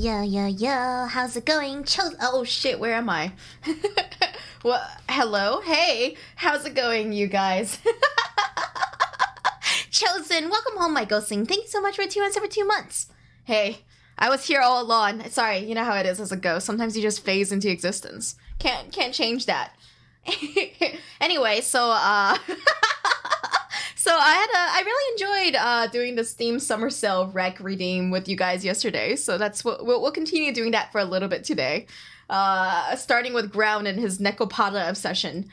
Yo, how's it going? Oh shit, where am I? Well, hello? Hey, how's it going, you guys? Chosen, welcome home, my ghostling. Thank you so much for 2 months over 2 months. Hey, I was here all along. Sorry, you know how it is as a ghost. Sometimes you just phase into existence. Can't change that. Anyway, so so I really enjoyed doing the Steam Summer Sale Rec Redeem with you guys yesterday. So that's what we'll continue doing that for a little bit today. Starting with Ground and his Nekopada obsession.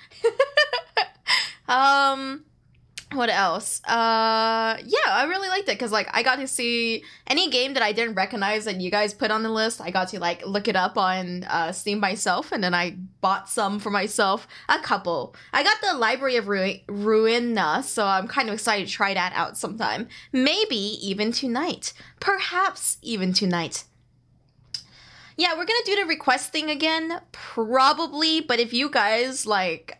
What else? Yeah, I really liked it because like I got to see any game that I didn't recognize that you guys put on the list. I got to like look it up on Steam myself, and then I bought some for myself, a couple. I got the Library of Ruina, so I'm kind of excited to try that out sometime. Maybe even tonight. Perhaps even tonight. Yeah, we're gonna do the request thing again, probably, but if you guys like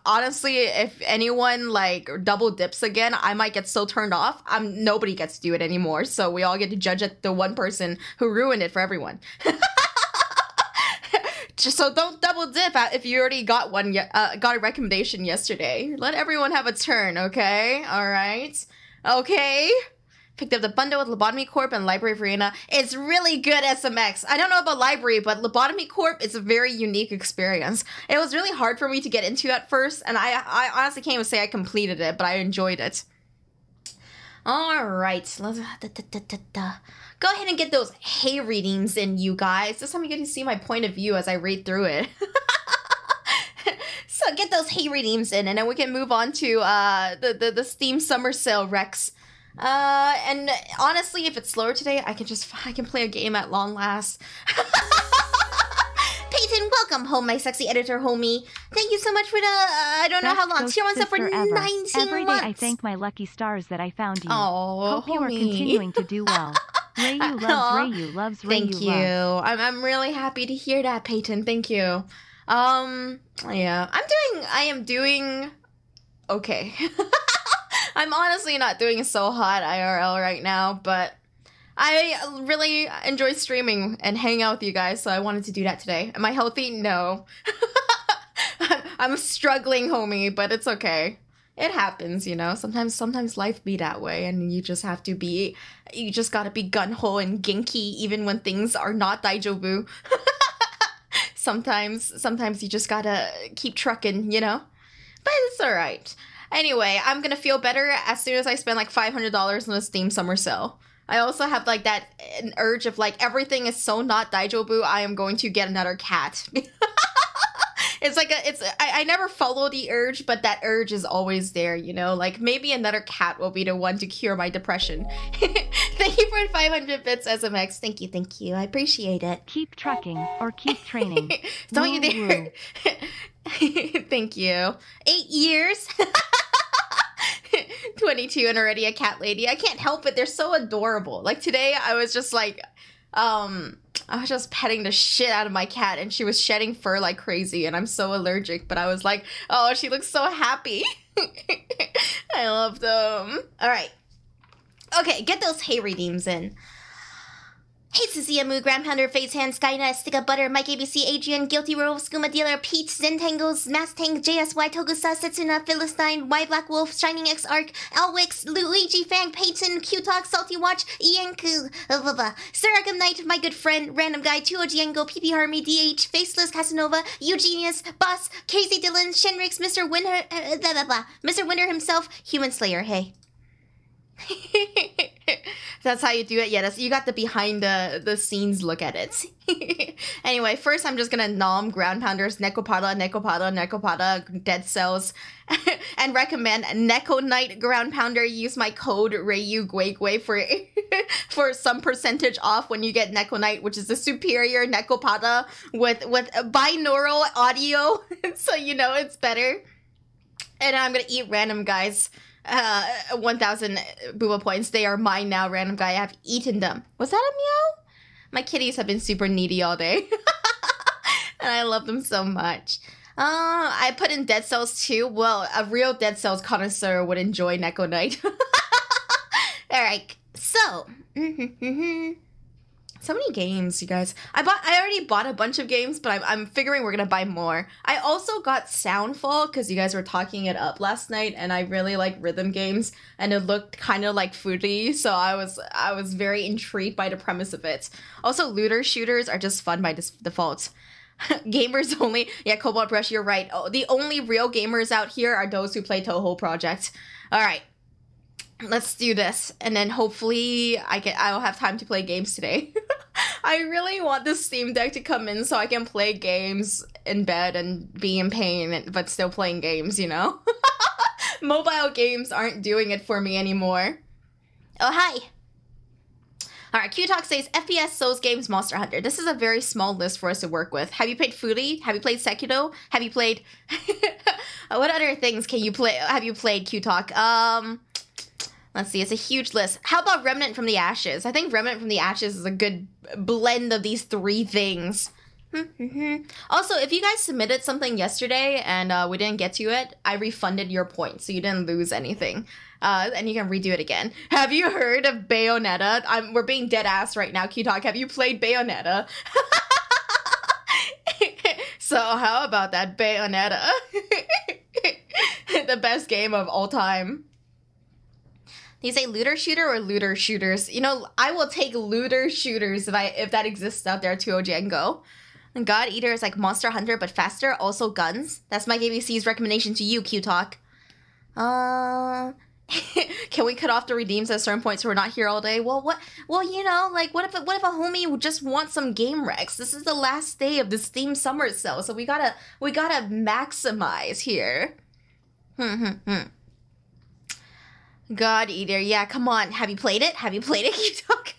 honestly, if anyone like double dips again, I might get so turned off. Nobody gets to do it anymore, so we all get to judge at the one person who ruined it for everyone. Just so don't double dip if you already got one, got a recommendation yesterday. Let everyone have a turn, okay? All right, okay. Picked up the bundle with Lobotomy Corp and Library of Ruina. It's really good SMX. I don't know about Library, but Lobotomy Corp is a very unique experience. It was really hard for me to get into at first, and I honestly can't even say I completed it, but I enjoyed it. Alright, let's go ahead and get those hay readings in, you guys. This time you get to see my point of view as I read through it. So get those hay readings in, and then we can move on to the Steam Summer Sale Recs. And honestly, if it's slower today, I can play a game at long last. Peyton, welcome home, my sexy editor homie. Thank you so much for the, I don't know how long. Tier 1 sub for 19 months. Every day I thank my lucky stars that I found you. Oh, hope you are continuing to do well. Reiyu loves Reiyu loves Reiyu. Thank you. I'm really happy to hear that, Peyton. Thank you. Yeah, I am doing okay. I'm honestly not doing so hot IRL right now, but I really enjoy streaming and hanging out with you guys, so I wanted to do that today. Am I healthy? No. I'm struggling, homie, but it's okay. It happens, you know? Sometimes life be that way, and you just gotta be gun-ho and ginky even when things are not daijobu. Sometimes you just gotta keep trucking, you know? But it's alright. Anyway, I'm gonna feel better as soon as I spend like $500 on the Steam Summer Sale. I also have like that urge of like, everything is so not daijobu, I am going to get another cat. It's like I never follow the urge, but that urge is always there, you know? Like, maybe another cat will be the one to cure my depression. Thank you for 500 bits, SMX. Thank you. I appreciate it. Keep trucking or keep training. Don't you dare. Thank you. 8 years. 22 and already a cat lady. I can't help it. They're so adorable. Like today, I was just like, I was just petting the shit out of my cat, and she was shedding fur like crazy, and I'm so allergic, but I was like, oh, she looks so happy. I love them. All right. Okay, get those hay redeems in. Hey, Suziamu, Groundhounder, Phase Hand, Skynet, Stick Up Butter, Mike ABC, Adrian, Guilty Werewolf, Skooma Dealer, Pete, Zentangles, Mass Tank, JSY, Togusa, Setsuna, Philistine, Y Black Wolf, Shining X Arc, Alwix, Luigi Fang, Peyton, Q-Talk, Salty Watch, Ianku, Sir Arkham Knight, My Good Friend, Random Guy, 2OGengo, PP Harmy, DH, Faceless Casanova, Eugenius, Boss, Casey Dillon, Shenrix, Mr. Winter, Mr. Winter himself, Human Slayer, hey. That's how you do it. Yeah, you got the behind the scenes look at it. Anyway, first I'm just gonna nom Ground Pounders, Nekopada, Dead Cells, and recommend Neko Knight Ground Pounder. Use my code Reiyu GuiGui for some percentage off when you get Neko Knight, which is a superior Nekopada with binaural audio, so you know it's better. And I'm gonna eat random guys. 1,000 booba points. They are mine now, random guy. I have eaten them. Was that a meow? My kitties have been super needy all day. And I love them so much. I put in Dead Cells too. Well, a real Dead Cells connoisseur would enjoy Neko Knight. Alright, so. So many games, you guys. I already bought a bunch of games, but I'm figuring we're gonna buy more. I also got Soundfall because you guys were talking it up last night, and I really like rhythm games, and it looked kind of like foodie, so I was very intrigued by the premise of it. Also, looter shooters are just fun by default. Gamers only. Yeah, Cobalt Brush, you're right. Oh, the only real gamers out here are those who play Touhou Project. All right. Let's do this, and then hopefully I'll have time to play games today. I really want the Steam Deck to come in so I can play games in bed and be in pain, but still playing games, you know? Mobile games aren't doing it for me anymore. Oh, hi! Alright, Q-Talk says, FPS, Souls games, Monster Hunter. This is a very small list for us to work with. Have you played Foodie? Have you played Sekiro? Have you played... What other things can you play? Have you played, Q-Talk? Let's see, it's a huge list. How about Remnant from the Ashes? I think Remnant from the Ashes is a good blend of these three things. Also, if you guys submitted something yesterday and we didn't get to it, I refunded your points, so you didn't lose anything. And you can redo it again. Have you heard of Bayonetta? We're being dead ass right now, Q-Talk. Have you played Bayonetta? So how about that Bayonetta? The best game of all time. You say looter shooter or looter shooters? You know, I will take looter shooters if that exists out there to Ojango. And God Eater is like Monster Hunter but faster, also guns. That's my KBC's recommendation to you, Q-Talk. Can we cut off the redeems at a certain point so we're not here all day? Well, you know, like what if a homie just wants some game recs? This is the last day of the Steam summer sale, so we gotta maximize here. God Eater, yeah, come on. Have you played it? Have you played it, Q-Talk?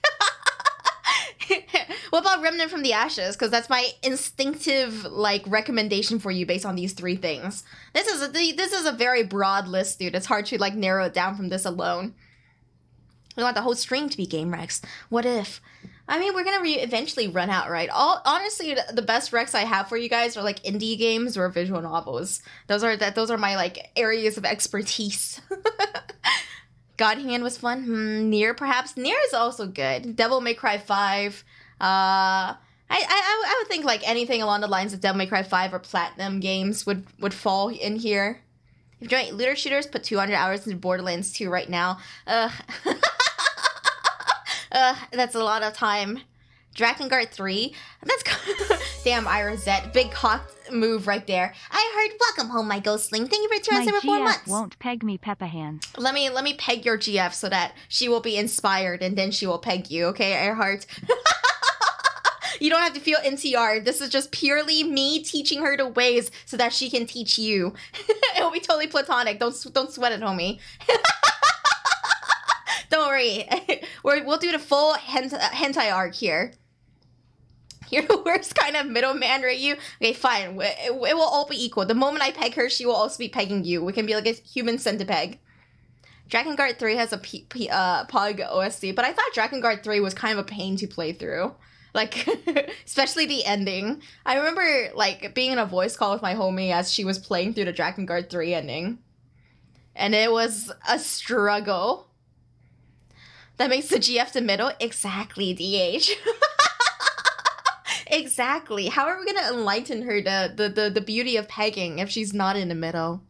What about Remnant from the Ashes? Because that's my instinctive, like, recommendation for you based on these three things. This is a very broad list, dude. It's hard to, like, narrow it down from this alone. We want the whole stream to be game recs. What if? I mean, we're gonna eventually run out, right? Honestly, the best recs I have for you guys are, like, indie games or visual novels. Those are my, like, areas of expertise. God Hand was fun. Nier, perhaps. Nier is also good. Devil May Cry 5. I would think like anything along the lines of Devil May Cry 5 or Platinum games would fall in here. If you're doing looter shooters, put 200 hours into Borderlands 2 right now. That's a lot of time. Drakengard 3. That's damn Irazette. Big cock move right there. I heard welcome home, my ghostling. Thank you for returning for 4 months. Won't peg me, Peppa Hands. Let me peg your GF so that she will be inspired and then she will peg you, okay, Earhart? You don't have to feel NTR. This is just purely me teaching her the ways so that she can teach you. It'll be totally platonic. Don't sweat it, homie. Don't worry. We'll do the full hentai arc here. You're the worst kind of middleman, Reiyu. Okay, fine. It will all be equal. The moment I peg her, she will also be pegging you. We can be like a human centipede. Drakengard 3 has a Pog OST, but I thought Drakengard 3 was kind of a pain to play through. Like, especially the ending. I remember, like, being in a voice call with my homie as she was playing through the Drakengard 3 ending. And it was a struggle. That makes the GF the middle? Exactly, DH. Exactly. How are we gonna enlighten her the beauty of pegging if she's not in the middle?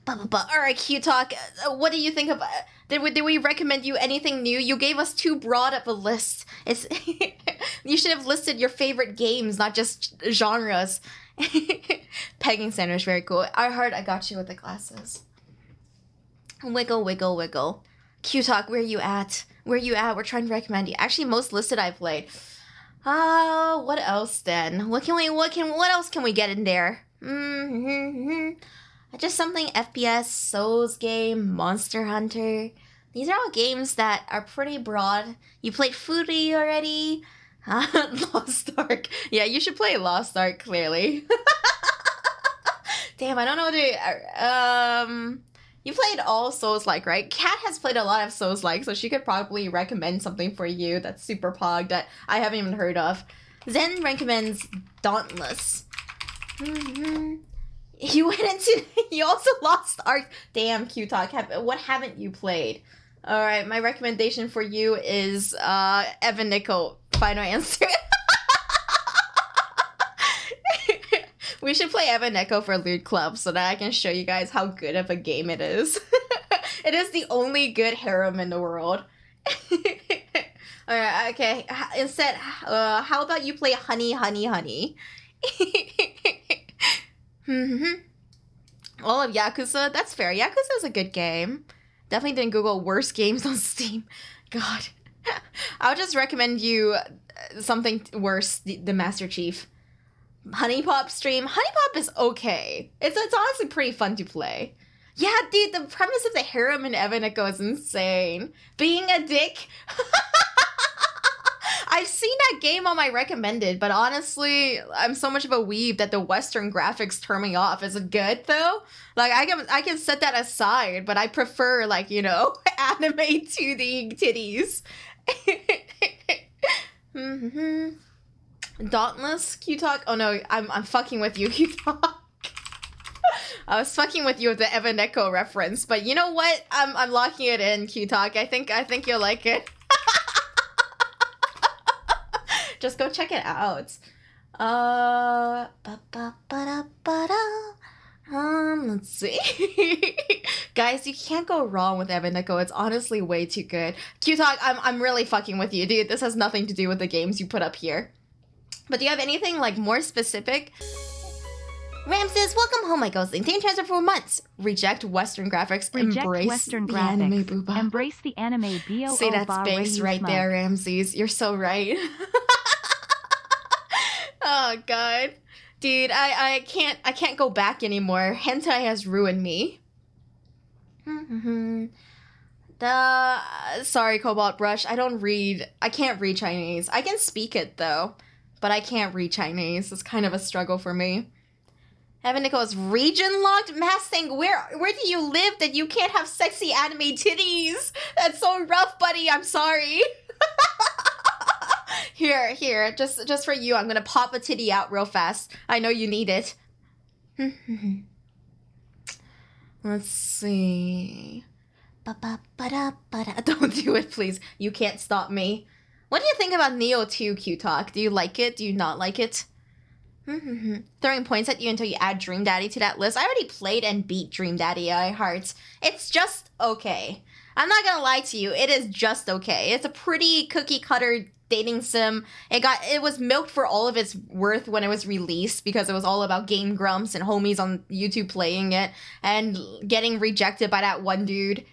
Alright, Q-Talk, what do you think of... Did we recommend you anything new? You gave us too broad of a list. You should have listed your favorite games, not just genres. Pegging center is very cool. I heard I got you with the glasses. Wiggle, wiggle, wiggle. Q-Talk, where you at? Where you at? We're trying to recommend you. Actually, most listed I played. What else then? What else can we get in there? Just something FPS, Souls game, Monster Hunter. These are all games that are pretty broad. You played Foodie already? Lost Ark. Yeah, you should play Lost Ark, clearly. Damn, I don't know what to... You played all Souls-like, right? Kat has played a lot of Souls-like, so she could probably recommend something for you that's super pog that I haven't even heard of. Zen recommends Dauntless. You went into... You also lost Ark. Damn, Q-Talk. What haven't you played? Alright, my recommendation for you is Evan Nickel. Final answer. We should play Evan Echo for Loot Club so that I can show you guys how good of a game it is. It is the only good harem in the world. Alright, okay. Instead, how about you play Honey, Honey, Honey? All of Yakuza? That's fair. Yakuza's a good game. Definitely didn't Google worst games on Steam. God. I'll just recommend you something worse, the Master Chief. Honey Pop stream. Honey Pop is okay. It's honestly pretty fun to play. Yeah, dude, the premise of the harem in Evan Echo is insane. Being a dick. I've seen that game on my recommended, but honestly, I'm so much of a weeb that the Western graphics turn me off. Is it good though? Like I can set that aside, but I prefer, like, you know, anime 2D titties. Dauntless Q-Talk? Oh no, I'm fucking with you, Q-Talk. I was fucking with you with the Evan Echo reference, but you know what? I'm locking it in, Q-Talk. I think you'll like it. Just go check it out. Let's see. Guys, you can't go wrong with Evan Echo. It's honestly way too good. Q-Talk, I'm really fucking with you, dude. This has nothing to do with the games you put up here. But do you have anything, like, more specific? Ramses, welcome home, my ghostling. Team transfer for months. Reject Western graphics. Reject Embrace Western the graphics. anime, booba. Embrace the anime, B-O-O. See, that's banks right there, Ramses. You're so right. Oh, God. Dude, I can't go back anymore. Hentai has ruined me. Sorry, Cobalt Brush. I can't read Chinese. I can speak it, though. But I can't read Chinese. It's kind of a struggle for me. Evan Nico is region locked? Mustang, where do you live that you can't have sexy anime titties? That's so rough, buddy. I'm sorry. Here, just for you, I'm gonna pop a titty out real fast. I know you need it. Let's see. Don't do it, please. You can't stop me. What do you think about Neo 2, Q-Talk? Do you like it? Do you not like it? Throwing points at you until you add Dream Daddy to that list. I already played and beat Dream Daddy I Hearts. It's just okay. I'm not gonna lie to you. It is just okay. It's a pretty cookie cutter dating sim. It was milked for all of its worth when it was released because it was all about Game Grumps and homies on YouTube playing it and getting rejected by that one dude.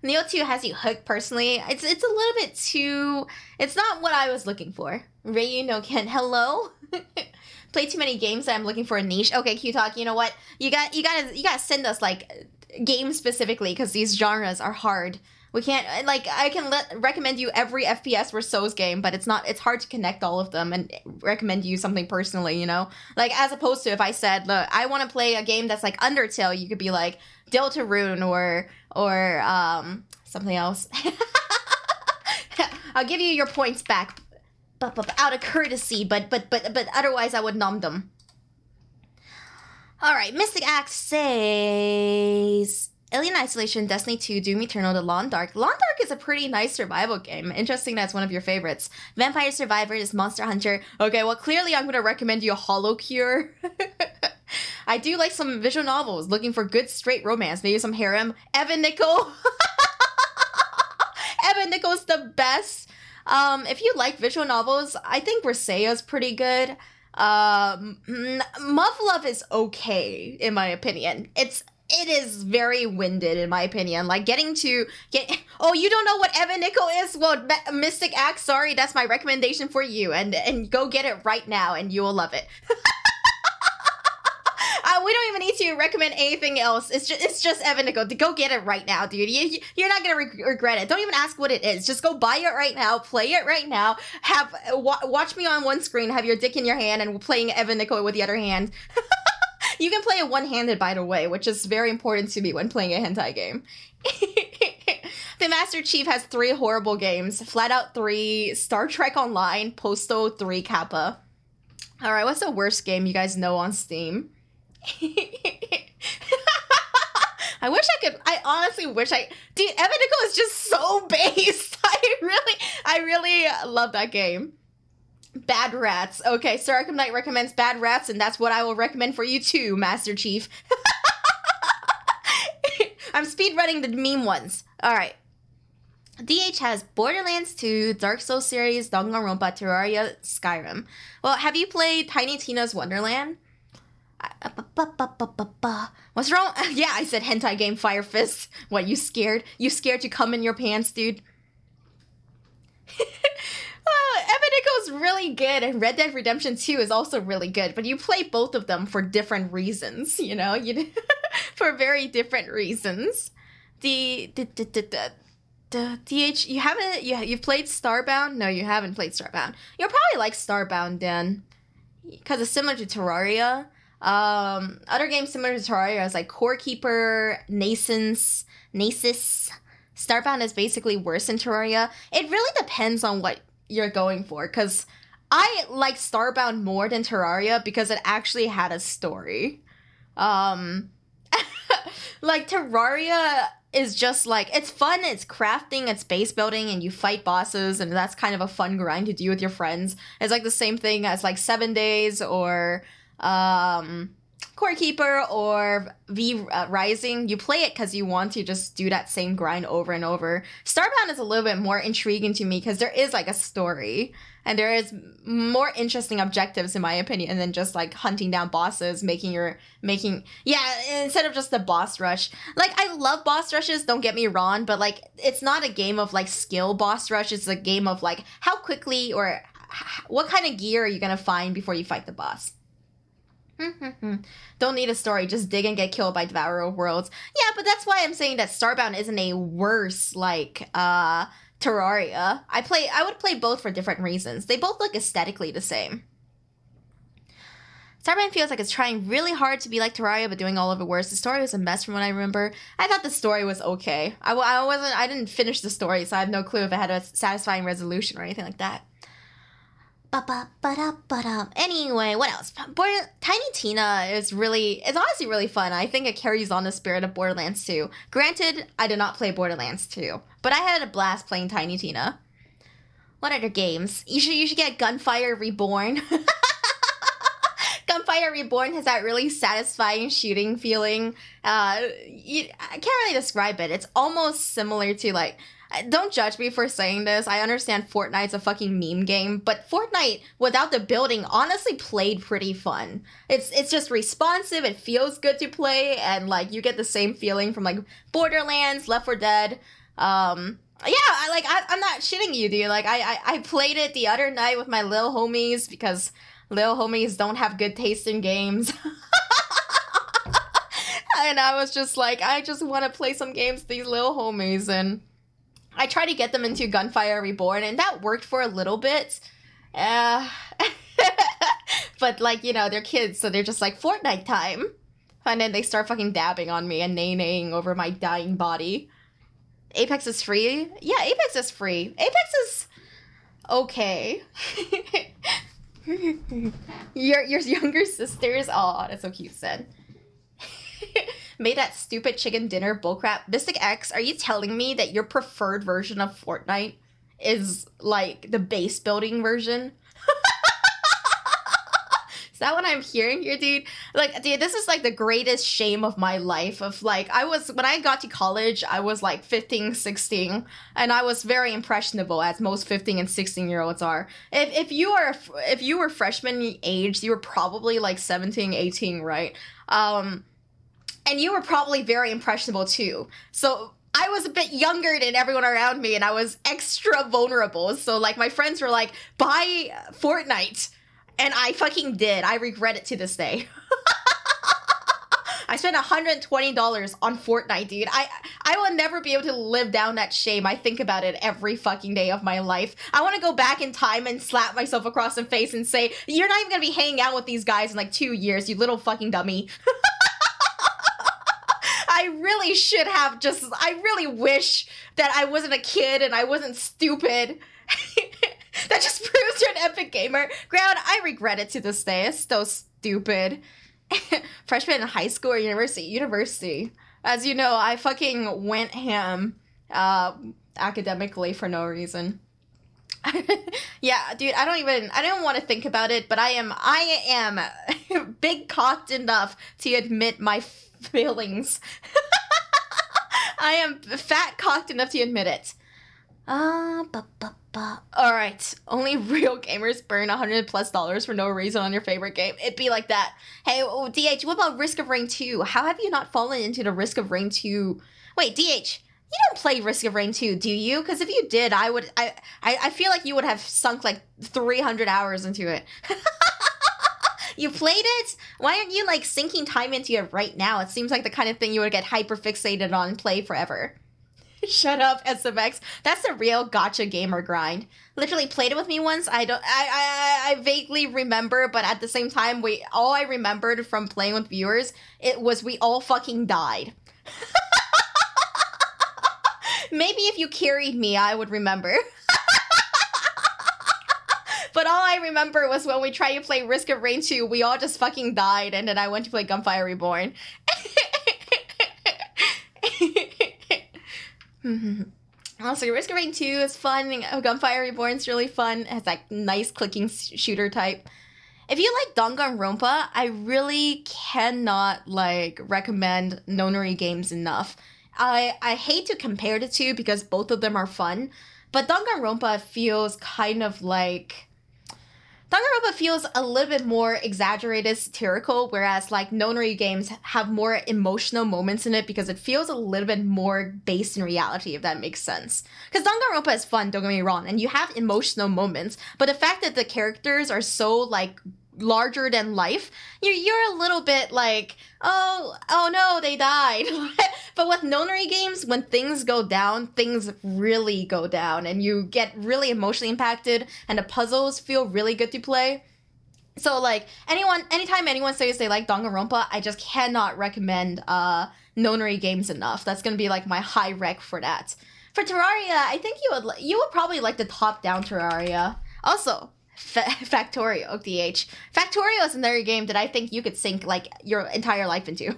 Neo 2 has you hooked personally. It's a little bit too... It's not what I was looking for. Reiyu no Ken, hello? Play too many games that I'm looking for a niche. Okay, Q-Talk, you know what? You gotta send us, like, games specifically, because these genres are hard. We can't, like, I can recommend you every FPS or Souls game, but it's hard to connect all of them and recommend you something personally, you know? Like, as opposed to if I said, look, I want to play a game that's like Undertale, you could be like, Deltarune or something else. I'll give you your points back, but out of courtesy, but otherwise I would nom them. Alright, Mystic Axe says... Alien Isolation, Destiny 2, Doom Eternal, The Long Dark. Long Dark is a pretty nice survival game. Interesting that's one of your favorites. Vampire Survivors, Monster Hunter. Okay, well, clearly I'm going to recommend you a Hollow Cure. I do like some visual novels, looking for good straight romance. Maybe some harem. Evan Nichol. Evan Nichol's the best. If you like visual novels, I think Brisea's pretty good. Muv-Luv is okay, in my opinion. It is very winded, in my opinion. Like, oh, you don't know what Evan Nichol is? Well, Mystic Axe, sorry, that's my recommendation for you. And go get it right now, and you will love it. We don't even need to recommend anything else. It's just Evan Nichol. Go get it right now, dude. You're not gonna regret it. Don't even ask what it is. Just go buy it right now. Play it right now. Watch me on one screen. Have your dick in your hand and playing Evan Nichol with the other hand. You can play it one-handed, by the way, which is very important to me when playing a hentai game. The Master Chief has 3 horrible games. Flat Out 3, Star Trek Online, Posto 3, Kappa. Alright, what's the worst game you guys know on Steam? I honestly wish dude, Evan Nichol is just so based. I really love that game. Bad Rats. Okay, Sir Arkham Knight recommends Bad Rats, and that's what I will recommend for you too, Master Chief. I'm speedrunning the meme ones. Alright. DH has Borderlands 2, Dark Souls series, Danganronpa, Terraria, Skyrim. Well, have you played Tiny Tina's Wonderland? What's wrong? Yeah, I said hentai game Fire Fist. What, you scared? You scared to come in your pants, dude? Ebonico's really good, and Red Dead Redemption 2 is also really good, but you play both of them for different reasons, you know? For very different reasons. DH, you've played Starbound? No, you haven't played Starbound. You'll probably like Starbound, then, because it's similar to Terraria. Other games similar to Terraria is like Core Keeper, Nasus. Starbound is basically worse than Terraria. It really depends on what you're going for, because I like Starbound more than Terraria because it actually had a story. Like Terraria is just like, it's fun, it's crafting, it's base building, and you fight bosses, and that's kind of a fun grind to do with your friends. It's like the same thing as like 7 Days or Core Keeper or Rising. You play it because you want to just do that same grind over and over. Starbound is a little bit more intriguing to me because there is like a story and there is more interesting objectives in my opinion than just like hunting down bosses, instead of just the boss rush. Like, I love boss rushes, don't get me wrong, but like it's not a game of like skill boss rush. It's a game of like how quickly or what kind of gear are you gonna find before you fight the boss. Don't need a story, just dig and get killed by Devourer of Worlds. Yeah, but that's why I'm saying that Starbound isn't a worse, like, Terraria. I would play both for different reasons. They both look aesthetically the same. Starbound feels like it's trying really hard to be like Terraria, but doing all of it worse. The story was a mess from what I remember. I thought the story was okay. I didn't finish the story, so I have no clue if it had a satisfying resolution or anything like that. Anyway, what else? Tiny Tina is honestly really fun. I think it carries on the spirit of Borderlands 2. Granted, I did not play Borderlands 2, but I had a blast playing Tiny Tina. What other games? You should get Gunfire Reborn. Gunfire Reborn has that really satisfying shooting feeling. I can't really describe it. It's almost similar to like, don't judge me for saying this. I understand Fortnite's a fucking meme game, but Fortnite without the building honestly played pretty fun. It's just responsive, it feels good to play, and like you get the same feeling from like Borderlands, Left 4 Dead. I'm not shitting you, dude. Like I played it the other night with my little homies because little homies don't have good taste in games. And I was just like, I just want to play some games with these little homies, and I tried to get them into Gunfire Reborn, and that worked for a little bit. But, like, you know, they're kids, so they're just like, Fortnite time. And then they start fucking dabbing on me and nay-naying over my dying body. Apex is free? Yeah, Apex is free. Apex is okay. Your younger sisters? Aw, that's so cute, said. Made that stupid chicken dinner bullcrap. Mystic X, are you telling me that your preferred version of Fortnite is like the base building version? Is that what I'm hearing here, dude? Like, dude, this is like the greatest shame of my life. Of like, when I got to college, I was like 15, 16, and I was very impressionable, as most 15 and 16-year-olds are. If you were freshman age, you were probably like 17, 18, right? And you were probably very impressionable too. So I was a bit younger than everyone around me, and I was extra vulnerable. So like my friends were like, buy Fortnite. And I fucking did. I regret it to this day. I spent $120 on Fortnite, dude. I will never be able to live down that shame. I think about it every fucking day of my life. I want to go back in time and slap myself across the face and say, you're not even going to be hanging out with these guys in like 2 years, you little fucking dummy. I really wish that I wasn't a kid and I wasn't stupid. That just proves you're an epic gamer. Ground, I regret it to this day. It's so stupid. Freshman in high school or university? University. As you know, I fucking went ham academically for no reason. Yeah, dude, I don't want to think about it, but I am big cocked enough to admit my feelings. I am fat cocked enough to admit it. Alright, only real gamers burn $100+ for no reason on your favorite game. It'd be like that. Hey, DH, what about Risk of Rain 2? How have you not fallen into the Risk of Rain 2? Wait, DH, you don't play Risk of Rain 2, do you? Because if you did, I feel like you would have sunk like 300 hours into it. You played it? Why aren't you like sinking time into it right now? It seems like the kind of thing you would get hyper fixated on and play forever. Shut up, SMX. That's the real gotcha gamer grind. Literally played it with me once. I vaguely remember, but at the same time, all I remembered from playing with viewers, it was we all fucking died. Maybe if you carried me, I would remember. But all I remember was when we tried to play Risk of Rain 2, we all just fucking died, and then I went to play Gunfire Reborn. Also, Risk of Rain 2 is fun. Gunfire Reborn is really fun. It has that nice clicking shooter type. If you like Danganronpa, I really cannot like recommend Nonary games enough. I hate to compare the two because both of them are fun, but Danganronpa feels kind of like... Danganronpa feels a little bit more exaggerated, satirical, whereas like Nonary games have more emotional moments in it because it feels a little bit more based in reality, if that makes sense. Because Danganronpa is fun, don't get me wrong, and you have emotional moments, but the fact that the characters are so like larger than life, you're a little bit like, oh no, they died. But with Nonary games, when things go down, things really go down, and you get really emotionally impacted, and the puzzles feel really good to play. So like, anytime anyone says they like Danganronpa, I just cannot recommend Nonary games enough. That's gonna be like my high rec for that. For Terraria, I think you would probably like the top-down Terraria. Also, Factorio, DH. Factorio is another game that I think you could sink like your entire life into.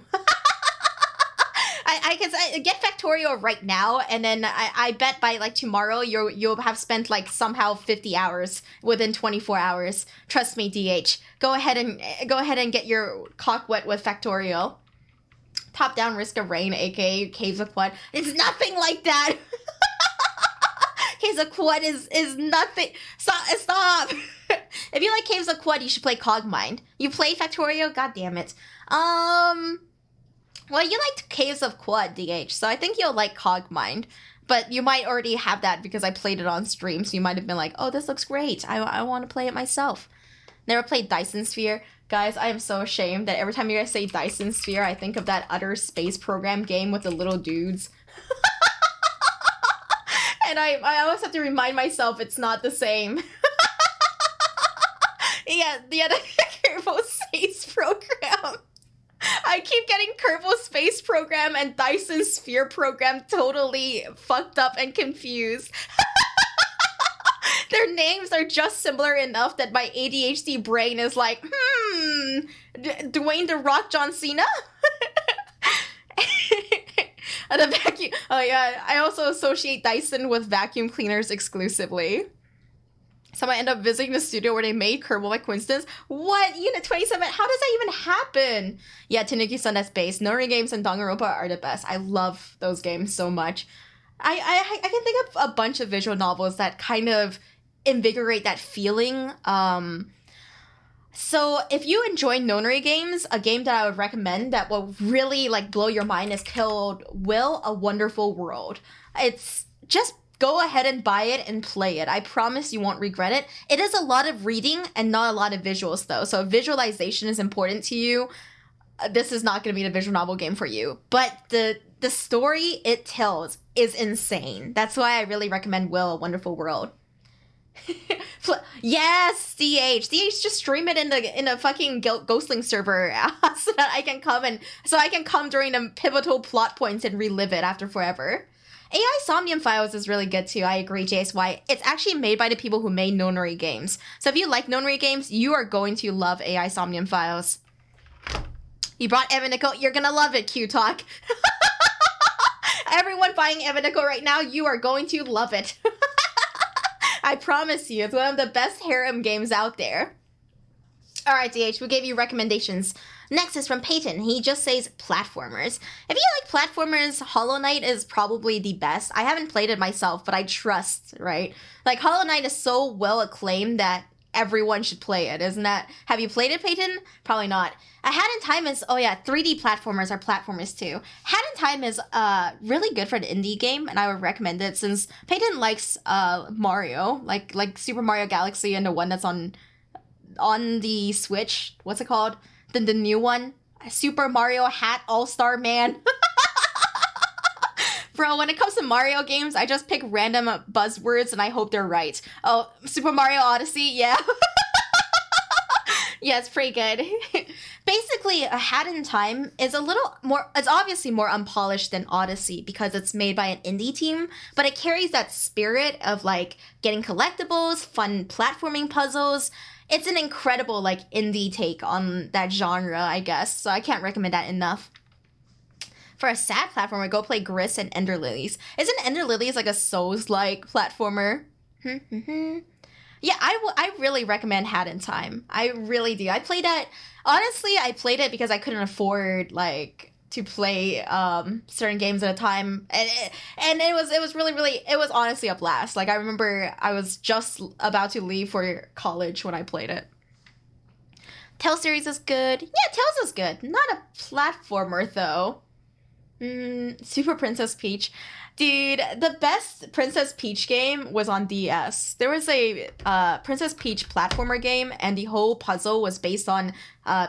I can get Factorio right now, and then I bet by like tomorrow you'll have spent like somehow 50 hours within 24 hours. Trust me, DH. Go ahead and get your cock wet with Factorio. Top down Risk of Rain, aka Caves of Quad. It's nothing like that. Caves of Quad is nothing. Stop. If you like Caves of Quad, you should play Cogmind. You play Factorio? God damn it. Well, you liked Caves of Quad, DH, so I think you'll like Cogmind. But you might already have that because I played it on stream, so you might have been like, oh, this looks great. I want to play it myself. Never played Dyson Sphere. Guys, I am so ashamed that every time you guys say Dyson Sphere, I think of that other space program game with the little dudes. And I always have to remind myself it's not the same. Yeah, the Kerbal Space Program. I keep getting Kerbal Space Program and Dyson Sphere Program totally fucked up and confused. Their names are just similar enough that my ADHD brain is like, Dwayne The Rock John Cena? The vacuum. Oh yeah, I also associate Dyson with vacuum cleaners exclusively. So I end up visiting the studio where they made Kerbal by coincidence. What? Unit 27? How does that even happen? Yeah, Tanuki-san, that's base. Nonary games and Danganronpa are the best. I love those games so much. I can think of a bunch of visual novels that kind of invigorate that feeling. So if you enjoy Nonary games, a game that I would recommend that will really like blow your mind is called Will: A Wonderful World. It's just go ahead and buy it and play it. I promise you won't regret it. It is a lot of reading and not a lot of visuals though. So if visualization is important to you, this is not going to be the visual novel game for you. But the story it tells is insane. That's why I really recommend Will: A Wonderful World. Yes, DH, just stream it in the fucking Ghostlings server so that I can come during the pivotal plot points and relive it after forever. AI Somnium Files is really good too. I agree, JSY. It's actually made by the people who made Nonary games. So if you like Nonary games, you are going to love AI Somnium Files. You brought Evan Nicole, you're gonna love it, Q Talk. Everyone buying Evaniko right now, you are going to love it. I promise you, it's one of the best harem games out there. Alright, DH, we gave you recommendations. Next is from Peyton. He just says platformers. If you like platformers, Hollow Knight is probably the best. I haven't played it myself, but I trust, right? Like, Hollow Knight is so well acclaimed that everyone should play it, isn't that? Have you played it, Peyton? Probably not. A Hat in Time is, 3D platformers are platformers too. Hat in Time is really good for an indie game, and I would recommend it since Peyton likes Mario, like Super Mario Galaxy and the one that's on the Switch. What's it called? The new one? Super Mario Hat All-Star Man. Bro, when it comes to Mario games, I just pick random buzzwords and I hope they're right. Oh, Super Mario Odyssey, yeah. Yeah, it's pretty good. Basically, A Hat in Time is a little more, it's obviously more unpolished than Odyssey because it's made by an indie team, but it carries that spirit of like getting collectibles, fun platforming puzzles. It's an incredible like indie take on that genre, I guess, so I can't recommend that enough. For a sad platformer, go play Gris and Ender Lilies. Isn't Ender Lilies like a Souls-like platformer? Yeah, I really recommend Hat in Time. I really do. I played that. Honestly, I played it because I couldn't afford like to play certain games at a time, and it was really it was honestly a blast. Like I remember I was just about to leave for college when I played it. Tales series is good. Yeah, Tales is good. Not a platformer though. Super Princess Peach. Dude, the best Princess Peach game was on DS. There was a Princess Peach platformer game, and the whole puzzle was based on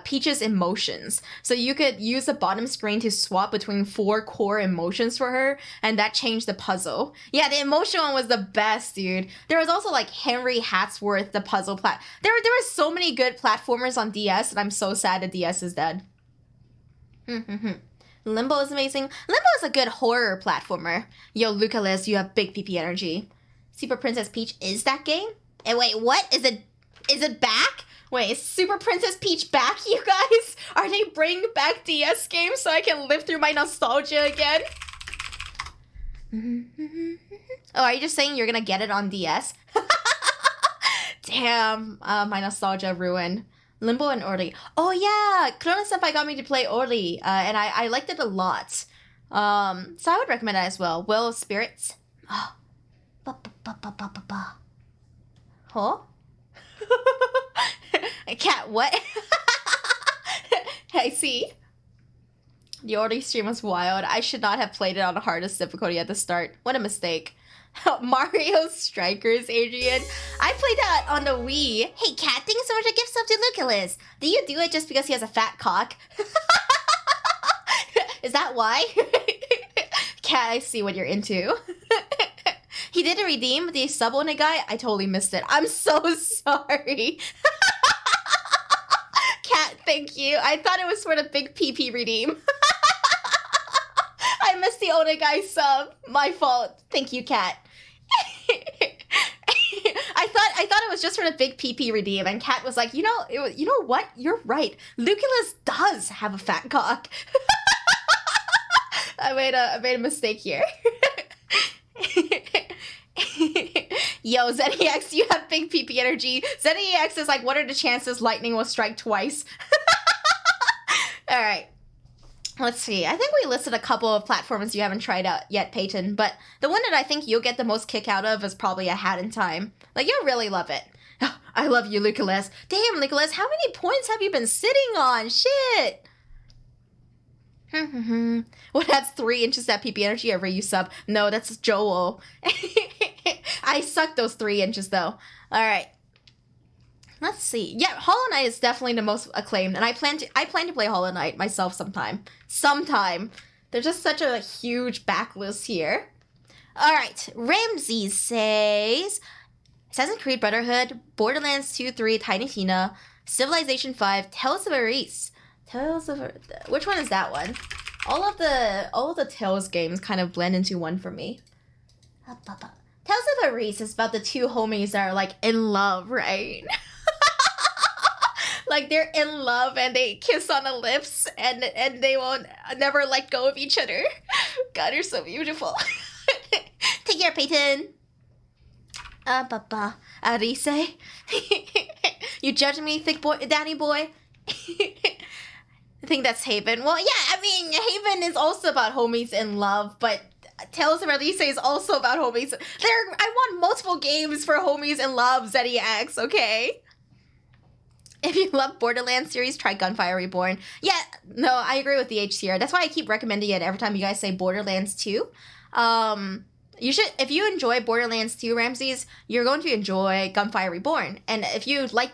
Peach's emotions. So you could use the bottom screen to swap between 4 core emotions for her, and that changed the puzzle. Yeah, the emotion one was the best, dude. There was also like Henry Hatsworth, the puzzle There were so many good platformers on DS, and I'm so sad that DS is dead. Limbo is amazing. Limbo is a good horror platformer. Yo, Lucaliz, you have big PP energy. Super Princess Peach is that game? And wait, what? Is it back? Wait, is Super Princess Peach back, you guys? Are they bringing back DS games so I can live through my nostalgia again? Oh, are you just saying you're gonna get it on DS? Damn, my nostalgia ruined. Limbo and Orly. Oh yeah, Krona Senpai got me to play Orly, and I liked it a lot. So I would recommend that as well. Will of Spirits. Oh. Huh? Cat, what? I see. The Orly stream was wild. I should not have played it on the hardest difficulty at the start. What a mistake. Mario Strikers, Adrian. I played that on the Wii. Hey, Cat, thanks so much for gift sub to Lucaliz. Do you do it just because he has a fat cock? Is that why? Cat, I see what you're into. He didn't redeem the sub only guy. I totally missed it. I'm so sorry. Cat, thank you. I thought it was for the big PP redeem. I missed the Onegai sub. My fault. Thank you, Cat. I thought it was just for the big PP redeem, and Cat was like, you know what? You're right. Lucaliz does have a fat cock. I made a mistake here. Yo, ZeniX, you have big PP energy. ZeniX is like, what are the chances lightning will strike twice? All right. Let's see. I think we listed a couple of platforms you haven't tried out yet, Peyton, but the one that I think you'll get the most kick out of is probably A Hat in Time. Like, you'll really love it. I love you, Lucaliz. Damn, Lucaliz, how many points have you been sitting on? Shit. What adds 3 inches at PP energy over you sub? No, that's Joel. I suck those 3 inches, though. All right. Let's see. Yeah, Hollow Knight is definitely the most acclaimed, and I plan to play Hollow Knight myself sometime. There's just such a huge backlist here. All right, Ramsey says Assassin's Creed Brotherhood, Borderlands 2, 3, Tiny Tina, Civilization 5, Tales of Arise. Which one is that one? All of the Tales games kind of blend into one for me. Tales of Arise is about the 2 homies that are like in love, right? Like, they're in love and they kiss on the lips and they won't never let go of each other. God, you're so beautiful. Take care, Peyton. Arise. You judge me, thick boy, daddy boy? I think that's Haven. Well, yeah, I mean, Haven is also about homies in love, but Tales of Arise is also about homies. I want multiple games for homies in love, ZDX, okay? If you love Borderlands series, try Gunfire Reborn. Yeah, no, I agree with the HCR. That's why I keep recommending it every time you guys say Borderlands 2. You should, if you enjoy Borderlands 2, Ramses, you're going to enjoy Gunfire Reborn. And if you like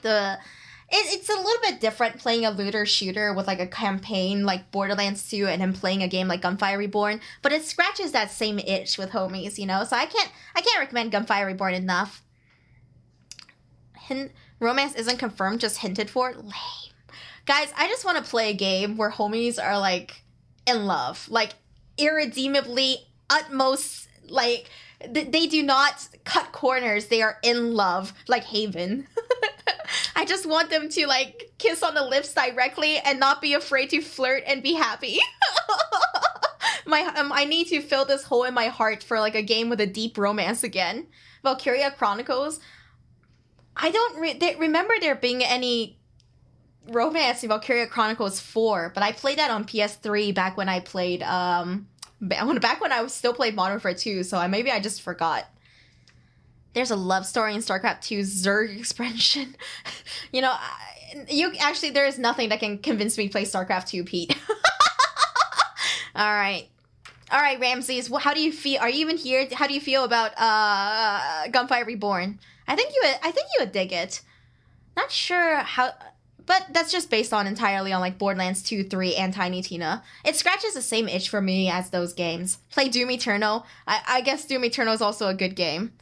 it's a little bit different playing a looter shooter with like a campaign like Borderlands 2 and then playing a game like Gunfire Reborn, but it scratches that same itch with homies, you know? So I can't recommend Gunfire Reborn enough. Romance isn't confirmed, just hinted for. Lame. Guys, I just want to play a game where homies are like in love, like irredeemably utmost, like they do not cut corners, they are in love, like Haven. I just want them to like kiss on the lips directly and not be afraid to flirt and be happy. I need to fill this hole in my heart for like a game with a deep romance again. Valkyria Chronicles. I don't remember there being any romance in Valkyria Chronicles 4, but I played that on PS3 back when I played back when I still played Modern Warfare 2, so maybe I just forgot. There's a love story in StarCraft 2's Zerg expansion. You know, there is nothing that can convince me to play StarCraft 2, Pete. All right, Ramses. Well, how do you feel? Are you even here? How do you feel about Gunfire Reborn? I think you would dig it. Not sure how, but that's just based on entirely on like Borderlands 2, 3, and Tiny Tina. It scratches the same itch for me as those games. Play Doom Eternal. I guess Doom Eternal is also a good game.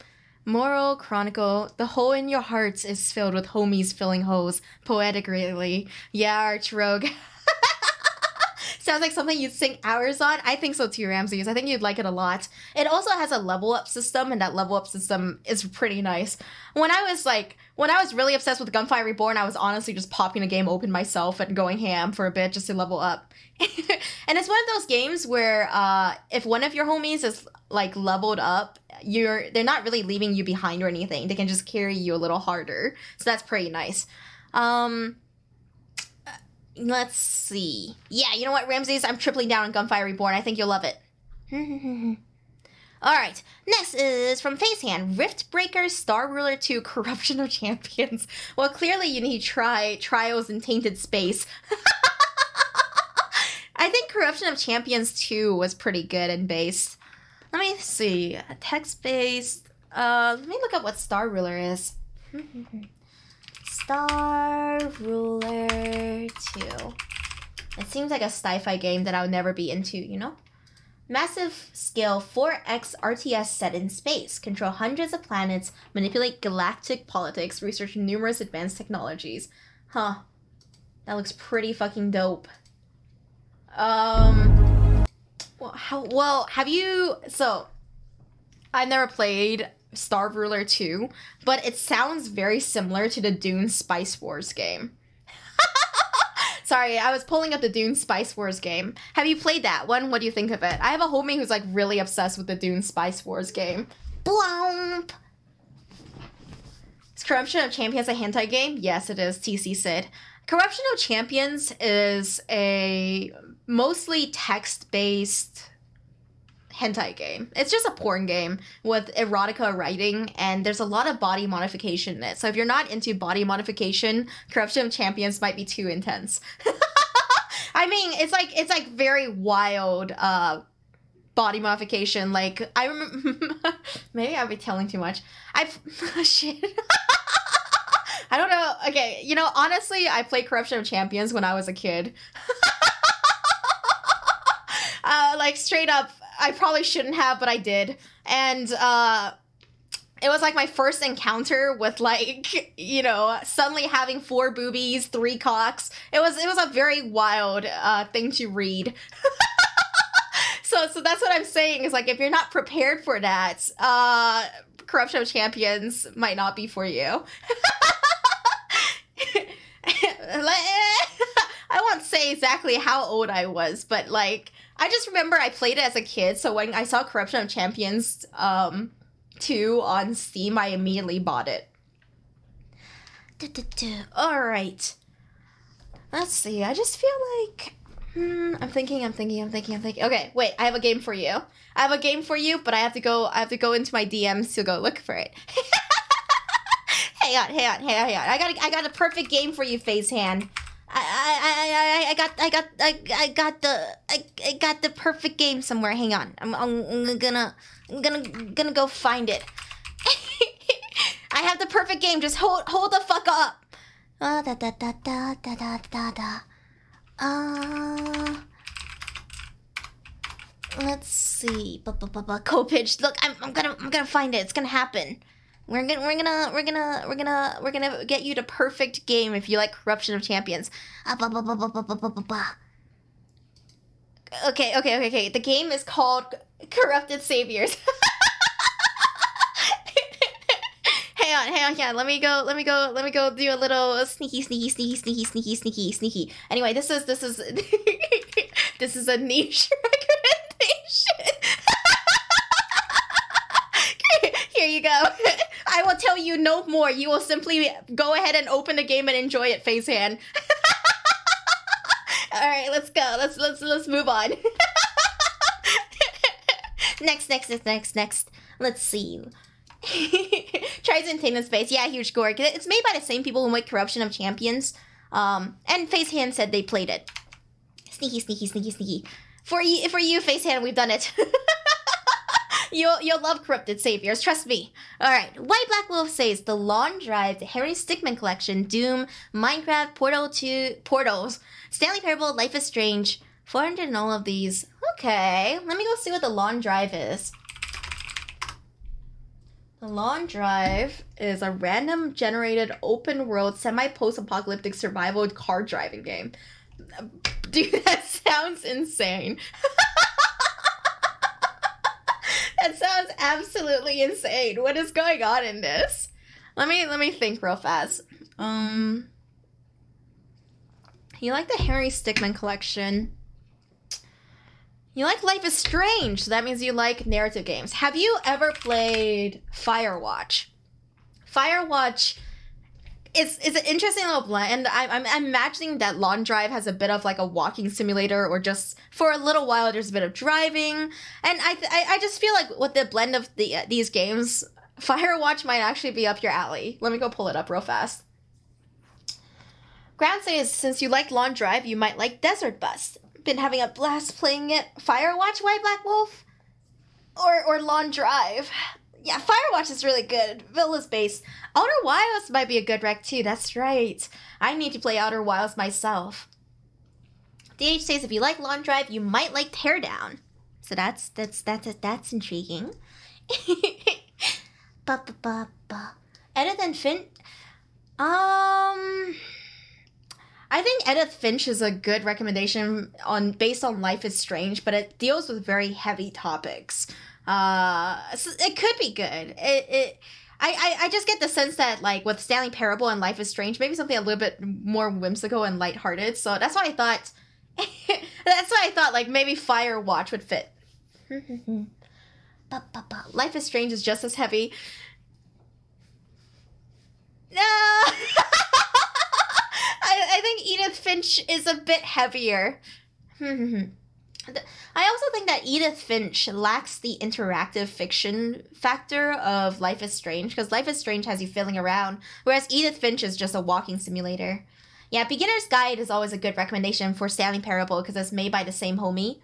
Moral Chronicle. The hole in your hearts is filled with homies filling holes. Poetically. Yeah, Archrogue. Sounds like something you'd sing hours on. I think so too, Ramses. I think you'd like it a lot. It also has a level up system, and that level up system is pretty nice. When I was really obsessed with Gunfire Reborn, I was honestly just popping the game open myself and going ham for a bit just to level up. And it's one of those games where if one of your homies is like leveled up, they're not really leaving you behind or anything. They can just carry you a little harder. So that's pretty nice. Let's see. Yeah, you know what, Ramses? I'm tripling down on Gunfire Reborn. I think you'll love it. Alright, next is from Facehand. Riftbreaker, Star Ruler 2, Corruption of Champions. Well, clearly you need to try Trials in Tainted Space. I think Corruption of Champions 2 was pretty good and based. Let me see. Text-based. Let me look up what Star Ruler is. Star Ruler 2. It seems like a sci-fi game that I would never be into, you know? Massive scale 4X RTS set in space. Control hundreds of planets, manipulate galactic politics, research numerous advanced technologies. Huh. That looks pretty fucking dope. Well, have you... So, I've never played Star Ruler 2, but it sounds very similar to the Dune Spice Wars game. Sorry, I was pulling up the Dune Spice Wars game. Have you played that one? What do you think of it? I have a homie who's like really obsessed with the Dune Spice Wars game. Blomp! Is Corruption of Champions a hentai game? Yes, it is, TC Sid. Corruption of Champions is a mostly text-based hentai game. It's just a porn game with erotica writing, and there's a lot of body modification in it. So if you're not into body modification, Corruption of Champions might be too intense. I mean, it's like very wild body modification. Like, I remember... Maybe I'll be telling too much. Shit. I don't know. Okay, you know, honestly, I played Corruption of Champions when I was a kid. Like, straight up, I probably shouldn't have, but I did. And it was like my first encounter with, like, you know, suddenly having 4 boobies, 3 cocks. It was a very wild thing to read. So that's what I'm saying, is like, if you're not prepared for that, Corruption of Champions might not be for you. I won't say exactly how old I was, but like, I just remember I played it as a kid, so when I saw Corruption of Champions 2 on Steam, I immediately bought it. Alright. Let's see, I just feel like... I'm thinking. Okay, wait, I have a game for you. But I have to go into my DMs to go look for it. Hang on. I got a perfect game for you, Face Hand. I got the perfect game somewhere. Hang on. I'm gonna go find it. I have the perfect game. Just hold the fuck up. Let's see. Co-pitch. Look, I'm gonna find it. It's gonna happen. We're gonna get you the perfect game if you like Corruption of Champions. Okay. The game is called Corrupted Saviors. Hang on. Let me go do a little sneaky. Anyway, this is this is a niche recommendation. Here you go. I will tell you no more. You will simply go ahead and open the game and enjoy it, Face Hand. All right, let's go. Let's move on. Next. Let's see. Tries in Tainted Space. Yeah, huge gore. It's made by the same people who make Corruption of Champions. And Face Hand said they played it. Sneaky. For you, Face Hand, we've done it. You'll love Corrupted Saviors, trust me. Alright, White Black Wolf says the Lawn Drive, the Harry Stickmin Collection, Doom, Minecraft, Portals, Stanley Parable, Life is Strange, 400 and all of these. Okay, let me go see what the Lawn Drive is. The Lawn Drive is a random generated open world semi-post-apocalyptic survival car driving game. Dude, that sounds insane. That sounds absolutely insane. What is going on in this? Let me think real fast. You like the Harry Stickmin Collection. You like Life is Strange, so that means you like narrative games. Have you ever played Firewatch? Firewatch is an interesting little blend. I'm imagining that Lawn Drive has a bit of like a walking simulator, or just for a little while there's a bit of driving. And I just feel like with the blend of these games, Firewatch might actually be up your alley. Let me go pull it up real fast. Ground says, since you like Lawn Drive, you might like Desert Bus. Been having a blast playing it. Firewatch, White Black Wolf? Or Lawn Drive? Yeah, Firewatch is really good. Villa's based. Outer Wilds might be a good rec too, that's right. I need to play Outer Wilds myself. DH says if you like Lawn Drive, you might like Teardown. So that's intriguing. Edith and Finch. I think Edith Finch is a good recommendation based on Life is Strange, but it deals with very heavy topics. So it could be good. I just get the sense that like with Stanley Parable and Life is Strange, maybe something a little bit more whimsical and lighthearted. So that's why I thought like maybe Firewatch would fit. Life is Strange is just as heavy. No. I think Edith Finch is a bit heavier. I also think that Edith Finch lacks the interactive fiction factor of Life is Strange, because Life is Strange has you fiddling around, whereas Edith Finch is just a walking simulator. Yeah, Beginner's Guide is always a good recommendation for Stanley Parable because it's made by the same homie.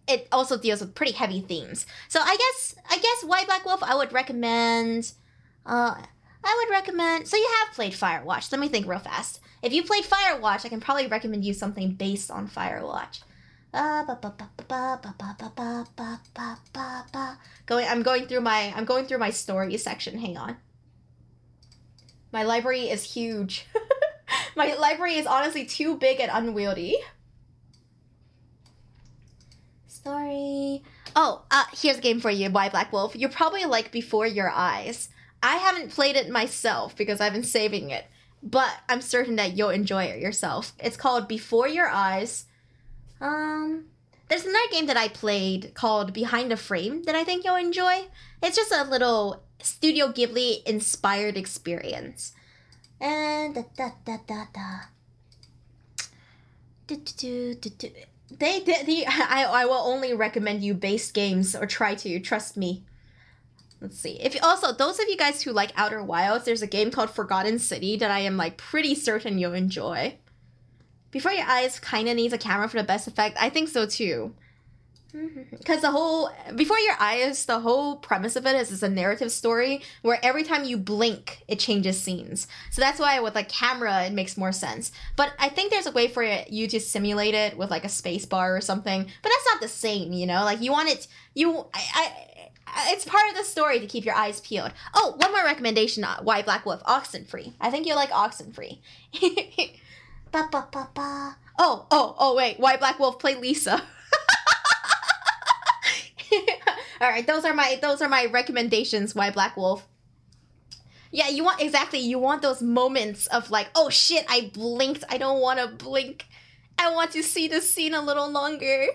It also deals with pretty heavy themes. So I guess White Black Wolf I would recommend. So you have played Firewatch. Let me think real fast. If you played Firewatch, I can probably recommend you something based on Firewatch. I'm going through my story section. Hang on. My library is huge. My library is honestly too big and unwieldy. Story. Oh, here's a game for you, White Black Wolf. You're probably like Before Your Eyes. I haven't played it myself because I've been saving it, but I'm certain that you'll enjoy it yourself. It's called Before Your Eyes. That There's another game that I played called Behind the Frame that I think you'll enjoy. It's just a little Studio Ghibli inspired experience. And I will only recommend you base games, or try to, trust me. Let's see. If also, those of you guys who like Outer Wilds, there's a game called Forgotten City that I am like pretty certain you'll enjoy. Before Your Eyes kind of needs a camera for the best effect. I think so too. Because Before Your Eyes, the whole premise of it is it's a narrative story where every time you blink, it changes scenes. So that's why with like camera, it makes more sense. But I think there's a way for you to simulate it with like a space bar or something. But that's not the same, you know? Like you want it, it's part of the story to keep your eyes peeled. Oh, one more recommendation. Why Black Wolf? Oxenfree. I think you'll like Oxenfree. Ba ba ba ba. Oh, wait. Why Black Wolf? Play Lisa. All right, those are my recommendations. Why Black Wolf? Yeah, you want those moments of like, oh shit, I blinked. I don't want to blink. I want to see the scene a little longer.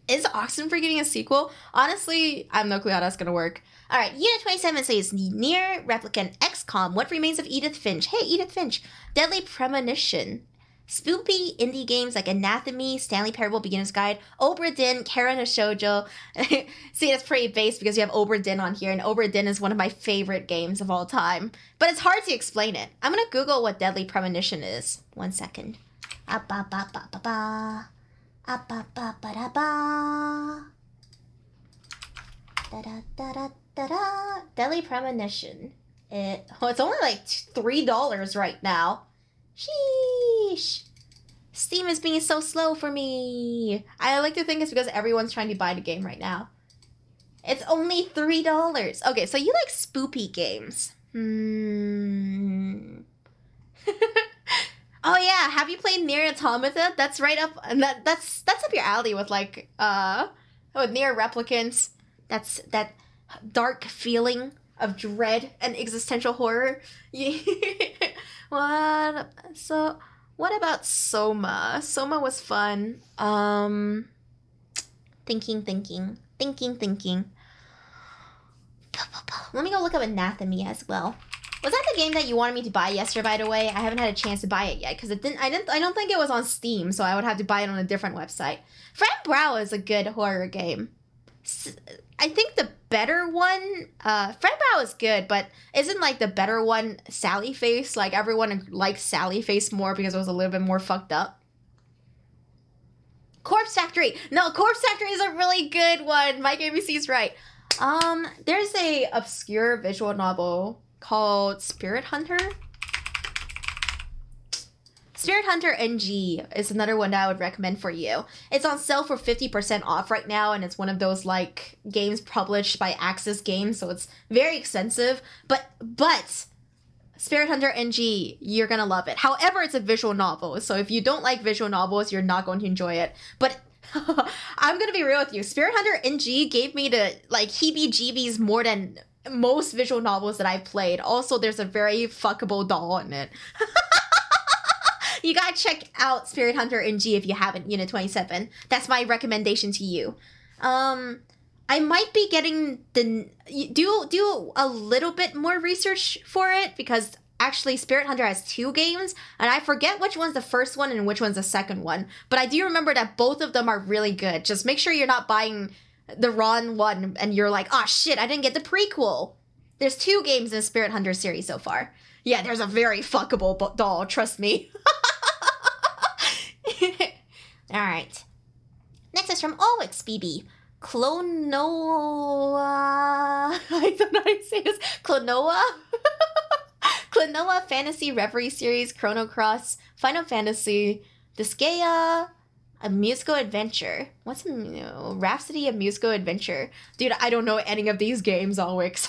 Is Oxenfree getting a sequel? Honestly, I have no clue how that's gonna work. All right, Unit 27 says Nier Replicant XCOM. What Remains of Edith Finch? Hey, Edith Finch. Deadly Premonition. Spoopy indie games like Anathemy, Stanley Parable Beginner's Guide, Obra Dinn, Karen a Shoujo. See, that's pretty base because you have Obra Dinn on here, and Obra Dinn is one of my favorite games of all time. But it's hard to explain it. I'm gonna Google what Deadly Premonition is. 1 second. Deadly Premonition. It's only like $3 right now. Sheesh. Steam is being so slow for me. I like to think it's because everyone's trying to buy the game right now. It's only $3. Okay, so you like spoopy games. Oh yeah, have you played Nier Automata? That's right up, and that's up your alley with like with Nier Replicants. That's that dark feeling of dread and existential horror. What about Soma? Soma was fun. Thinking. Let me go look up Anathemy as well. Was that the game that you wanted me to buy yesterday, by the way? I haven't had a chance to buy it yet because I don't think it was on Steam, so I would have to buy it on a different website. Fran Brow is a good horror game. I think the better one, Fran Brow is good, but isn't like the better one Sally Face? Like everyone likes Sally Face more because it was a little bit more fucked up. Corpse Factory. No, Corpse Factory is a really good one. Mike ABC's right. There's a obscure visual novel called Spirit Hunter. Spirit Hunter NG is another one that I would recommend for you. It's on sale for 50% off right now, and it's one of those like games published by Axis Games, so it's very expensive. But Spirit Hunter NG, you're gonna love it. However, it's a visual novel, so if you don't like visual novels, you're not going to enjoy it. But I'm gonna be real with you. Spirit Hunter NG gave me the like heebie-jeebies more than most visual novels that I've played. Also, there's a very fuckable doll in it. You gotta check out Spirit Hunter NG if you haven't, Unit 27. That's my recommendation to you. I might be getting do a little bit more research for it because actually Spirit Hunter has 2 games and I forget which one's the first one and which one's the second one. But I do remember that both of them are really good. Just make sure you're not buying the wrong one and you're like, oh shit, I didn't get the prequel. There's 2 games in the Spirit Hunter series so far. Yeah, there's a very fuckable doll, trust me. Alright. Next is from Alwix BB. Clonoa. I don't know how to say this. Clonoa? Clonoa Fantasy Reverie Series, Chrono Cross, Final Fantasy, Disgaea, a musical adventure. What's Rhapsody, a musical adventure? Dude, I don't know any of these games, Alwix.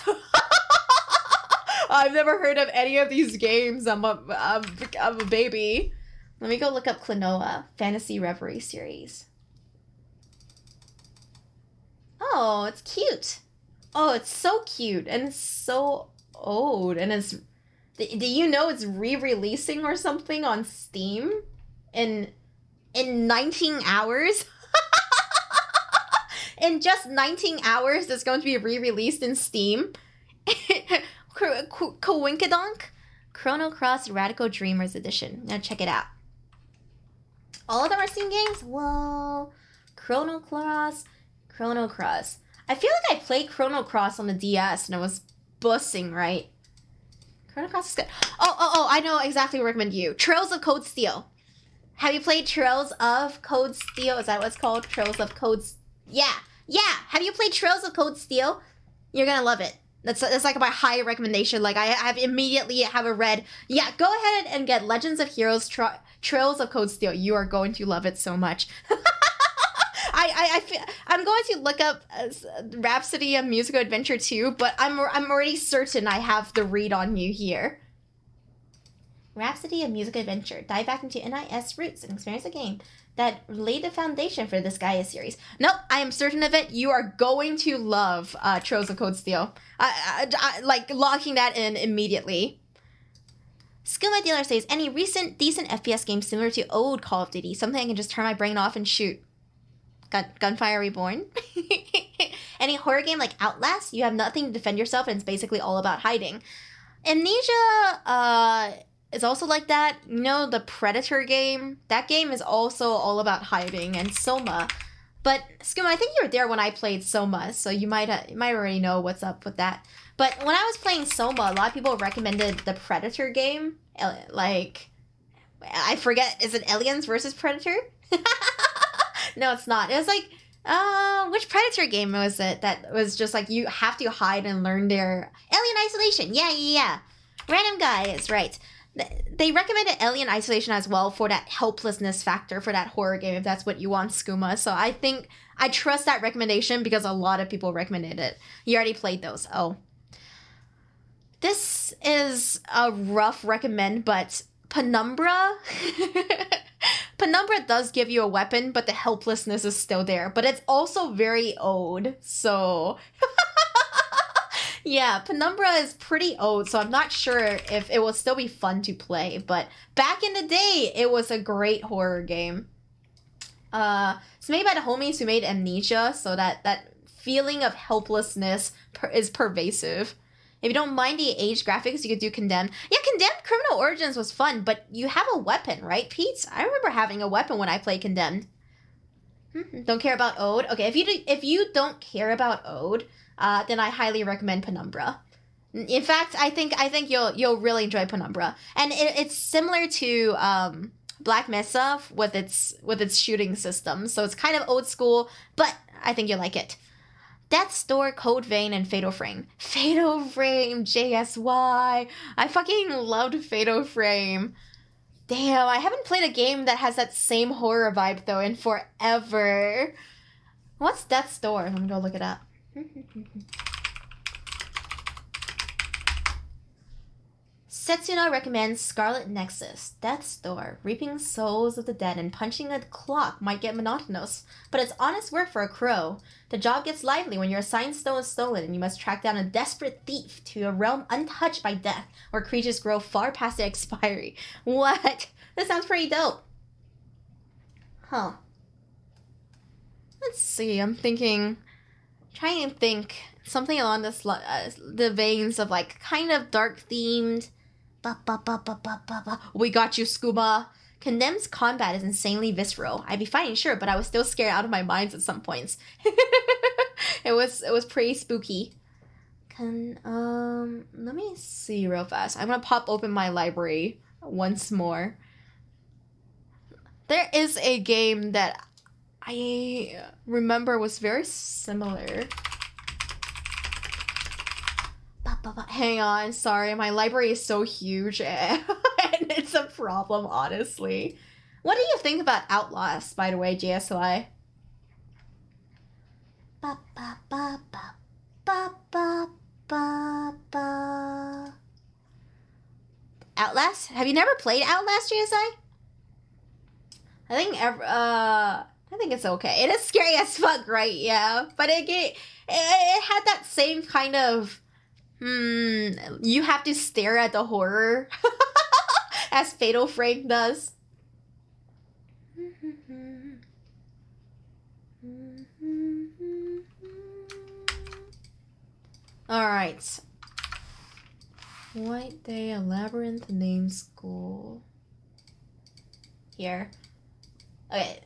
I've never heard of any of these games. I'm a baby. Let me go look up Klonoa Fantasy Reverie Series. Oh, it's cute. Oh, it's so cute. And it's so old. And it's... Do you know it's re-releasing or something on Steam? In 19 hours? in just 19 hours, it's going to be re-released in Steam. Coinkadonk? Chrono Cross Radical Dreamers Edition. Now check it out. All of them are Steam games? Whoa. Chrono Cross. I feel like I played Chrono Cross on the DS and it was bussing, right? Chrono Cross is good. Oh, I know exactly what I recommend you. Trails of Cold Steel. Have you played Trails of Cold Steel? Is that what it's called? Trails of Cold... Yeah. Have you played Trails of Cold Steel? You're gonna love it. That's like my high recommendation. Like, I have immediately have a read. Yeah, go ahead and get Legends of Heroes Trails of Cold Steel. You are going to love it so much. I'm going to look up Rhapsody of Musical Adventure 2, but I'm already certain I have the read on you here. Rhapsody of Musical Adventure. Dive back into NIS roots and experience a game that laid the foundation for this Gaia series. Nope, I am certain of it. You are going to love Trails of Cold Steel. I like locking that in immediately. Skill My Dealer says, any recent decent FPS game similar to old Call of Duty, something I can just turn my brain off and shoot. Gunfire Reborn. Any horror game like Outlast, you have nothing to defend yourself and it's basically all about hiding. Amnesia is also like that. You know, the Predator game? That game is also all about hiding, and Soma. But Skooma, I think you were there when I played Soma, so you might already know what's up with that. But when I was playing Soma, a lot of people recommended the Predator game. Like, I forget, is it Aliens versus Predator? No, it's not. It was like, which Predator game was it that was just like, you have to hide and learn their... Alien Isolation! Yeah. Random guys, right. They recommended Alien Isolation as well for that helplessness factor for that horror game, if that's what you want, Skooma. So I think I trust that recommendation because a lot of people recommended it. You already played those. Oh. This is a rough recommend, but Penumbra... Penumbra does give you a weapon, but the helplessness is still there. But it's also very old, so... Yeah, Penumbra is pretty old, so I'm not sure if it will still be fun to play. But back in the day, it was a great horror game. It's made by the homies who made Amnesia, so that feeling of helplessness is pervasive. If you don't mind the age graphics, you could do Condemned. Yeah, Condemned Criminal Origins was fun, but you have a weapon, right, Pete? I remember having a weapon when I played Condemned. Don't care about Ode? Okay, if you don't care about Ode, then I highly recommend Penumbra. In fact, I think you'll really enjoy Penumbra, and it's similar to Black Mesa with its shooting system. So it's kind of old school, but I think you'll like it. Death's Door, Code Vein, and Fatal Frame. Fatal Frame, JSY. I fucking loved Fatal Frame. Damn, I haven't played a game that has that same horror vibe, though, in forever. What's Death's Door? Let me go look it up. Setsuna recommends Scarlet Nexus. Death's Door. Reaping souls of the dead and punching a clock might get monotonous, but it's honest work for a crow. The job gets lively when your assigned stone is stolen and you must track down a desperate thief to a realm untouched by death, where creatures grow far past their expiry. What? This sounds pretty dope. Huh. Let's see, I'm trying to think something along this the veins of like kind of dark themed. We got you, Scuba. Condemned's combat is insanely visceral. I'd be fine, sure, but I was still scared out of my minds at some points. It was pretty spooky. Let me see real fast. I'm gonna pop open my library once more. There is a game that I remember was very similar. Hang on, sorry, my library is so huge and it's a problem, honestly. What do you think about Outlast, by the way, JSY? Outlast? Have you never played Outlast, JSI? I think it's okay. It is scary as fuck, right? Yeah, but it had that same kind of you have to stare at the horror as Fatal Frame does. Alright. White Day, a labyrinth named school. Here. Okay,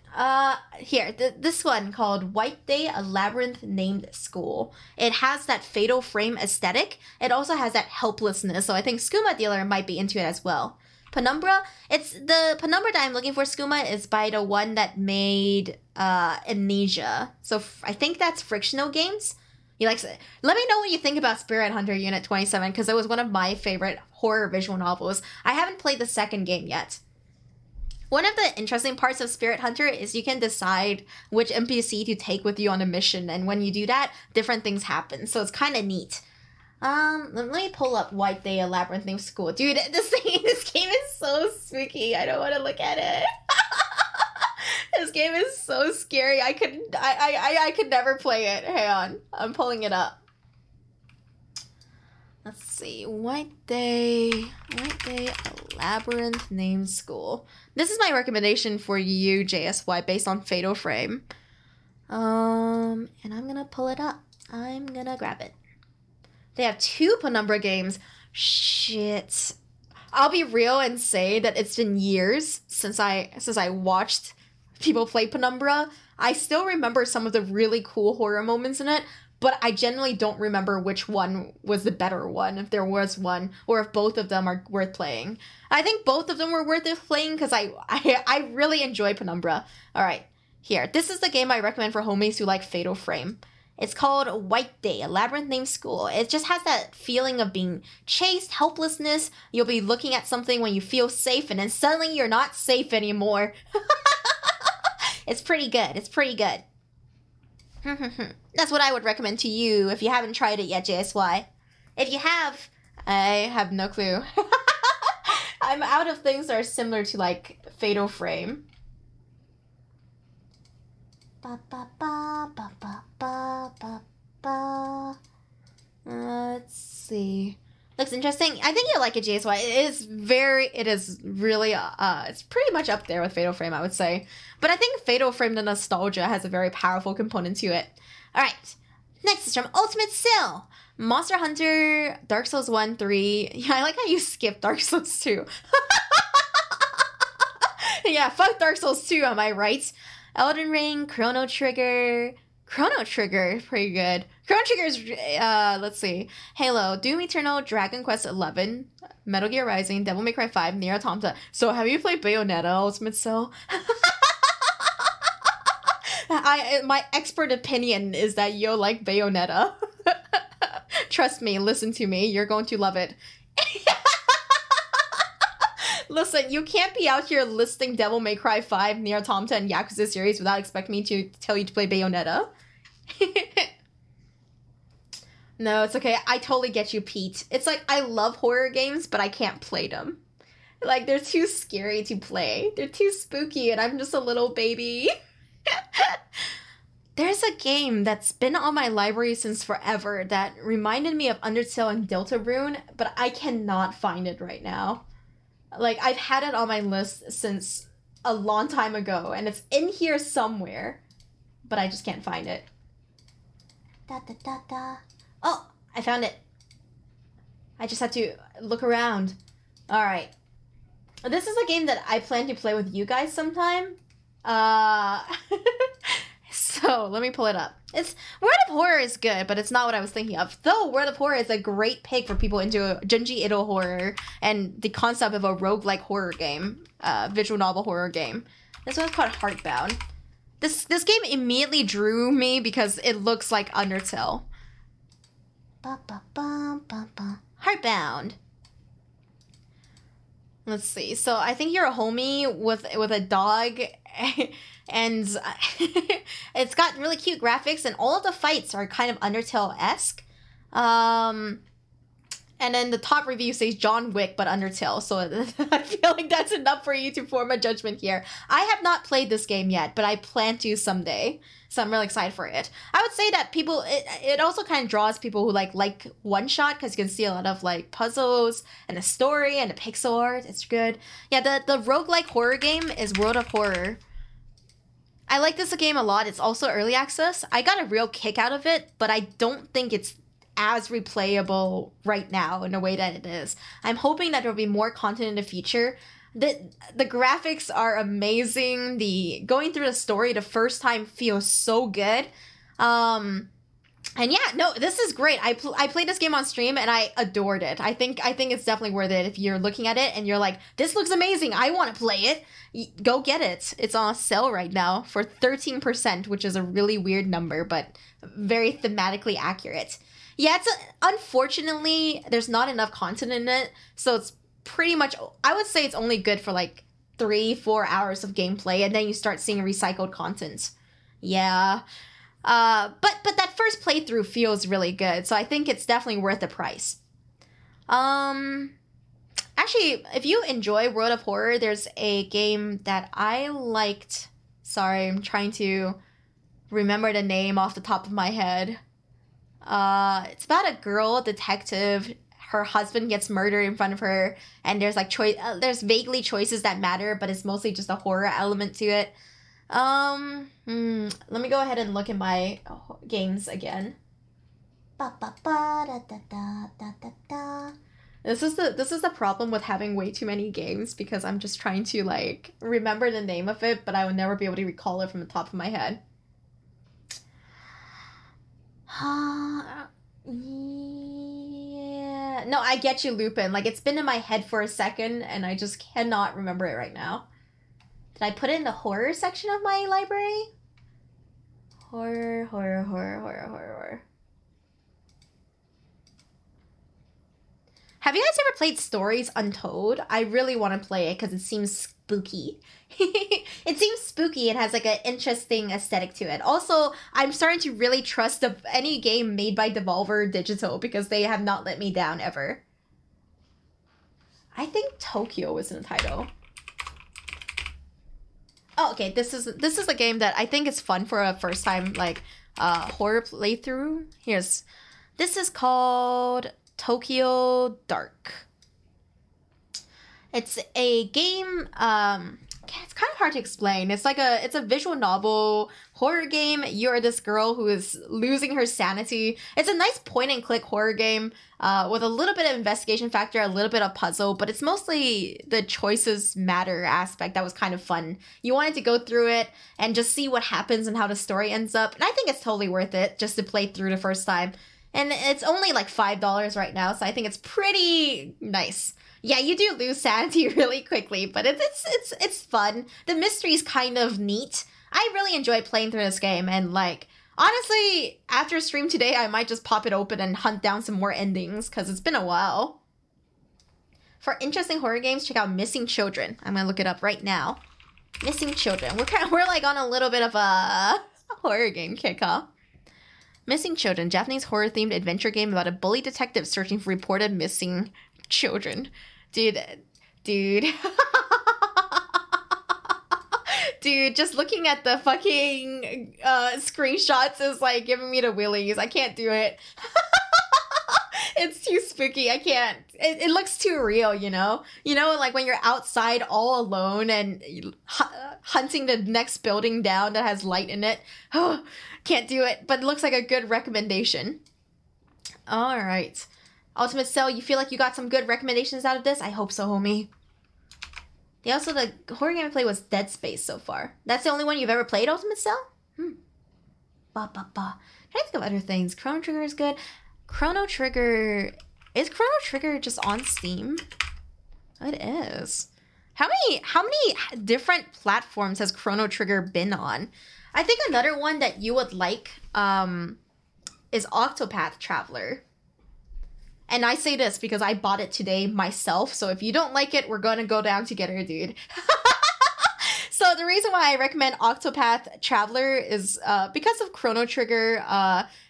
here, this one called White Day, a labyrinth named school. It has that fatal frame aesthetic. It also has that helplessness, so I think Skooma Dealer might be into it as well. Penumbra, it's the Penumbra that I'm looking for, Skooma, is by the one that made Amnesia. So I think that's Frictional Games. You like? Let me know what you think about Spirit Hunter Unit 27, because it was one of my favorite horror visual novels. I haven't played the second game yet. One of the interesting parts of Spirit Hunter is you can decide which NPC to take with you on a mission, and when you do that, different things happen. So it's kind of neat. Let me pull up White Day, a labyrinth named school. Dude, this game is so spooky. I don't want to look at it. This game is so scary. I could never play it. Hang on, I'm pulling it up. Let's see, White Day, a labyrinth named school. This is my recommendation for you, JSY, based on Fatal Frame. And I'm gonna pull it up. I'm gonna grab it. They have 2 Penumbra games. Shit. I'll be real and say that it's been years since I watched people play Penumbra. I still remember some of the really cool horror moments in it, but I generally don't remember which one was the better one, if there was one, or if both of them are worth playing. I think both of them were worth playing because I really enjoy Penumbra. Alright, here. This is the game I recommend for homies who like Fatal Frame. It's called White Day, a labyrinth named school. It just has that feeling of being chased, helplessness. You'll be looking at something when you feel safe, and then suddenly you're not safe anymore. It's pretty good. It's pretty good. That's what I would recommend to you if you haven't tried it yet, JSY. If you have, I have no clue. I'm out of things that are similar to, like, Fatal Frame. Let's see. Looks interesting. I think you'll like it, JSY. It is really, it's pretty much up there with Fatal Frame, I would say. But I think Fatal Frame, the nostalgia, has a very powerful component to it. Alright. Next is from Ultimate Sill. Monster Hunter, Dark Souls 1, 3. Yeah, I like how you skipped Dark Souls 2. Yeah, fuck Dark Souls 2, am I right? Elden Ring, Chrono Trigger, pretty good. Chrono Trigger is, let's see. Halo, Doom Eternal, Dragon Quest 11, Metal Gear Rising, Devil May Cry 5, Nier Automata. So have you played Bayonetta, Ultimate Cell? My expert opinion is that you'll like Bayonetta. Trust me, listen to me, you're going to love it. Listen, you can't be out here listing Devil May Cry 5, Nier Automata, and Yakuza series without expecting me to tell you to play Bayonetta. No, it's okay. I totally get you, Pete. It's like, I love horror games, but I can't play them. Like, they're too scary to play. They're too spooky, and I'm just a little baby. There's a game that's been on my library since forever that reminded me of Undertale and Deltarune, but I cannot find it right now. Like, I've had it on my list since a long time ago, and it's in here somewhere, but I just can't find it. Oh, I found it. I just have to look around. Alright. This is a game that I plan to play with you guys sometime. So, let me pull it up. World of Horror is good, but it's not what I was thinking of. Though, World of Horror is a great pick for people into Junji Ito horror and the concept of a roguelike horror game. Visual novel horror game. This one's called Heartbound. This game immediately drew me because it looks like Undertale. Heartbound. Let's see. So I think you're a homie with a dog, and it's got really cute graphics, and all of the fights are kind of Undertale-esque. And then the top review says John Wick, but Undertale. So I feel like that's enough for you to form a judgment here. I have not played this game yet, but I plan to someday. So I'm really excited for it. I would say that people, it also kind of draws people who like one-shot, because you can see a lot of like puzzles and a story and a pixel art. It's good. Yeah, the roguelike horror game is World of Horror. I like this game a lot. It's also early access. I got a real kick out of it, but I don't think it's as replayable right now in a way that it is. I'm hoping that there'll be more content in the future. The graphics are amazing. The going through the story the first time feels so good. And yeah, no, this is great. I played this game on stream and I adored it. I think it's definitely worth it if you're looking at it and you're like, this looks amazing. I want to play it. Go get it. It's on sale right now for 13%, which is a really weird number, but very thematically accurate. Yeah, unfortunately, there's not enough content in it. So it's pretty much, I would say it's only good for like 3-4 hours of gameplay and then you start seeing recycled content. Yeah. But that first playthrough feels really good, so I think it's definitely worth the price. Actually, if you enjoy World of Horror, there's a game that I liked. Sorry, I'm trying to remember the name off the top of my head. It's about a girl detective. Her husband gets murdered in front of her, and there's like there's vaguely choices that matter, but it's mostly just a horror element to it. Let me go ahead and look at my games again. This is the problem with having way too many games, because I'm just trying to like remember the name of it, but I would never be able to recall it from the top of my head. Yeah. No, I get you, Lupin. Like, it's been in my head for a second, and I just cannot remember it right now. Did I put it in the horror section of my library? Horror. Have you guys ever played Stories Untold? I really want to play it because it seems spooky. It seems spooky and has like an interesting aesthetic to it. Also, I'm starting to really trust any game made by Devolver Digital because they have not let me down ever. I think Tokyo was in the title. Oh, okay, this is a game that I think is fun for a first time like horror playthrough. This is called Tokyo Dark. It's a game, it's kind of hard to explain. It's a visual novel horror game. You're this girl who is losing her sanity. It's a nice point and click horror game with a little bit of investigation factor, a little bit of puzzle, but it's mostly the choices matter aspect that was kind of fun. You wanted to go through it and just see what happens and how the story ends up. And I think it's totally worth it just to play through the first time. And it's only like $5 right now, so I think it's pretty nice. Yeah, you do lose sanity really quickly, but it's fun. The mystery's kind of neat. I really enjoyed playing through this game, and like, honestly, after stream today, I might just pop it open and hunt down some more endings, because it's been a while. For interesting horror games, check out Missing Children. I'm gonna look it up right now. Missing Children. We're like on a little bit of a horror game kick, huh? Missing Children, Japanese horror-themed adventure game about a bully detective searching for reported missing children. Dude. Dude, just looking at the fucking screenshots is like giving me the willies. I can't do it. It's too spooky. I can't. It looks too real, you know? You know, like when you're outside all alone and hunting the next building down that has light in it. Oh, can't do it, but it looks like a good recommendation. All right. Ultimate Cell, you feel like you got some good recommendations out of this? I hope so, homie. The horror game I played was Dead Space so far. That's the only one you've ever played, Ultimate Cell? Trying to think of other things. Chrono Trigger is good. Is Chrono Trigger just on Steam? It is. How many different platforms has Chrono Trigger been on? I think another one that you would like is Octopath Traveler. And I say this because I bought it today myself, so if you don't like it, we're gonna go down together, dude. So the reason why I recommend Octopath Traveler is because of Chrono Trigger,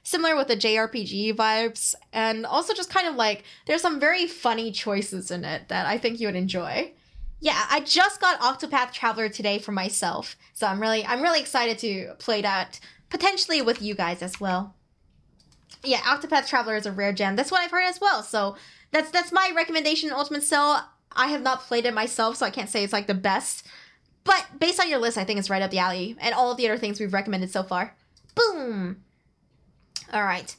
similar with the JRPG vibes, and also just kind of like, there's some very funny choices in it that I think you would enjoy. Yeah, I just got Octopath Traveler today for myself, so I'm really excited to play that potentially with you guys as well. Yeah, Octopath Traveler is a rare gem. That's what I've heard as well. So that's my recommendation, Ultimate Cell. I have not played it myself, so I can't say it's like the best. But based on your list, I think it's right up the alley. And all of the other things we've recommended so far. Boom! Alright.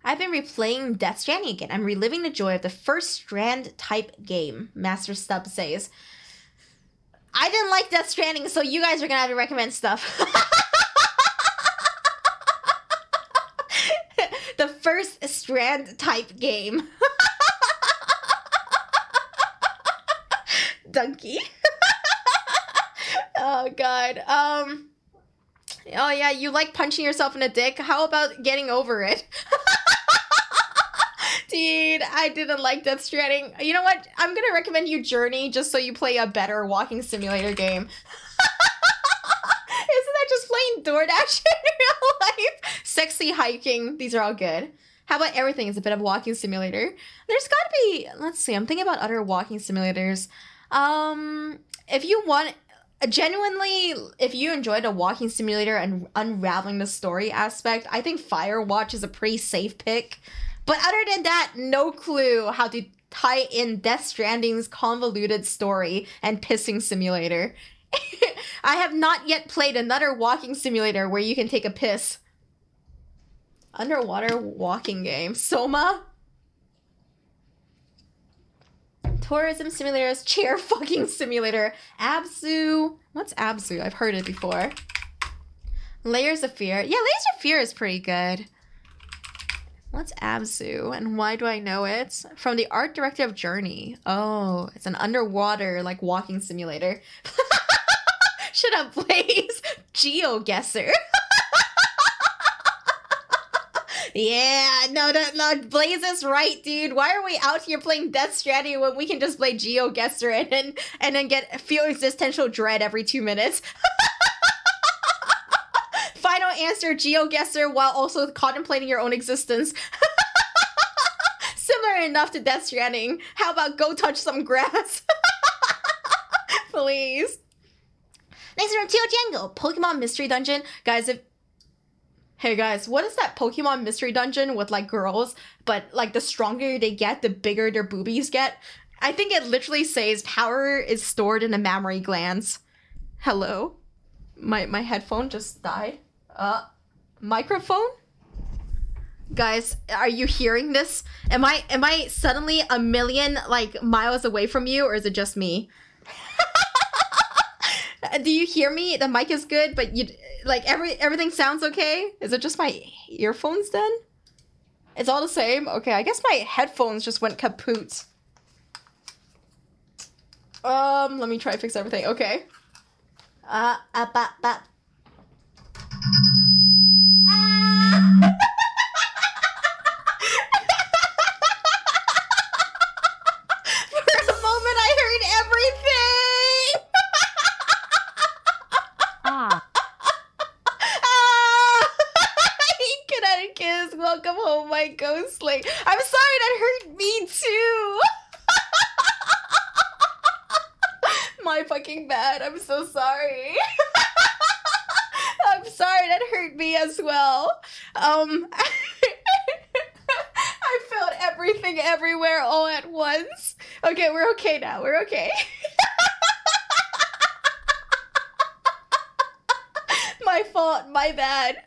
I've been replaying Death Stranding again. I'm reliving the joy of the first Strand type game, Master Stub says. I didn't like Death Stranding, so you guys are gonna have to recommend stuff. The first Strand type game. Donkey. Oh god. Oh yeah, you like punching yourself in the dick? How about getting over it? Dude, I didn't like Death Stranding. You know what? I'm gonna recommend you Journey just so you play a better walking simulator game. Isn't that just playing DoorDash in real life? Sexy hiking. These are all good. How about Everything is a bit of a walking simulator? There's gotta be... Let's see. I'm thinking about other walking simulators. If you want... Genuinely, if you enjoyed a walking simulator and unraveling the story aspect, I think Firewatch is a pretty safe pick. But other than that, no clue how to tie in Death Stranding's convoluted story and pissing simulator. I have not yet played another walking simulator where you can take a piss. Underwater walking game. Soma? Tourism simulators, chair fucking simulator. Abzu. What's Abzu? I've heard it before. Layers of Fear. Yeah, Layers of Fear is pretty good. What's Abzu and why do I know it? From the art director of Journey. Oh, it's an underwater, like, walking simulator. Shut up, Blaze. GeoGuessr. Yeah, no, Blaze is right, dude. Why are we out here playing Death Stranding when we can just play GeoGuessr and then feel existential dread every 2 minutes? Final answer, GeoGuessr, while also contemplating your own existence. Similar enough to Death Stranding. How about go touch some grass? Please. Next from Teo Django, Pokemon Mystery Dungeon. Guys, Hey guys, what is that Pokemon Mystery Dungeon with, like, girls, but, like, the stronger they get, the bigger their boobies get? I think it literally says power is stored in the mammary glands. Hello? My headphone just died. Microphone? Guys, are you hearing this? Am I suddenly a million, like, miles away from you, or is it just me? Do you hear me? The mic is good, but you... Like, everything sounds okay? Is it just my earphones then? It's all the same? Okay, I guess my headphones just went kaput. Let me try to fix everything. Okay. For a moment, I heard everything! Kiss, welcome home, my Ghostling. I'm sorry, that hurt me too. My fucking bad. I'm so sorry. I'm sorry, that hurt me as well. I felt everything everywhere all at once. Okay, we're okay now. We're okay. My fault. My bad.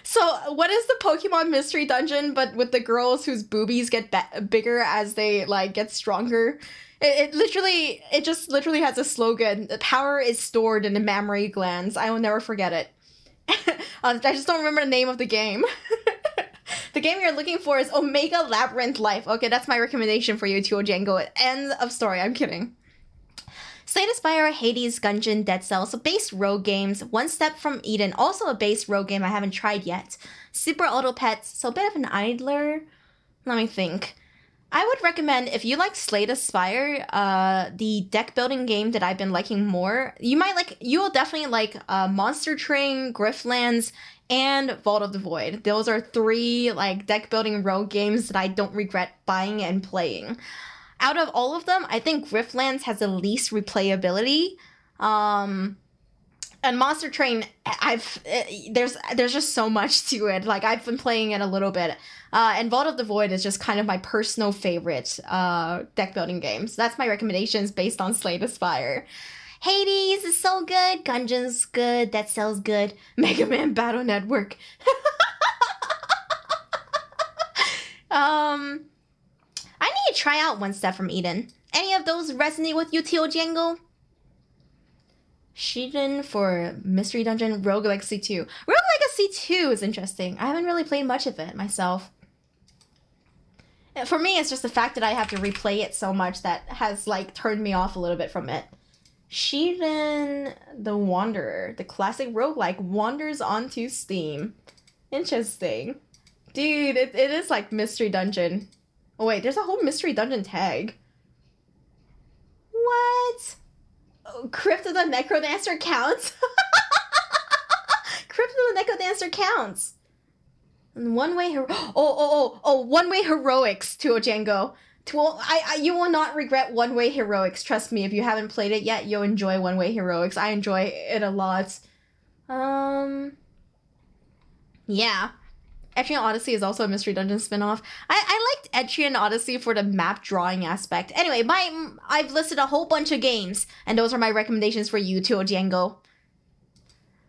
So what is the Pokemon Mystery Dungeon, but with the girls whose boobies get bigger as they, like, get stronger? It just literally has a slogan. The power is stored in the mammary glands. I will never forget it. I just don't remember the name of the game. The game you're looking for is Omega Labyrinth Life. Okay, that's my recommendation for you, Teo Django. End of story. I'm kidding. Slay the Spire, Hades, Gungeon, Dead Cells, so base rogue games. One Step from Eden, also a base rogue game I haven't tried yet. Super Auto Pets, so a bit of an idler. Let me think. I would recommend, if you like Slay the Spire, the deck building game that I've been liking more, you will definitely like Monster Train, Griftlands, and Vault of the Void. Those are 3 like deck building rogue games that I don't regret buying and playing. Out of all of them, I think Griftlands has the least replayability. And Monster Train, there's just so much to it. Like, I've been playing it a little bit. And Vault of the Void is just kind of my personal favorite deck building game. So that's my recommendations based on Slay the Spire. Hades is so good. Gungeon's good. Dead Cells good. Mega Man Battle Network. I need to try out One Step from Eden. Any of those resonate with you, Tio Django? Shiden for Mystery Dungeon, Rogue Legacy 2. Rogue Legacy 2 is interesting. I haven't really played much of it myself. For me, it's just the fact that I have to replay it so much that has, like, turned me off a little bit from it. Shiden the Wanderer, the classic roguelike, wanders onto Steam. Interesting. Dude, it is like Mystery Dungeon. Oh wait, there's a whole Mystery Dungeon tag. What? Oh, Crypt of the Necrodancer counts? Crypt of the Necrodancer counts. One-way one-way heroics, Tuo Django. You will not regret one-way heroics. Trust me, if you haven't played it yet, you'll enjoy one-way heroics. I enjoy it a lot. Yeah. Etrian Odyssey is also a Mystery Dungeon spinoff. I liked Etrian Odyssey for the map drawing aspect. Anyway, I've listed a whole bunch of games, and those are my recommendations for you, Tuo Django.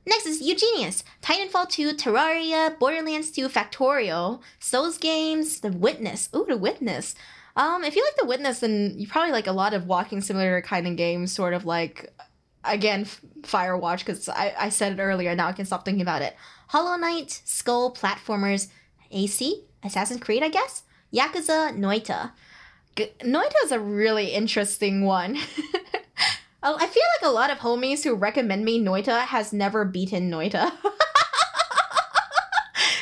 Next is Eugenius, Titanfall 2, Terraria, Borderlands 2, Factorial, Souls games, The Witness. Ooh, The Witness. If you like The Witness, then you probably like a lot of walking simulator kind of games, sort of like, again, Firewatch, because I said it earlier, now I can stop thinking about it. Hollow Knight, Skull, platformers, AC, Assassin's Creed, I guess? Yakuza, Noita. Noita is a really interesting one. I feel like a lot of homies who recommend me Noita has never beaten Noita.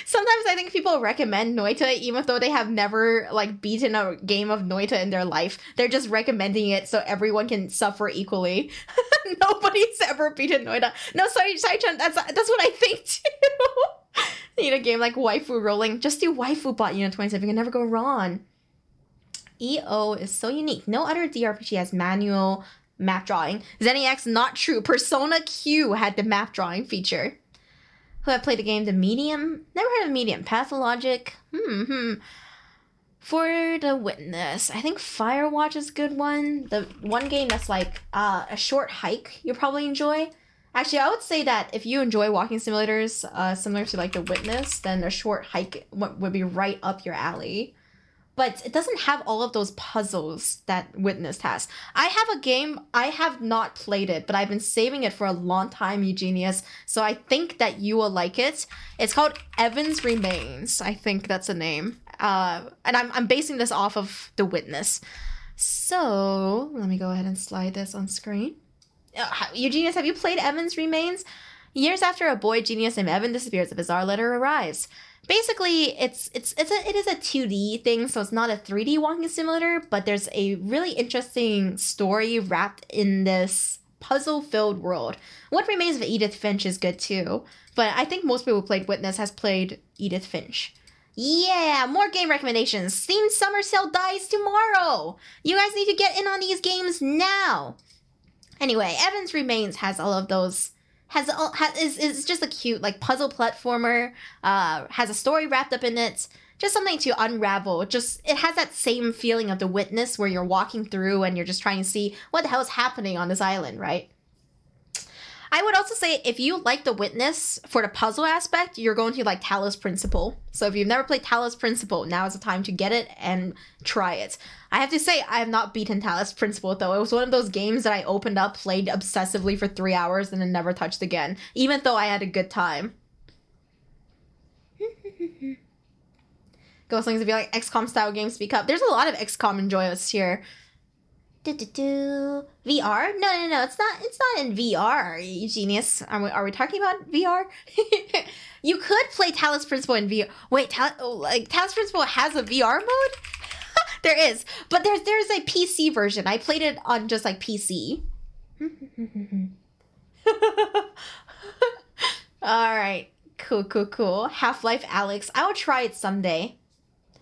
Sometimes I think people recommend Noita even though they have never, like, beaten a game of Noita in their life. They're just recommending it so everyone can suffer equally. Nobody's ever beaten Noita. No, sorry, Chan, that's what I think too. Need a game like Waifu Rolling. Just do Waifu Bot Unit 27. You can never go wrong. EO is so unique. No other DRPG has manual map drawing. ZeniX, not true. Persona Q had the map drawing feature. Who have played the game? The Medium? Never heard of Medium. Pathologic? For The Witness, I think Firewatch is a good one. The one game that's like a short hike you'll probably enjoy. Actually, I would say that if you enjoy walking simulators similar to like The Witness, then a short hike would be right up your alley. But it doesn't have all of those puzzles that Witness has. I have a game, I have not played it, but I've been saving it for a long time, Eugenius, so I think that you will like it. It's called Evans Remains. I think that's the name. And I'm basing this off of The Witness. So, let me go ahead and slide this on screen. Eugenius, have you played Evans Remains? Years after a boy genius named Evan disappears, a bizarre letter arrives. Basically, it is a 2D thing, so it's not a 3D walking simulator, but there's a really interesting story wrapped in this puzzle-filled world. What Remains of Edith Finch is good too, but I think most people who played Witness has played Edith Finch. Yeah, more game recommendations. Steam Summer Sale dies tomorrow! You guys need to get in on these games now! Anyway, Evans Remains has all of those... is just a cute, like, puzzle platformer, has a story wrapped up in it, just something to unravel. It has that same feeling of The Witness where you're walking through and you're just trying to see what the hell is happening on this island, right? I would also say if you like The Witness for the puzzle aspect, you're going to like Talos Principle. So if you've never played Talos Principle, now is the time to get it and try it. I have to say, I have not beaten Talos Principle though. It was one of those games that I opened up, played obsessively for 3 hours, and then never touched again, even though I had a good time. Ghostlings, if you like XCOM style games, speak up. There's a lot of XCOM enjoyers here. VR? No, it's not in VR, you genius. Are we talking about VR? You could play Talos Principle in VR. Wait, Talos Principle has a VR mode? There is, but there's a PC version. I played it on just like PC. Alright, cool. Half-Life Alyx. I will try it someday.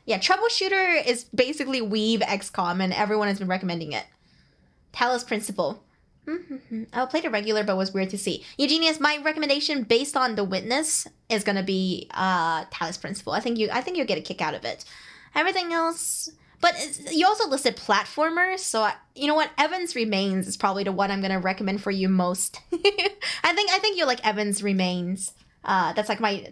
Yeah, Troubleshooter is basically Weave XCOM, and everyone has been recommending it. Talos Principle. I played it regular, but was weird to see. Eugenius, my recommendation based on The Witness is gonna be Talos Principle. I think you'll get a kick out of it. Everything else, but you also listed platformers, so you know what? Evans Remains is probably the one I'm gonna recommend for you most. I think you'll like Evans Remains. That's like my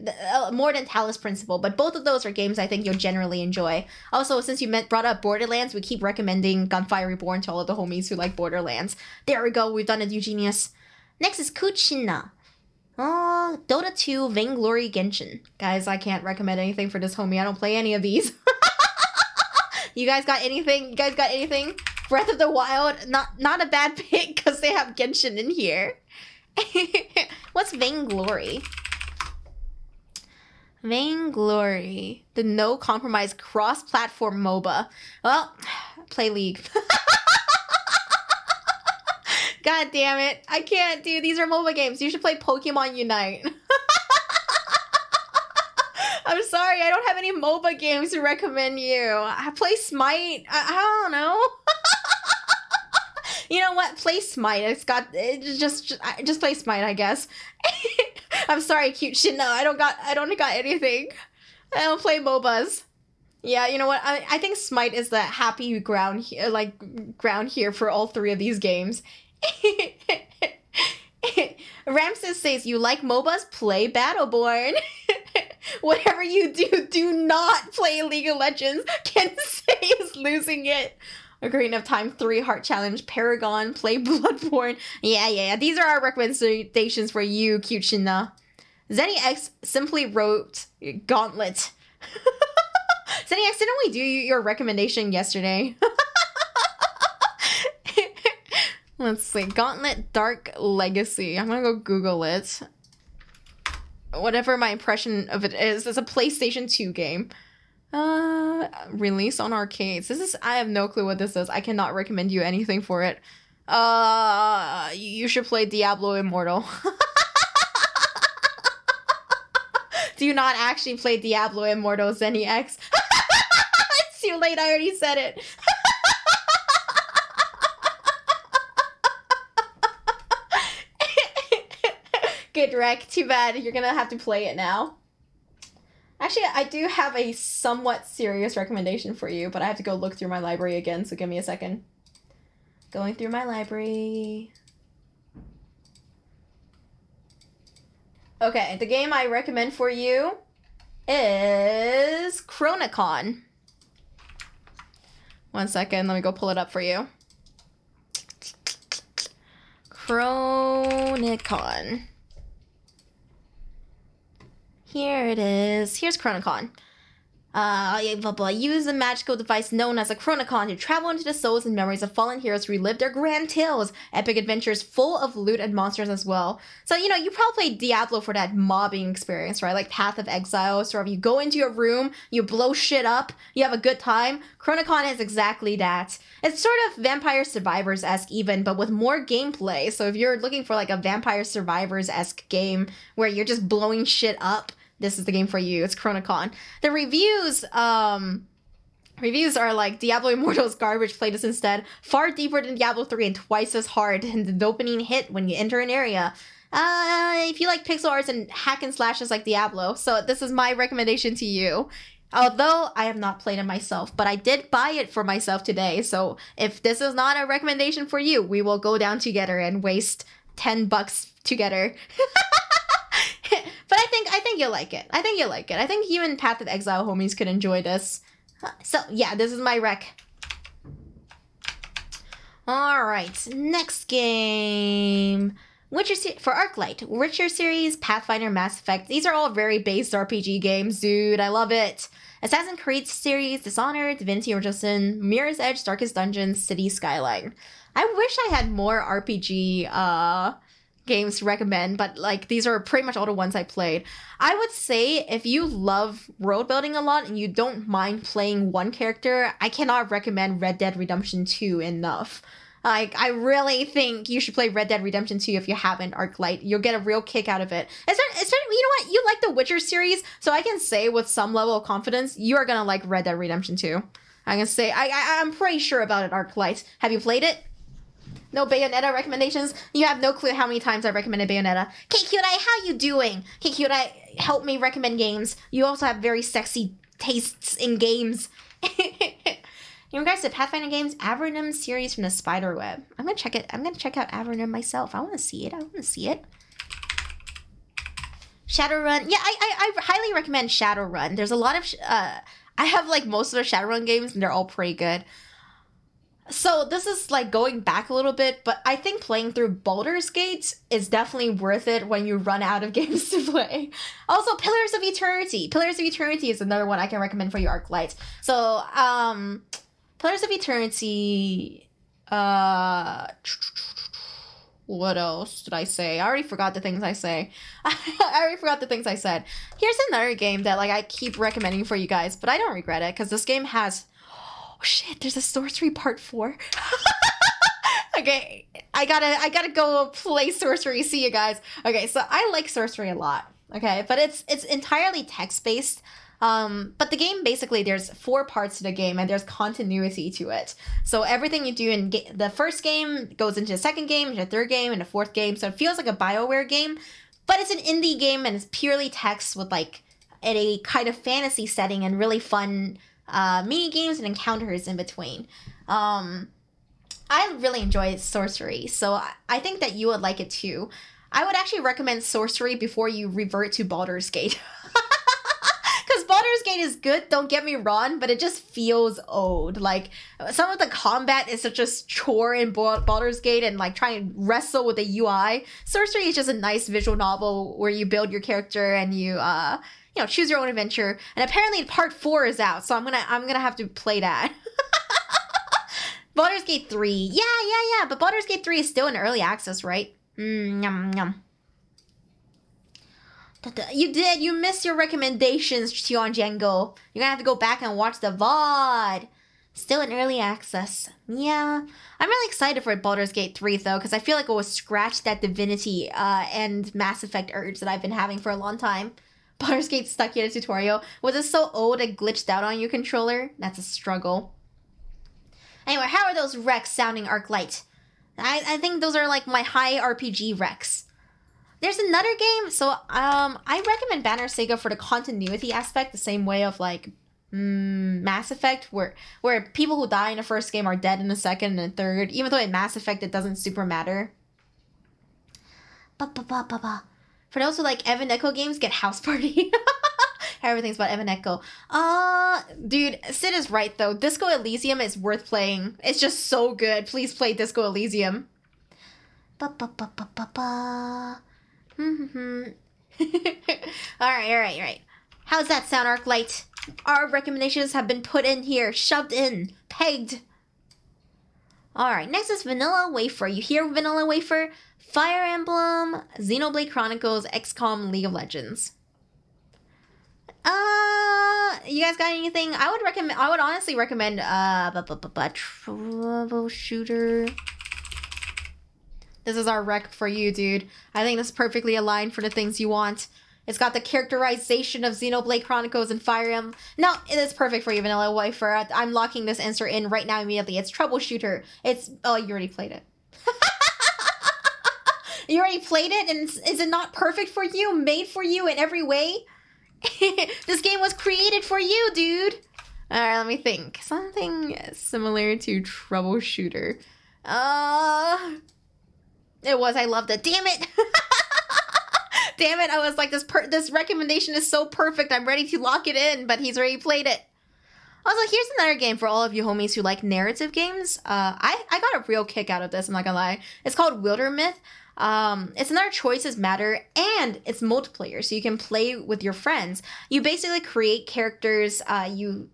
more than Talos Principle, but both of those are games I think you'll generally enjoy. Also, since you brought up Borderlands, we keep recommending Gunfire Reborn to all of the homies who like Borderlands. There we go, we've done it, Eugenius. Next is Kuchina. Oh, Dota 2 Vainglory Genshin. Guys, I can't recommend anything for this homie. I don't play any of these. You guys got anything? You guys got anything? Breath of the Wild, not a bad pick because they have Genshin in here. What's Vainglory? Vainglory, the no compromise cross-platform MOBA. Well, play League. God damn it, I can't, dude. These are MOBA games. You should play Pokemon Unite. I'm sorry, I don't have any MOBA games to recommend you. I play Smite. I don't know. You know what? Play Smite. Just play Smite, I guess. I'm sorry, cute shit. No, I don't got anything. I don't play MOBAs. Yeah, you know what? I think Smite is the happy ground here for all three of these games. Ramses says, you like MOBAs? Play Battleborn. Whatever you do not play League of Legends. Ken say is losing it. Ocarina of Time 3 Heart Challenge, Paragon, play Bloodborne. Yeah. These are our recommendations for you, cute Shina. ZennyX simply wrote Gauntlet. ZennyX, didn't we do your recommendation yesterday? Let's see. Gauntlet Dark Legacy. I'm gonna go Google it. Whatever my impression of it is, it's a PlayStation 2 game. Released on arcades. I have no clue what this is. I cannot recommend you anything for it. You should play Diablo Immortal. Do not actually play Diablo Immortal, ZennyX. It's too late, I already said it. Good rec, too bad. You're gonna have to play it now. Actually, I do have a somewhat serious recommendation for you, but I have to go look through my library again, so give me a second. Going through my library. Okay, the game I recommend for you is Chronicon. One second, let me go pull it up for you. Chronicon. Here it is. Here's Chronicon. Use a magical device known as a Chronicon to travel into the souls and memories of fallen heroes to relive their grand tales. Epic adventures full of loot and monsters as well. So, you know, you probably played Diablo for that mobbing experience, right? Like Path of Exile, sort of you go into a room, you blow shit up, you have a good time. Chronicon is exactly that. It's sort of Vampire Survivors-esque even, but with more gameplay. So if you're looking for like a Vampire Survivors-esque game where you're just blowing shit up, this is the game for you. It's Chronicon. The reviews are like Diablo Immortal's garbage, play this instead. Far deeper than Diablo 3 and twice as hard. And the dopamine hit when you enter an area. If you like pixel arts and hack and slashes like Diablo. So this is my recommendation to you. Although I have not played it myself, but I did buy it for myself today. So if this is not a recommendation for you, we will go down together and waste $10 together. But I think you'll like it. I think even Path of Exile homies could enjoy this. So yeah, this is my rec. Alright, next game. For Arclight, Witcher series, Pathfinder, Mass Effect. These are all very based RPG games, dude. I love it. Assassin's Creed series, Dishonored, Divinity Original Sin, Mirror's Edge, Darkest Dungeon, City Skyline. I wish I had more RPG games to recommend, but like these are pretty much all the ones I played. I would say if you love world building a lot and you don't mind playing one character, I cannot recommend Red Dead Redemption 2 enough. Like, I really think you should play Red Dead Redemption 2 if you haven't, Arclight. You'll get a real kick out of it. You know what? You like the Witcher series, so I can say with some level of confidence, you are gonna like Red Dead Redemption 2. I can say, I'm pretty sure about it, Arclight. Have you played it? No Bayonetta recommendations? You have no clue how many times I recommended Bayonetta. KQI, how you doing? KQI, help me recommend games. You also have very sexy tastes in games. In regards to Pathfinder games, Avernum series from the Spiderweb. I'm gonna check it. I'm gonna check out Avernum myself. I wanna see it. Shadowrun. Yeah, I highly recommend Shadowrun. There's a lot of... I have, like, most of the Shadowrun games, and they're all pretty good. So this is, like, going back a little bit, but I think playing through Baldur's Gate is definitely worth it when you run out of games to play. Also, Pillars of Eternity. Pillars of Eternity is another one I can recommend for you Arclights. So, Pillars of Eternity... What else did I say? I already forgot the things I say. I already forgot the things I said. Here's another game that, like, I keep recommending for you guys, but I don't regret it, because this game has... Oh, shit, there's a Sorcery Part 4. Okay, I gotta go play Sorcery. See you guys. Okay, so I like Sorcery a lot, okay? But it's entirely text-based. But the game, basically, there's 4 parts to the game, and there's continuity to it. So everything you do in the first game goes into the second game, into the third game, and the fourth game. So it feels like a BioWare game, but it's an indie game, and it's purely text with, like, a kind of fantasy setting and really fun mini games and encounters in between. I really enjoy Sorcery, so I think that you would like it too. I would actually recommend Sorcery before you revert to Baldur's Gate. Because Baldur's Gate is good, don't get me wrong, but it just feels old. Like, some of the combat is such a chore in Baldur's Gate, and, like, trying to wrestle with the UI. Sorcery is just a nice visual novel where you build your character and you, choose your own adventure. And apparently Part 4 is out, so I'm gonna have to play that. Baldur's Gate 3. Yeah, but Baldur's Gate 3 is still in early access, right? Yum, yum. You missed your recommendations, Chion Django. You're gonna have to go back and watch the VOD. Still in early access. Yeah. I'm really excited for Baldur's Gate 3, though, because I feel like it will scratch that Divinity and Mass Effect urge that I've been having for a long time. Baldur's Gate stuck in a tutorial. Was it so old it glitched out on your controller? That's a struggle. Anyway, how are those wrecks sounding, Arclight? I think those are, like, my high RPG wrecks. There's another game, so I recommend Banner Saga for the continuity aspect, the same way of, like, Mass Effect, where people who die in the first game are dead in the second and third, even though in Mass Effect it doesn't super matter. For those who like Evan Echo games, get House Party. Everything's about Evan Echo. Dude, Sid is right, though. Disco Elysium is worth playing. It's just so good. Please play Disco Elysium. Alright. How's that sound, Arclight? Our recommendations have been put in here, shoved in, pegged. Alright, next is Vanilla Wafer. You hear Vanilla Wafer? Fire Emblem, Xenoblade Chronicles, XCOM, League of Legends. You guys got anything? I would honestly recommend Troubleshooter. This is our rec for you, dude. I think this is perfectly aligned for the things you want. It's got the characterization of Xenoblade Chronicles and Fire Emblem. No, it is perfect for you, Vanilla Wafer. I'm locking this answer in right now immediately. It's Troubleshooter. Oh, you already played it. You already played it, and is it not perfect for you? Made for you in every way? This game was created for you, dude. Alright, let me think. Something similar to Troubleshooter. It was. I loved it. Damn it! Damn it! I was like, this recommendation is so perfect. I'm ready to lock it in, but he's already played it. Also, here's another game for all of you homies who like narrative games. I got a real kick out of this. I'm not gonna lie. It's called Wildermyth. It's another Choices Matter, and it's multiplayer, so you can play with your friends. You basically create characters. You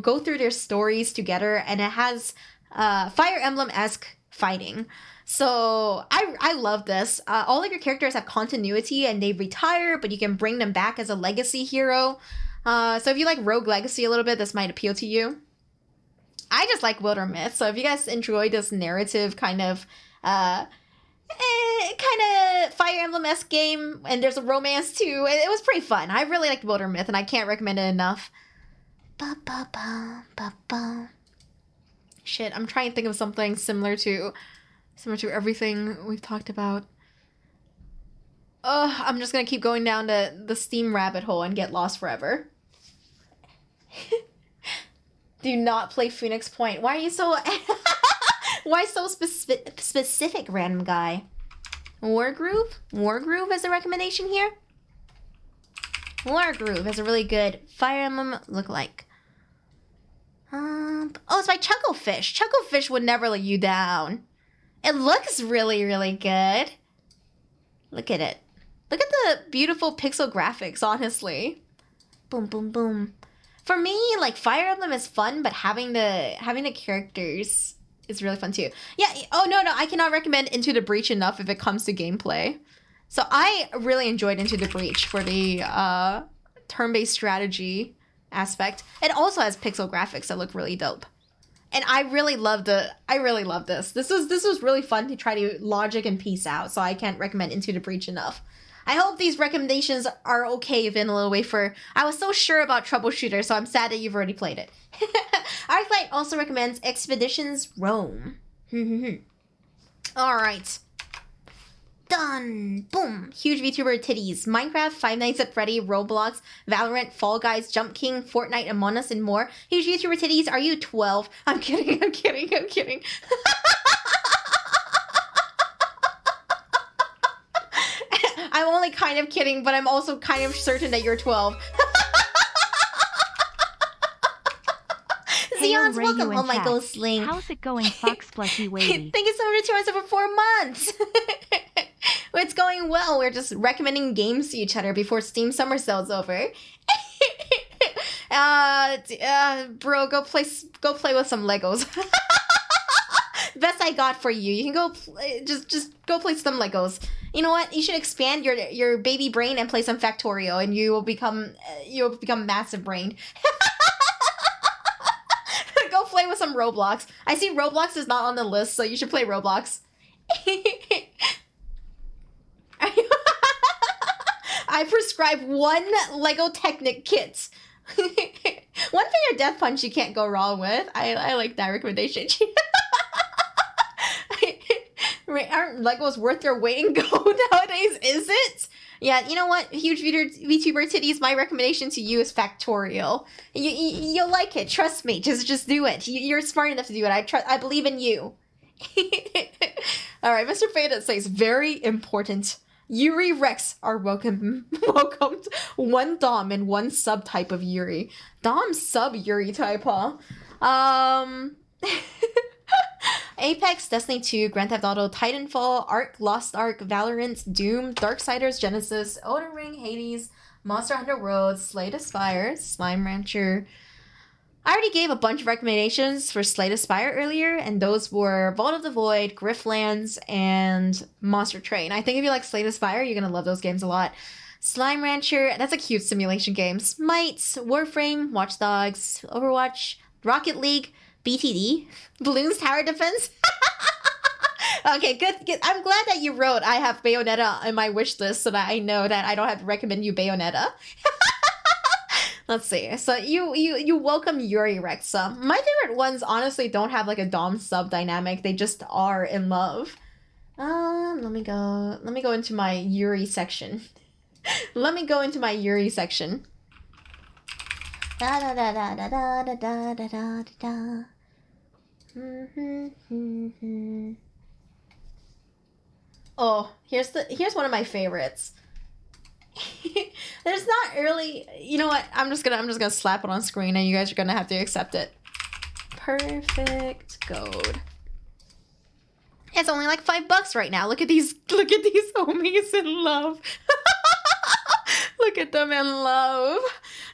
go through their stories together, and it has Fire Emblem-esque fighting. So I love this. All of your characters have continuity, and they retire, but you can bring them back as a legacy hero. So if you like Rogue Legacy a little bit, this might appeal to you. I just like Wildermyth, so if you guys enjoy this narrative kind of Fire Emblem-esque game, and there's a romance too, it was pretty fun. I really liked Wildermyth, and I can't recommend it enough. Shit, I'm trying to think of something similar to everything we've talked about. I'm just gonna keep going down the Steam rabbit hole and get lost forever. Do not play Phoenix Point. Why are you so... Why so specific, random guy? Wargroove? Wargroove is a recommendation here? War Groove has a really good Fire Emblem look-alike. Oh, it's by Chucklefish. Chucklefish would never let you down. It looks really, really good. Look at it. Look at the beautiful pixel graphics, honestly. Boom, boom, boom. For me, like, Fire Emblem is fun, but having the characters is really fun too. Yeah, oh no, I cannot recommend Into the Breach enough if it comes to gameplay. So I really enjoyed Into the Breach for the turn-based strategy aspect. It also has pixel graphics that look really dope. And I really love this. This was really fun to try to logic and piece out, so I can't recommend Into the Breach enough. I hope these recommendations are okay, Vanilla Wafer. I was so sure about Troubleshooter, so I'm sad that you've already played it. Arclight also recommends Expeditions Rome. Alright. Done. Boom. Huge VTuber titties. Minecraft, Five Nights at Freddy, Roblox, Valorant, Fall Guys, Jump King, Fortnite, Among Us, and more. Huge VTuber titties. Are you 12? I'm kidding. I'm only kind of kidding, but I'm also kind of certain that you're 12. Zeon's welcome. Oh my Ghostling. How's it going, Fox Plushy Wavy? Thank you so much for joining us for 4 months. It's going well. We're just recommending games to each other before Steam Summer Sale's over. Bro, go play with some Legos. Best I got for you. You can go just go play some Legos. You know what? You should expand your baby brain and play some Factorio, and you will become massive brained. Go play with some Roblox. I see Roblox is not on the list, so you should play Roblox. I prescribe 1 Lego Technic kit. 1 Finger Death Punch you can't go wrong with. I like that recommendation. Aren't Legos worth their weight in gold nowadays, is it? Yeah, you know what? Huge VTuber titties, my recommendation to you is Factorial. You'll like it, trust me. Just do it. You're smart enough to do it. I believe in you. Alright, Mr. Fada says, very important. Yuri Rex are welcomed. 1 Dom and 1 subtype of Yuri. Dom sub Yuri type, huh? Apex, Destiny 2, Grand Theft Auto, Titanfall, Ark, Lost Ark, Valorant, Doom, Darksiders, Genesis, Elden Ring, Hades, Monster Hunter World, Slay the Spire, Slime Rancher. I already gave a bunch of recommendations for Slay the Spire earlier, and those were Vault of the Void, Griftlands, and Monster Train. I think if you like Slay the Spire, you're gonna love those games a lot. Slime Rancher, that's a cute simulation game. Smites, Warframe, Watch Dogs, Overwatch, Rocket League, BTD, Balloons Tower Defense. Okay, good. I'm glad that you wrote I have Bayonetta in my wish list so that I know that I don't have to recommend you Bayonetta. Let's see. So you welcome Yuri Rex. My favorite ones honestly don't have like a dom sub dynamic. They just are in love. Let me go into my Yuri section. Da da da da da da da da da da da. Oh, here's one of my favorites. There's not really, you know what? I'm just gonna slap it on screen, and you guys are gonna have to accept it. Perfect gold. It's only like $5 right now. Look at these homies in love. Look at them in love.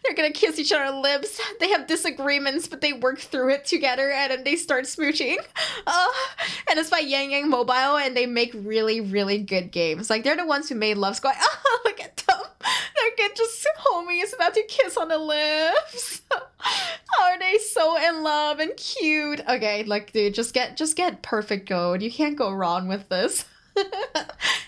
They're gonna kiss each other on the lips. They have disagreements, but they work through it together, and then they start smooching. And it's by Yang Yang Mobile, and they make really, really good games. Like, they're the ones who made Love Squad. Oh, look at them. They're just homies about to kiss on the lips. Are they so in love and cute? Okay, like, dude, just get perfect gold. You can't go wrong with this.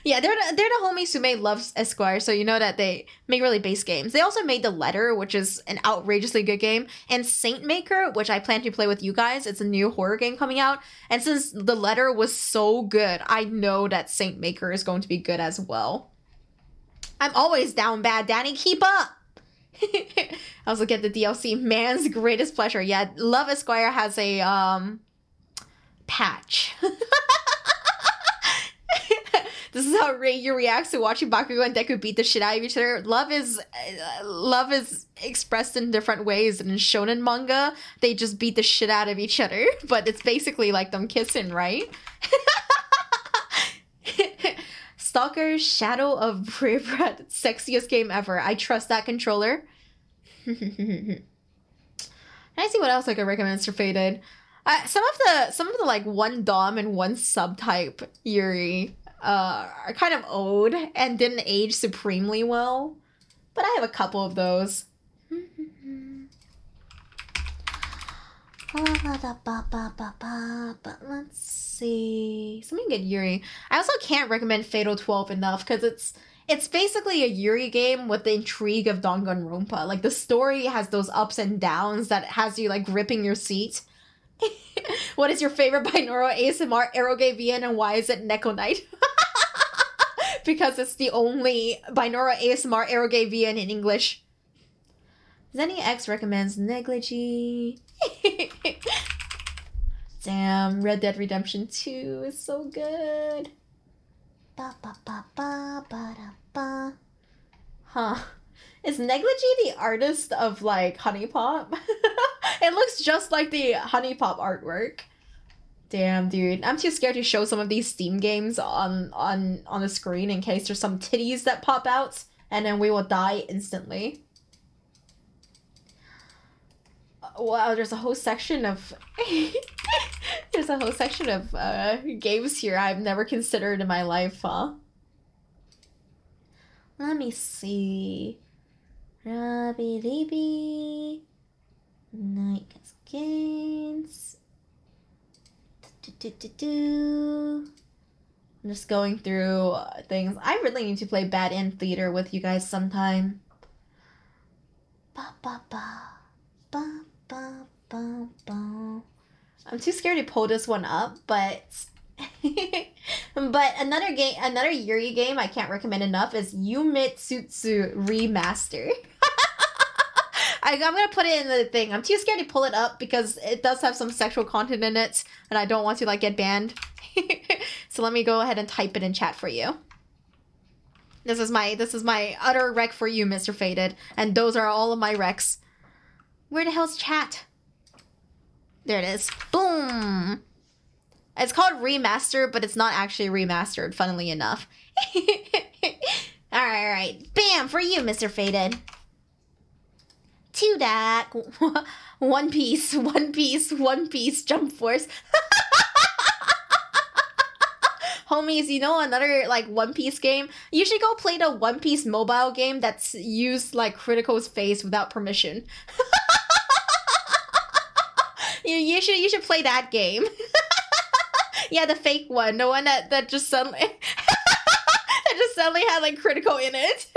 Yeah, they're the homies who made Love Esquire, so you know that they make really base games. They also made The Letter, which is an outrageously good game, and Saint Maker, which I plan to play with you guys. It's a new horror game coming out, and since The Letter was so good, I know that Saint Maker is going to be good as well. I'm always down bad, Danny. Keep up! I also get the DLC, Man's Greatest Pleasure. Yeah, Love Esquire has a, patch. This is how Reiyu reacts to watching Bakugo and Deku beat the shit out of each other. Love is expressed in different ways. And in shonen manga, they just beat the shit out of each other. But it's basically like them kissing, right? Stalker Shadow of Brave, sexiest game ever. I trust that controller. Can I see what else I could recommend for Faded? Some of the like one dom and one subtype Yuri are kind of old and didn't age supremely well, but I have a couple of those. But let's see, something good Yuri. I also can't recommend Fatal 12 enough because it's basically a Yuri game with the intrigue of Danganronpa. Like the story has those ups and downs that has you like gripping your seat. What is your favorite binaural ASMR eroge VN and why is it Neko Night? Because it's the only binaural ASMR eroge VN in English. Zenny X recommends Negligee. Damn, Red Dead Redemption 2 is so good. Huh. Is Negligee the artist of, like, Honey Pop? It looks just like the Honey Pop artwork. Damn, dude. I'm too scared to show some of these Steam games on the screen in case there's some titties that pop out, and then we will die instantly. Wow, there's a whole section of... there's a whole section of games here I've never considered in my life, huh? Let me see... Rabby Libby, Night Games. I'm just going through things. I really need to play Bad End Theater with you guys sometime. I'm too scared to pull this one up, but but another Yuri game I can't recommend enough is Yumetsutsu Remaster. I'm gonna put it in the thing. I'm too scared to pull it up because it does have some sexual content in it, and I don't want to like get banned. So let me go ahead and type it in chat for you. This is my utter rec for you, Mr. Faded, and those are all of my recs. Where the hell's chat? There it is. Boom. It's called Remaster, but it's not actually remastered, funnily enough. Alright. Bam! For you, Mr. Faded. Tudak. One Piece, Jump Force. Homies, you know another, like, One Piece game? You should go play the One Piece mobile game that's used, like, Critico's face without permission. You should play that game. Yeah, the fake one. The one that just suddenly... that just suddenly had, like, Critical in it.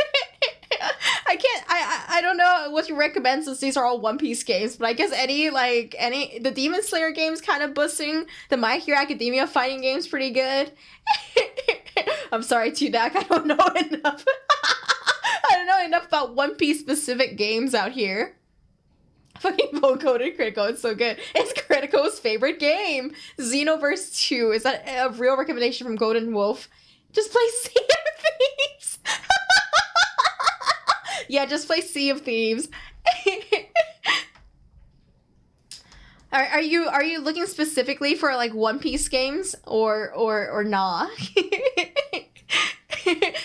I don't know what you recommend since these are all One Piece games, but I guess the Demon Slayer game's kind of bussing. The My Hero Academia fighting game's pretty good. I'm sorry, Tudak, I don't know enough. I don't know enough about One Piece specific games out here. Fucking vocoded Critical, it's so good. It's Critico's favorite game. Xenoverse 2, is that a real recommendation from Golden Wolf? Just play Sea of Thieves. Yeah, just play Sea of Thieves. Are you looking specifically for like One Piece games or nah?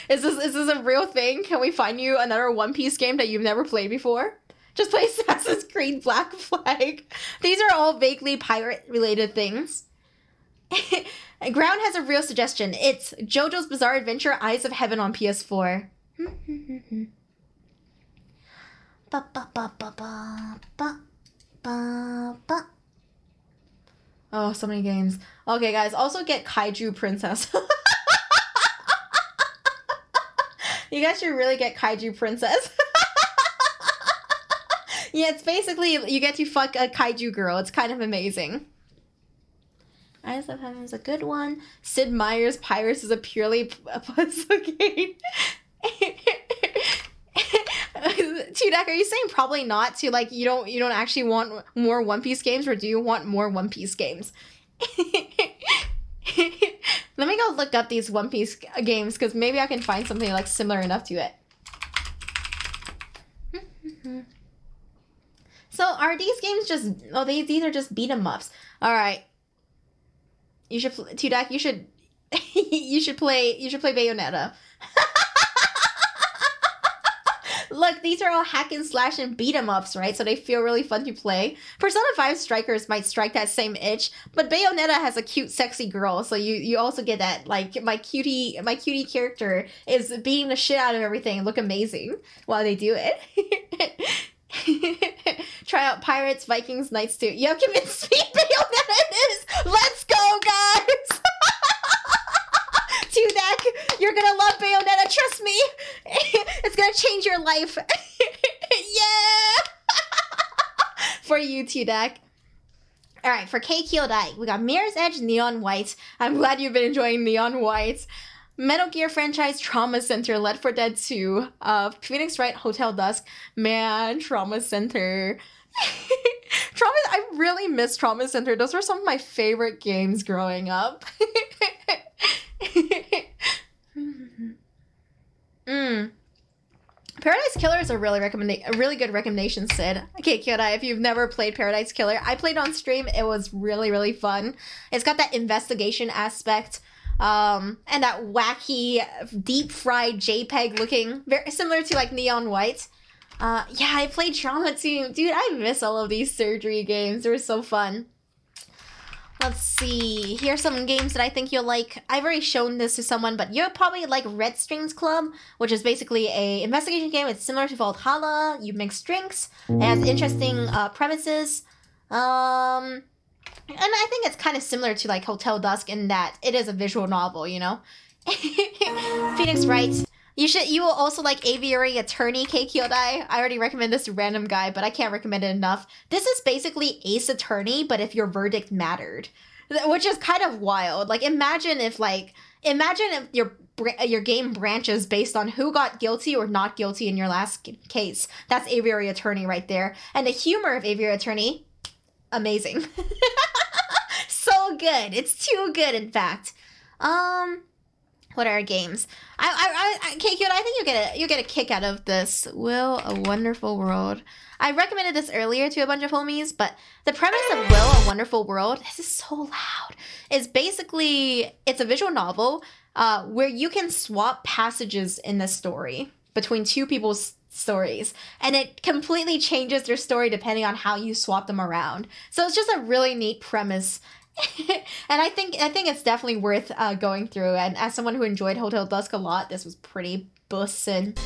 Is this a real thing? Can we find you another One Piece game that you've never played before? Just play Assassin's Creed Black Flag. These are all vaguely pirate-related things. Ground has a real suggestion. It's JoJo's Bizarre Adventure Eyes of Heaven on PS4. Oh, so many games. Okay, guys, also get Kaiju Princess. You guys should really get Kaiju Princess. Yeah, it's basically, you get to fuck a kaiju girl. It's kind of amazing. Eyes of Heaven is a good one. Sid Meier's Pirates is a purely puzzle game. Tudak, are you saying probably not to, like, you don't actually want more One Piece games, or do you want more One Piece games? Let me go look up these One Piece games, because maybe I can find something like similar enough to it. So are these games just... Oh, these are just beat 'em ups. Alright. You should... Tudak, you should... you should play Bayonetta. Look, these are all hack and slash and beat 'em ups, right? So they feel really fun to play. Persona 5 Strikers might strike that same itch, but Bayonetta has a cute, sexy girl, so you also get that, like, my cutie character is beating the shit out of everything and look amazing while they do it. Try out Pirates, Vikings, Knights too. You have convinced me Bayonetta it is! Let's go, guys! Tudak, you're gonna love Bayonetta, trust me! It's gonna change your life. Yeah! For you, Tudak. Alright, for Kei Kyodai, we got Mirror's Edge, Neon White. I'm glad you've been enjoying Neon White. Metal Gear franchise, Trauma Center, Left 4 Dead 2, Phoenix Wright, Hotel Dusk. Man, Trauma Center. I really miss Trauma Center. Those were some of my favorite games growing up. Paradise Killer is a really good recommendation, Sid. Okay, Kyodai, if you've never played Paradise Killer, I played on stream. It was really, really fun. It's got that investigation aspect. And that wacky, deep-fried JPEG looking, very similar to like Neon White. Yeah, I played Trauma too. Dude, I miss all of these surgery games. They were so fun. Let's see. Here's some games that I think you'll like. I've already shown this to someone, but you'll probably like Red Strings Club, which is basically a investigation game. It's similar to Valhalla. You mix drinks. It has interesting premises. And I think it's kind of similar to like Hotel Dusk in that it is a visual novel, you know? Phoenix Wright. You will also like Aviary Attorney, Kei Kyodai. I already recommend this to random guy, but I can't recommend it enough. This is basically Ace Attorney, but if your verdict mattered. Which is kind of wild. Like, imagine if your game branches based on who got guilty or not guilty in your last case. That's Aviary Attorney right there. And the humor of Aviary Attorney, amazing. So good. It's too good, in fact. What are our games? Kei-Kyo, I think you'll get a kick out of this. Will a Wonderful World. I recommended this earlier to a bunch of homies, but the premise of Will a Wonderful World, this is so loud, is basically, it's a visual novel where you can swap passages in the story between two people's stories, and it completely changes their story depending on how you swap them around. So it's just a really neat premise. And I think it's definitely worth going through. And as someone who enjoyed Hotel Dusk a lot, this was pretty bussin'.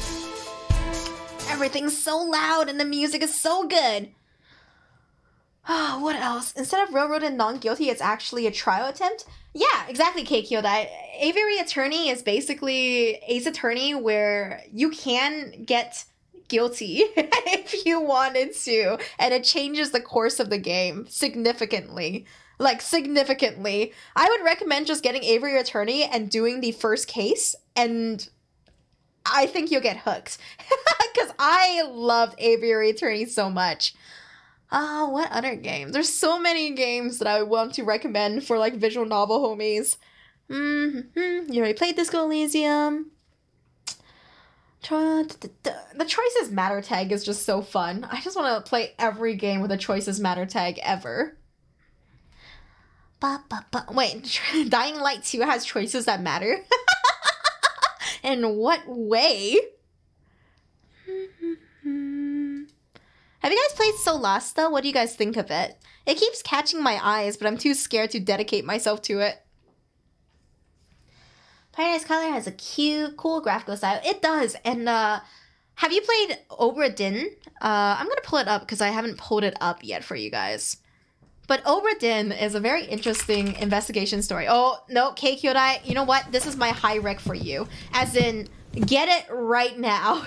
Everything's so loud and the music is so good. Oh, what else? Instead of railroad and non-guilty, it's actually a trial attempt? Yeah, exactly, Kei-Kyo. That Aviary Attorney is basically Ace Attorney, where you can get guilty if you wanted to, and it changes the course of the game significantly. Like, significantly. I would recommend just getting Aviary Attorney and doing the first case, and I think you'll get hooked. Because I loved Aviary Attorney so much. What other games? There's so many games that I want to recommend for, like, visual novel homies. You already played Disco Elysium. The Choices Matter tag is just so fun. I just want to play every game with a Choices Matter tag ever. Wait, Dying Light 2 has choices that matter? In what way? Have you guys played Solasta? What do you guys think of it? It keeps catching my eyes, but I'm too scared to dedicate myself to it. Paradise Color has a cute, cool graphical style. It does, and have you played Obra Dinn? I'm gonna pull it up because I haven't pulled it up yet for you guys. But Obra Dinn is a very interesting investigation story. Oh, no, Kei Kyodai, you know what? This is my high rec for you. As in, get it right now.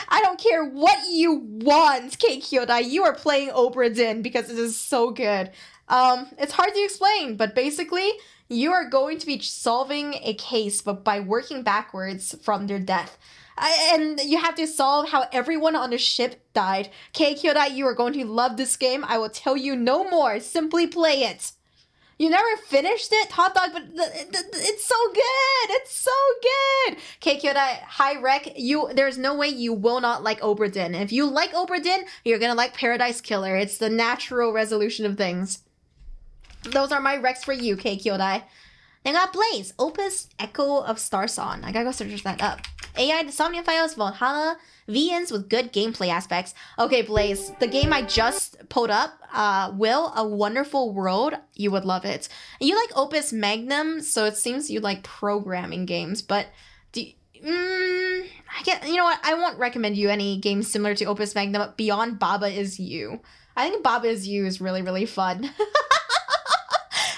I don't care what you want, Kei Kyodai. You are playing Obra Dinn because it is so good. It's hard to explain, but basically, you are going to be solving a case, but by working backwards from their death. And you have to solve how everyone on the ship died. Kei Kyodai, you are going to love this game. I will tell you no more. Simply play it. You never finished it? Hot dog, but it's so good! It's so good! Okay, Kyodai, hi rec. There's no way you will not like Obra Dinn. If you like Obra Dinn, you're gonna like Paradise Killer. It's the natural resolution of things. Those are my recs for you, K Kyodai. Then got Blaze, Opus Echo of Starson. I gotta go search that up. AI Insomnia Files, Valhalla, VNs with good gameplay aspects. Okay, Blaze, the game I just pulled up, Will, A Wonderful World, you would love it. You like Opus Magnum, so it seems you like programming games, but you know what? I won't recommend you any games similar to Opus Magnum beyond Baba Is You. I think Baba Is You is really, really fun.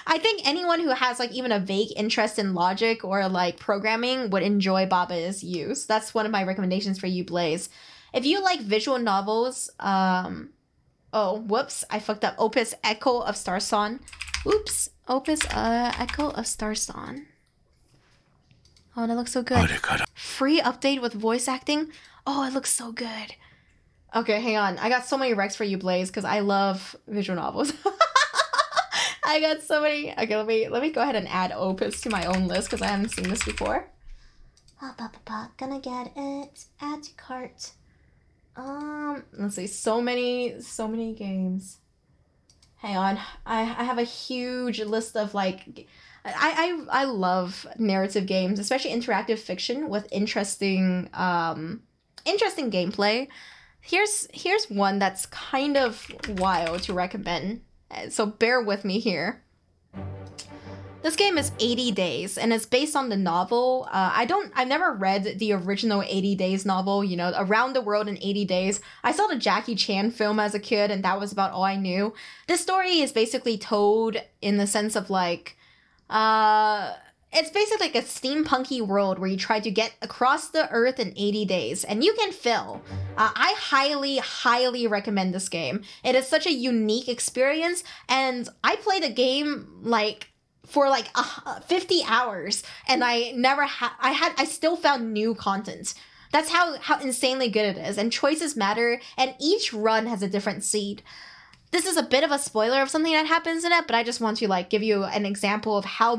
I think anyone who has like even a vague interest in logic or like programming would enjoy Baba Is You. So that's one of my recommendations for you, Blaze. If you like visual novels, oh, whoops, I fucked up. Opus Echo of Starson. Oops, Opus Echo of Starson. Oh, that looks so good. Free update with voice acting. Oh, it looks so good. Okay, hang on. I got so many recs for you, Blaze, because I love visual novels. I got so many. Okay, let me go ahead and add Opus to my own list because I haven't seen this before. Gonna get it. Add to cart. Let's see. So many games. Hang on. I have a huge list of like. I love narrative games, especially interactive fiction with interesting gameplay. Here's one that's kind of wild to recommend. So bear with me here. This game is 80 Days, and it's based on the novel. I've never read the original 80 Days novel, you know, Around the World in 80 Days. I saw the Jackie Chan film as a kid, and that was about all I knew. This story is basically told in the sense of like, it's basically like a steampunky world where you try to get across the earth in 80 days, and you can fail. I highly recommend this game. It is such a unique experience, and I played the game like for like 50 hours, and I still found new content. That's how insanely good it is, and choices matter, and each run has a different seed. This is a bit of a spoiler of something that happens in it, but I just want to like give you an example of how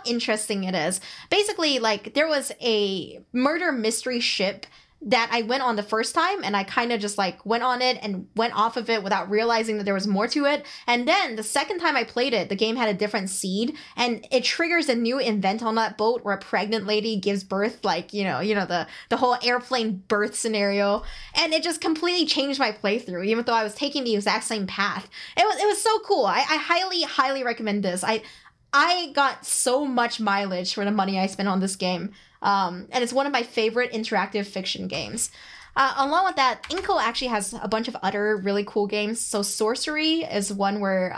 interesting it is. Basically, like, there was a murder mystery ship that I went on the first time, and I kind of just like went on it and went off of it without realizing that there was more to it. And then the second time I played it, the game had a different seed, and it triggers a new event on that boat where a pregnant lady gives birth, like, you know the whole airplane birth scenario. And it just completely changed my playthrough, even though I was taking the exact same path. It was so cool. I highly recommend this. I got so much mileage for the money I spent on this game. And it's one of my favorite interactive fiction games. Along with that, Inko actually has a bunch of other really cool games. So Sorcery is one where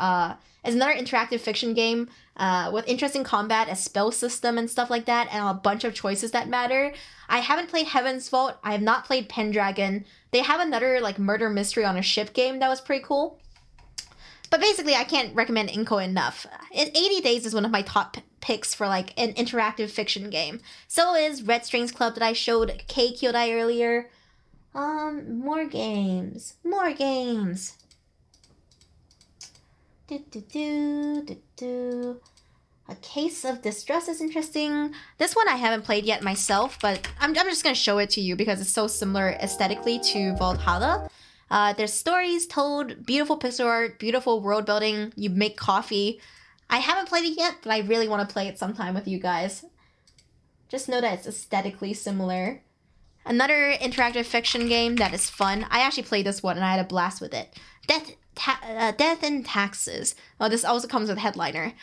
is another interactive fiction game with interesting combat, a spell system and stuff like that, and a bunch of choices that matter. I haven't played Heaven's Vault. I have not played Pendragon. They have another like murder mystery on a ship game that was pretty cool. But basically, I can't recommend Inko enough. 80 Days is one of my top picks for like an interactive fiction game. So is Red Strings Club that I showed K Kyodai earlier. More games. A Case of Distress is interesting. This one I haven't played yet myself, but I'm just gonna show it to you because it's so similar aesthetically to Valhalla. There's stories told, beautiful pixel art, beautiful world building, you make coffee. I haven't played it yet, but I really want to play it sometime with you guys. Just know that it's aesthetically similar. Another interactive fiction game that is fun. I actually played this one and I had a blast with it. Death and Taxes. Oh, this also comes with Headliner.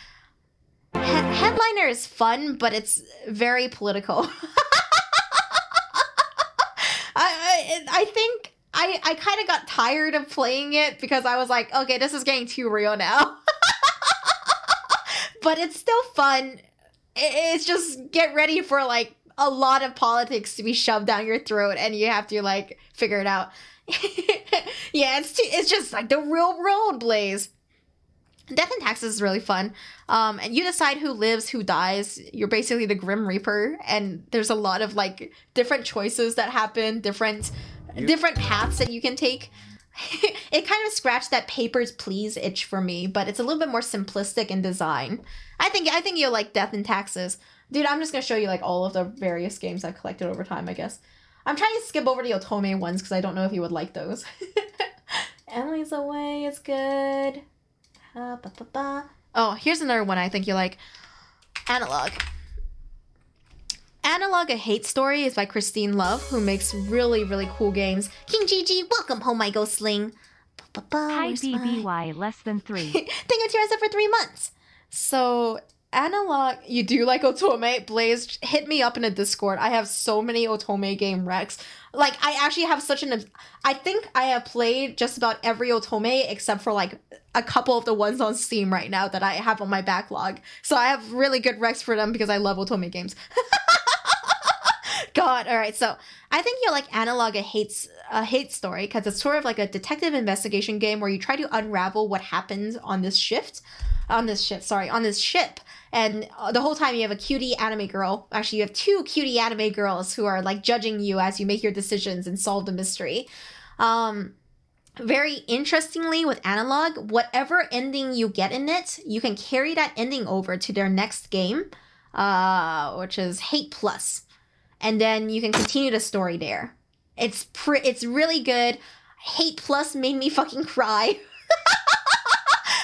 Headliner is fun, but it's very political. I think I kind of got tired of playing it because I was like, okay, this is getting too real now. But it's still fun. It's just get ready for like a lot of politics to be shoved down your throat and you have to like figure it out. Yeah, it's just like the real world, Blaze. Death and Taxes is really fun. And you decide who lives, who dies. You're basically the Grim Reaper, and there's a lot of like different choices that happen, different paths that you can take. It kind of scratched that Papers, Please itch for me, but it's a little bit more simplistic in design. I think you'll like Death and Taxes. Dude, I'm just gonna show you like all of the various games I've collected over time, I guess. I'm trying to skip over the Otome ones because I don't know if you would like those. Emily's Away is good. Oh, here's another one I think you like. Analog. Analog, A Hate Story is by Christine Love, who makes really, really cool games. King Gigi, welcome home, my ghostling. Hi, BBY, less than 3. Thank you, Teresa, for 3 months. So, Analog, you do like Otome? Blaze, hit me up in a Discord. I have so many Otome game recs. Like, I actually have such an... I think I have played just about every Otome except for, like, a couple of the ones on Steam right now that I have on my backlog. So I have really good recs for them because I love Otome games. God, all right. So I think you'll like Analog, A Hate Story because it's sort of like a detective investigation game where you try to unravel what happens on this ship. And the whole time you have a cutie anime girl. Actually, you have 2 cutie anime girls who are like judging you as you make your decisions and solve the mystery. Very interestingly with Analog, whatever ending you get in it, you can carry that ending over to their next game, which is Hate Plus. And then you can continue the story there. It's really good. Hate Plus made me fucking cry.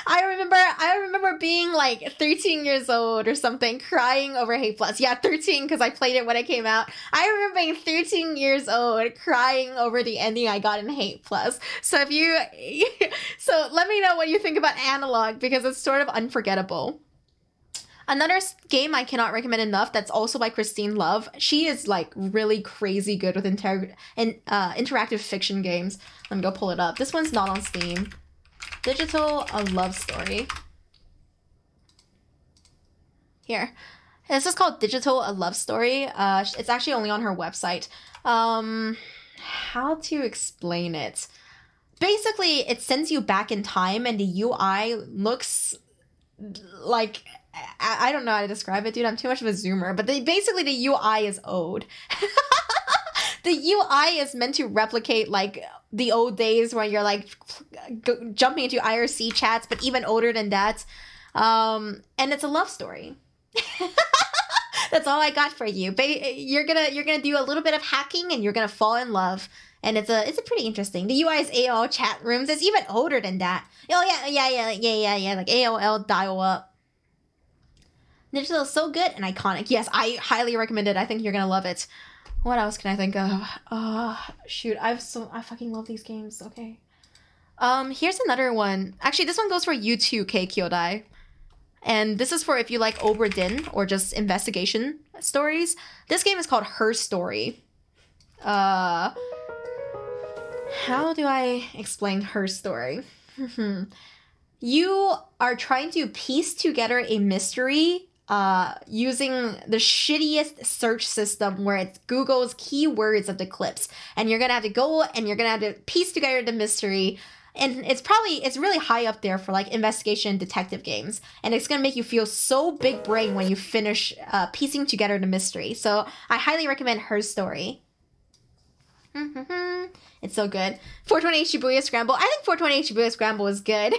I remember being like 13 years old or something, crying over Hate Plus. Yeah, 13 because I played it when it came out. I remember being 13 years old, crying over the ending I got in Hate Plus. So let me know what you think about Analog because it's sort of unforgettable. Another game I cannot recommend enough that's also by Christine Love. She is like really crazy good with interactive fiction games. Let me go pull it up. This one's not on Steam. Digital, A Love Story. Here. This is called Digital, A Love Story. It's actually only on her website. How to explain it? Basically, it sends you back in time and the UI looks like... I don't know how to describe it, dude. I'm too much of a zoomer. But basically, the UI is old. The UI is meant to replicate, like, the old days where you're, like, jumping into IRC chats, but even older than that. And it's a love story. That's all I got for you. You're gonna do a little bit of hacking, and you're gonna fall in love. And it's pretty interesting. The UI is AOL chat rooms. It's even older than that. Oh, yeah. Like, AOL dial-up. Digital is so good and iconic. Yes, I highly recommend it. I think you're gonna love it. What else can I think of? Shoot, I fucking love these games. Okay. Here's another one. Actually, this one goes for you too, Kei Kyodai. And this is for if you like Obra Dinn or just investigation stories. This game is called Her Story. How do I explain Her Story? You are trying to piece together a mystery using the shittiest search system where it's Google's keywords of the clips. And you're gonna have to go and you're gonna have to piece together the mystery. And it's really high up there for like investigation detective games. And it's gonna make you feel so big brain when you finish piecing together the mystery. So I highly recommend Her Story. It's so good. 428 Shibuya Scramble. I think 428 Shibuya Scramble is good.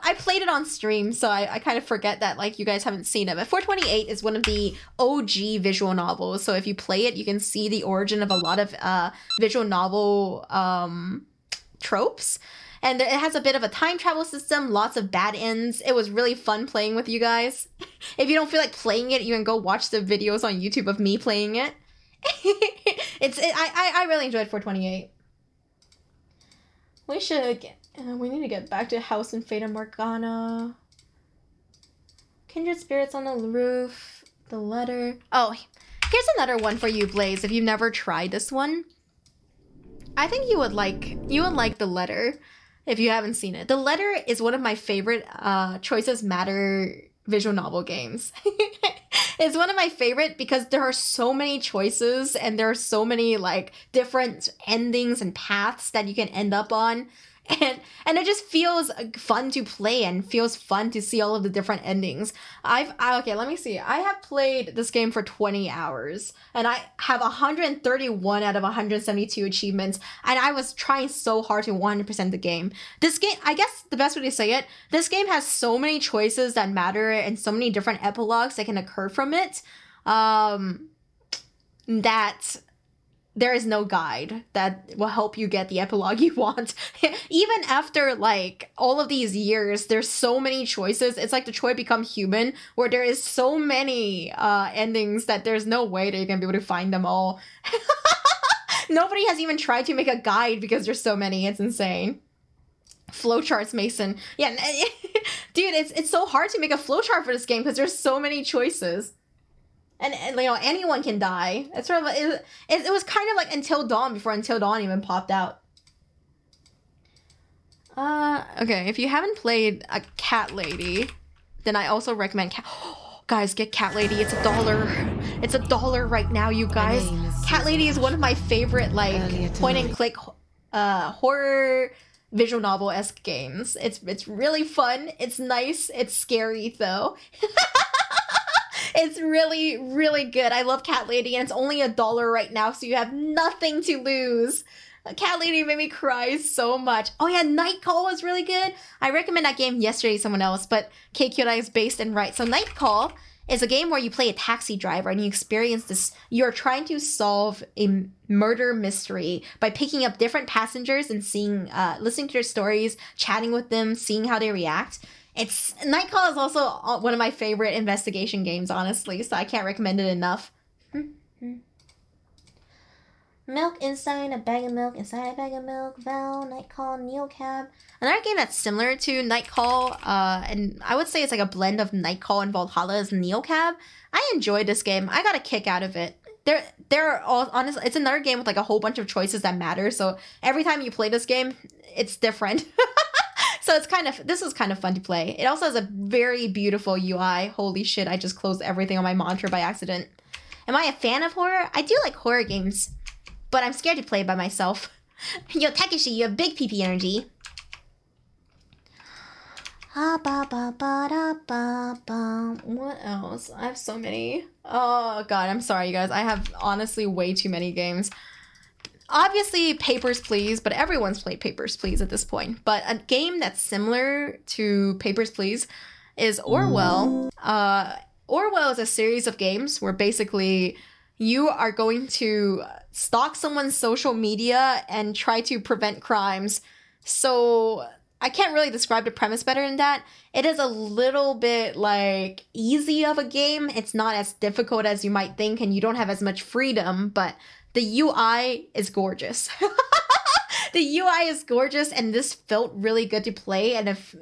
I played it on stream, so I kind of forget that, like, you guys haven't seen it. But 428 is one of the OG visual novels, so if you play it, you can see the origin of a lot of visual novel tropes. And it has a bit of a time travel system, lots of bad ends. It was really fun playing with you guys. If you don't feel like playing it, you can go watch the videos on YouTube of me playing it. I really enjoyed 428. We need to get back to House and Fata Morgana. Kindred Spirits on the Roof. The Letter. Oh, here's another one for you, Blaze. If you've never tried this one, I think you would like The Letter if you haven't seen it. The Letter is one of my favorite Choices Matter visual novel games. It's one of my favorite because there are so many choices and there are so many like different endings and paths that you can end up on. and it just feels fun to play and feels fun to see all of the different endings. Okay, let me see. I have played this game for 20 hours and I have 131 out of 172 achievements, and I was trying so hard to 100% the game. This game, I guess the best way to say it, this game has so many choices that matter and so many different epilogues that can occur from it, that there is no guide that will help you get the epilogue you want. Even after like all of these years, there's so many choices. It's like Detroit Become Human, where there is so many endings that there's no way that you're gonna be able to find them all. Nobody has even tried to make a guide because there's so many. It's insane. Flowcharts, Mason. Yeah, dude, it's so hard to make a flowchart for this game because there's so many choices. And you know, anyone can die. It's sort of it was kind of like Until Dawn before Until Dawn even popped out. Okay, if you haven't played a Cat Lady, then I also recommend guys, get Cat Lady. It's $1. It's $1 right now, you guys. Cat Lady is one of my favorite like point and click horror visual novel-esque games. It's really fun. It's nice. It's scary though. It's really, really good. I love Cat Lady, and it's only $1 right now, so you have nothing to lose. Cat Lady made me cry so much. Oh yeah, Night Call was really good. I recommend that game yesterday to someone else, but KQI is based and right. So Night Call is a game where you play a taxi driver and you experience this. You're trying to solve a murder mystery by picking up different passengers and seeing, listening to their stories, chatting with them, seeing how they react. Night Call is also one of my favorite investigation games, honestly, so I can't recommend it enough. Milk inside a bag of milk, inside a bag of milk, Val, Night Call, Neocab. Another game that's similar to Night Call, and I would say it's like a blend of Night Call and Valhalla, is Neocab. I enjoyed this game. I got a kick out of it. They're all, honestly, it's another game with like a whole bunch of choices that matter, so every time you play this game, it's different. So this is kind of fun to play. It also has a very beautiful UI. Holy shit, I just closed everything on my monitor by accident. Am I a fan of horror? I do like horror games, but I'm scared to play by myself. Yo, Takeshi, you have big PP energy. What else? I have so many. Oh god, I'm sorry, you guys. I have honestly way too many games. Obviously, Papers, Please, but everyone's played Papers, Please at this point. But a game that's similar to Papers, Please is Orwell. Orwell is a series of games where basically you are going to stalk someone's social media and try to prevent crimes. So I can't really describe the premise better than that. It is a little bit like easy of a game. It's not as difficult as you might think, and you don't have as much freedom, but the UI is gorgeous. The UI is gorgeous, and this felt really good to play, and if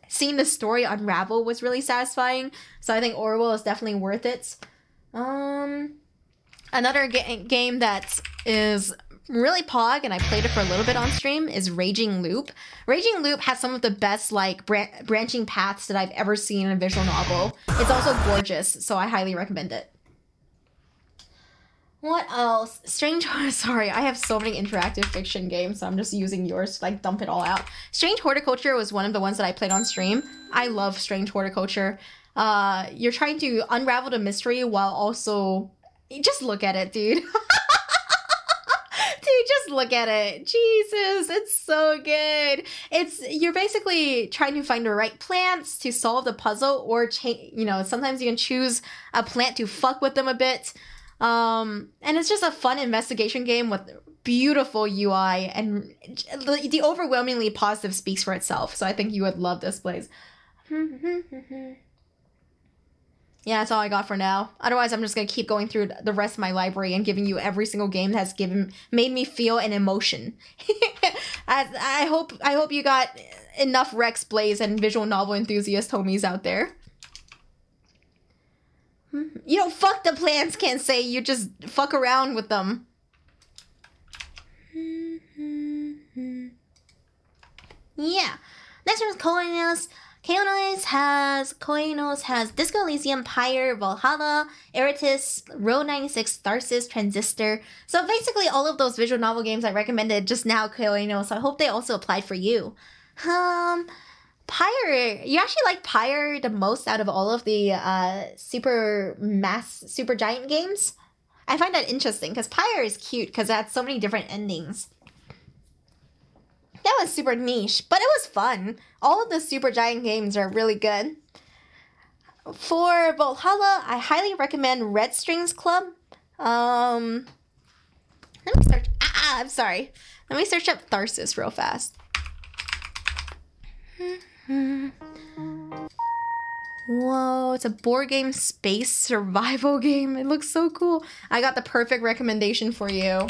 seeing the story unravel was really satisfying, so I think Orwell is definitely worth it. Another game that is really pog, and I played it for a little bit on stream, is Raging Loop. Raging Loop has some of the best like branching paths that I've ever seen in a visual novel. It's also gorgeous, so I highly recommend it. What else? Sorry, I have so many interactive fiction games, so I'm just using yours to like dump it all out. Strange Horticulture was one of the ones that I played on stream. I love Strange Horticulture. You're trying to unravel the mystery while also... Just look at it, dude. Dude, just look at it. Jesus, it's so good. You're basically trying to find the right plants to solve the puzzle, or sometimes you can choose a plant to fuck with them a bit. And it's just a fun investigation game with beautiful UI, and the overwhelmingly positive speaks for itself. So I think you would love this place. Yeah, that's all I got for now. Otherwise, I'm just gonna keep going through the rest of my library and giving you every single game that has made me feel an emotion. I hope you got enough Rex Blaze and visual novel enthusiast homies out there. You don't fuck the plants, can't say. You just fuck around with them. Yeah. Next one is calling us Koinos has Disco Elysium, Pyre, Valhalla, Eritis, Row 96, Tharsis, Transistor. So basically all of those visual novel games I recommended just now, Koinos. So I hope they also applied for you. Pyre, you actually like Pyre the most out of all of the super giant games? I find that interesting because Pyre is cute because it had so many different endings. That was super niche, but it was fun. All of the super giant games are really good. For Valhalla, I highly recommend Red Strings Club. Let me search. I'm sorry. Let me search up Tharsis real fast. Whoa, it's a board game space survival game. It looks so cool. I got the perfect recommendation for you.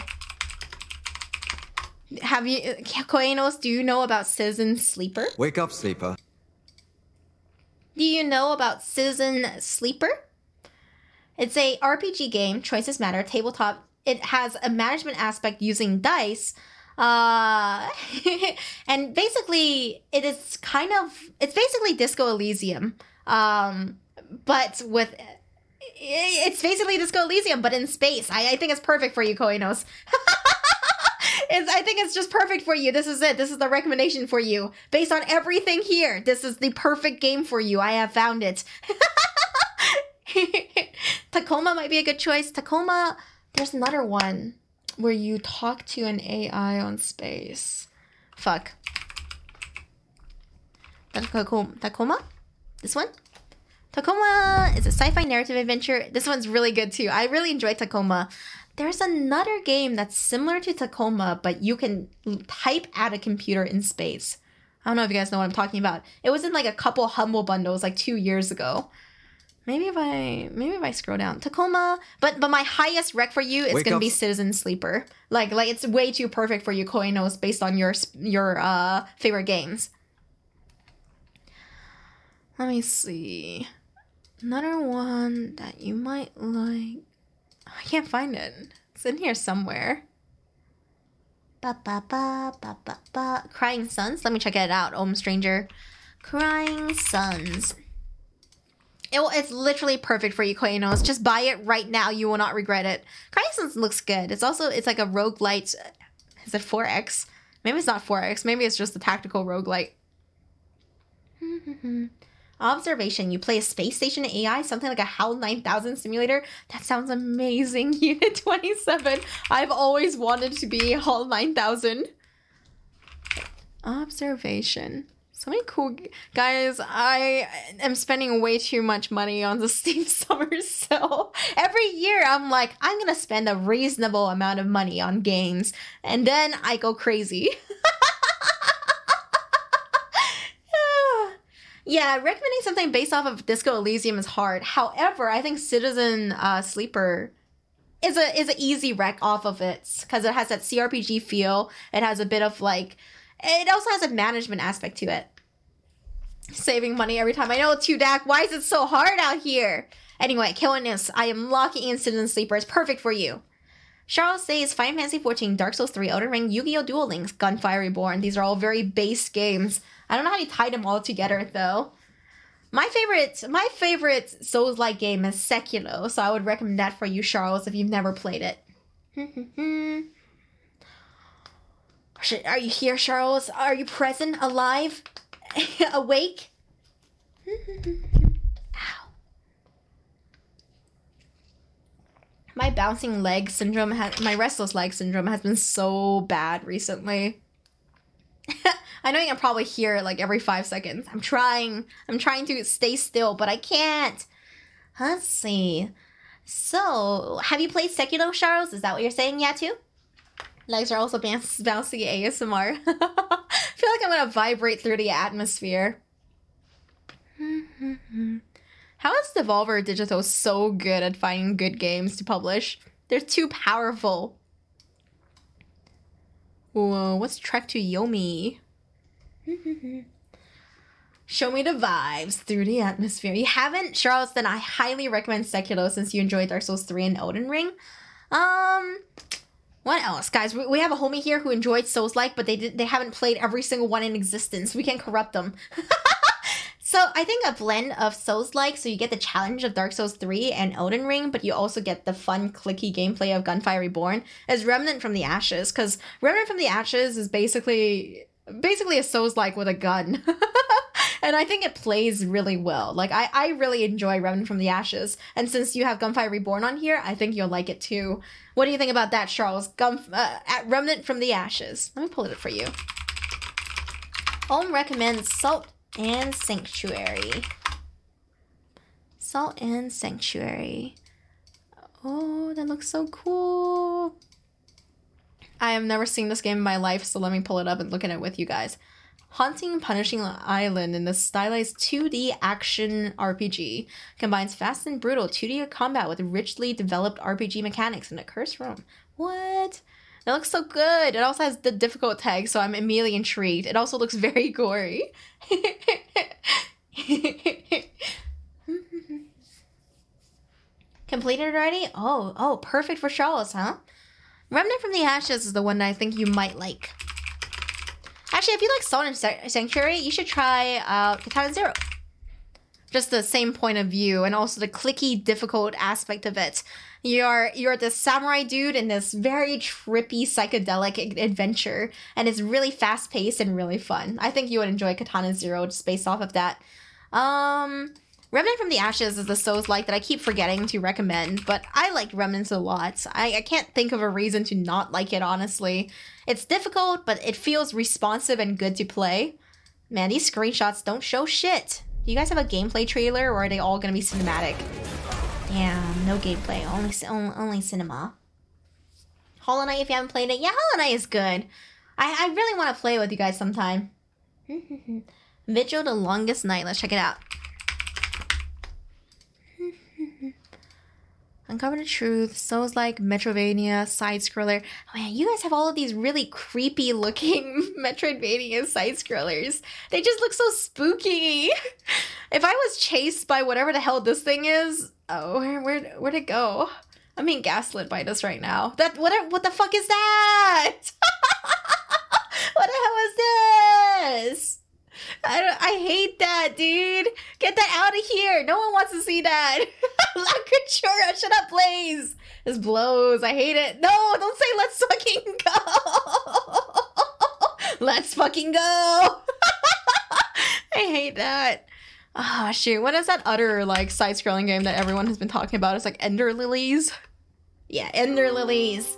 Have you, Koenos, do you know about Citizen Sleeper? Wake up, sleeper. Do you know about Citizen Sleeper? It's a RPG game, choices matter, tabletop. It has a management aspect using dice. And basically, it's basically Disco Elysium. But with, it's basically Disco Elysium, but in space. I think it's perfect for you, Koenos. I think it's just perfect for you. This is it. This is the recommendation for you. Based on everything here, this is the perfect game for you. I have found it. Tacoma might be a good choice. Tacoma, there's another one where you talk to an AI on space. Fuck. Tacoma? This one? Tacoma is a sci-fi narrative adventure. This one's really good too. I really enjoy Tacoma. There's another game that's similar to Tacoma, but you can type at a computer in space. I don't know if you guys know what I'm talking about. It was in like a couple Humble bundles like 2 years ago. Maybe if I scroll down. Tacoma, but my highest rec for you is gonna be Citizen Sleeper. Like it's way too perfect for you, Koenos, based on your favorite games. Let me see. Another one that you might like. I can't find it. It's in here somewhere. Crying Suns. Let me check it out. Stranger. Crying Suns. It's literally perfect for you, Koenos. Just buy it right now. You will not regret it. Crying Suns looks good. It's like a roguelite. Is it 4X? Maybe it's not 4X. Maybe it's just a tactical roguelite. Observation. You play a space station AI, something like a HAL 9000 simulator. That sounds amazing. Unit 27. I've always wanted to be HAL 9000. Observation. So many cool guys. I am spending way too much money on the Steam Summer Sale. Every year I'm like, I'm gonna spend a reasonable amount of money on games, and then I go crazy. Yeah, recommending something based off of Disco Elysium is hard. However, I think Citizen Sleeper is an easy rec off of it because it has that CRPG feel. It has a bit of like, it also has a management aspect to it. Saving money every time. I know, Tudak, why is it so hard out here? Anyway, killing this. I am locking in Citizen Sleeper. It's perfect for you. Charles says Final Fantasy XIV, Dark Souls 3, Elden Ring, Yu-Gi-Oh! Duel Links, Gunfire Reborn. These are all very base games. I don't know how you tie them all together though. My favorite Souls-like game is Sekiro, so I would recommend that for you, Charles, if you've never played it. Are you here, Charles? Are you present, alive, awake? Ow. My bouncing leg syndrome my restless leg syndrome has been so bad recently. I know you can probably hear it like every 5 seconds. I'm trying to stay still, but I can't. Let's see. So, have you played Sekiro, Charles? Is that what you're saying? Yeah, too? Legs are also bouncing ASMR. I feel like I'm gonna vibrate through the atmosphere. How is Devolver Digital so good at finding good games to publish? They're too powerful. Whoa, what's Trek to Yomi? Show me the vibes through the atmosphere. You haven't, Charles? Then I highly recommend Sekiro since you enjoyed Dark Souls 3 and Elden Ring. What else? Guys, we have a homie here who enjoyed Souls-like, but they haven't played every single one in existence. We can corrupt them. So I think a blend of Souls-like, so you get the challenge of Dark Souls 3 and Elden Ring, but you also get the fun, clicky gameplay of Gunfire Reborn, is Remnant from the Ashes, because Remnant from the Ashes is basically a Souls-like with a gun. And I think it plays really well. Like, I really enjoy Remnant from the Ashes. And since you have Gunfire Reborn on here, I think you'll like it too. What do you think about that, Charles? Remnant from the Ashes. Let me pull it up for you. Home recommends Salt and Sanctuary. Salt and Sanctuary. Oh, that looks so cool. I have never seen this game in my life, so let me pull it up and look at it with you guys. Haunting and Punishing Island in the stylized 2D action RPG combines fast and brutal 2D combat with richly developed RPG mechanics in a cursed room. What? That looks so good. It also has the difficult tag, so I'm immediately intrigued. It also looks very gory. Completed already? Oh, perfect for Charles, huh? Remnant from the Ashes is the one that I think you might like. Actually, if you like Salt and Sanctuary, you should try Katana Zero. Just the same point of view, and also the clicky, difficult aspect of it. You're this samurai dude in this very trippy, psychedelic adventure, and it's really fast-paced and really fun. I think you would enjoy Katana Zero just based off of that. Remnant from the Ashes is the Souls-like that I keep forgetting to recommend, but I like Remnants a lot. I can't think of a reason to not like it, honestly. It's difficult, but it feels responsive and good to play. Man, these screenshots don't show shit. Do you guys have a gameplay trailer, or are they all gonna be cinematic? Damn, no gameplay, only cinema. Hollow Knight, if you haven't played it, yeah, Hollow Knight is good. I really want to play with you guys sometime. Vigil, the Longest Night, let's check it out. Uncover the Truth, Souls-like, Metroidvania, side-scroller. Oh man, you guys have all of these really creepy-looking Metroidvania side-scrollers. They just look so spooky. If I was chased by whatever the hell this thing is... Oh, where'd it go? I'm being gaslit by this right now. What the fuck is that? What the hell is this? I hate that, dude. Get that out of here. No one wants to see that. La Coutura, shut up, please. This blows. I hate it. No, don't say let's fucking go. Let's fucking go. I hate that. Ah, oh, shoot. What is that other, like, side-scrolling game that everyone has been talking about? It's like Ender Lilies. Yeah, Ender Lilies.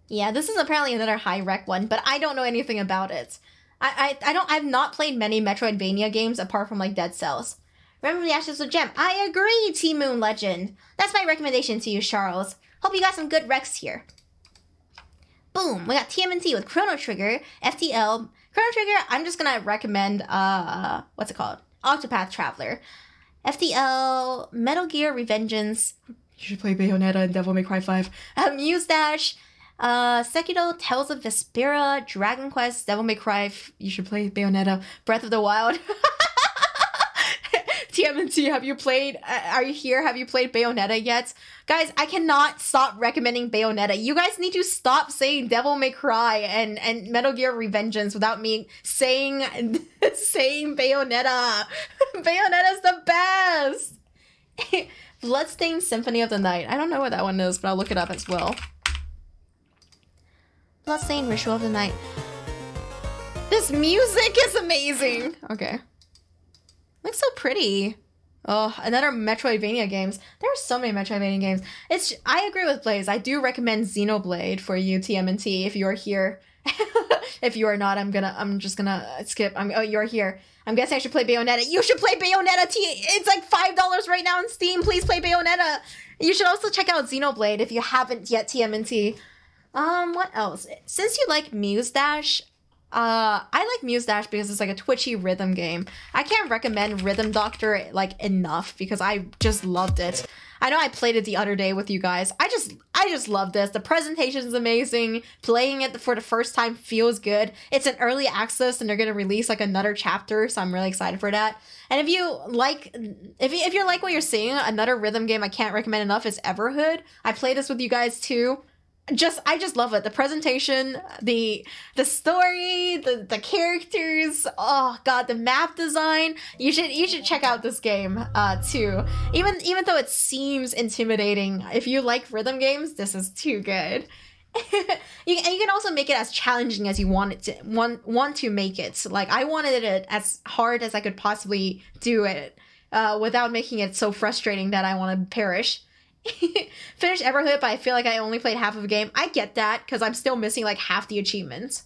Yeah, this is apparently another high rec one, but I don't know anything about it. I've not played many Metroidvania games apart from like Dead Cells. Remember the Ashes of Gem? I agree, T-Moon Legend. That's my recommendation to you, Charles. Hope you got some good recs here. Boom, we got TMNT with Chrono Trigger, FTL. Chrono Trigger, I'm just gonna recommend, what's it called? Octopath Traveler. FTL, Metal Gear Revengeance. You should play Bayonetta and Devil May Cry 5. Muse Dash. Sekiro, Tales of Vespera, Dragon Quest, Devil May Cry, you should play Bayonetta, Breath of the Wild. TMNT, have you played, are you here? Have you played Bayonetta yet? Guys, I cannot stop recommending Bayonetta. You guys need to stop saying Devil May Cry and Metal Gear Revengeance without me saying Bayonetta. Bayonetta's the best! Bloodstained Symphony of the Night. I don't know what that one is, but I'll look it up as well. Bloodstained Ritual of the Night. This music is amazing! Okay. Looks so pretty. Oh, another Metroidvania games. There are so many Metroidvania games. I agree with Blaze. I do recommend Xenoblade for you, TMNT, if you're here. If you are not, I'm just gonna skip. Oh, you're here. I'm guessing I should play Bayonetta. You should play Bayonetta! It's like $5 right now on Steam. Please play Bayonetta! You should also check out Xenoblade if you haven't yet, TMNT. What else? Since you like Muse Dash, I like Muse Dash because it's like a twitchy rhythm game. I can't recommend Rhythm Doctor like enough because I just loved it. I know I played it the other day with you guys. I just love this. The presentation is amazing. Playing it for the first time feels good. It's an early access and they're gonna release like another chapter, so I'm really excited for that. And if you like what you're seeing, another rhythm game I can't recommend enough is Everhood. I played this with you guys too. I just love it. The presentation, the story, the characters. Oh god, the map design. You should check out this game too. Even though it seems intimidating, if you like rhythm games, this is too good. You can also make it as challenging as you want to make it. So, like, I wanted it as hard as I could possibly do it without making it so frustrating that I want to perish. Finished Everhood, but I feel like I only played half of the game. I get that, because I'm still missing like half the achievements.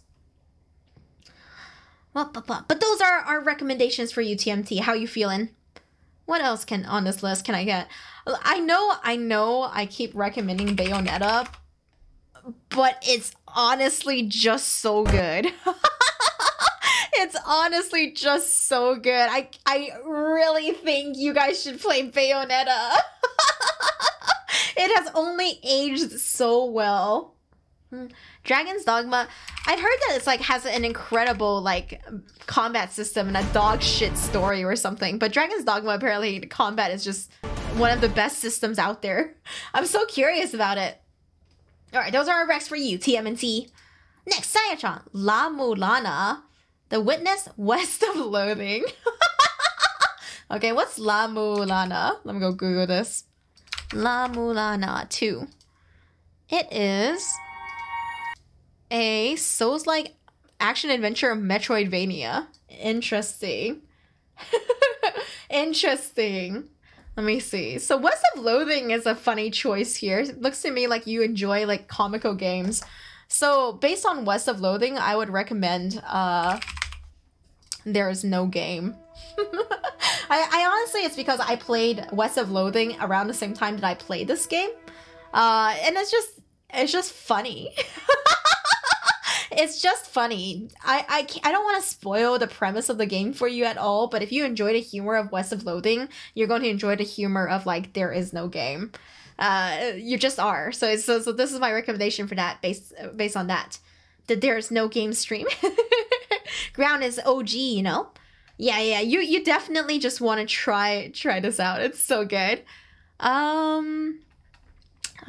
Well, but those are our recommendations for you, TMT. How you feeling? What else on this list can I get? I know I keep recommending Bayonetta, but it's honestly just so good. It's honestly just so good. I really think you guys should play Bayonetta. It has only aged so well. Dragon's Dogma. I've heard that it's like has an incredible like combat system and a dog shit story or something. But Dragon's Dogma, apparently the combat is just one of the best systems out there. I'm so curious about it. Alright, those are our recs for you, TMNT. Next, Sayachan, La Mulana, The Witness West of Loathing. Okay, what's La Mulana? Let me go Google this. La Mulana 2. It is a Souls-like action-adventure Metroidvania. Interesting. Interesting. Let me see. So West of Loathing is a funny choice here. It looks to me like you enjoy like comical games. So based on West of Loathing, I would recommend There Is No Game. I honestly, it's because I played West of Loathing around the same time that I played this game. And it's just funny. It's just funny. I don't want to spoil the premise of the game for you at all, but if you enjoy the humor of West of Loathing, you're going to enjoy the humor of like There Is No Game. You just are. So this is my recommendation for that based on that. The There Is No Game stream. Ground is OG, you know? Yeah, you definitely just want to try this out. It's so good. I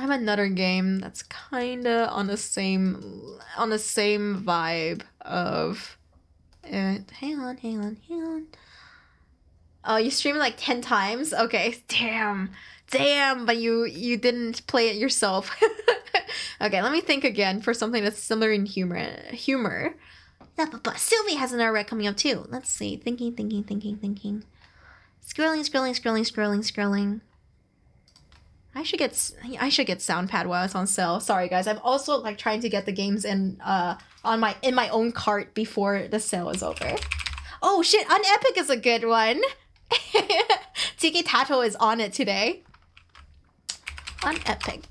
have another game that's kind of on the same vibe of it. Hang on. Oh, you streamed like 10 times? Okay, damn, but you didn't play it yourself. Okay, let me think again for something that's similar in humor. Sylvie has another rec coming up too. Let's see. Thinking. Scrolling. I should get Soundpad while it's on sale. Sorry guys. I'm also like trying to get the games in my own cart before the sale is over. Oh shit, Unepic is a good one. TK Tato is on it today. Unepic.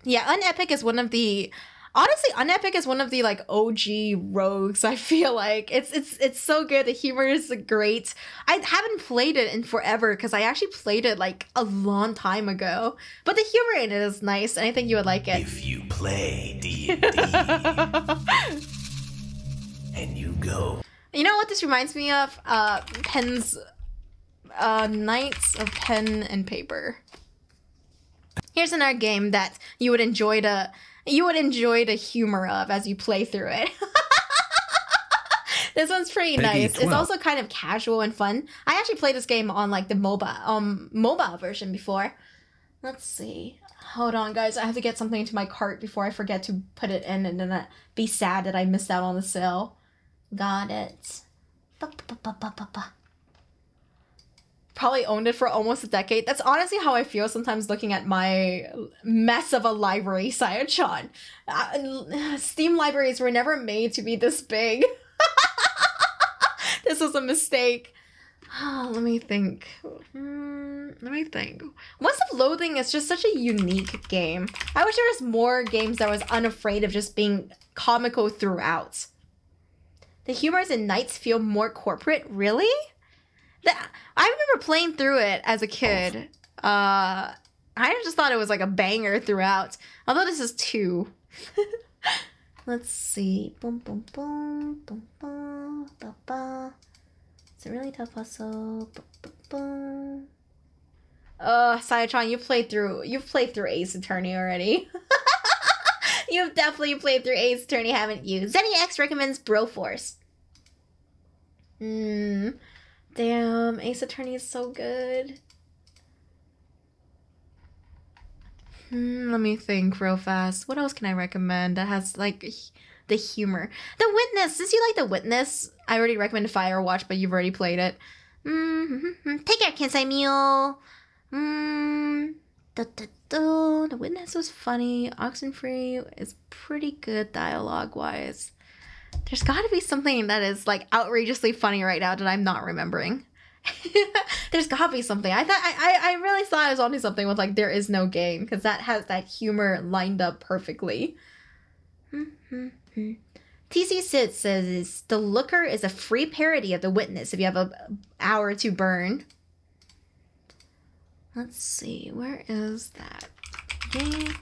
Yeah, Unepic is one of the honestly, Unepic is one of the like OG rogues. I feel like it's so good. The humor is great. I haven't played it in forever because I actually played it like a long time ago. But the humor in it is nice, and I think you would like it. If you play D&D and you go, you know what this reminds me of? Knights of Pen and Paper. Here's another game that you would enjoy the humor of as you play through it. This one's pretty nice. It's also kind of casual and fun. I actually played this game on like the mobile version before. Let's see. Hold on, guys. I have to get something into my cart before I forget to put it in and then be sad that I missed out on the sale. Got it. Probably owned it for almost a decade. That's honestly how I feel sometimes looking at my mess of a library, Sayachan. Steam libraries were never made to be this big. This was a mistake. Let me think. West of Loathing is just such a unique game. I wish there was more games that was unafraid of just being comical throughout. The humors in Knights feel more corporate. Really? I remember playing through it as a kid. I just thought it was like a banger throughout. Although this is 2. Let's see. Boom, boom, boom, boom, boom, ba, ba. It's a really tough puzzle. Boom, boom, boom. Sayatron, you've played through Ace Attorney already. You've definitely played through Ace Attorney, haven't you? ZennyX recommends Broforce. Damn, Ace Attorney is so good. Let me think real fast. What else can I recommend that has, like, the humor? The Witness! Since you like The Witness, I already recommended Firewatch, but you've already played it. Take care, Kensai Mule! The Witness was funny. Oxenfree is pretty good dialogue-wise. There's gotta be something that is, like, outrageously funny right now that I'm not remembering. There's gotta be something. I really thought I was onto something with, like, There Is No Game, because that has that humor lined up perfectly. TC Sid says, The Looker is a free parody of The Witness if you have an hour to burn. Let's see, where is that game?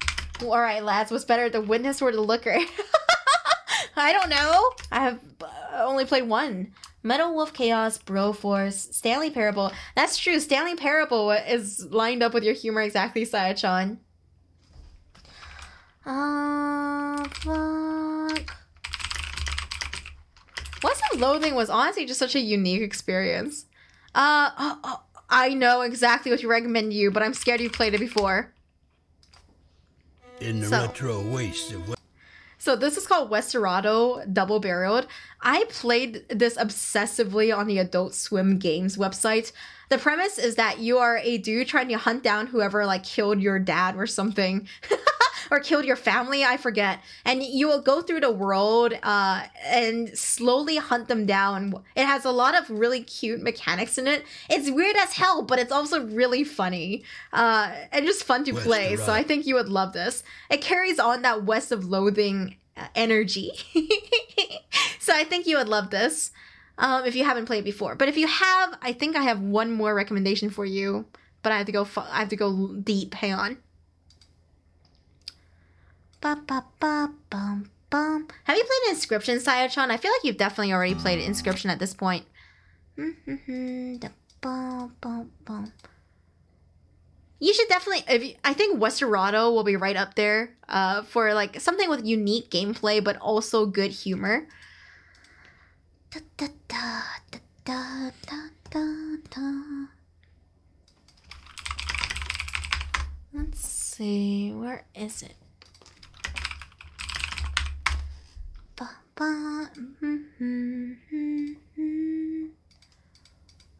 Alright, lads, what's better, The Witness or The Looker? I don't know. I have only played one. Metal Wolf Chaos, Broforce, Stanley Parable. That's true. Stanley Parable is lined up with your humor exactly, Sayachan. Fuck. What's of Loathing was honestly just such a unique experience. I know exactly what you recommend you, but I'm scared you've played it before. In the retro waste of... So this is called Westerado Double Barreled. I played this obsessively on the Adult Swim Games website. The premise is that you are a dude trying to hunt down whoever, like, killed your dad or something. Or killed your family, I forget. And you will go through the world and slowly hunt them down. It has a lot of really cute mechanics in it. It's weird as hell, but it's also really funny. And just fun to play, so I think you would love this. It carries on that West of Loathing energy. So I think you would love this if you haven't played before. But if you have, I think I have one more recommendation for you. But I have to go deep. Hang on. Have you played Inscription, Sayachan? I feel like you've definitely already played Inscription at this point. You should definitely... I think Westerado will be right up there for, like, something with unique gameplay, but also good humor. Let's see. Where is it?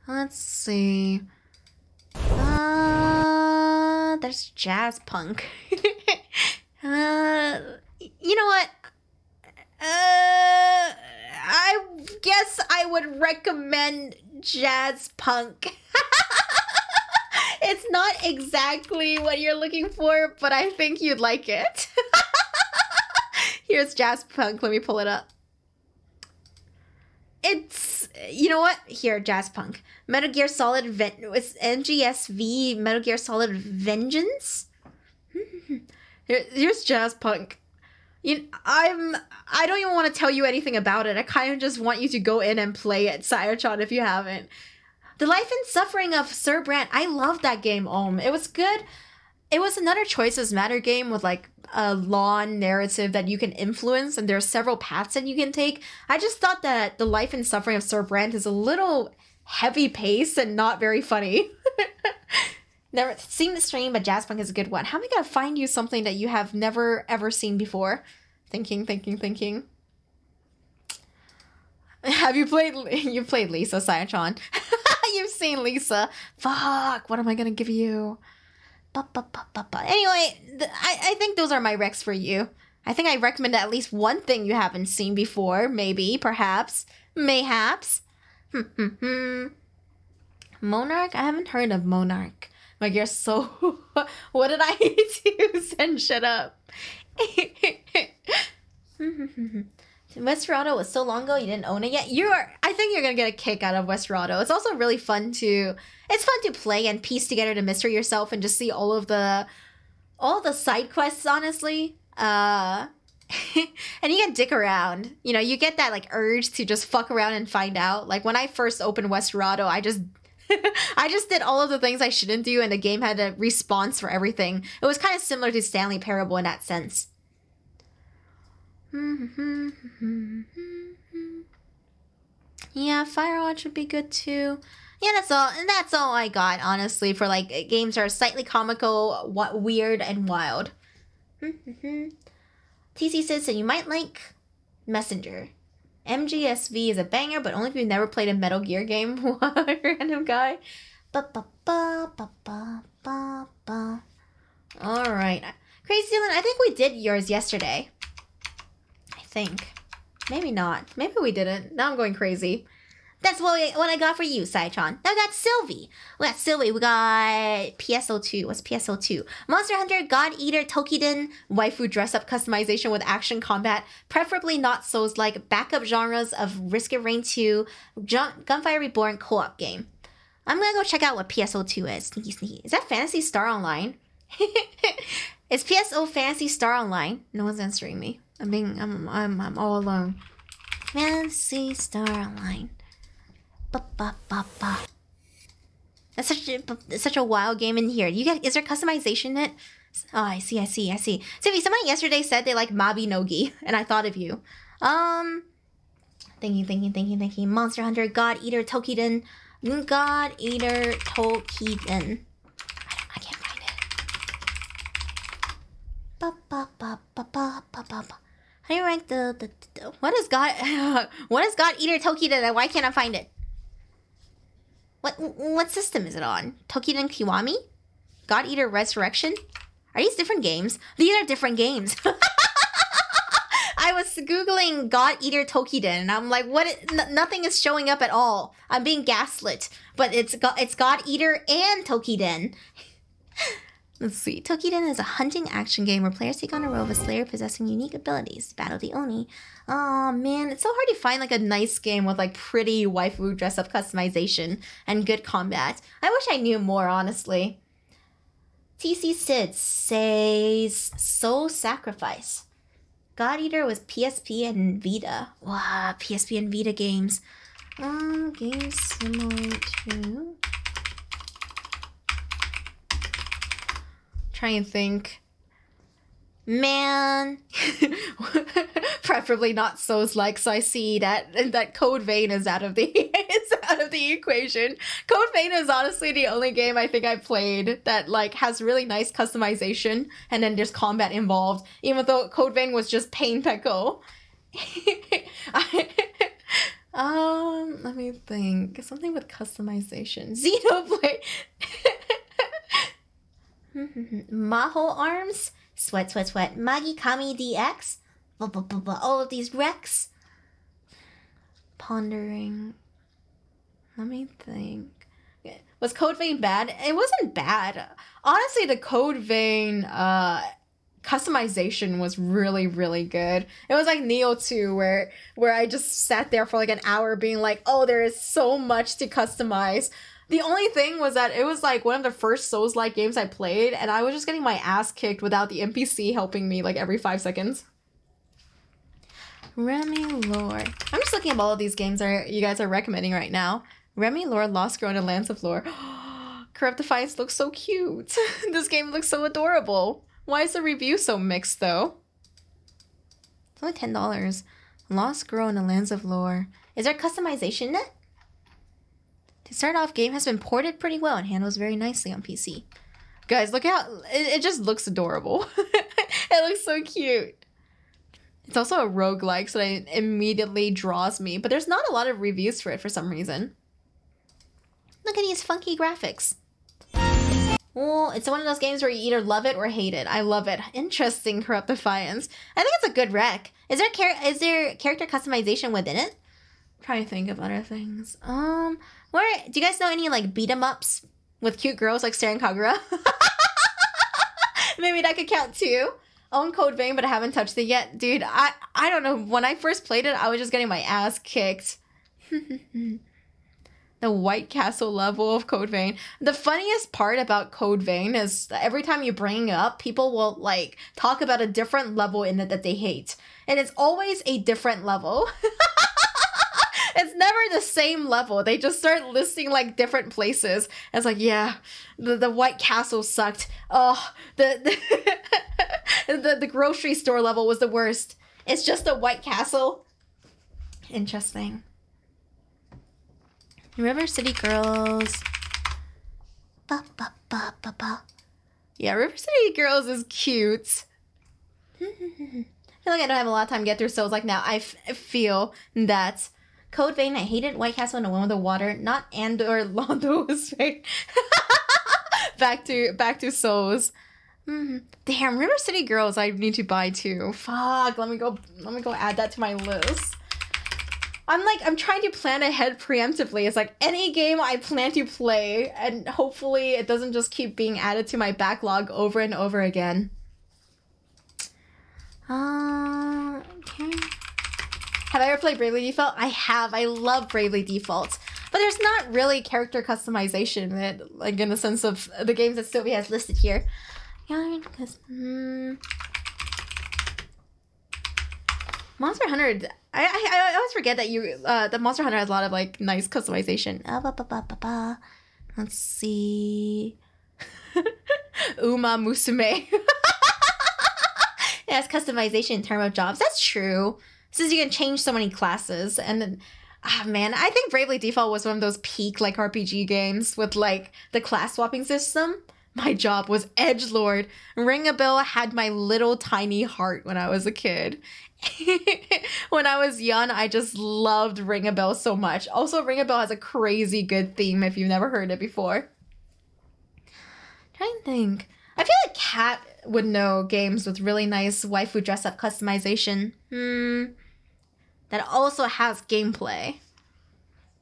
Let's see. There's jazz punk. You know what? I guess I would recommend jazz punk. It's not exactly what you're looking for, but I think you'd like it. Here's jazz punk. Let me pull it up. It's, you know what? Here, jazz punk. Metal Gear Solid it's NGSV Metal Gear Solid Vengeance. Here's jazz punk. I don't even want to tell you anything about it. I kind of just want you to go in and play it, Sayachan, if you haven't. The Life and Suffering of Sir Brandt. I love that game, It was good. It was another Choices Matter game with, like, a lawn narrative that you can influence, and there are several paths that you can take. I just thought that The Life and Suffering of Sir Brandt is a little heavy paced and not very funny. Never seen the stream, but Jazz Punk is a good one. How am I gonna find you something that you have never ever seen before? Thinking. Have you played? You played Lisa, Sayachan. You've seen Lisa. Fuck. What am I gonna give you? Anyway, I think those are my recs for you. I think I recommend at least one thing you haven't seen before. Maybe, perhaps, mayhaps. Monarch? I haven't heard of Monarch. Like, you're so... What did I do? Send shit up. Westerado was so long ago you didn't own it yet. I think you're gonna get a kick out of Westerado. It's also really fun to... It's fun to play and piece together the mystery yourself and just see all the side quests, honestly. And you can dick around. You get that, like, urge to just fuck around and find out. Like, when I first opened Westerado, I just... I just did all of the things I shouldn't do, and the game had a response for everything. It was kind of similar to Stanley Parable in that sense. Yeah, Firewatch would be good too. Yeah, that's all. And that's all I got, honestly, for like games that are slightly comical, weird, and wild. TC says that you might like Messenger. MGSV is a banger, but only if you've never played a Metal Gear game. What, random guy? Alright. Crazy Dylan, I think we did yours yesterday. I think. Maybe not. Maybe we didn't. Now I'm going crazy. That's what I got for you, Saitron. Now we got Sylvie. We got PSO2. What's PSO2? Monster Hunter, God Eater, Tokiden, waifu dress-up customization with action combat, preferably not Souls-like, backup genres of Risk of Rain 2, Gunfire Reborn co-op game. I'm gonna go check out what PSO2 is. Sneaky, sneaky. Is that Phantasy Star Online? Is PSO Phantasy Star Online? No one's answering me. I'm all alone. Phantasy Star Online. That's such a wild game in here. Is there customization in it? Oh, I see. Sylvie, somebody yesterday said they like Mabinogi, and I thought of you. Thinking. Monster Hunter, God Eater, Tokiden. God Eater, Tokiden. I can't find it. How do you rank the what is God Eater Tokiden, and why can't I find it? What system is it on? Tokiden Kiwami? God Eater Resurrection? Are these different games? These are different games. I was Googling God Eater Tokiden, and I'm like, nothing is showing up at all. I'm being gaslit. But it's God Eater and Tokiden. Let's see. Tokiden is a hunting action game where players take on a role of a slayer possessing unique abilities to battle the Oni. Oh man, it's so hard to find like a nice game with like pretty waifu dress-up customization and good combat. I wish I knew more, honestly. TC Sid says Soul Sacrifice. God Eater was PSP and Vita. Wow, PSP and Vita games. Games similar to... Try and think. Man. Preferably not Souls-like, so I see that Code Vein is out of the equation. Code Vein is honestly the only game I think I played that like has really nice customization and then there's combat involved, even though Code Vein was just Pain Peko. Let me think. Something with customization. Xenoblade. Maho Arms, Sweat, Magi Kami DX, all of these Rex. Pondering. Let me think. Was Code Vein bad? It wasn't bad. Honestly, the Code Vein customization was really, really good. It was like Neo 2 where I just sat there for like an hour being like, oh, there is so much to customize. The only thing was that it was like one of the first Souls-like games I played, and I was just getting my ass kicked without the NPC helping me like every 5 seconds. Remy Lore. I'm just looking at all of these games you guys are recommending right now. Remy Lore, Lost Girl, and Lands of Lore. Corrupt Defiance looks so cute. This game looks so adorable. Why is the review so mixed though? It's only $10. Lost Girl and the Lands of Lore. Is there customization in it? To start off, game has been ported pretty well and handles very nicely on PC. Guys, look out. It just looks adorable. It looks so cute. It's also a roguelike, so it immediately draws me. But there's not a lot of reviews for it for some reason. Look at these funky graphics. Well, it's one of those games where you either love it or hate it. I love it. Interesting, Corrupt Defiance. I think it's a good rec. Is there character customization within it? I'm trying to think of other things. Where do you guys know any like beat 'em ups with cute girls like Saren Kagura? Maybe that could count too. Own Code Vein, but I haven't touched it yet. Dude, I don't know. When I first played it, I was just getting my ass kicked. The White Castle level of Code Vein. The funniest part about Code Vein is every time you bring it up, people will like talk about a different level in it that they hate. And it's always a different level. It's never the same level. They just start listing like different places. And it's like, yeah, the White Castle sucked. Oh, the grocery store level was the worst. It's just the White Castle. Interesting. River City Girls. Ba, ba, ba, ba, ba. Yeah, River City Girls is cute. I feel like I don't have a lot of time to get through Souls like now. I feel that Code Vein, I hated White Castle and the one with the water. Not Andor Londo was fake. back to Souls. Damn, River City Girls I need to buy too. Fuck, let me go add that to my list. I'm trying to plan ahead preemptively. It's like any game I plan to play, and hopefully it doesn't just keep being added to my backlog over and over again. Okay. Have I ever played Bravely Default? I have. I love Bravely Default. But there's not really character customization in it, like in the sense of the games that Sylvie has listed here. Yeah, because Monster Hunter. I always forget that that Monster Hunter has a lot of like nice customization. Let's see. Uma Musume. It has customization in terms of jobs. That's true. Since you can change so many classes, and then, man, I think Bravely Default was one of those peak like RPG games with like the class swapping system. My job was edgelord. Ring a Bell had my little tiny heart when I was a kid. When I was young, I just loved Ring a Bell so much. Also, Ring a Bell has a crazy good theme if you've never heard it before. Trying to think. I feel like Kat would know games with really nice waifu dress-up customization. That also has gameplay.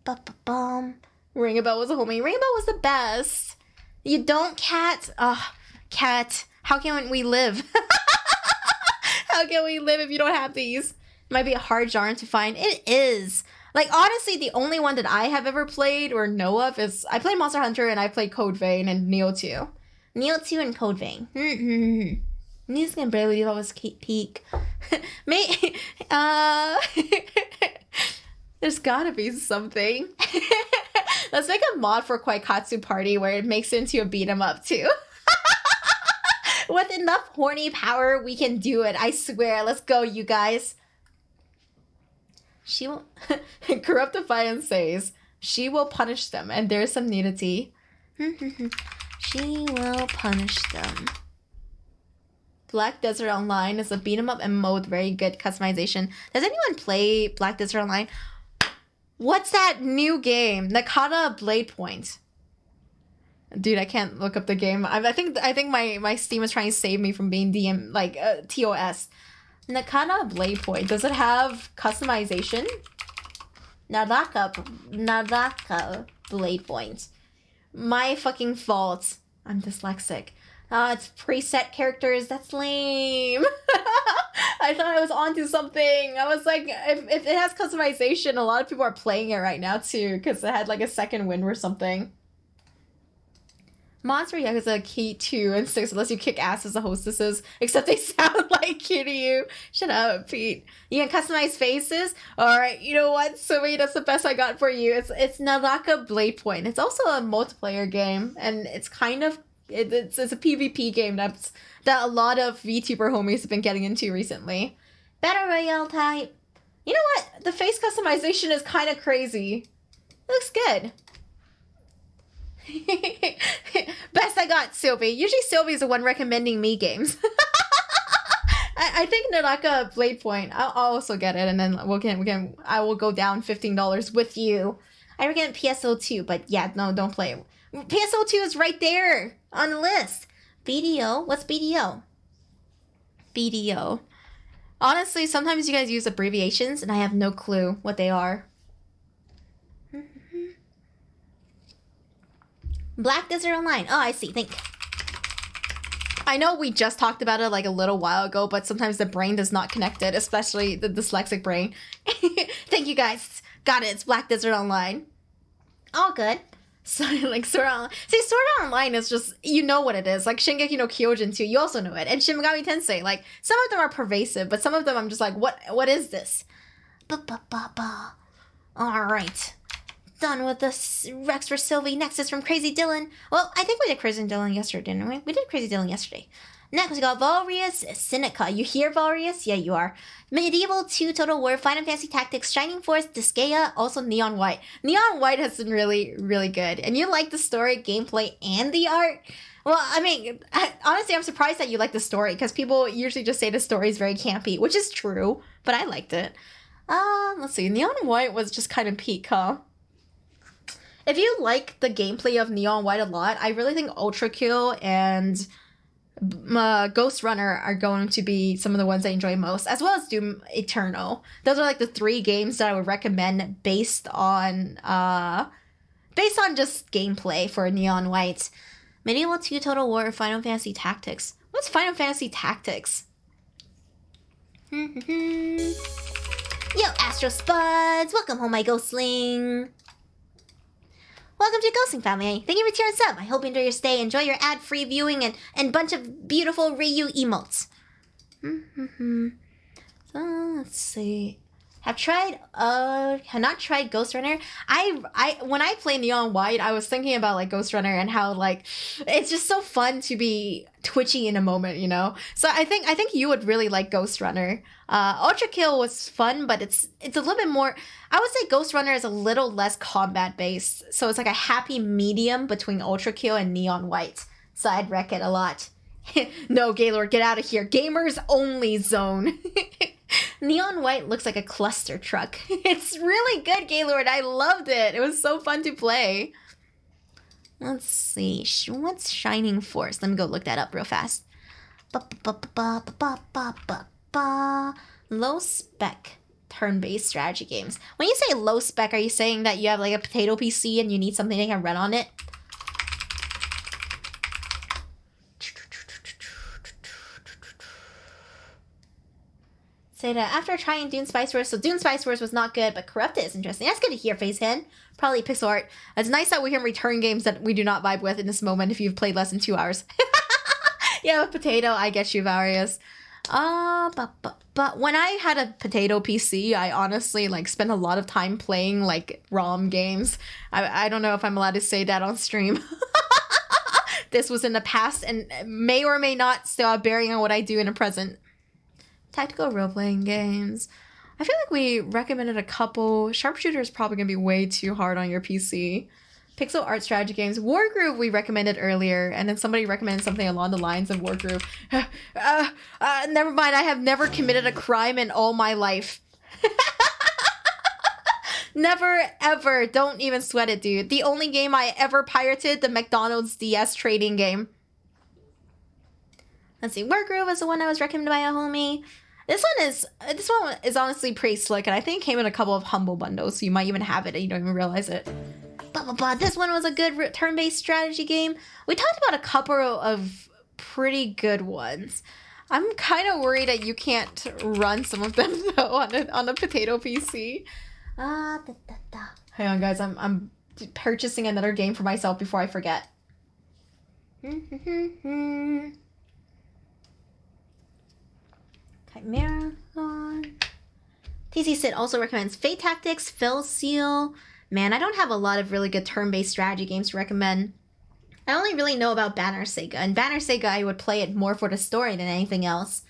Ba-ba-bum. Ring a Bell was a homie. Ring a Bell was the best. You don't, Kat? Kat, how can we live? How can we live if you don't have these? Might be a hard genre to find. It is. Like, honestly, the only one that I have ever played or know of is... I played Monster Hunter and I played Code Vein and Neo 2. Neo 2 and Code Vein. Music and Bravely Default was peak. There's gotta be something. Let's make a mod for Kwaikatsu Party where it makes it into a beat 'em up too. With enough horny power, we can do it. I swear. Let's go, you guys. She will... Corrupt Defiance says, she will punish them, and there's some nudity. She will punish them. Black Desert Online is a beat 'em up and mode, very good customization. Does anyone play Black Desert Online? What's that new game? Nakata Blade Point. Dude, I can't look up the game. I think my Steam is trying to save me from being TOS. Nakata Blade Point. Does it have customization? Nadaka Blade Point. My fucking fault. I'm dyslexic. It's preset characters. That's lame. I thought I was onto something. I was like, if it has customization, a lot of people are playing it right now too, because it had like a second wind or something. Monster Yakuza Key 2 and 6 unless you kick ass as the hostesses, except they sound like Kiryu. Shut up, Pete. You can customize faces? Alright, you know what, Sumi, that's the best I got for you. It's Naraka Blade Point. It's also a multiplayer game, and it's kind of, it's a PvP game that a lot of VTuber homies have been getting into recently. Battle Royale type. You know what? The face customization is kind of crazy. It looks good. Best I got, Sylvie. Usually Sylvie's the one recommending me games. I think Naraka Blade Point. I'll also get it, and then I will go down $15 with you. I recommend PSO2, but yeah, no, don't play it. PSO2 is right there on the list. BDO? What's BDO? BDO. Honestly, sometimes you guys use abbreviations, and I have no clue what they are. Black Desert Online. Oh, I see. I know we just talked about it like a little while ago, but sometimes the brain does not connect it, especially the dyslexic brain. Thank you guys. Got it. It's Black Desert Online. All good. So, like, Sword Art Online. See, Sword Art Online is just, you know what it is. Like, Shingeki no Kyojin too, you also know it. And Shin Megami Tensei. Like, some of them are pervasive, but some of them I'm just like, what is this? Alright. Done with the Rex for Sylvie. Next is from Crazy Dylan. Well, I think we did Crazy Dylan yesterday, didn't we? We did Crazy Dylan yesterday. Next, we got Valrius Sinica. You here, Valrius? Yeah, you are. Medieval 2 Total War, Final Fantasy Tactics, Shining Force, Disgaea, also Neon White. Neon White has been really, really good. And you like the story, gameplay, and the art? Well, I mean, honestly, I'm surprised that you like the story, because people usually just say the story is very campy, which is true, but I liked it. Let's see. Neon White was just kind of peak, huh? If you like the gameplay of Neon White a lot, I really think Ultra Kill and Ghost Runner are going to be some of the ones I enjoy most, as well as Doom Eternal. Those are like the 3 games that I would recommend based on just gameplay for Neon White. Medieval 2 Total War, Final Fantasy Tactics. What's Final Fantasy Tactics? Yo, Astro Spuds! Welcome home, my Ghostling! Welcome to Ghostling family. Thank you for tuning sub. I hope you enjoy your stay. Enjoy your ad-free viewing and bunch of beautiful Reiyu emotes. So let's see. Have not tried Ghost Runner. When I play Neon White, I was thinking about like Ghost Runner and how like it's just so fun to be twitchy in a moment, you know. So I think you would really like Ghost Runner. Ultra Kill was fun, but it's a little bit more. I would say Ghost Runner is a little less combat based, so it's like a happy medium between Ultra Kill and Neon White. So I'd wreck it a lot. No, Gaylord, get out of here. Gamers only zone. Neon White looks like a cluster truck. It's really good, Gaylord. I loved it. It was so fun to play. Let's see. What's Shining Force? Let me go look that up real fast. Low spec turn-based strategy games. When you say low spec, are you saying that you have like a potato PC and you need something that can run on it? Say that after trying Dune Spice Wars, so Dune Spice Wars was not good, but Corrupted is interesting. That's good to hear, Facehead. Probably pixel art. It's nice that we can return games that we do not vibe with in this moment if you've played less than 2 hours. Yeah, with Potato, I get you, Various. But when I had a Potato PC, I honestly like spent a lot of time playing like ROM games. I don't know if I'm allowed to say that on stream. This was in the past and may or may not still have bearing on what I do in the present. Tactical role-playing games. I feel like we recommended a couple. Sharpshooter is probably going to be way too hard on your PC. Pixel art strategy games. Wargroove we recommended earlier, and then somebody recommended something along the lines of Wargroove. Never mind, I have never committed a crime in all my life. Never, ever. Don't even sweat it, dude. The only game I ever pirated, the McDonald's DS trading game. Let's see, Wargroove is the one that was recommended by a homie. This one is honestly pretty slick, and I think it came in a couple of humble bundles, so you might even have it and you don't even realize it. This one was a good turn-based strategy game. We talked about a couple of pretty good ones. I'm kind of worried that you can't run some of them though on a Potato PC. Hang on, guys. I'm purchasing another game for myself before I forget. Chimera. TC Sid also recommends Fate Tactics, Phil Seal. Man, I don't have a lot of really good turn-based strategy games to recommend. I only really know about Banner Saga, and Banner Saga I would play it more for the story than anything else.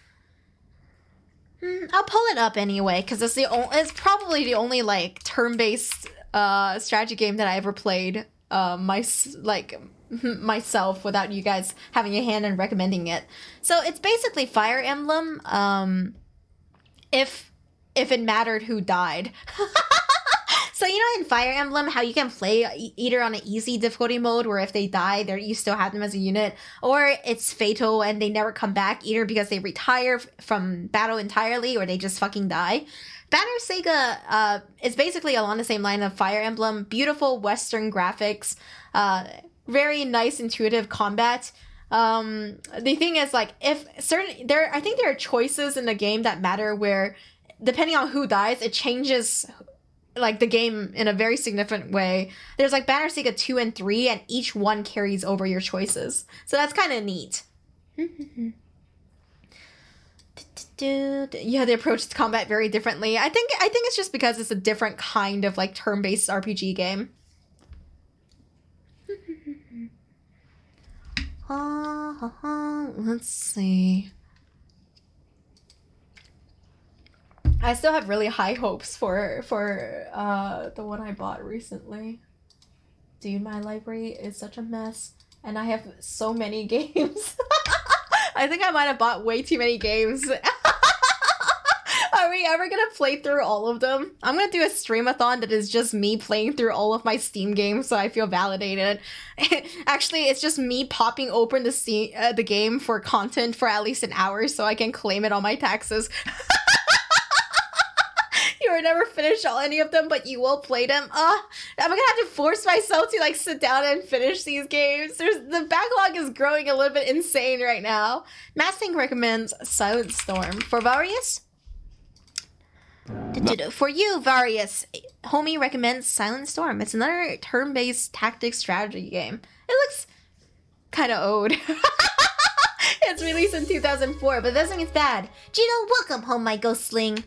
I'll pull it up anyway, because it's probably the only like turn-based strategy game that I ever played myself without you guys having a hand in recommending it. So it's basically Fire Emblem, if it mattered who died. So you know in Fire Emblem how you can play either on an easy difficulty mode where if they die you still have them as a unit, or it's fatal and they never come back either because they retire from battle entirely or they just fucking die. Banner Saga is basically along the same line of Fire Emblem. Beautiful Western graphics, very nice intuitive combat. The thing is like I think there are choices in the game that matter where depending on who dies it changes like the game in a very significant way. There's like Banner Saga 2 and 3 and each one carries over your choices. So that's kind of neat. Yeah, they approach combat very differently. I think it's just because it's a different kind of like turn-based RPG game. Let's see. I still have really high hopes for the one I bought recently. Dude, my library is such a mess, and I have so many games. I think I might have bought way too many games. Are we ever gonna play through all of them? I'm gonna do a streamathon that is just me playing through all of my Steam games, so I feel validated. Actually, it's just me popping open the game for content for at least an hour so I can claim it on my taxes. You will never finish any of them, but you will play them. I'm gonna have to force myself to like sit down and finish these games. The backlog is growing a little bit insane right now. Masting recommends Silent Storm. For Various? For you, Various, homie recommends Silent Storm. It's another turn-based tactics strategy game. It looks kind of old. It's released in 2004, but it doesn't mean it's bad. Gino, welcome home, my ghostling.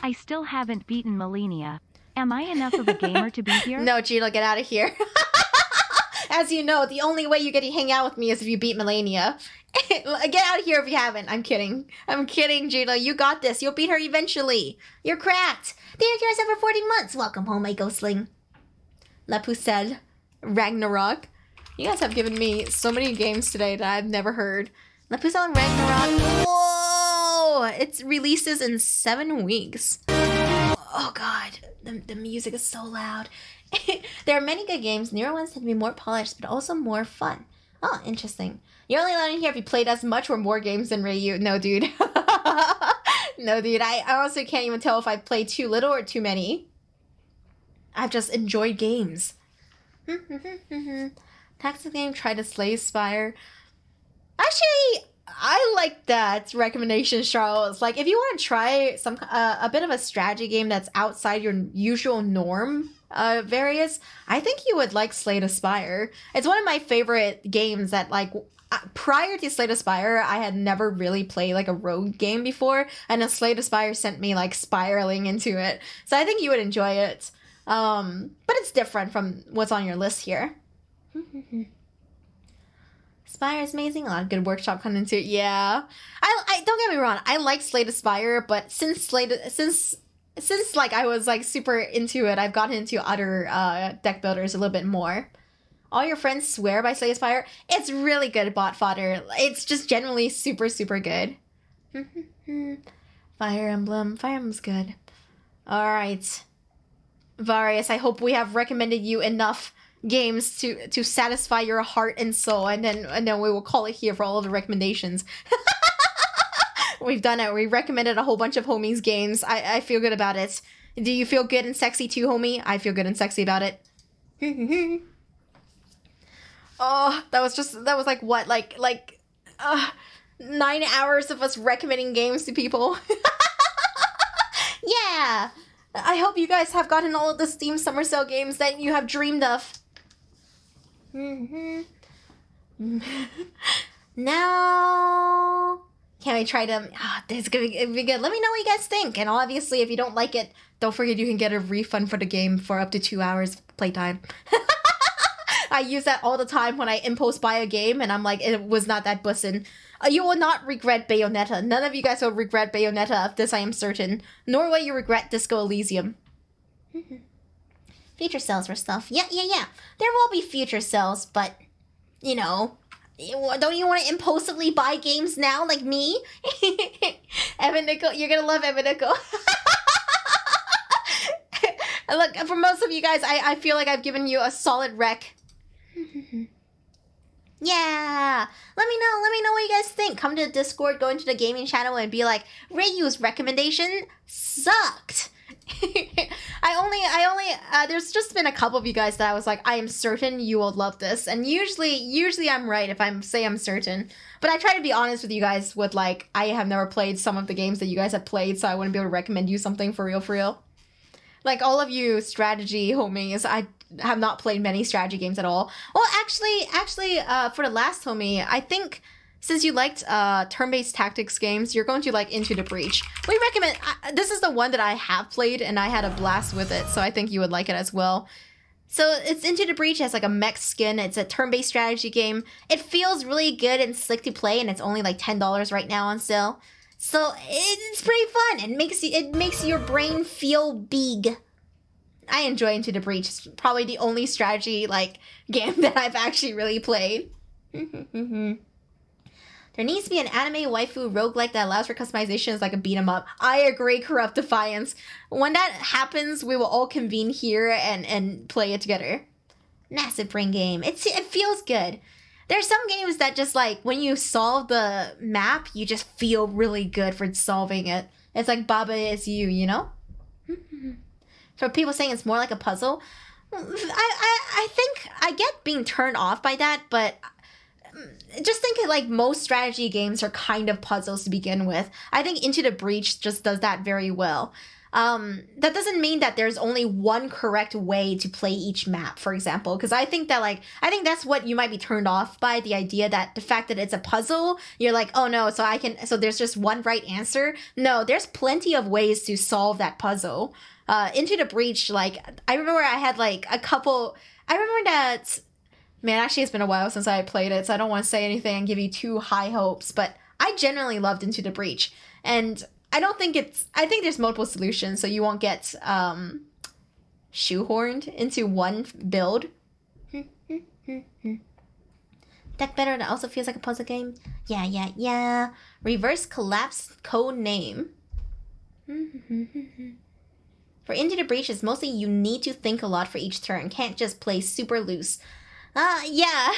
I still haven't beaten Millennia. Am I enough of a gamer to be here? No, Gino, get out of here. As you know, the only way you get to hang out with me is if you beat Millennia. Get out of here if you haven't. I'm kidding. I'm kidding, Gino. You got this. You'll beat her eventually. You're cracked. Thank you guys for 40 months. Welcome home, my ghostling. La Pucelle. Ragnarok. You guys have given me so many games today that I've never heard. La Pucelle and Ragnarok. Whoa! It releases in 7 weeks. Oh god. The music is so loud. There are many good games. Newer ones tend to be more polished, but also more fun. Oh, interesting. You're only allowed in here if you played as much or more games than Reiyu. No, dude. No, dude. I honestly can't even tell if I played too little or too many. I've just enjoyed games. Tactics game, try to slay Spire. Actually, I like that recommendation, Charles. Like, if you want to try some a bit of a strategy game that's outside your usual norm, Various, I think you would like Slay the Spire. It's one of my favorite games that, like, prior to Slay the Spire, I had never really played, like, a rogue game before, and then Slay the Spire sent me, like, spiraling into it. So I think you would enjoy it. But it's different from what's on your list here. Spire is amazing. A lot of good workshop content too. Yeah, I don't get me wrong. I like Slay the Spire, but since like I was like super into it, I've gotten into other deck builders a little bit more. All your friends swear by Slay the Spire. It's really good bot fodder. It's just generally super good. Fire Emblem. Fire Emblem's good. All right, Various. I hope we have recommended you enough games to satisfy your heart and soul, and then we will call it here for all of the recommendations. We've done it. We recommended a whole bunch of homies games. I feel good about it. Do you feel good and sexy too, homie? I feel good and sexy about it. Oh, that was like what, like 9 hours of us recommending games to people. Yeah, I hope you guys have gotten all of the Steam Summer Sale games that you have dreamed of. Now, can we try to... this is gonna be good. Let me know what you guys think. And obviously, if you don't like it, don't forget you can get a refund for the game for up to 2 hours playtime. I use that all the time when I impulse buy a game, and I'm like, it was not that bussin'. You will not regret Bayonetta. None of you guys will regret Bayonetta of this, I am certain. Nor will you regret Disco Elysium. Future sales for stuff. Yeah. There will be future sales, but, you know, don't you want to impulsively buy games now, like me? Evan Nickel, you're gonna love Evan Nickel. Look, for most of you guys, I feel like I've given you a solid rec. Yeah, let me know what you guys think. Come to the Discord, go into the gaming channel, and be like, Reiyu's recommendation sucked. There's just been a couple of you guys that I was like, I am certain you will love this, and usually I'm right if I'm certain, but I try to be honest with you guys with, like, I have never played some of the games that you guys have played, so I wouldn't be able to recommend you something for real. Like, all of you strategy homies, I have not played many strategy games at all. Well, actually, for the last homie, I think since you liked turn-based tactics games, you're going to like Into the Breach. We recommend, this is the one that I have played and I had a blast with it, so I think you would like it as well. So it's Into the Breach, it has like a mech skin, it's a turn-based strategy game. It feels really good and slick to play, and it's only like $10 right now on sale. So it's pretty fun. It makes your brain feel big. I enjoy Into the Breach. It's probably the only strategy like game that I've actually really played. There needs to be an anime waifu roguelike that allows for customizations like a beat 'em up. I agree, Corrupt Defiance. When that happens, we will all convene here and play it together. Massive brain game. It feels good. There's some games that just like, when you solve the map, you just feel really good for solving it. It's like Baba Is You know? For people saying it's more like a puzzle, I think I get being turned off by that, but just think like most strategy games are kind of puzzles to begin with. I think Into the Breach just does that very well. That doesn't mean that there's only one correct way to play each map, for example, because I think that's what you might be turned off by, the idea that the fact that it's a puzzle, you're like, oh no, so there's just one right answer. No, there's plenty of ways to solve that puzzle. Into the Breach, like, I remember I had like a couple, I remember that, man, actually it's been a while since I played it, so I don't want to say anything and give you too high hopes, but I generally loved Into the Breach, and I think there's multiple solutions, so you won't get shoehorned into one build. Deck better, that also feels like a puzzle game. Yeah. Reverse collapse code name. For Into the Breach, it's mostly you need to think a lot for each turn. Can't just play super loose. Yeah.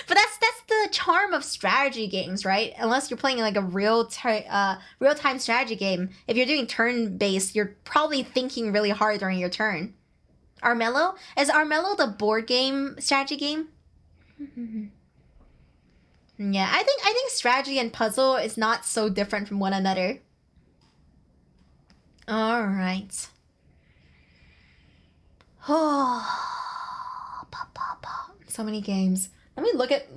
But that's the charm of strategy games, right? Unless you're playing like a real-time strategy game. If you're doing turn-based, you're probably thinking really hard during your turn. Armello? Is Armello the board game strategy game? Yeah, I think strategy and puzzle is not so different from one another. All right. So many games. Let me look at...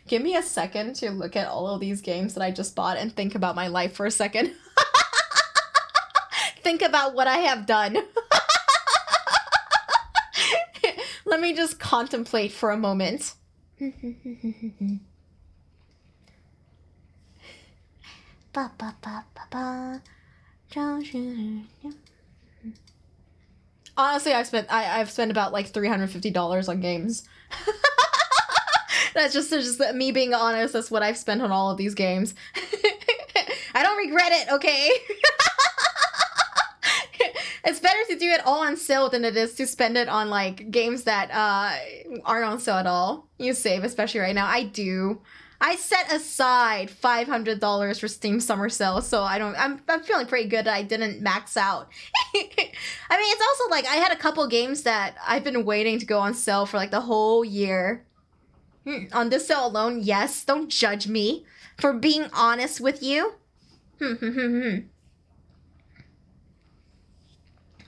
Give me a second to look at all of these games that I just bought and think about my life for a second. Think about what I have done. Let me just contemplate for a moment. Honestly, I've spent about like $350 on games. That's just me being honest. That's what I've spent on all of these games. I don't regret it, okay? It's better to do it all on sale than it is to spend it on like games that aren't on sale at all. You save, especially right now. I do. I set aside $500 for Steam Summer Sale, so I'm feeling pretty good that I didn't max out. I mean, it's also like I had a couple games that I've been waiting to go on sale for like the whole year. On this sale alone, yes, don't judge me for being honest with you.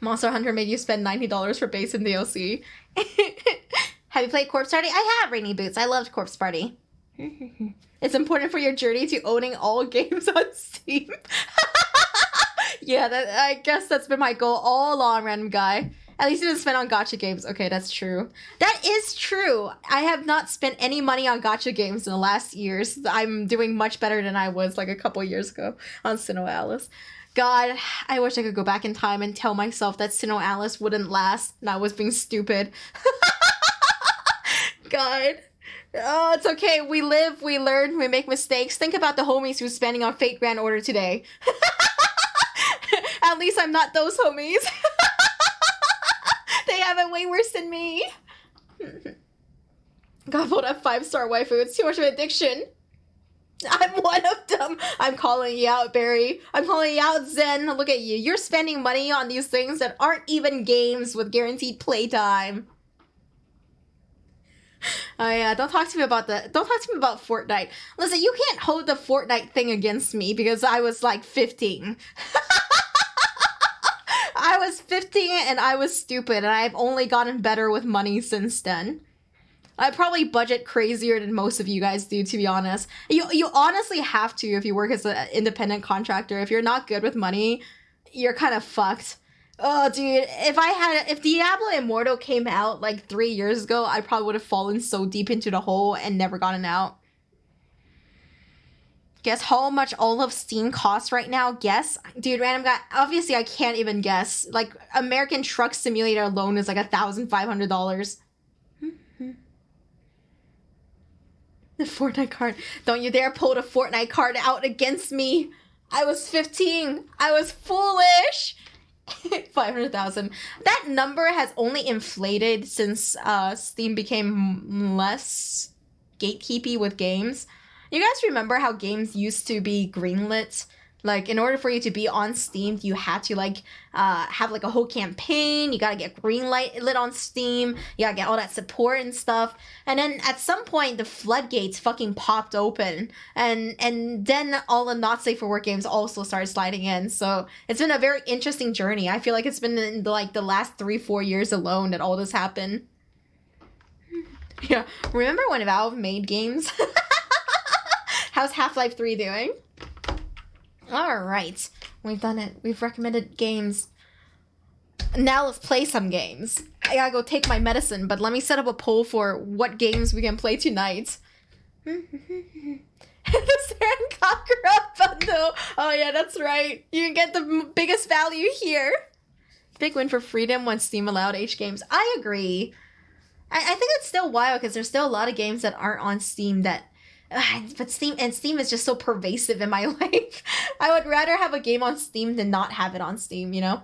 Monster Hunter made you spend $90 for base and DLC. Have you played Corpse Party? I have, Rainy Boots. I loved Corpse Party. It's important for your journey to owning all games on Steam. Yeah, I guess that's been my goal all along, random guy. At least you didn't spend on gacha games. Okay, that's true. That is true. I have not spent any money on gacha games in the last years. I'm doing much better than I was like a couple years ago on Sinnoh Alice. God, I wish I could go back in time and tell myself that Sinnoh Alice wouldn't last and I was being stupid. God. Oh, it's okay. We live, we learn, we make mistakes. Think about the homies who's spending on Fate Grand Order today. At least I'm not those homies. They have it way worse than me. God, what a 5-star waifu. It's too much of an addiction. I'm one of them. I'm calling you out, Barry. I'm calling you out, Zen. Look at you. You're spending money on these things that aren't even games with guaranteed playtime. Oh yeah, don't talk to me about Fortnite. Listen, you can't hold the Fortnite thing against me because I was like 15. I was 15 and I was stupid and I've only gotten better with money since then. I probably budget crazier than most of you guys do, to be honest. You honestly have to if you work as an independent contractor. If you're not good with money, you're kind of fucked. Oh, dude, if Diablo Immortal came out like 3 years ago, I probably would have fallen so deep into the hole and never gotten out. Guess how much all of Steam costs right now? Guess? Dude, random guy, obviously I can't even guess. Like, American Truck Simulator alone is like $1,500. The Fortnite card. Don't you dare pull the Fortnite card out against me. I was 15. I was foolish. 500,000. That number has only inflated since Steam became less gatekeepy with games. You guys remember how games used to be greenlit? Like, in order for you to be on Steam, you had to, like, have, like, a whole campaign. You gotta get lit on Steam. You gotta get all that support and stuff. And then, at some point, the floodgates fucking popped open. And then all the not safe for work games also started sliding in. So, it's been a very interesting journey. I feel like it's been in, like, the last 3-4 years alone that all this happened. Yeah. Remember when Valve made games? How's Half-Life 3 doing? Alright. We've done it. We've recommended games. Now let's play some games. I gotta go take my medicine, but let me set up a poll for what games we can play tonight. The Sand Conqueror bundle. Oh yeah, that's right. You can get the biggest value here. Big win for freedom when Steam allowed H games. I agree. I think it's still wild because there's still a lot of games that aren't on Steam that but Steam is just so pervasive in my life. I would rather have a game on Steam than not have it on Steam, you know?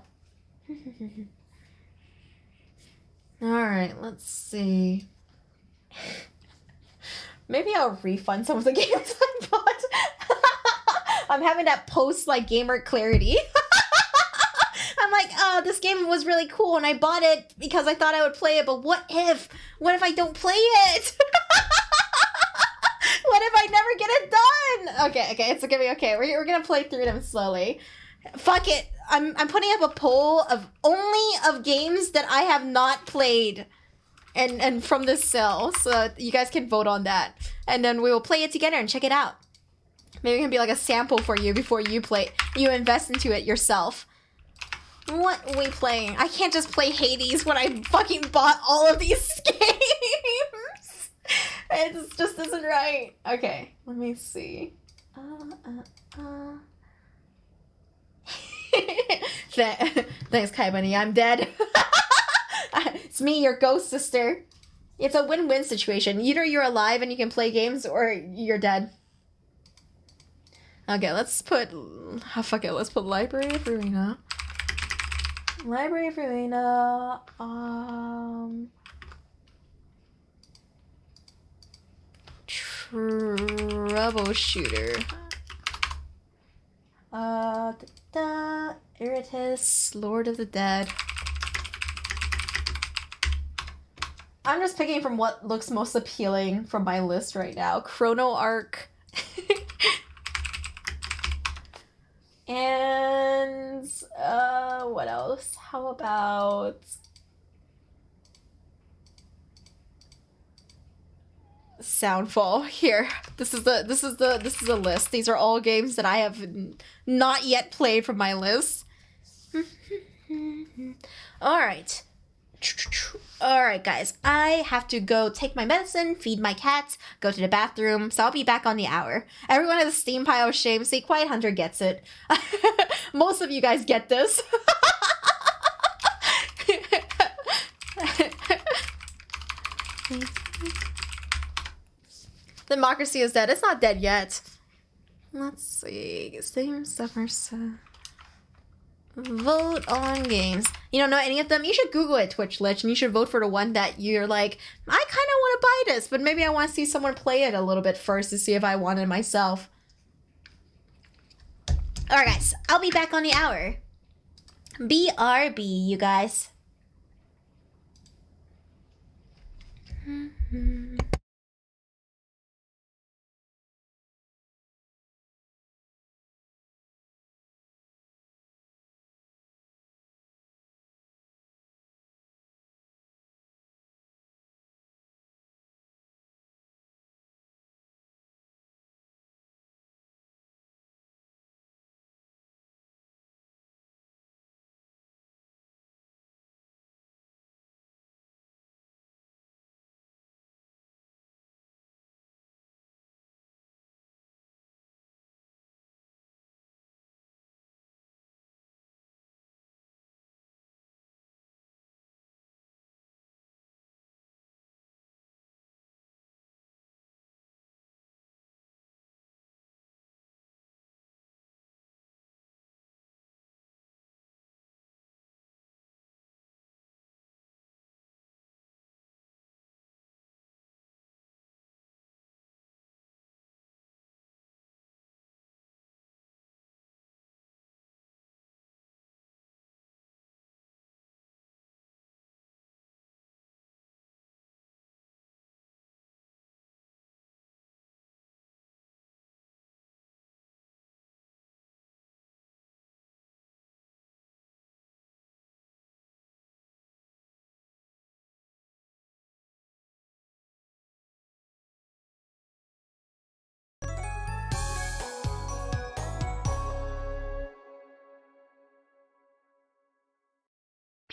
Alright, let's see. Maybe I'll refund some of the games I bought. I'm having that post, like, gamer clarity. I'm like, oh, this game was really cool and I bought it because I thought I would play it, but what if I don't play it? What if I never get it done? Okay, it's gonna be okay. We're gonna play through them slowly. Fuck it. I'm putting up a poll of only of games that I have not played and from this sale. So you guys can vote on that. And then we will play it together and check it out. Maybe it can be like a sample for you before you invest into it yourself. What are we playing? I can't just play Hades when I fucking bought all of these games. It just isn't right. Okay, let me see. Thanks, Kai Bunny. I'm dead. It's me, your ghost sister. It's a win-win situation. Either you're alive and you can play games, or you're dead. Okay, let's put... Oh, fuck it, let's put Library of Ruina. Library of Ruina. Troubleshooter. Iritus, Lord of the Dead. I'm just picking from what looks most appealing from my list right now. Chrono Arc. And what else? How about Soundfall? Here, this is a list. These are all games that I have not yet played from my list. All right, guys. I have to go take my medicine, feed my cats, go to the bathroom. So I'll be back on the hour. Everyone at the Steam pile of shame. See, Quiet Hunter gets it. Most of you guys get this. Democracy is dead. It's not dead yet. Let's see. Steam suffers. Vote on games. You don't know any of them? You should Google it, Twitch Lich, and you should vote for the one that you're like, I kind of want to buy this, but maybe I want to see someone play it a little bit first to see if I want it myself. Alright, guys. I'll be back on the hour. BRB, you guys.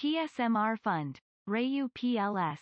TSMR Fund. Reiyu PLS.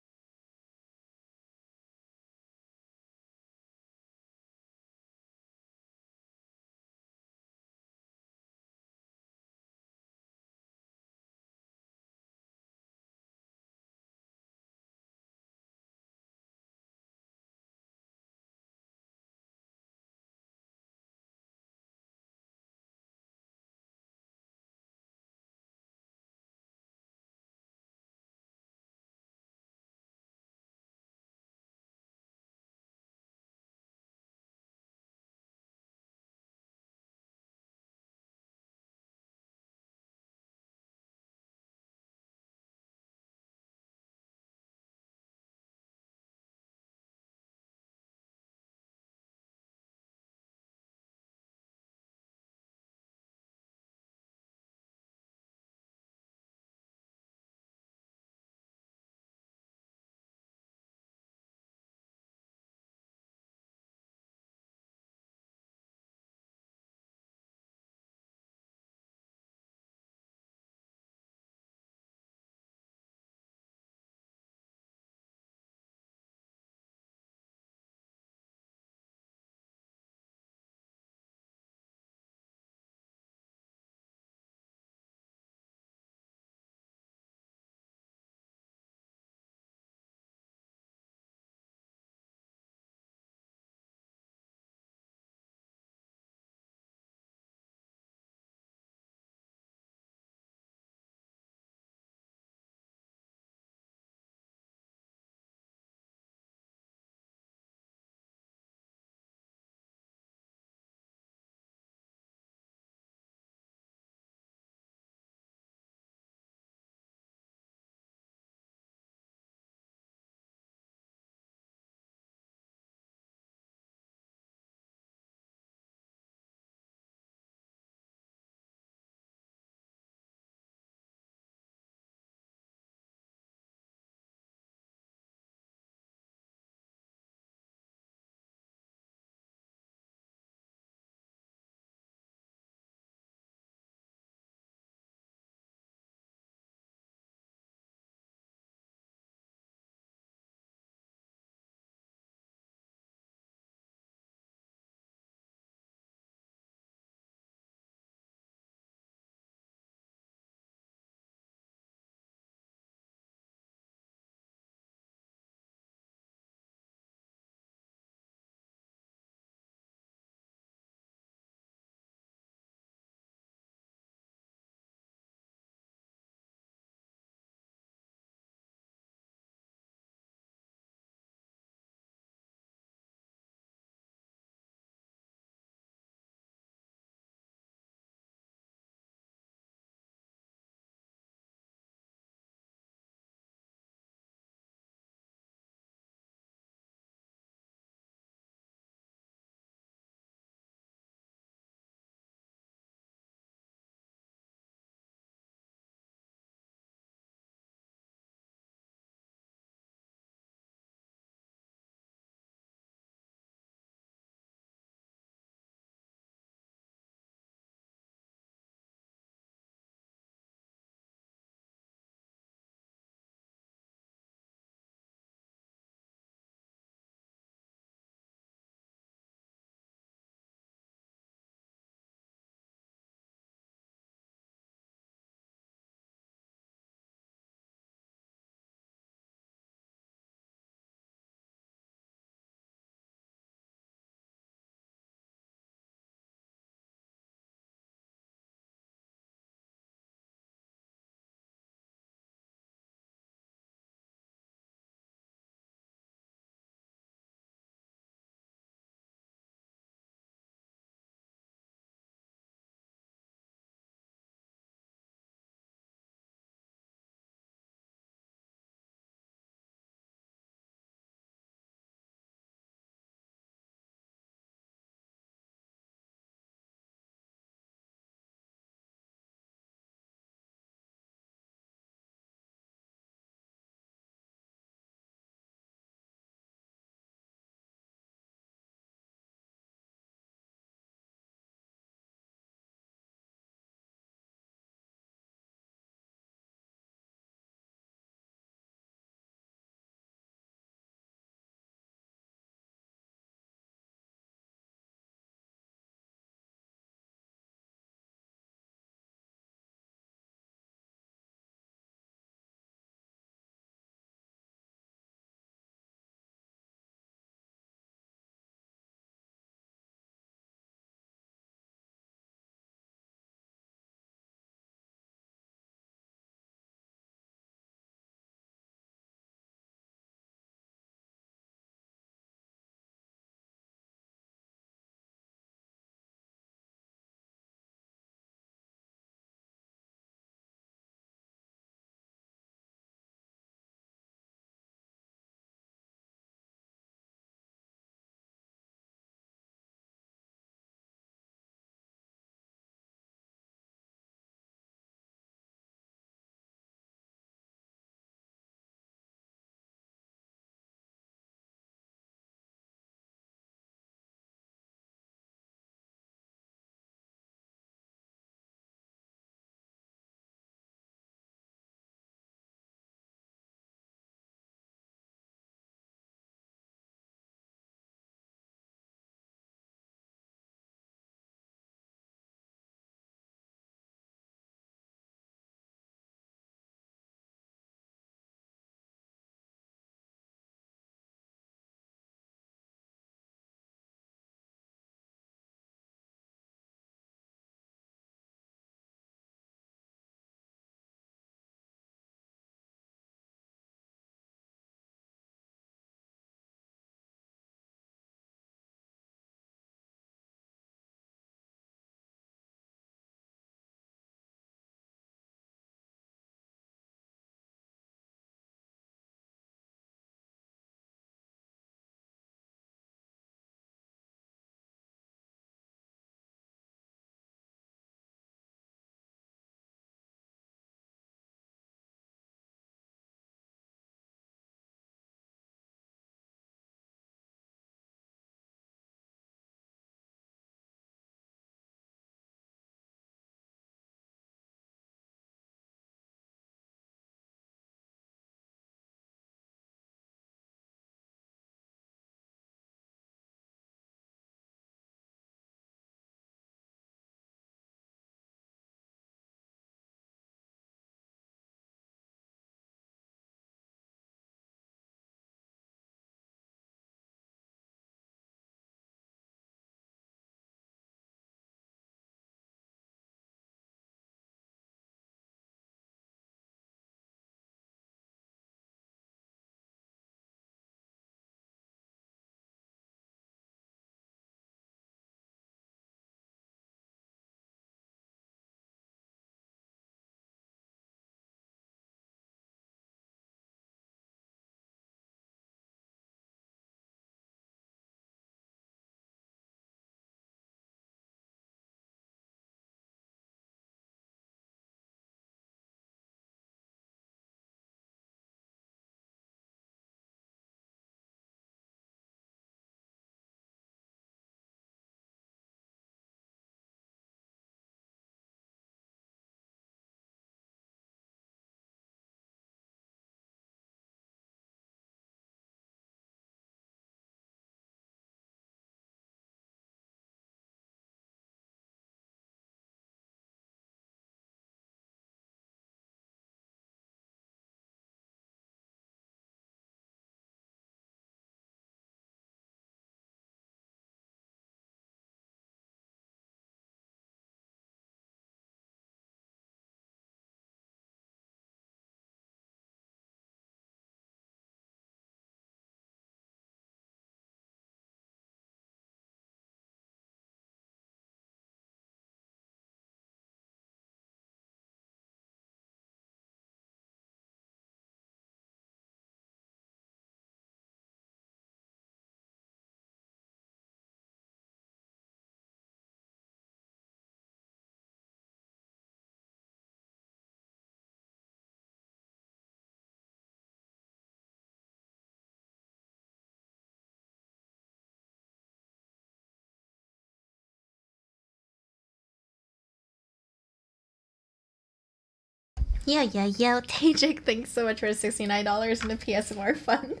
Yo. Tajik, thanks so much for $69 in the PSMR fund.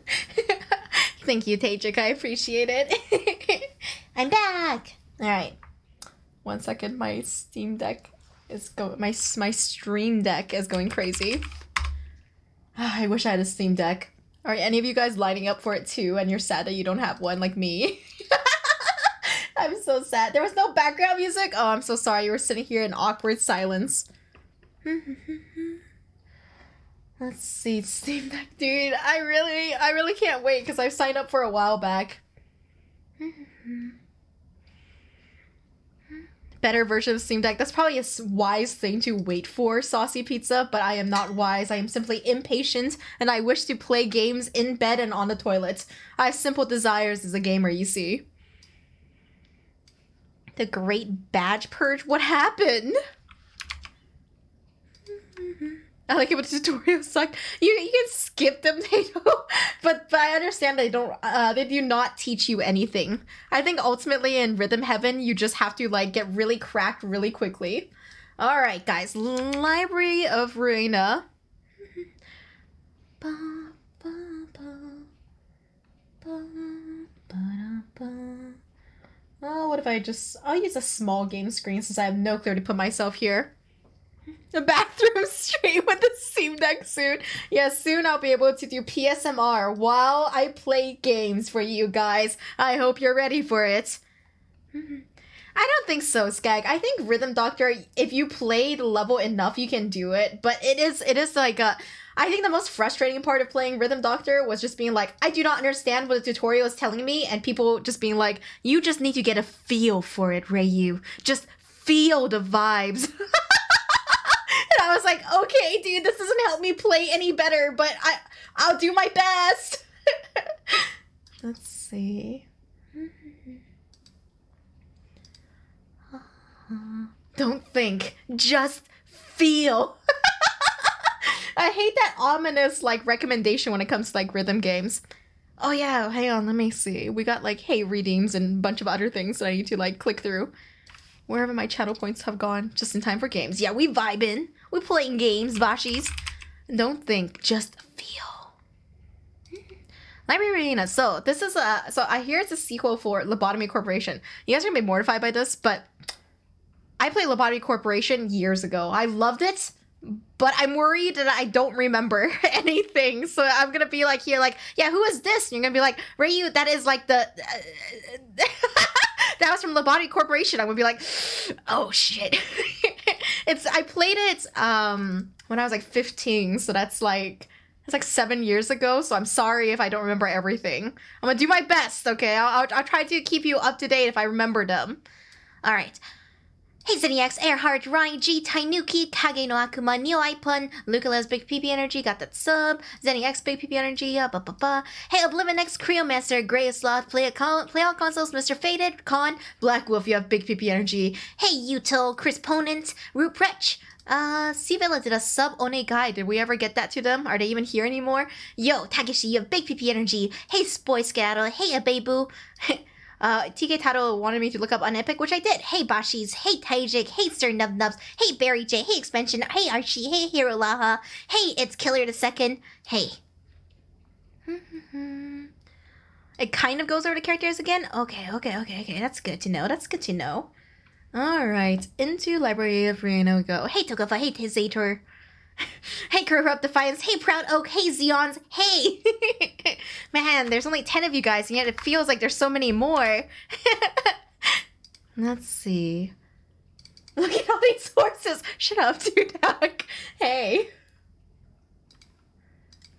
Thank you, Tajik. I appreciate it. I'm back. All right. 1 second. My Steam Deck is my Stream Deck is going crazy. I wish I had a Steam Deck. Are any of you guys lining up for it too? And you're sad that you don't have one like me? I'm so sad. There was no background music. Oh, I'm so sorry. You were sitting here in awkward silence. Let's see, Steam Deck, dude. I really can't wait because I've signed up for a while back. Better version of Steam Deck. That's probably a wise thing to wait for, Saucy Pizza, but I am not wise. I am simply impatient, and I wish to play games in bed and on the toilet. I have simple desires as a gamer, you see. The Great Badge Purge? What happened? I like it when the tutorials suck. You can skip them, Tato, but I understand they do not teach you anything. I think ultimately in Rhythm Heaven, you just have to like get really cracked really quickly. All right, guys, Library of Ruina. Oh, what if I'll use a small game screen since I have no clue to put myself here. The bathroom stream with the Steam Deck soon. Yeah, soon I'll be able to do PSMR while I play games for you guys. I hope you're ready for it. I don't think so, Skag. I think Rhythm Doctor, if you play the level enough, you can do it. But it is like a... I think the most frustrating part of playing Rhythm Doctor was just being like, I do not understand what the tutorial is telling me, and people just being like, you just need to get a feel for it, Reiyu. Just feel the vibes. And I was like, okay, dude, this doesn't help me play any better, but I'll do my best. Let's see. Don't think, just feel. I hate that ominous like recommendation when it comes to like rhythm games. Oh yeah, hang on, let me see. We got like hey redeems and a bunch of other things that I need to like click through. Wherever my channel points have gone, just in time for games. Yeah, we vibing. We playing games, Bashis. Don't think, just feel. Library Arena. So this is so I hear it's a sequel for Lobotomy Corporation. You guys are gonna be mortified by this, but I played Lobotomy Corporation years ago. I loved it, but I'm worried that I don't remember anything. So I'm gonna be like here, like, yeah, who is this? And you're gonna be like, Reiyu, that is like the that was from Lobotomy Corporation. I'm gonna be like, oh shit. I played it when I was like 15, so it's like 7 years ago. So I'm sorry if I don't remember everything. I'm gonna do my best, okay? I'll try to keep you up to date if I remember them. All right. Hey Zeniax, Earhart, Ryan G, Tainuki, Kage no Akuma, Neo Ipun, Lucala's Big PP Energy, got that sub, Zeniax Big PP Energy, Hey Oblivion X, Creomancer, Grey Sloth, Play All Consoles, Mr. Faded, Con, Black Wolf, you have Big PP Energy, Hey Util, Chris Ponent, Root Pretch, C-Villa did a sub One Guy. Did we ever get that to them? Are they even here anymore? Yo, Takeshi, you have Big PP Energy, Hey Spoy Scatter, Hey Abebu, TK Taro wanted me to look up on Epic, which I did. Hey Bashis, hey Taijik, hey Sir Nub Nubs, hey Barry J, hey Expansion, hey Archie, hey Hero Laha, hey It's Killer the Second, hey. It kind of goes over the characters again? Okay, that's good to know, Alright, into Library of Ruina we go. Hey Tokafa, hey Tizator. Hey Corrupt Defiance, hey Proud Oak, hey Zeons, hey! Man, there's only 10 of you guys, and yet it feels like there's so many more. Let's see. Look at all these horses! Shut up, dude. Hey.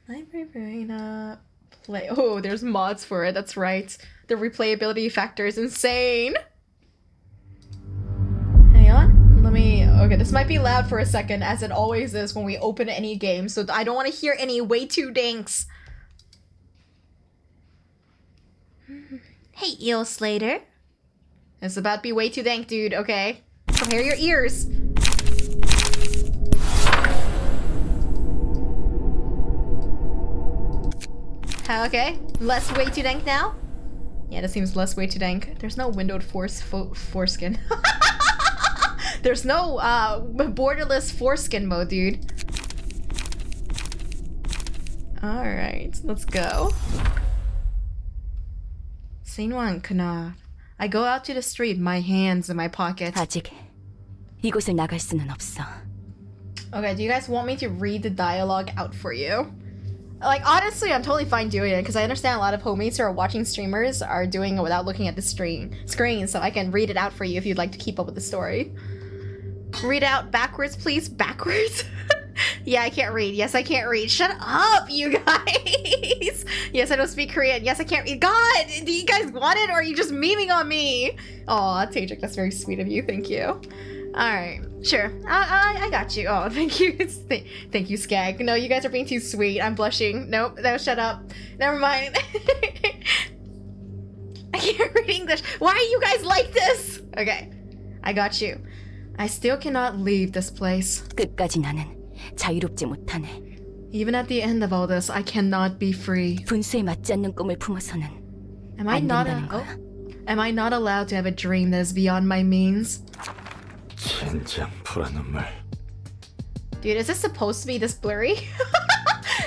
Library Arena play. Oh, there's mods for it, that's right. The replayability factor is insane. Hang on. Okay, this might be loud for a second, as it always is when we open any game, so I don't want to hear any way too danks. Hey, Eel Slater. It's about to be way too dank, dude, okay? Prepare your ears. Okay, less way too dank now? Yeah, that seems less way too dank. There's no windowed foreskin. There's no borderless foreskin mode, dude. Alright, let's go. Scene 1, Kana. I go out to the street, my hands in my pockets. 아직 이곳을 나갈 수는 없어. Okay, do you guys want me to read the dialogue out for you? Like, honestly, I'm totally fine doing it because I understand a lot of homies who are watching streamers are doing it without looking at the screen, so I can read it out for you if you'd like to keep up with the story. Read it out backwards, please. Backwards? Yeah, I can't read. Yes, I can't read. Shut up, you guys! Yes, I don't speak Korean. Yes, I can't read. God! Do you guys want it or are you just memeing on me? Aw, Tajik, that's very sweet of you. Thank you. Alright, sure. I got you. Oh, thank you. Thank you, Skag. No, you guys are being too sweet. I'm blushing. Nope, no, shut up. Never mind. I can't read English. Why are you guys like this? Okay, I got you. I still cannot leave this place. 끝까지 나는 자유롭지 못하네. Even at the end of all this, I cannot be free. 분수에 맞지 않는 꿈을 품어서는 Am I not allowed to have a dream that is beyond my means? 젠장 불안한 Dude, is this supposed to be this blurry?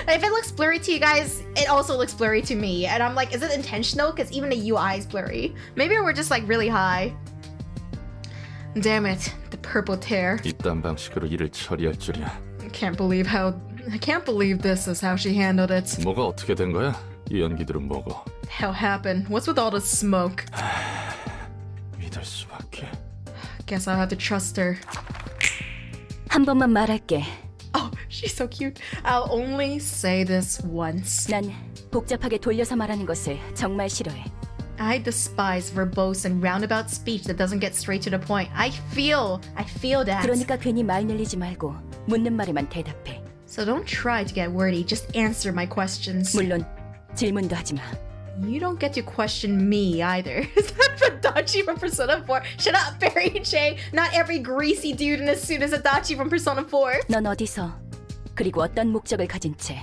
If it looks blurry to you guys, it also looks blurry to me. And I'm like, is it intentional? Because even the UI is blurry. Maybe we're just like really high. Damn it, the purple tear. 이딴 방식으로 일을 처리할 줄이야. I can't believe this is how she handled it. 뭐가 어떻게 된 거야? 이 연기들은 뭐고? The hell happened? What's with all the smoke? 믿을 수밖에. Guess I'll have to trust her. 한 번만 말할게. Oh, she's so cute. I'll only say this once. 난 복잡하게 돌려서 말하는 것을 정말 싫어해. I despise verbose and roundabout speech that doesn't get straight to the point. I feel that. 그러니까 괜히 말 늘리지 말고 묻는 말에만 대답해. So don't try to get wordy. Just answer my questions. 물론 질문도 하지 마. You don't get to question me either. Is that Adachi from Persona 4? Shut up, Barry J. Not every greasy dude in a suit is Adachi from Persona 4. 넌 어디서 그리고 어떤 목적을 가진 채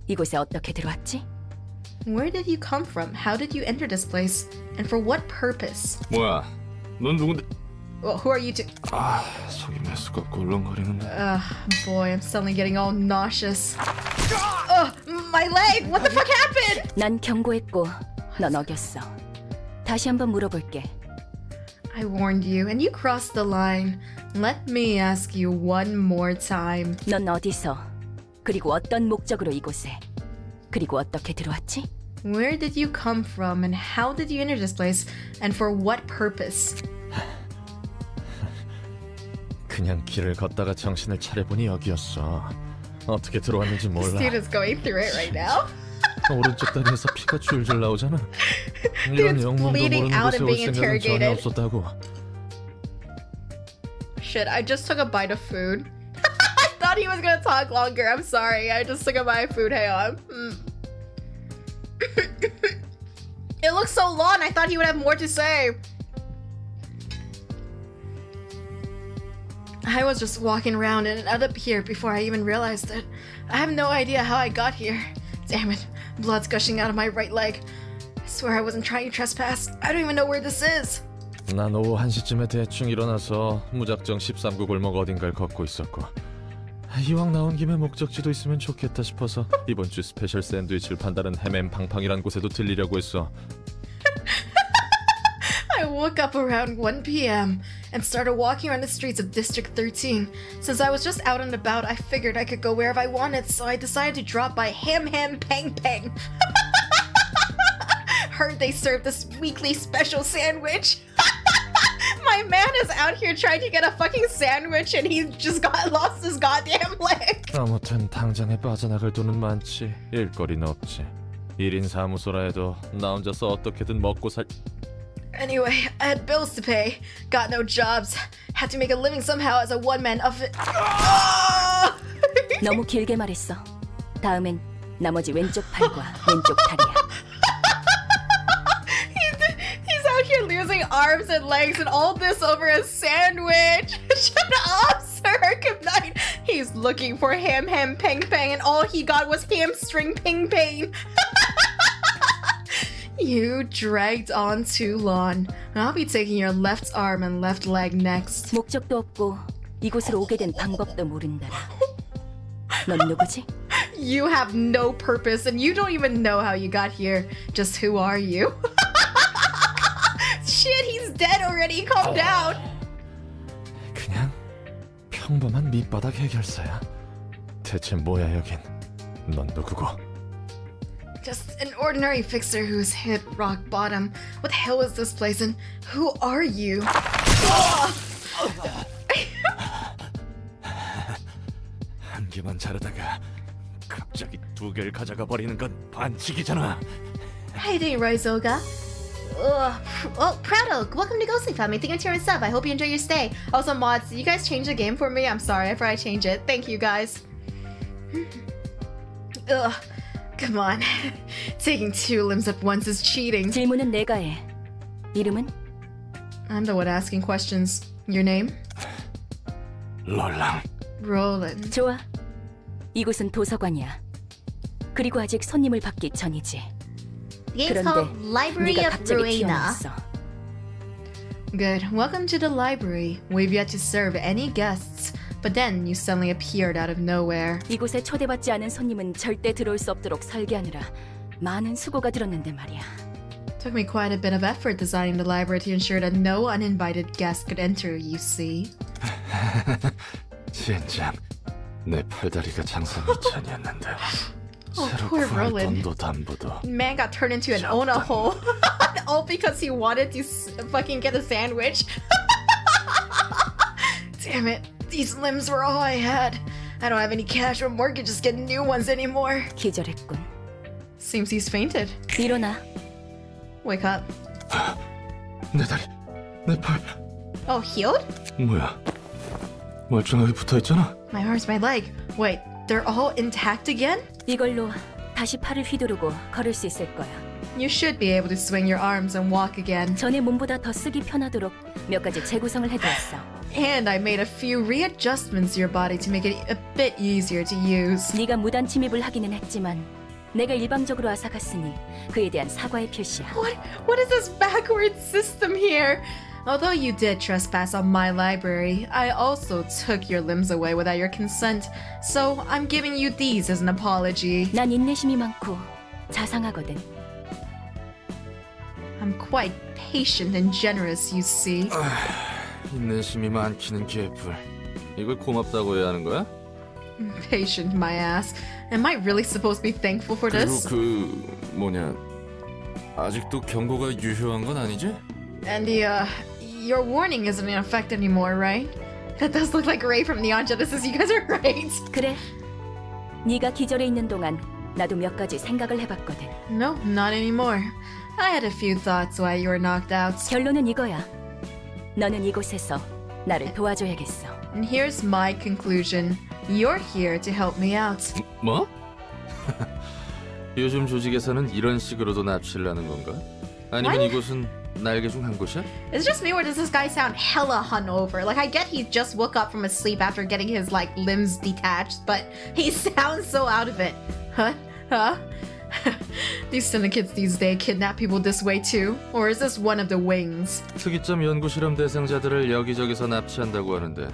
이곳에 어떻게 들어왔지? Where did you come from? How did you enter this place? And for what purpose? 뭐야? 넌 누군데? Well, who are you to? 아, 속이 메스껍고 울렁거리는데. Boy, I'm suddenly getting all nauseous. My leg! What the fuck happened? 난 경고했고 넌 어겼어. 다시 한번 물어볼게. I warned you, and you crossed the line. Let me ask you one more time. 넌 어디서 그리고 어떤 목적으로 이곳에 그리고 어떻게 들어왔지? Where did you come from, and how did you enter this place, and for what purpose? 그냥 길을 걷다가 정신을 차려보니 여기였어. 어떻게 들어왔는지 몰라. This dude is going through it right now. 오른쪽 다리에서 피가 줄줄 나오잖아. 이런 영문도 모르는 곳에 올 생각은 전혀 없었다고. Shit, I just took a bite of food. I thought he was gonna talk longer. I'm sorry. I just took a bite of food. Hang on. It looks so long. I thought he would have more to say. I was just walking around and it ended up here before I even realized it. I have no idea how I got here. Damn it. Blood's gushing out of my right leg. I swear I wasn't trying to trespass. I don't even know where this is. 난 오후 1시쯤에 대충 일어나서 무작정 13구 골목 어딘가를 걷고 있었고 이왕 나온 김에 목적지도 있으면 좋겠다 싶어서 이번 주 스페셜 샌드위치를 판다는 햄앤팡팡이란 곳에도 들리려고 했어. I woke up around 1 p.m. and started walking around the streets of District 13. Since I was just out and about, I figured I could go wherever I wanted, so I decided to drop by Ham Pang Pang. Heard they serve this weekly special sandwich. My man is out here trying to get a fucking sandwich and he just lost his goddamn leg. 아무튼 당장에 빠져나갈 돈은 많지. 일거리는 없지. 1인 사무소라 해도 나 혼자서 어떻게든 먹고 살... Anyway, I had bills to pay. Got no jobs. Had to make a living somehow as a one-man outfit. 너무 길게 말했어. 다음엔 나머지 왼쪽 팔과 왼쪽 다리야. He's out here losing arms and legs and all this over a sandwich. Shut up, sir. Good night. He's looking for ham pang pang and all he got was hamstring ping pang. You dragged on too long. I'll be taking your left arm and left leg next. 목적도 없고 이곳으로 오게 된 방법도 모른다. 넌 누구지? You have no purpose and you don't even know how you got here. Just who are you? Shit, he's dead already. Calm down. 그냥 평범한 밑바닥 해결사야. 대체 뭐야 여긴? 넌 누구고? Just an ordinary fixer who's hit rock bottom. What the hell is this place and who are you? 한 개만 자르다가 갑자기 두 개를 가져가 버리는 건 반칙이잖아. Hey there, Raizoga. Oh, Proudo, welcome to Ghostly Family. Thank you to your sub. I hope you enjoy your stay. Also, mods, you guys change the game for me? I'm sorry, I forgot I changed it. Thank you, guys. Ugh, come on. Taking 2 limbs at once is cheating. 질문은 내가 해. 이름은? I'm the one asking questions. Your name? 롤랑. Roland. 좋아. 이곳은 도서관이야. 그리고 아직 손님을 받기 전이지. The game's called Library 네가 of 갑자기 Ruina. 튀어나왔어. Good. Welcome to the library. We've yet to serve any guests. But then you suddenly appeared out of nowhere. 이곳에 초대받지 않은 손님은 절대 들어올 수 없도록 설계하느라 많은 수고가 들었는데 말이야. Took me quite a bit of effort designing the library to ensure that no uninvited guest could enter, you see. 진짜 내 팔다리가 장사미천이었는데 Oh, 새로 poor 구할 Roland. 돈도 담보도. Man got turned into an Ona hole. All because he wanted to fucking get a sandwich. Damn it. These limbs were all I had. I don't have any cash or mortgages getting new ones anymore. 기절했군. Seems he's fainted. 일어나. Wake up. 내 다리, 내 팔. Oh, healed? 뭐야? 멀쩡하게 붙어있잖아. My arms, my leg. Wait, they're all intact again? 이걸로 다시 팔을 휘두르고 걸을 수 있을 거야. You should be able to swing your arms and walk again. 전에 몸보다 더 쓰기 편하도록 몇 가지 재구성을 해두었어. And I made a few readjustments to your body to make it a bit easier to use. 네가 무단 침입을 하기는 했지만 내가 일방적으로 앗아갔으니 그에 대한 사과의 표시야. What is this backward system here? Although you did trespass on my library, I also took your limbs away without your consent. So I'm giving you these as an apology. 난 인내심이 많고 자상하거든. I'm quite patient and generous, you see. 인내심이 많기는 개뿔. 이걸 고맙다고 해야 하는 거야? Patient, my ass. Am I really supposed to be thankful for 그리고 this? 뭐냐 아직도 경고가 유효한 건 아니지? And your warning isn't in effect anymore, right? That does look like Ray from Neon Genesis. You guys are right. 그래. 네가 기절해 있는 동안 나도 몇 가지 생각을 해봤거든. No, not anymore. I had a few thoughts while you were knocked out. 결론은 이거야. 너는 이곳에서 나를 도와줘야겠어. And here's my conclusion. You're here to help me out. 뭐? 요즘 조직에서는 이런 식으로도 납치를 하는 건가? 아니면 What? 이곳은 날개 중 한 곳이야? Is it just me or does this guy sound hella hungover? Like, I get he just woke up from a sleep after getting his, like, limbs detached, but he sounds so out of it. Huh? These syndicates these days kidnap people this way too? Or is this one of the wings? 특이점 연구 실험 대상자들을 여기저기서 납치한다고 하는데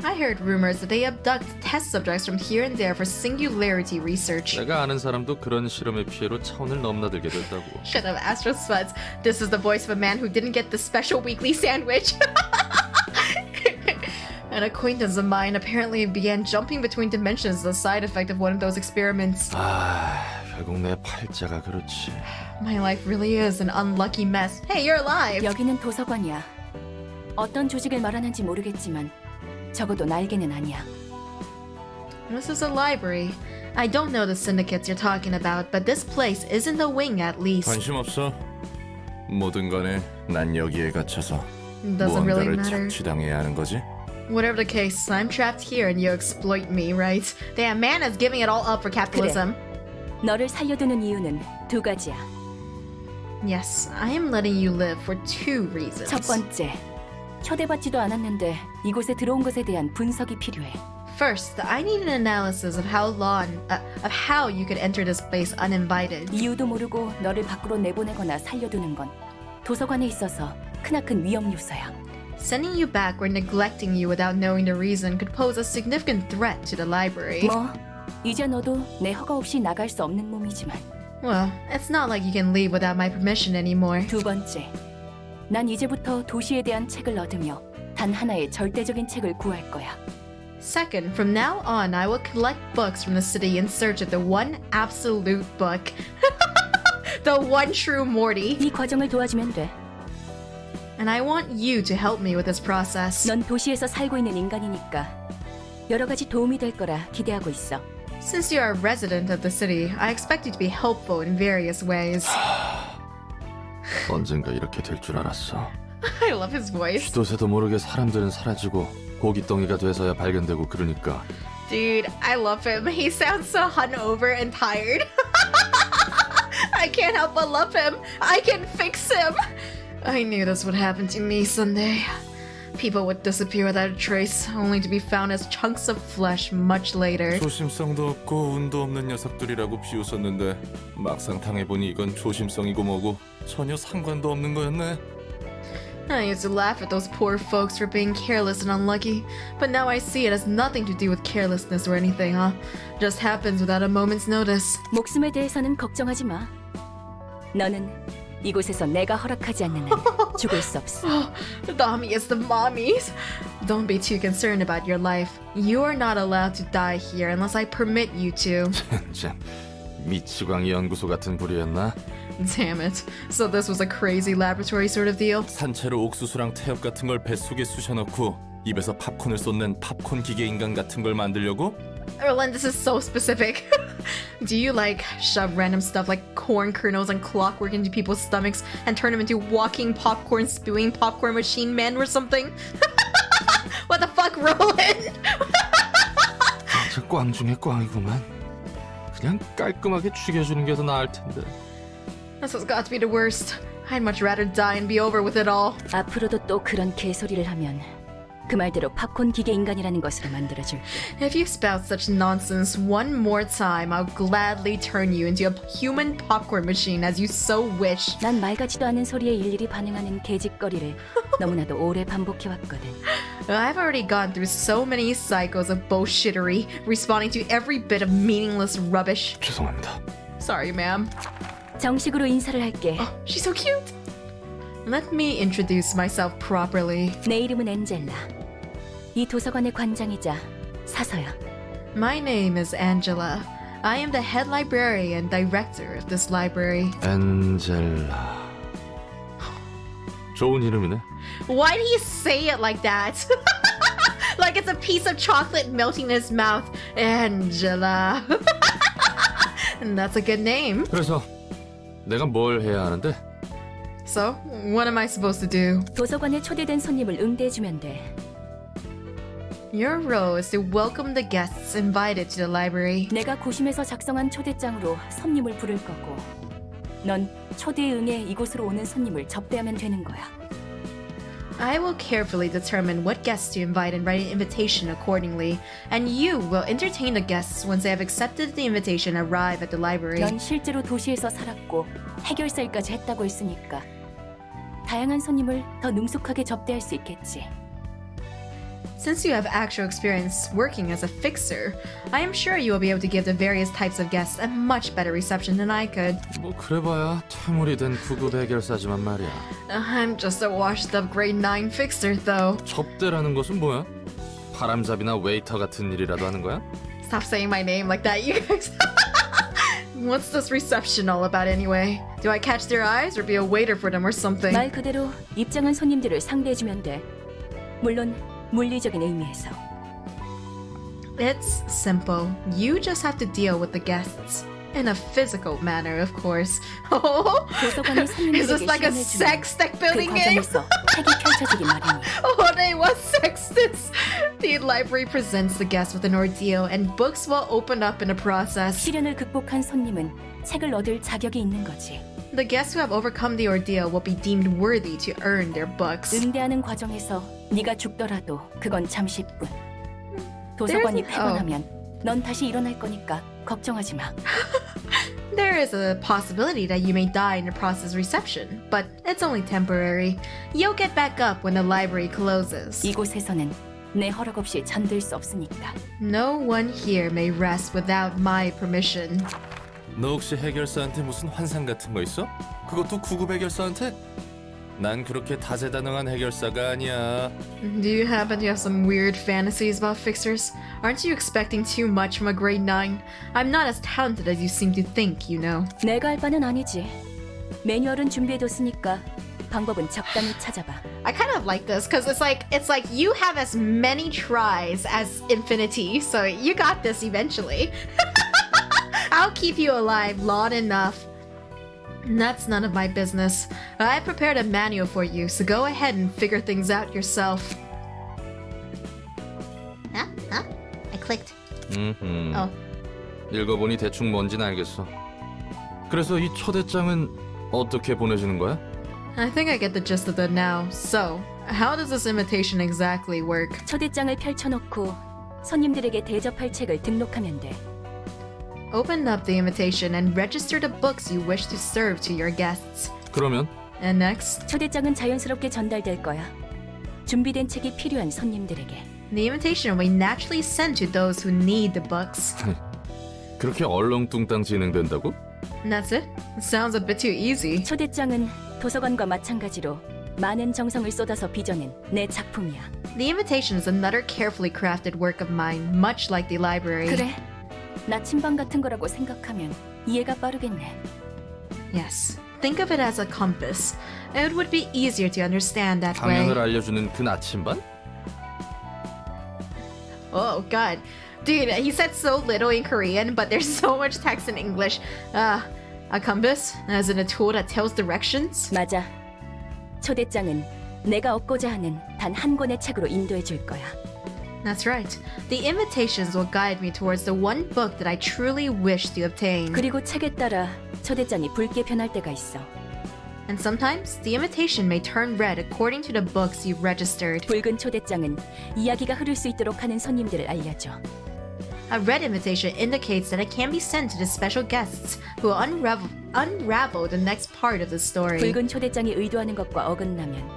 I heard rumors that they abduct test subjects from here and there for singularity research. 내가 아는 사람도 그런 실험의 피해로 차원을 넘나들게 됐다고. Shut up, Astro Spuds. This is the voice of a man who didn't get the special weekly sandwich. An acquaintance of mine apparently began jumping between dimensions as a side effect of one of those experiments. 결국 내 팔자가 그렇지. My life really is an unlucky mess. Hey, you're alive! 여기는 도서관이야. 어떤 조직을 말하는지 모르겠지만 적어도 날개는 아니야. This is a library. I don't know the syndicates you're talking about, but this place isn't a wing at least. 관심 없어. 뭐든 간에 난 여기에 갇혀서 Doesn't really 무언가를 matter. 착취당해야 하는 거지. Whatever the case, I'm trapped here and you exploit me, right? Damn, man is giving it all up for capitalism. 너를 살려두는 이유는 두 가지야. Yes, I am letting you live for 2 reasons. 첫 번째, 초대받지도 않았는데 이곳에 들어온 것에 대한 분석이 필요해. First, I need an analysis of how you could enter this place uninvited. 이유도 모르고 너를 밖으로 내보내거나 살려두는 건 도서관에 있어서 크나큰 위험 요소야. Sending you back or neglecting you without knowing the reason could pose a significant threat to the library. 뭐 이제 너도 내 허가 없이 나갈 수 없는 몸이지만. Well, it's not like you can leave without my permission anymore. 두 번째, 난 이제부터 도시에 대한 책을 얻으며 단 하나의 절대적인 책을 구할 거야. Second, from now on, I will collect books from the city in search of the one absolute book. The one true Morty. 이 과정을 도와주면 돼. And I want you to help me with this process. 넌 도시에서 살고 있는 인간이니까 여러 가지 도움이 될 거라 기대하고 있어. Since you are a resident of the city, I expect you to be helpful in various ways. 언젠가 이렇게 될 줄 알았어. I love his voice. 쥐도 새도 모르게 사람들은 사라지고 고깃덩이가 돼서야 발견되고 그러니까. Dude, I love him. He sounds so hungover and tired. I can't help but love him. I can fix him. I knew this would happen to me someday. People would disappear without a trace, only to be found as chunks of flesh much later. 조심성도 없고 운도 없는 녀석들이라고 비웃었는데 막상 당해보니 이건 조심성이고 뭐고 전혀 상관도 없는 거였네. I used to laugh at those poor folks for being careless and unlucky, but now I see it has nothing to do with carelessness or anything, huh? Just happens without a moment's notice. 목숨에 대해서는 걱정하지 마. 너는 이곳에서 내가 허락하지 않는 한 죽을 수 없어. Mommies, the mommies. Don't be too concerned about your life. You are not allowed to die here unless I permit you to. 참, 미치광이 연구소 같은 부류였나? Damn it. So this was a crazy laboratory sort of deal? 산채로 옥수수랑 태엽 같은 걸 뱃속에 쑤셔넣고 입에서 팝콘을 쏟는 팝콘 기계 인간 같은 걸 만들려고? Erlen, this is so specific. Do you like shove random stuff like corn kernels and clockwork into people's stomachs and turn them into walking popcorn spewing popcorn machine men or something? What the fuck, Roland? 저 꽝 중에 꽝이구만. 그냥 깔끔하게 죽여주는 게 더 나을 텐데. This has got to be the worst. I'd much rather die and be over with it all. 앞으로도 또 그런 개소리를 하면 그 말대로 팝콘 기계 인간이라는 것으로 만들어줄게. If you spout such nonsense one more time, I'll gladly turn you into a human popcorn machine as you so wish. 난 말 같지도 않은 소리에 일일이 반응하는 개짓거리를 너무나도 오래 반복해왔거든. I've already gone through so many cycles of bullshittery, responding to every bit of meaningless rubbish. 죄송합니다. Sorry, ma'am. 정식으로 인사를 할게. Oh, she's so cute. Let me introduce myself properly. 내 이름은 엔젤라. 이 도서관의 관장이자 사서야. My name is Angela. I am the head librarian and director of this library. 엔젤라. 좋은 이름이네. Why do you say it like that? Like it's a piece of chocolate melting in his mouth. Angela. And that's a good name. 그래서 내가 뭘 해야 하는데? So, what am I supposed to do? 도서관에 초대된 손님을 응대해주면 돼. Your role is to welcome the guests invited to the library. 내가 고심해서 작성한 초대장으로 손님을 부를 거고 넌 초대에 응해 이곳으로 오는 손님을 접대하면 되는 거야. I will carefully determine what guests to invite and write an invitation accordingly, and you will entertain the guests once they have accepted the invitation and arrive at the library. 넌 실제로 도시에서 살았고 해결사 일까지 했다고 했으니까 다양한 손님을 더 능숙하게 접대할 수 있겠지. Since you have actual experience working as a fixer, I am sure you will be able to give the various types of guests a much better reception than I could. 뭐 그래봐야 퇴물이 된 9급 해결사지만 말이야. I'm just a washed-up grade 9 fixer, though. 접대라는 것은 뭐야? 바람잡이나 웨이터 같은 일이라도 하는 거야? Stop saying my name like that, you guys. What's this reception all about anyway? Do I catch their eyes or be a waiter for them or something? 말 그대로 입장한 손님들을 상대해주면 돼. 물론 물리적인 의미에서. It's simple. You just have to deal with the guests. In a physical manner, of course. Oh, 도서관의 is this 손님들에게 like a 시간을 sex deck 그 building game? 과정에서 책이 펼쳐지기 마련이야. Oh, they what sex this? The library presents the guest with an ordeal, and books will open up in a process. 시련을 극복한 손님은 책을 얻을 자격이 있는 거지. The guests who have overcome the ordeal will be deemed worthy to earn their books. 응대하는 과정에서 네가 죽더라도 그건 잠시뿐. 도서관이 폐건하면 넌 다시 일어날 거니까 걱정하지 마. There is a possibility that you may die in the process reception, but it's only temporary. You'll get back up when the library closes. 이곳에서는 내 허락 없이 잠들 수 없으니까. No one here may rest without my permission. 너 혹시 해결사한테 무슨 환상 같은 거 있어? 그것도 구급 해결사한테? 난 그렇게 다재다능한 해결사가 아니야. Do you happen to have some weird fantasies about fixers? Aren't you expecting too much from a grade 9? I'm not as talented as you seem to think, you know. 내가 할 바는 아니지. 매뉴얼은 준비해뒀으니까 방법은 적당히 찾아봐. I kind of like this because it's like you have as many tries as Infinity, so you got this eventually. I'll keep you alive long enough. That's none of my business. I prepared a manual for you, so go ahead and figure things out yourself. Huh? I clicked. Oh. 읽어보니 대충 뭔진 알겠어. 그래서 이 초대장은 어떻게 보내주는 거야? I think I get the gist of that now. So, how does this invitation exactly work? 초대장을 펼쳐놓고 손님들에게 대접할 책을 등록하면 돼. Open up the invitation and register the books you wish to serve to your guests. 그러면? And next, 초대장은 자연스럽게 전달될 거야. 준비된 책이 필요한 손님들에게. the invitation will be naturally sent to those who need the books. 그렇게 얼렁뚱땅 진행된다고? And that's it? It sounds a bit too easy. 초대장은 도서관과 마찬가지로 많은 정성을 쏟아서 빚어낸 내 작품이야. The invitation is another carefully crafted work of mine, much like the library. 그래, 나침반 같은 거라고 생각하면 이해가 빠르겠네. Yes. Think of it as a compass. It would be easier to understand that way. 방향을 알려주는 그 나침반? Oh god. Dude, he said so little in Korean, but there's so much text in English. A compass? As in a tool that tells directions? 맞아. 초대장은 내가 얻고자 하는 단 한 권의 책으로 인도해 줄 거야. That's right. The invitations will guide me towards the one book that I truly wish to obtain. 그리고 책에 따라 초대장이 붉게 변할 때가 있어. And sometimes, the invitation may turn red according to the books you've registered. 붉은 초대장은 이야기가 흐를 수 있도록 하는 손님들을 알려줘. A red invitation indicates that it can be sent to the special guests who will unravel the next part of the story. 붉은 초대장이 의도하는 것과 어긋나면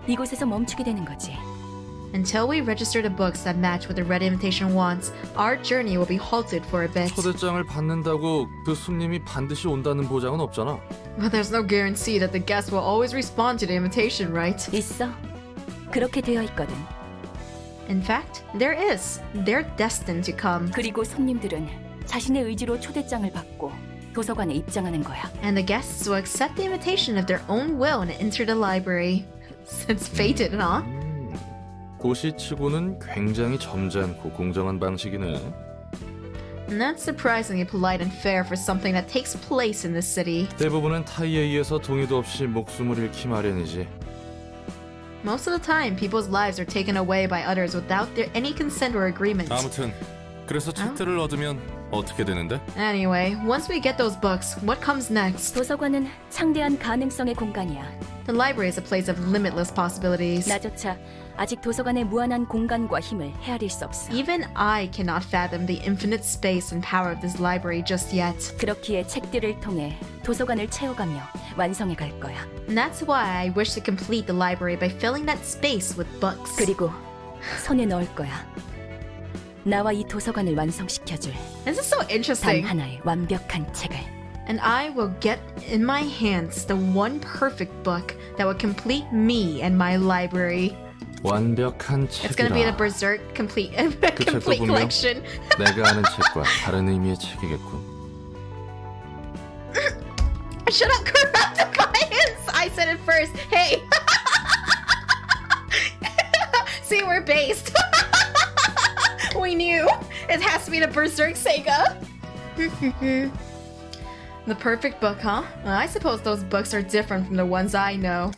이곳에서 멈추게 되는 거지. Until we register the books that match what the red invitation wants, our journey will be halted for a bit. 초대장을 받는다고 그 손님이 반드시 온다는 보장은 없잖아. But there's no guarantee that the guests will always respond to the invitation, right? 있어. 그렇게 되어 있거든. In fact, there is. They're destined to come. 그리고 손님들은 자신의 의지로 초대장을 받고 도서관에 입장하는 거야. And the guests will accept the invitation of their own will and enter the library. It's fated, huh? 도시치고는 굉장히 점잖고 공정한 방식이네. And that's surprisingly polite and fair for something that takes place in the city. 대부분은 타이에 의해서 동의도 없이 목숨을 잃기 마련이지. Most of the time, people's lives are taken away by others without their any consent or agreement. 아무튼 그래서 책들을 얻으면 어떻게 되는데? Anyway, once we get those books, what comes next? 도서관은 창대한 가능성의 공간이야. The library is a place of limitless possibilities. 나조차 아직 도서관의 무한한 공간과 힘을 헤아릴 수 없어. Even I cannot fathom the infinite space and power of this library just yet. 그렇기에 책들을 통해 도서관을 채워가며 완성해 갈 거야. And that's why I wish to complete the library by filling that space with books. 그리고 손에 넣을 거야. 나와 이 도서관을 완성시켜줄 This is so 단 interesting. 하나의 완벽한 책을. And I will get in my hands the one perfect book that will complete me and my library. 완벽한 It's gonna be the 책이라. Berserk complete 책도 complete 분명 collection. 내가 아는 책과 다른 의미의 책이겠군. Shut up, corrupt clients! I said it first. Hey! See, we're based. We knew. It has to be the Berserk Sega. The perfect book, huh? Well, I suppose those books are different from the ones I know.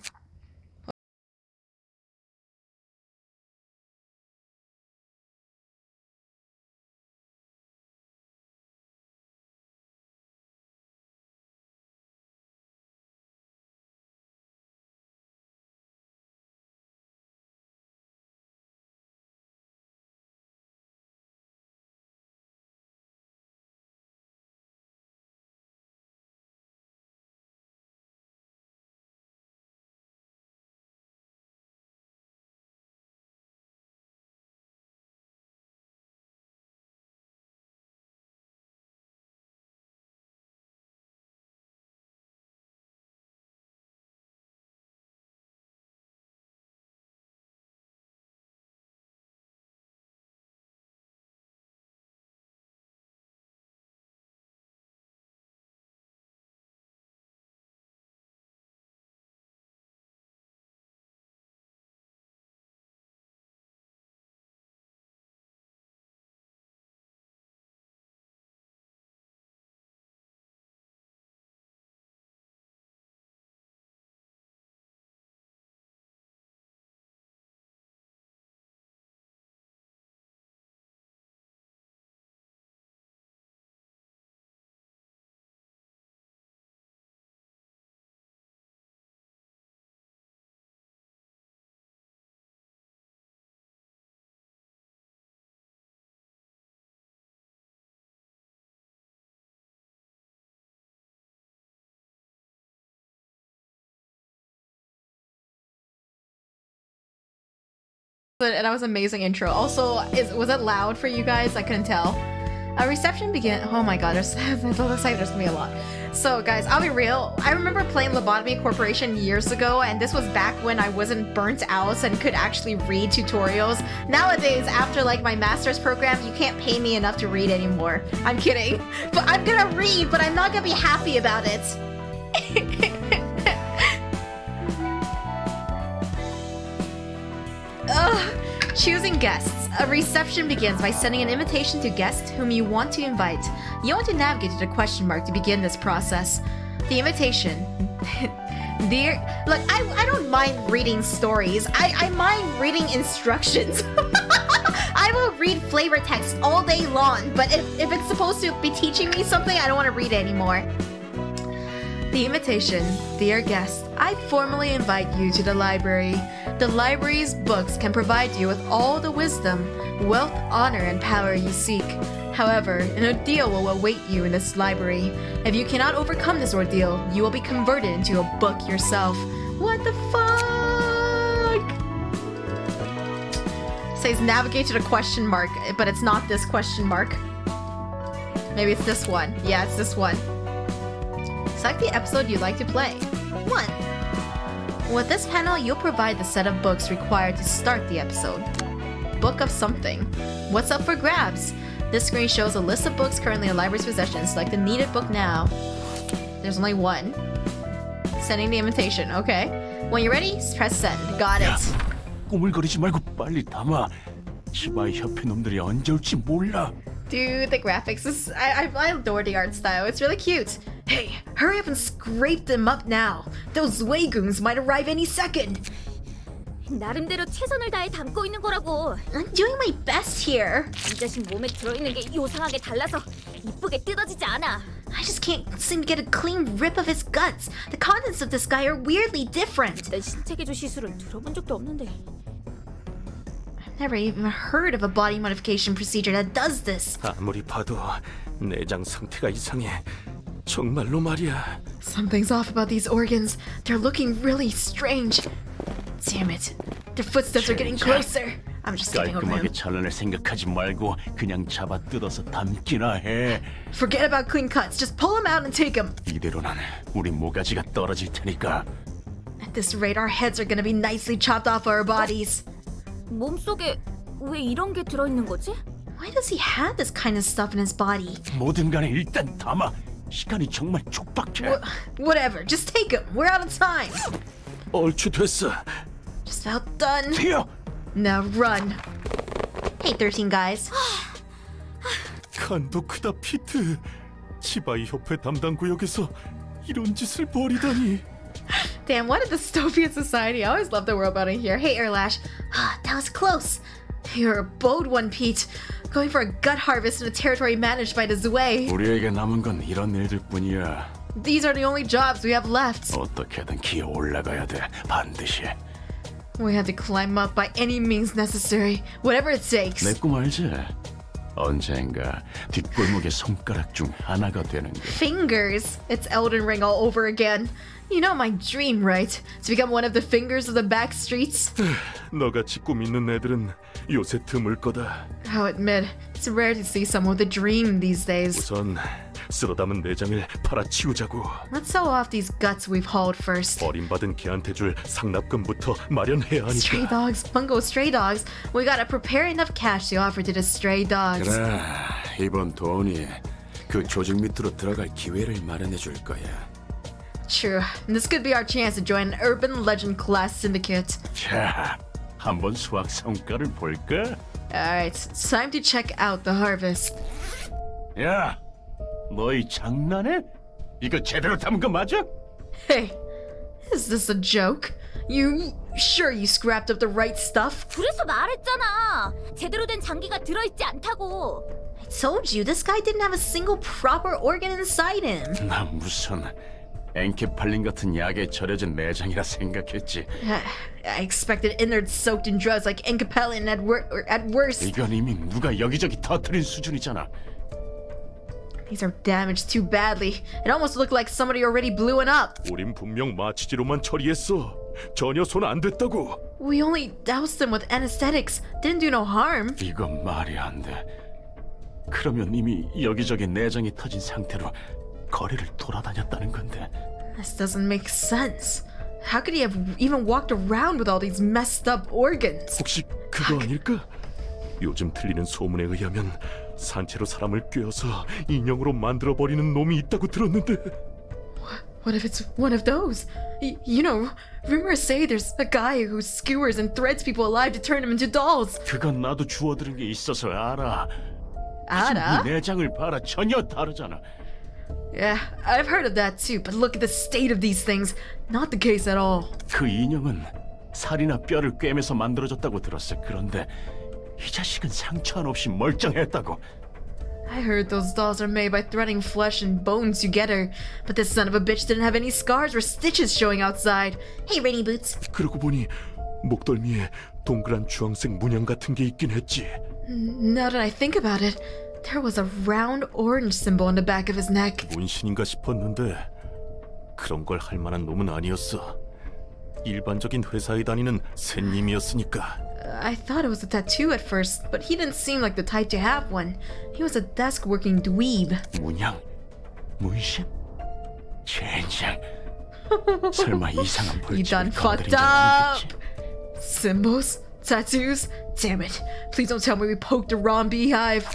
That was an amazing intro. Also, was it loud for you guys? I couldn't tell. A reception began. Oh my god, it looks like there's gonna be a lot. So guys, I'll be real. I remember playing Lobotomy Corporation years ago, and this was back when I wasn't burnt out and could actually read tutorials. Nowadays, after like my master's program, you can't pay me enough to read anymore. I'm kidding. But I'm gonna read, but I'm not gonna be happy about it. Ugh. Choosing guests. A reception begins by sending an invitation to guests whom you want to invite. You want to navigate to the question mark to begin this process. The invitation. Dear, look, I don't mind reading stories. I mind reading instructions. I will read flavor text all day long, but if it's supposed to be teaching me something, I don't want to read it anymore. The invitation. Dear guest, I formally invite you to the library. The library's books can provide you with all the wisdom, wealth, honor, and power you seek. However, an ordeal will await you in this library. If you cannot overcome this ordeal, you will be converted into a book yourself. What the fuck? It says navigate to the question mark, but it's not this question mark. Maybe it's this one. Yeah, it's this one. Select the episode you'd like to play. 1. With this panel, you'll provide the set of books required to start the episode. Book of something. What's up for grabs? This screen shows a list of books currently in the library's possession. Select the needed book now. There's only one. Sending the invitation. Okay. When you're ready, press send. Got it. 꼬물거리지 말고 빨리 담아. 치바이 협회 놈들이 언제 올지 몰라. Dude, the graphics is... I adore the art style. It's really cute. Hey, hurry up and scrape them up now. Those Waygoons might arrive any second. 나름대로 최선을 다해 담고 있는 거라고. I'm doing my best here. 이 자식 몸에 들어있는 게 요상하게 달라서 이쁘게 뜯어지지 않아. I just can't seem to get a clean rip of his guts. The contents of this guy are weirdly different. 난 신체개조 시술은 들어본 적도 없는데. I've never even heard of a body modification procedure that does this. 아무리 봐도 내장 상태가 이상해. 정말로 말이야. Something's off about these organs. They're looking really strange. Damn it. Their footsteps are getting closer. I'm just skipping over him. 깔끔하게 잘라낼 생각하지 말고 그냥 잡아 뜯어서 담기나 해. Forget about clean cuts. Just pull them out and take them. 이대로는 우리 모가지가 떨어질 테니까. At this rate, our heads are gonna be nicely chopped off our bodies. 몸속에 왜 이런 게 들어있는 거지? Why does he have this kind of stuff in his body? 뭐든 간에 일단 담아. 시간이 정말 촉박해. Whatever. Just take them. We're out of time. 얼추 됐어. Just about done. 튀어. Now run. Hey, 13 guys. 간도 크다 피트. 치바이 협회 담당 구역에서 이런 짓을 벌이다니. Damn, what a dystopian society. I always love the world building here. Hey, Erlash. That was close. You're a bold one, Pete. Going for a gut harvest in a territory managed by the Zwei. 우리에게 남은 건 이런 일들 뿐이야. These are the only jobs we have left. 어떻게든 기어 올라가야 돼. 반드시. We have to climb up by any means necessary. Whatever it takes. 내 꿈 알지? 언젠가 뒷골목의 손가락 중 하나가 되는 거. Fingers. It's Elden Ring all over again. You know my dream, right? To become one of the fingers of the back streets? 너같이 꿈 있는 애들은 요새 드물 거다. I'll admit, it's rare to see someone with a dream these days. 우선 쓸어 담은 내장을 팔아치우자고. Let's sell off these guts we've hauled first. 버림받은 개한테 줄 상납금부터 마련해야 하니까. Stray dogs, bungo stray dogs. We gotta prepare enough cash to offer to the stray dogs. 그래, 이번 돈이 그 조직 밑으로 들어갈 기회를 마련해 줄 거야. True. And this could be our chance to join an urban legend class syndicate. 자, 한번 수확 성과를 볼까? Alright, it's time to check out the harvest. 야, 너희 장난해? 이거 제대로 담은 거 맞아? Hey, is this a joke? You sure you scrapped up the right stuff? 그래서 말했잖아. 제대로 된 장기가 들어있지 않다고. I told you, this guy didn't have a single proper organ inside him. 나 무슨 엔케팔린 같은 약에 절여진 내장이라 생각했지. I expected innards soaked in drugs like enkepelin at worst. 이건 이미 누가 여기저기 터뜨린 수준이잖아. These are damaged too badly. It almost looked like somebody already blew it up. 우린 분명 마취제로만 처리했어. 전혀 손 안 댔다고. We only doused them with anesthetics. Didn't do no harm. 이건 말이 안 돼. 그러면 이미 여기저기 내장이 터진 상태로 거리를 돌아다녔다는 건데. This doesn't make sense. How could he have even walked around with all these messed up organs? 혹시 그거 아닐까? 요즘 들리는 소문에 의하면 산채로 사람을 꿰어서 인형으로 만들어버리는 놈이 있다고 들었는데. What if it's one of those? You know, rumors say there's a guy who skewers and threads people alive to turn them into dolls. 그건 나도 주워들은 게 있어서 알아. 알아? 이 내장을 봐라, 전혀 다르잖아. Yeah, I've heard of that too, but look at the state of these things. Not the case at all. 그 인형은 살이나 뼈를 꿰매서 만들어졌다고 들었어. 그런데 이 자식은 상처 하나 없이 멀쩡했다고. I heard those dolls are made by threading flesh and bones together, but this son of a bitch didn't have any scars or stitches showing outside. Hey, Rainy Boots. 그러고 보니 목덜미에 동그란 주황색 문양 같은 게 있긴 했지. Now that I think about it, there was a round orange symbol on the back of his neck. 문신인가 싶었는데 그런 걸 할 만한 놈은 아니었어. 일반적인 회사에 다니는 샌님이었으니까. I thought it was a tattoo at first, but he didn't seem like the type to have one. He was a desk-working dweeb. 문양? 문신? 젠장. 설마 이상한 You done 벌칙을 fucked 건드린 적 up. 아니겠지? Symbols? Tattoos? Damn it. Please don't tell me we poked the wrong beehive.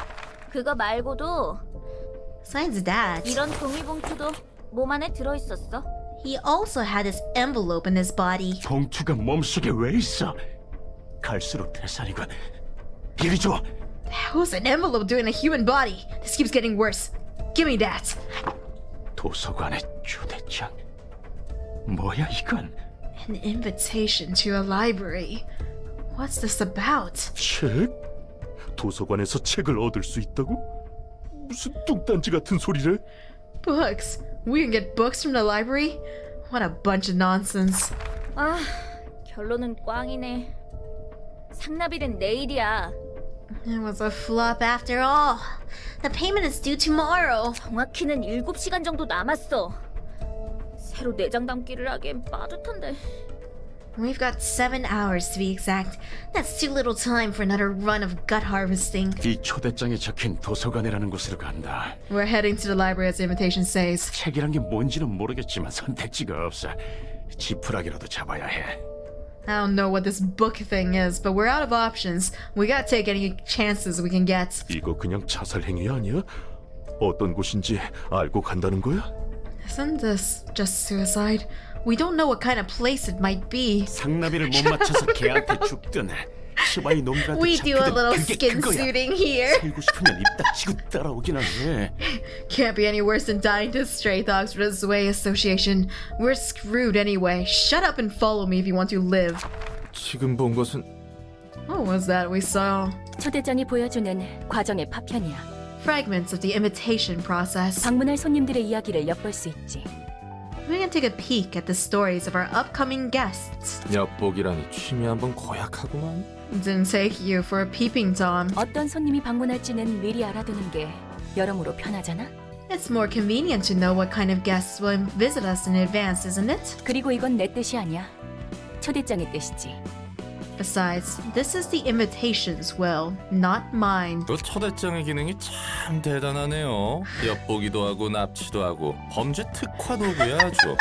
그거 말고도 Besides that, 이런 종이봉투도 몸 안에 들어있었어. he also had this envelope in his body. 봉투가 몸속에 왜 있어? 갈수록 대사리군. 이리 줘. Who's an envelope doing a human body? This keeps getting worse. Give me that. 도서관의 초대장. 뭐야 이건? An invitation to a library. What's this about? 책? 도서관에서 책을 얻을 수 있다고? 무슨 뚱딴지 같은 소리래? Books. We can get books from the library? What a bunch of nonsense. 아, 결론은 꽝이네. 상납일은 내일이야. It was a flop after all. The payment is due tomorrow. 정확히는 7시간 정도 남았어. 새로 내장 담기를 하기엔 빠듯한데. We've got 7 hours to be exact. That's too little time for another run of gut harvesting. 이 초대장에 적힌 도서관이라는 곳으로 간다. We're heading to the library as the invitation says. 책이란 게 뭔지는 모르겠지만 선택지가 없어. 지푸라기라도 잡아야 해. I don't know what this book thing is, but we're out of options. We gotta take any chances we can get. 이거 그냥 자살 행위 아니야? 어떤 곳인지 알고 간다는 거야? Isn't this just suicide? We don't know what kind of place it might be. 상나비를 못 맞춰서 개한테 죽든 시바이 놈들한테 We do a 잡히든 little 그게 skin 그거야. suiting here. 살고 싶으면 입 닥치고 따라오긴 하네. Can't be any worse than dying to stray dogs for the Zway Association. We're screwed anyway. Shut up and follow me if you want to live. 지금 본 것은 What was that we saw? 초대장이 보여주는 과정의 파편이야. Fragments of the invitation process. 방문할 손님들의 이야기를 엿볼 수 있지. We can take a peek at the stories of our upcoming guests. 엿보기라니 취미 한번 고약하구만. Didn't take you for a peeping Tom. 어떤 손님이 방문할지는 미리 알아두는 게 여러모로 편하잖아. It's more convenient to know what kind of guests will visit us in advance, isn't it? 그리고 이건 내 뜻이 아니야. 초대장의 뜻이지. Besides, this is the invitation's will, not mine. 그 초대장의 기능이 참 대단하네요. 엿보기도 하고 납치도 하고 범죄 특화 도구야 아주.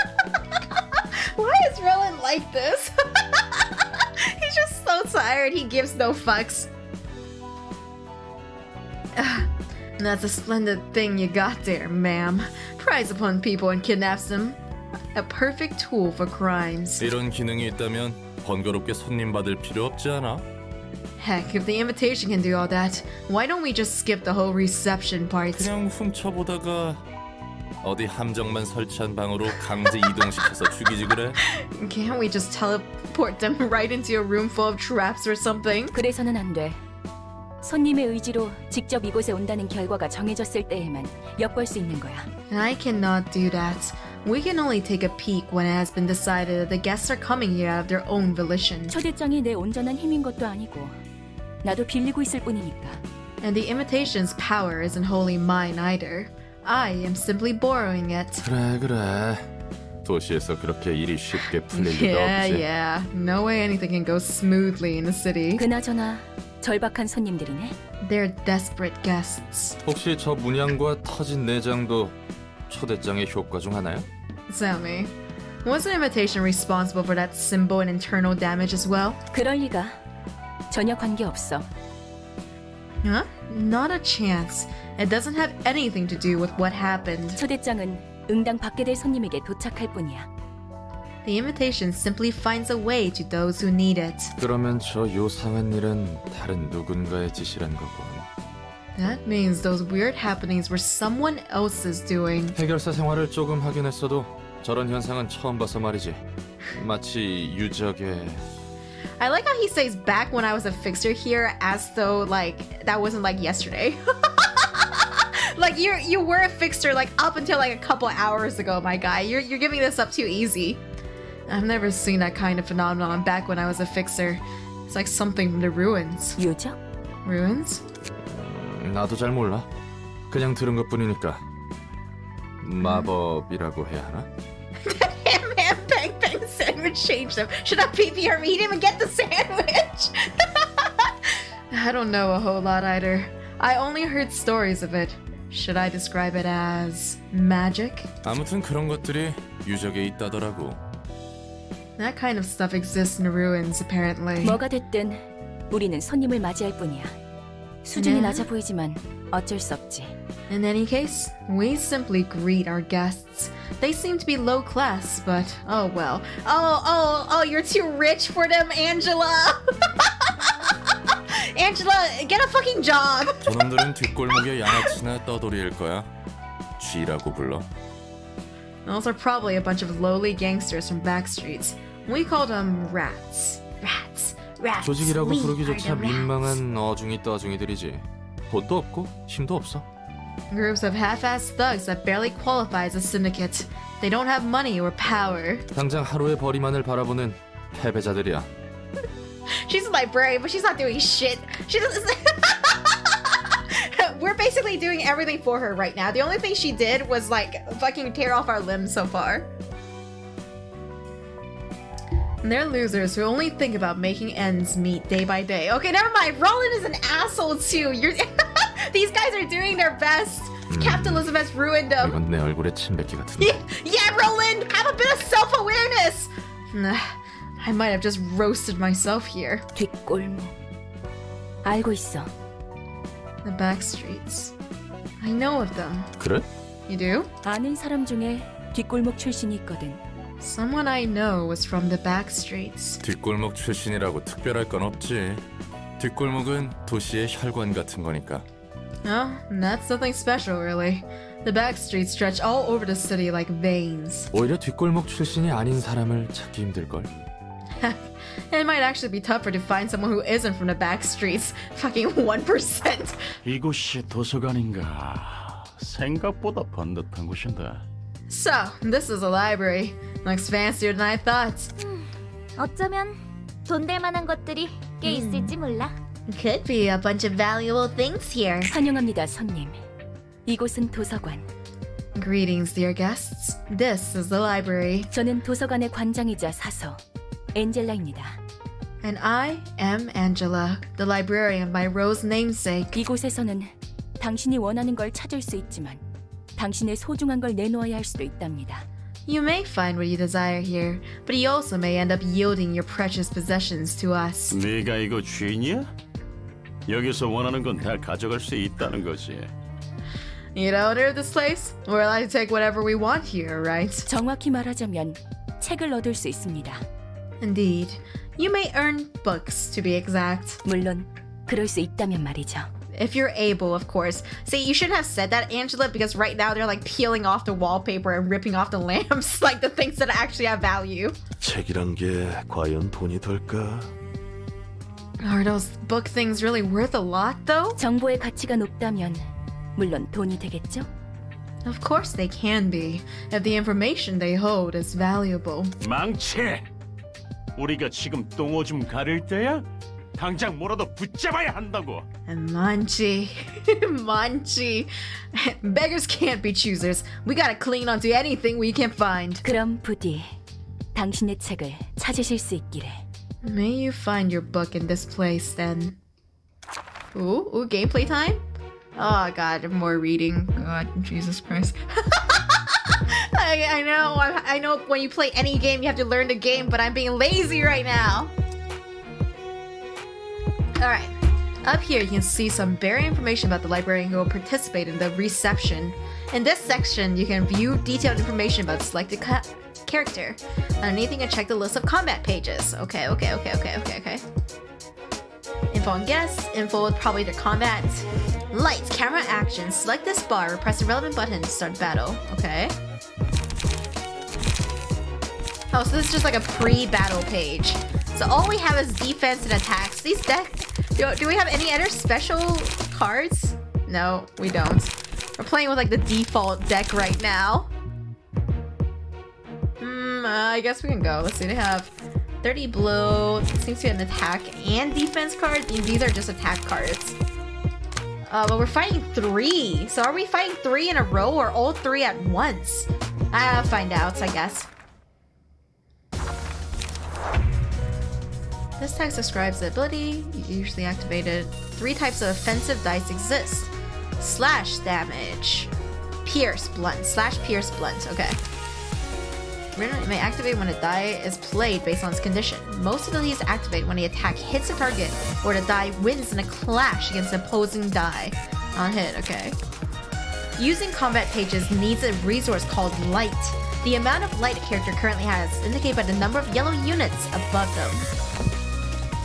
Why is Rowan like this? He's just so tired, he gives no fucks. That's a splendid thing you got there, ma'am. Prize upon people and kidnaps them. A perfect tool for crimes. 이런 기능이 있다면 번거롭게 손님 받을 필요 없지 않아? Heck, if the invitation can do all that, why don't we just skip the whole reception part? 그냥 훔쳐보다가 어디 함정만 설치한 방으로 강제 이동시켜서 죽이지 그래? Can't we just teleport them right into a room full of traps or something? 그래서는 안 돼. 손님의 의지로 직접 이곳에 온다는 결과가 정해졌을 때에만 엿볼 수 있는 거야. I cannot do that. We can only take a peek when it has been decided that the guests are coming here out of their own volition. 초대장이 내 온전한 힘인 것도 아니고 나도 빌리고 있을 뿐이니까. And the invitation's power isn't wholly mine either. I am simply borrowing it. 그래. 도시에서 그렇게 일이 쉽게 풀릴 리가 Yeah, 없지. yeah. No way anything can go smoothly in the city. 그나저나 절박한 손님들이네. They're desperate guests. 혹시 저 문양과 터진 내장도 초대장의 효과 중 하나요? Tell me, was the invitation responsible for that symbol and internal damage as well? 그럴 리가. 전혀 관계 없어. Huh? Not a chance. It doesn't have anything to do with what happened. 초대장은 응당 받게 될 손님에게 도착할 뿐이야. The invitation simply finds a way to those who need it. 그러면 저 요상한 일은 다른 누군가의 짓이란 거고. That means those weird happenings were someone else's doing. 해결사 생활을 조금 하긴 했어도 저런 현상은 처음 봐서 말이지. 마치 유적의... I like how he says back when I was a fixer here as though like that wasn't like yesterday. Like you were a fixer like up until like a couple hours ago, my guy. You're giving this up too easy. I've never seen that kind of phenomenon back when I was a fixer. It's like something from the ruins. 유적? Ruins? 나도 잘 몰라. 그냥 들은 것뿐이니까. 마법이라고 해야 하나? Ham bang bang sandwich changed them. Should I PP or eat him and get the sandwich? I don't know a whole lot either. I only heard stories of it. Should I describe it as magic? 아무튼 그런 것들이 유적에 있다더라고. That kind of stuff exists in the ruins, apparently. 뭐가 됐든 우리는 손님을 맞이할 뿐이야. 수준이 낮아 보이지만 어쩔 수 없지. In any case, we simply greet our guests. They seem to be low class, but oh well. Oh, you're too rich for them, Angela! Angela, get a fucking job! 저놈들은 뒷골목에 양아치나 떠돌이일 거야. 쥐라고 불러. Those are probably a bunch of lowly gangsters from back streets. We call them rats. Rats. 조직이라고 We 부르기조차 are the rats. 민망한 어중이 떠중이들이지. 돈도 없고 힘도 없어. Groups of half-assed thugs that barely qualify as a syndicate. They don't have money or power. 당장 하루의 벌이만을 바라보는 패배자들이야. She's a librarian, but she's not doing shit. She doesn't. We're basically doing everything for her right now. The only thing she did was like fucking tear off our limbs so far. And they're losers who only think about making ends meet day by day. Okay, never mind. Roland is an asshole too. You're these guys are doing their best. Capitalism has ruined them. 이건 내 얼굴에 침 뱉기 같은데. Yeah, Roland, have a bit of self-awareness. I might have just roasted myself here. 뒷골목. 알고 있어. The back streets. I know of them. 그래? You do? 아는 사람 중에 뒷골목 출신이 있거든. Someone I know was from the back streets. 뒷골목 출신이라고 특별할 건 없지. 뒷골목은 도시의 혈관 같은 거니까. Oh, that's nothing special, really. The back streets stretch all over the city like veins. 오히려 뒷골목 출신이 아닌 사람을 찾기 힘들걸. It might actually be tougher to find someone who isn't from the back streets. Fucking 1%. 이곳이 도서관인가? 생각보다 번듯한 곳인데. So, this is a library. Looks fancier than I thought. 어쩌면 돈 될 만한 것들이 꽤 있을지 몰라. Could be a bunch of valuable things here. 환영합니다, 손님. 이곳은 도서관. Greetings, dear guests. This is the library. 저는 도서관의 관장이자 사서 엔젤라입니다. And I am Angela, the librarian of my Rose namesake. 이곳에서는 당신이 원하는 걸 찾을 수 있지만 당신의 소중한 걸 내놓아야 할 수도 있답니다. You may find what you desire here, but you also may end up yielding your precious possessions to us. 네가 이거 주인이야? 여기서 원하는 건 다 가져갈 수 있다는 거지. You know, near this place, we're allowed to take whatever we want here, right? 정확히 말하자면 책을 얻을 수 있습니다. Indeed. You may earn books, to be exact. 물론 그럴 수 있다면 말이죠. If you're able, of course. See, you shouldn't have said that, Angela, because right now they're like peeling off the wallpaper and ripping off the lamps, like the things that actually have value. 책이란 게 과연 돈이 될까? Are those book things really worth a lot, though? 정보의 가치가 높다면 물론 돈이 되겠죠? Of course they can be, if the information they hold is valuable. 망치! 우리가 지금 똥오줌 가릴 때야? 당장 뭐라도 붙잡아야 한다고. Manchi. Manchi. Beggars can't be choosers. We gotta cling onto anything we can find. 그럼 부디 당신의 책을 찾으실 수 있기를. May you find your book in this place then. Ooh, gameplay time? Oh god, more reading. God, Jesus Christ. I know when you play any game you have to learn the game, but I'm being lazy right now. Alright, up here you can see some buried information about the librarian who will participate in the reception. In this section, you can view detailed information about selected character. Underneath you can check the list of combat pages. Okay. Info on guests, info with probably their combat. Lights, camera, action. Select this bar or press the relevant button to start battle. Okay. Oh, so this is just like a pre-battle page. So all we have is defense and attacks. These decks... Do we have any other special cards? No, we don't. We're playing with like the default deck right now. I guess we can go. Let's see, they have 30 blow. Seems to be an attack and defense card. These are just attack cards. But we're fighting 3. So are we fighting 3 in a row or all 3 at once? I'll find out, I guess. This text describes the ability, usually activated. 3 types of offensive dice exist. Slash damage. Pierce blunt. Slash pierce blunt. Okay. It may activate when a die is played based on its condition. Most abilities activate when the attack hits a target or the die wins in a clash against an opposing die. On hit, okay. Using combat pages needs a resource called light. The amount of light a character currently has is indicated by the number of yellow units above them.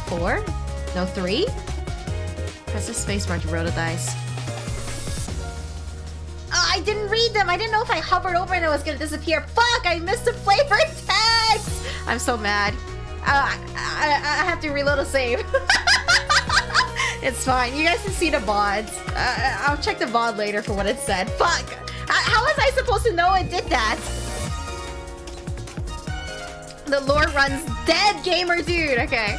4? No, 3? Press the spacebar to roll the dice. Oh, I didn't read them! I didn't know if I hovered over and it was gonna disappear. Fuck! I missed the flavor text! I'm so mad. I have to reload a save. It's fine. You guys can see the VODs. I'll check the VOD later for what it said. Fuck! How was I supposed to know it did that? The lore runs dead, gamer dude. Okay.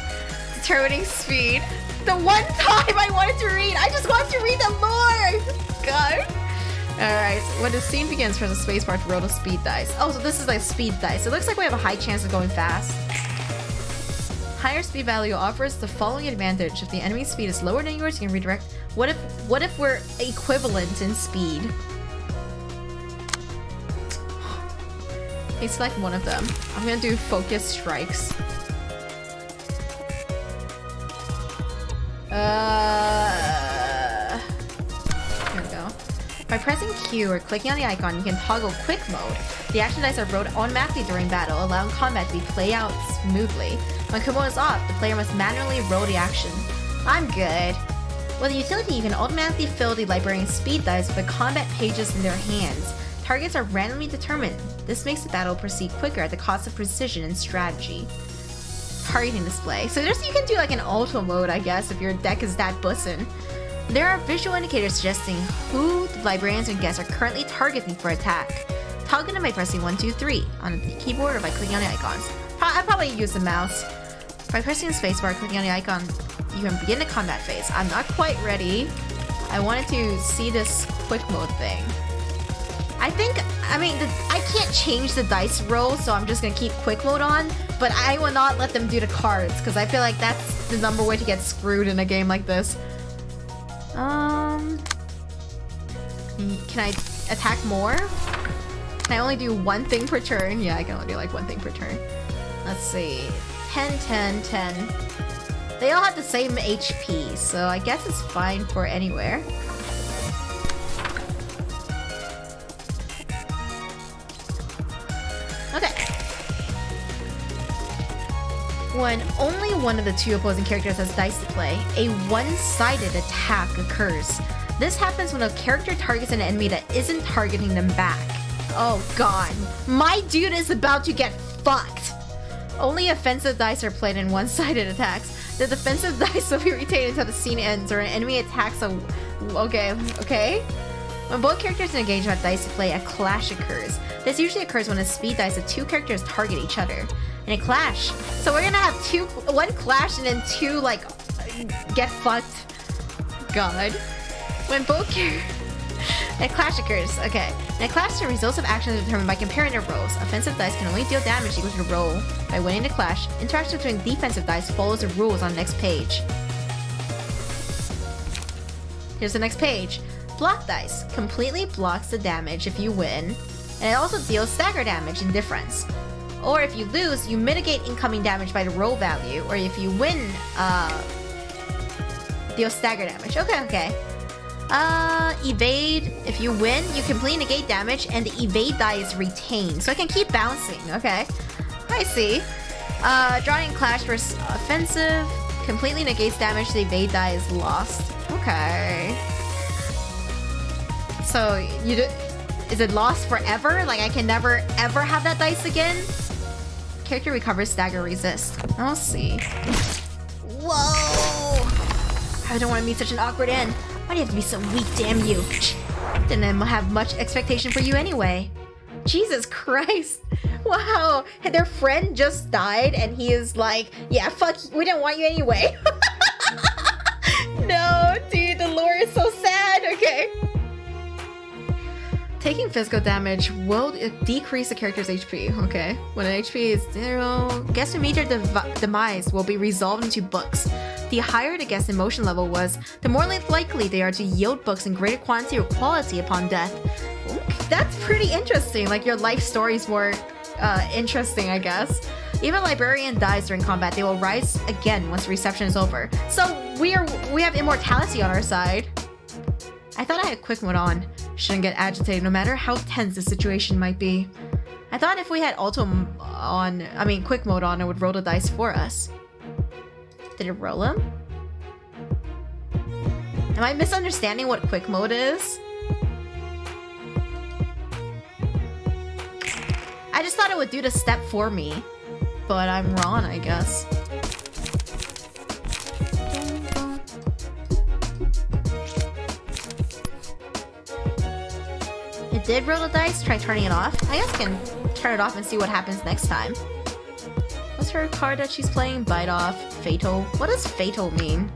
Determining speed. The one time I wanted to read, I just wanted to read the lore! God. Alright, when the scene begins, press the spacebar to roll the speed dice. Oh, so this is like speed dice. It looks like we have a high chance of going fast. Higher speed value offers the following advantage. If the enemy's speed is lower than yours, you can redirect. What if we're equivalent in speed? Okay, select one of them. I'm gonna do focus strikes. Here we go. By pressing Q or clicking on the icon, you can toggle quick mode. The action dice are rolled automatically during battle, allowing combat to be played out smoothly. When quick mode is off, the player must manually roll the action. I'm good. With the utility, you can automatically fill the librarian's speed dice with the combat pages in their hands. Targets are randomly determined. This makes the battle proceed quicker at the cost of precision and strategy. Targeting display. So there's, you can do like an auto mode, I guess, if your deck is that bussin'. There are visual indicators suggesting who the librarians and guests are currently targeting for attack. Target them by pressing 1, 2, 3 on the keyboard or by clicking on the icons. I probably use the mouse. By pressing the spacebar, clicking on the icon, you can begin the combat phase. I'm not quite ready. I wanted to see this quick mode thing. I can't change the dice roll, so I'm just gonna keep quick mode on, but I will not let them do the cards, because I feel like that's the number way to get screwed in a game like this. Can I attack more? Can I only do one thing per turn? Yeah, I can only do like one thing per turn. Let's see. 10, 10, 10. They all have the same HP, so I guess it's fine for anywhere. Okay. When only one of the two opposing characters has dice to play, a one-sided attack occurs. This happens when a character targets an enemy that isn't targeting them back. Oh god. My dude is about to get fucked. Only offensive dice are played in one-sided attacks. The defensive dice will be retained until the scene ends or an enemy attacks a... Okay. When both characters engage with dice to play, a clash occurs. This usually occurs when a speed dice of two characters target each other. In a clash. So we're gonna have one clash and then two, like, get fucked. God. When both a clash occurs. Okay. In a clash, the results of actions are determined by comparing their rolls. Offensive dice can only deal damage equal to the roll. By winning the clash, interaction between defensive dice follows the rules on the next page. Here's the next page. Block dice completely blocks the damage if you win, and it also deals stagger damage in difference. Or if you lose, you mitigate incoming damage by the roll value, or if you win, deal stagger damage. Okay. Evade. If you win, you completely negate damage, and the evade die is retained, so I can keep bouncing. Okay, I see. Drawing clash versus offensive completely negates damage. The evade die is lost. Okay. So is it lost forever? Like I can never ever have that dice again? Character recovers stagger resist. I'll see. Whoa! I don't want to meet such an awkward end. Why do you have to be so weak, damn you? Didn't have much expectation for you anyway. Jesus Christ. Wow. Their friend just died and he is like, yeah, fuck, we didn't want you anyway. No, dude, the lore is so sad. Okay. Taking physical damage will decrease the character's HP. Okay. When an HP is 0, guess who meet their demise will be resolved into books. The higher the guest emotion level was, the more likely they are to yield books in greater quantity or quality upon death. That's pretty interesting. Like your life story is more interesting, I guess. Even librarian dies during combat, they will rise again once reception is over. So we have immortality on our side. I thought I had quick mode on. Shouldn't get agitated no matter how tense the situation might be. I thought if we had quick mode on, it would roll the dice for us. Did it roll them? Am I misunderstanding what quick mode is? I just thought it would do the step for me, but I'm wrong, I guess. It did roll the dice. Try turning it off. I guess I can turn it off and see what happens next time. What's her card that she's playing? Bite off. Fatal. What does fatal mean?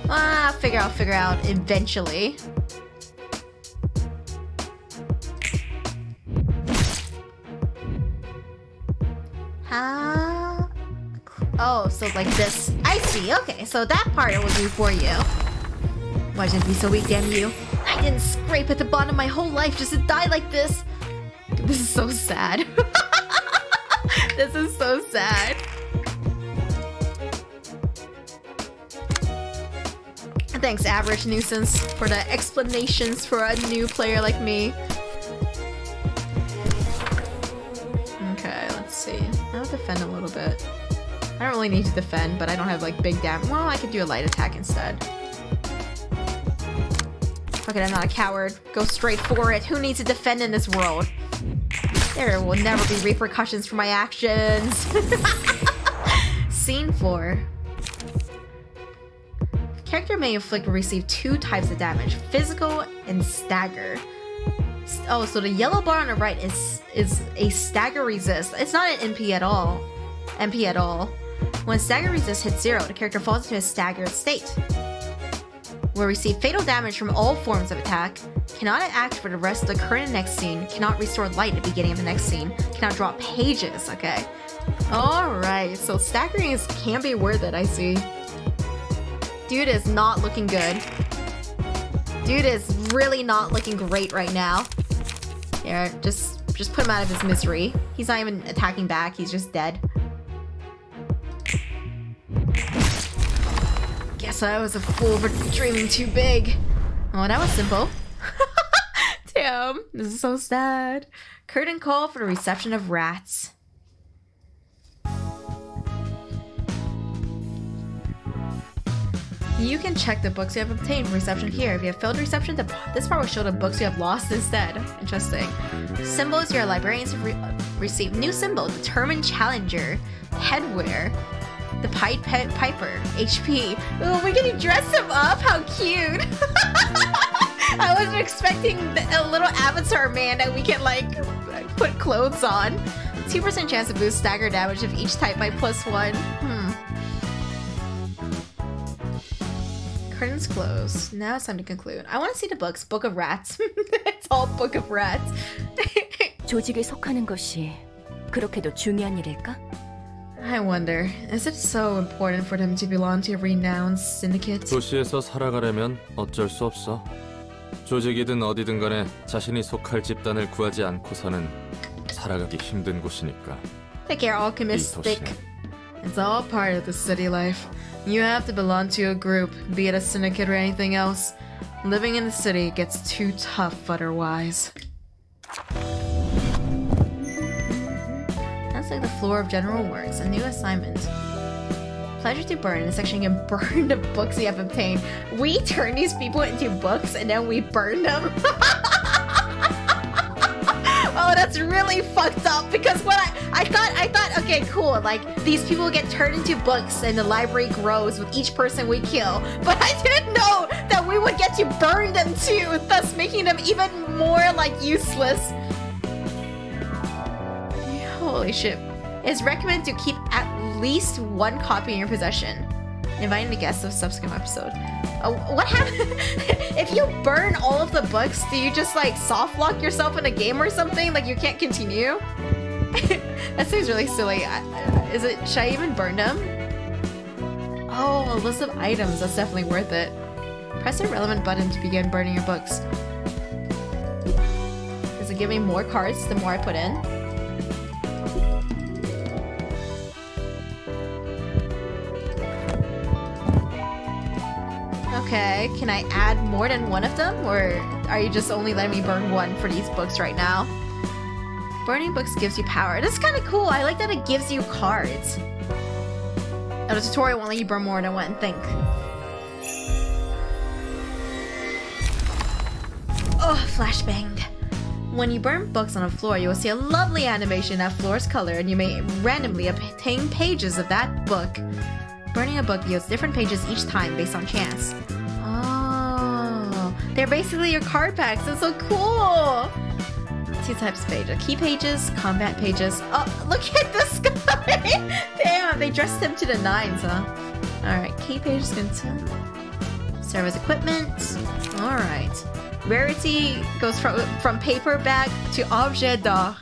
I'll figure out eventually. Oh, so like this. I see. Okay, so that part it will do for you. Why did you be so weak, damn you? I didn't scrape at the bottom my whole life just to die like this. This is so sad. This is so sad. Thanks, Average Nuisance, for the explanations for a new player like me. Okay, let's see. I'll defend a little bit. I don't really need to defend, but I don't have like big damage. Well, I could do a light attack instead. Fuck it, I'm not a coward. Go straight for it. Who needs to defend in this world? There will never be repercussions for my actions. Scene 4. Character may inflict or receive 2 types of damage, physical and stagger. Oh, so the yellow bar on the right is a stagger resist. It's not an MP at all. When stagger resist hits 0, the character falls into a staggered state. Will receive fatal damage from all forms of attack, cannot act for the rest of the current and next scene, cannot restore light at the beginning of the next scene, cannot draw pages. Okay. Alright, so staggering can be worth it, I see. Dude is not looking good. Dude is really not looking great right now. Here, just put him out of his misery. He's not even attacking back, he's just dead. Guess I was a fool for dreaming too big. Oh, that was simple. Damn, this is so sad. Curtain call for the reception of rats. You can check the books you have obtained from reception here. If you have failed reception, this part will show the books you have lost instead. Interesting. Symbols, your librarians have received new symbol, determined challenger, headwear, the Piper, HP. Oh, we're gonna dress him up? How cute! I wasn't expecting a little avatar man that we can like put clothes on. 2% chance to boost stagger damage of each type by +1. Curtains closed. Now it's time to conclude. I want to see the books. Book of Rats. It's all Book of Rats. 조직에 속하는 것이 그렇게도 중요한 일일까? I wonder, is it so important for them to belong to a renowned syndicate? 도시에서 살아가려면 어쩔 수 없어. 조직이든 어디든 간에 자신이 속할 집단을 구하지 않고서는 살아가기 힘든 곳이니까. Like you're alchemistic. It's all part of the city life. You have to belong to a group, be it a syndicate or anything else. Living in the city gets too tough otherwise. That's like the floor of general works, a new assignment. Pleasure to burn. In this section you can burn the books you have obtained. We turn these people into books and then we burn them. Oh, that's really fucked up because what I thought, okay, cool, like these people get turned into books and the library grows with each person we kill. But I didn't know that we would get to burn them too, thus making them even more like useless. Holy shit. It's recommended to keep at least one copy in your possession. Inviting the guests of subsequent episode. What happened? If you burn all of the books, do you just like soft lock yourself in a game or something? Like you can't continue? That seems really silly. Should I even burn them? Oh, a list of items. That's definitely worth it. Press the relevant button to begin burning your books. Does it give me more cards the more I put in? Okay, can I add more than one of them? Or are you just only letting me burn one for these books right now? Burning books gives you power. This is kind of cool. I like that it gives you cards. Oh, the tutorial won't let you burn more than one. Think. Oh, flashbanged. When you burn books on a floor, you will see a lovely animation that floor's color, and you may randomly obtain pages of that book. Burning a book yields different pages each time based on chance. Oh, they're basically your card packs. That's so cool. 2 types of pages: key pages, combat pages. Oh, look at this guy! Damn, they dressed him to the nines, huh? Alright, key pages can serve as equipment. Alright. Rarity goes from paperback to objet d'art.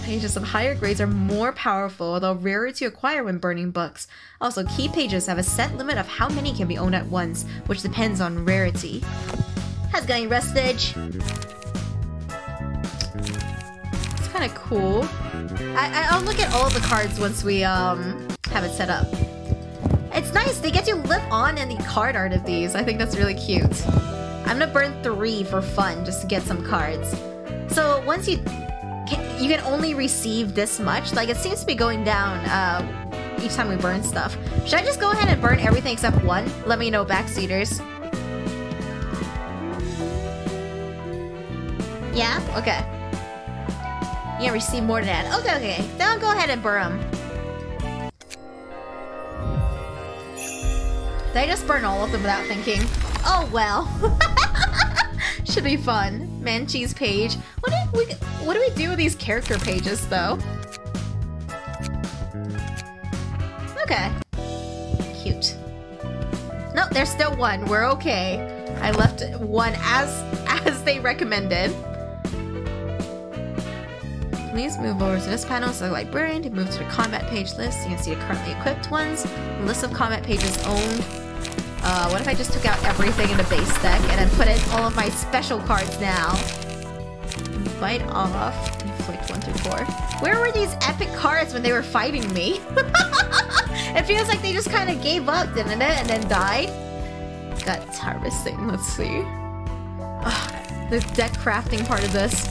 Pages of higher grades are more powerful, although rarer to acquire when burning books. Also, key pages have a set limit of how many can be owned at once, which depends on rarity. How's it going, Rustage? It's kind of cool. I'll look at all the cards once we have it set up. It's nice. They get to live on in the card art of these. I think that's really cute. I'm gonna burn 3 for fun just to get some cards. So once you can only receive this much. Like, it seems to be going down each time we burn stuff. Should I just go ahead and burn everything except one? Let me know, backseaters. Yeah? Okay. You can receive more than that. Okay. Then I'll go ahead and burn them. Did I just burn all of them without thinking? Oh, well. Should be fun. Manchi's page. What do we do with these character pages, though? Okay. Cute. No, there's still one. We're okay. I left one as they recommended. Please move over to this panel so the librarian to move to the combat page list. You can see the currently equipped ones. List of combat pages owned. What if I just took out everything in the base deck and then put in all of my special cards now? Bite off. Inflict 1 through 4. Where were these epic cards when they were fighting me? It feels like they just kind of gave up, didn't it? And then died. Guts harvesting. Let's see. The deck crafting part of this.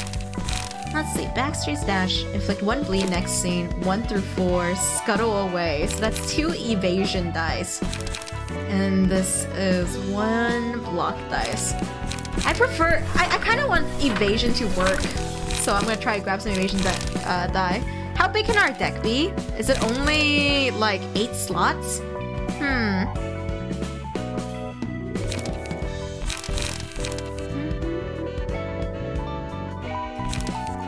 Let's see. Backstreet's dash. Inflict 1 bleed next scene. 1 through 4. Scuttle away. So that's 2 evasion dice. And this is 1 block dice. I kind of want evasion to work. So I'm going to try to grab some evasion die. How big can our deck be? Is it only like 8 slots?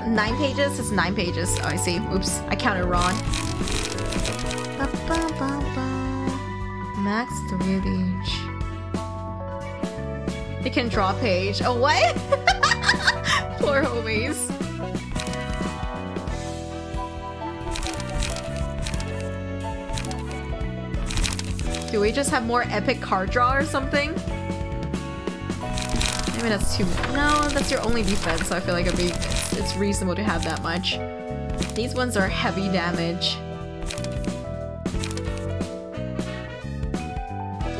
9 pages? It's 9 pages. Oh, I see. Oops. I counted wrong. Max 3 of each. They can draw page. Oh, what? Poor homies. Do we just have more epic card draw or something? Maybe that's too... No, that's your only defense, so I feel like it's reasonable to have that much. These ones are heavy damage.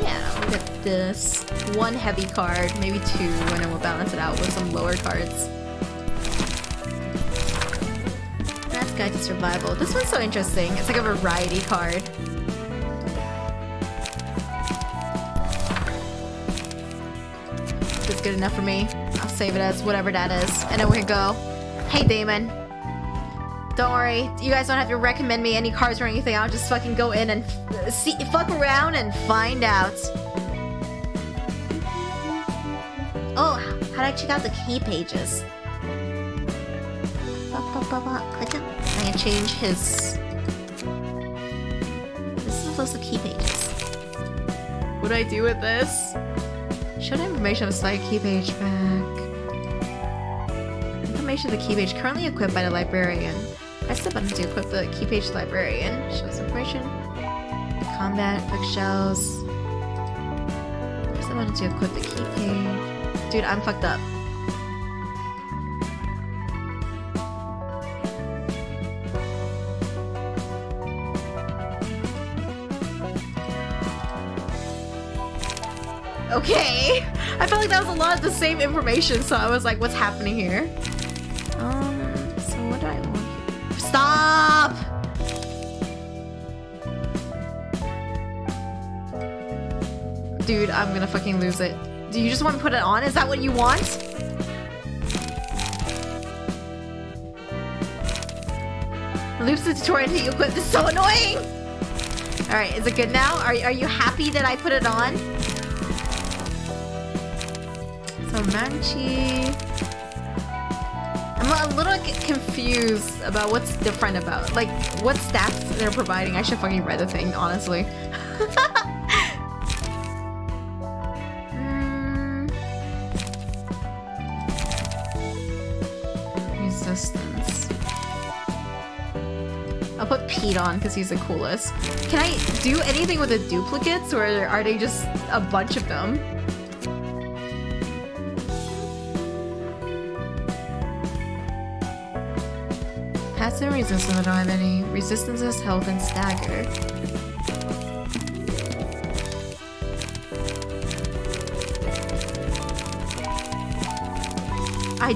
Yeah, we'll get this. One heavy card, maybe two, and then we'll balance it out with some lower cards. That's Guide to Survival. This one's so interesting. It's like a variety card. That's good enough for me. I'll save it as whatever that is. And then we can go. Hey, Damon. Don't worry. You guys don't have to recommend me any cards or anything. I'll just fucking go in and fuck around and find out. Oh, how do I check out the key pages? Click it. I can change his... This is also key pages. What do I do with this? Show the information of slide key page back. Information of the key page currently equipped by the librarian. Press the button to equip the key page librarian. Shows information. Combat, bookshelves. Press the button to equip the key page. Dude, I'm fucked up. Okay, I felt like that was a lot of the same information, so I was like, what's happening here? So what do I want here? Stop! Dude, I'm gonna fucking lose it. Do you just want to put it on? Is that what you want? Loops the tutorial until you equip. This is so annoying! Alright, is it good now? Are you happy that I put it on? So Manchi... I'm a little confused about what's different about, like, what stats they're providing. I should fucking read the thing, honestly. Resistance. I'll put Pete on because he's the coolest. Can I do anything with the duplicates, or are they just a bunch of them? Passive and resistance, I don't have any. Resistances, health, and stagger. I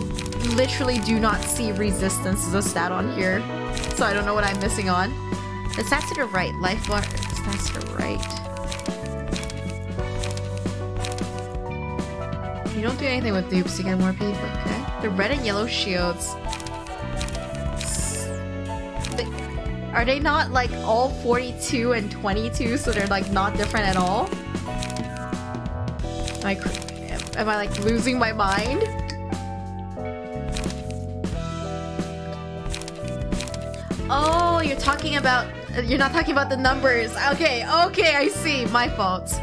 literally do not see resistance as a stat on here, so I don't know what I'm missing on. The stats to the right, life bar, stats to the right. You don't do anything with dupes to get more people, okay? The red and yellow shields. Are they not like all 42 and 22, so they're like not different at all? Like, am I like losing my mind? Oh, you're not talking about the numbers. Okay, I see. My fault.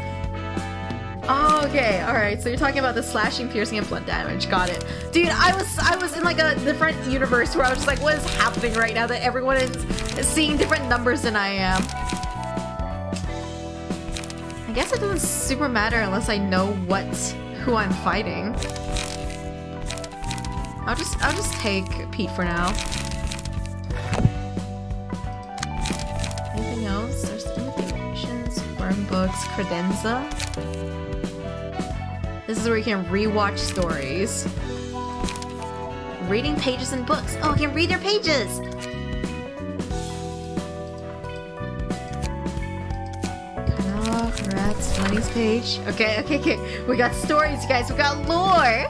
Oh, okay, alright, so you're talking about the slashing, piercing, and blood damage. Got it. Dude, I was in like a different universe where I was just like, what is happening right now that everyone is seeing different numbers than I am? I guess it doesn't super matter unless I know who I'm fighting. I'll just take Pete for now. Anything else? There's invitations, burn books, credenza. This is where you can rewatch stories. Reading pages in books. Oh, I can read their pages! Rats, Money's page. Okay. We got stories, you guys. We got lore!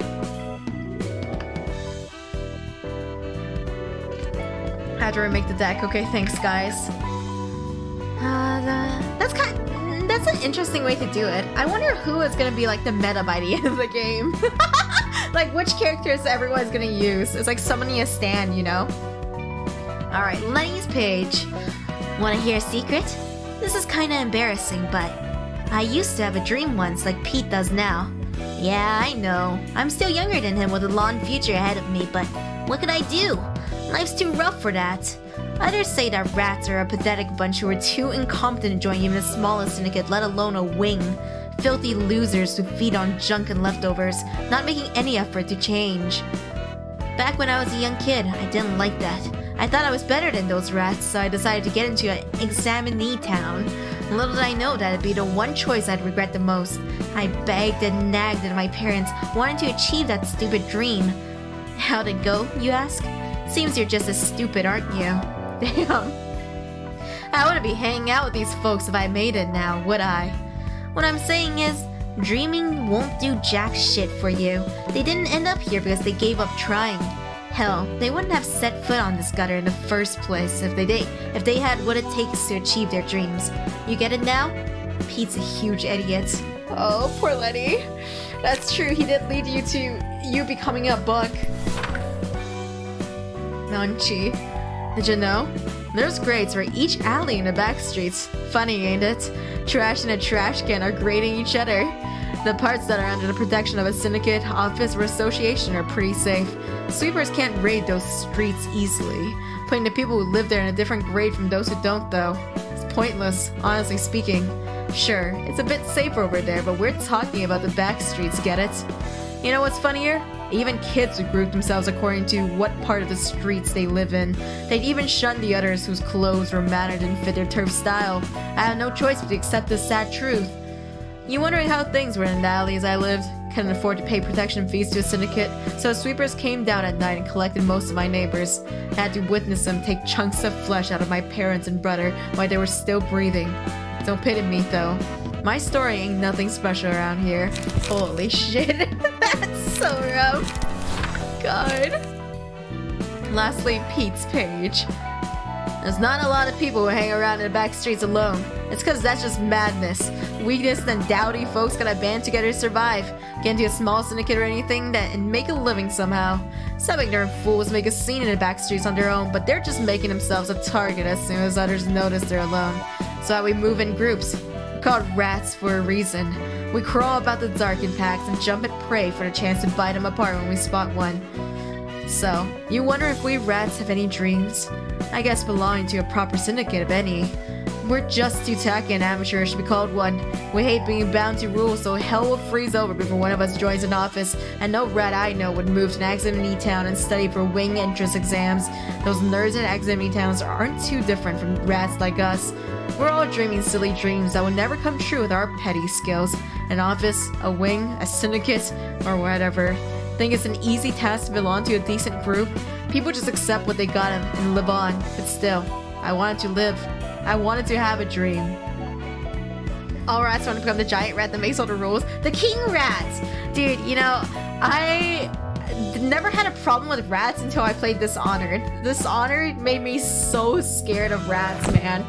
Had to remake the deck. Okay, thanks, guys. That's an interesting way to do it. I wonder who is gonna be like the meta by the end of the game. Like which characters everyone's gonna use. It's like summoning a stand, you know? Alright, Lenny's page. Wanna hear a secret? This is kinda embarrassing, but I used to have a dream once like Pete does now. Yeah, I know. I'm still younger than him with a long future ahead of me, but what can I do? Life's too rough for that. Others say that rats are a pathetic bunch who are too incompetent to join even the smallest syndicate, let alone a wing. Filthy losers who feed on junk and leftovers, not making any effort to change. Back when I was a young kid, I didn't like that. I thought I was better than those rats, so I decided to get into an examinee town. Little did I know that'd be the one choice I'd regret the most. I begged and nagged at my parents, wanting to achieve that stupid dream. How'd it go, you ask? Seems you're just as stupid, aren't you? Damn. I wouldn't be hanging out with these folks if I made it now, would I? What I'm saying is, dreaming won't do jack shit for you. They didn't end up here because they gave up trying. Hell, they wouldn't have set foot on this gutter in the first place if they had what it takes to achieve their dreams. You get it now? Pete's a huge idiot. Oh, poor Letty. That's true, he did lead you to you becoming a buck. Nanchi. Did you know? There's grates for each alley in the back streets. Funny, ain't it? Trash and a trash can are grading each other. The parts that are under the protection of a syndicate, office, or association are pretty safe. Sweepers can't raid those streets easily, putting the people who live there in a different grade from those who don't, though. It's pointless, honestly speaking. Sure, it's a bit safer over there, but we're talking about the back streets, get it? You know what's funnier? Even kids would group themselves according to what part of the streets they live in. They'd even shun the others whose clothes or manner didn't fit their turf style. I had no choice but to accept this sad truth. You wondering how things were in the alleys I lived? Couldn't afford to pay protection fees to a syndicate, so sweepers came down at night and collected most of my neighbors. I had to witness them take chunks of flesh out of my parents and brother while they were still breathing. Don't pity me though. My story ain't nothing special around here. Holy shit, that's so rough. God. Lastly, Pete's page. There's not a lot of people who hang around in the back streets alone. It's cause that's just madness. Weakness and dowdy folks gotta band together to survive. Get into a small syndicate or anything and make a living somehow. Some ignorant fools make a scene in the back streets on their own, but they're just making themselves a target as soon as others notice they're alone. So we move in groups. We're called rats for a reason. We crawl about the dark in packs and jump at prey for the chance to bite them apart when we spot one. So, you wonder if we rats have any dreams? I guess belonging to a proper syndicate, if any. We're just too tacky and amateurish to be called one. We hate being bound to rules, so hell will freeze over before one of us joins an office, and no rat I know would move to an examinee town and study for wing entrance exams. Those nerds in examinee towns aren't too different from rats like us. We're all dreaming silly dreams that will never come true with our petty skills. An office, a wing, a syndicate, or whatever. Think it's an easy task to belong to a decent group? People just accept what they got and live on. But still, I wanted to live. I wanted to have a dream. All rats want to become the giant rat that makes all the rules. The king rat! Dude, you know, I never had a problem with rats until I played Dishonored. Dishonored made me so scared of rats, man.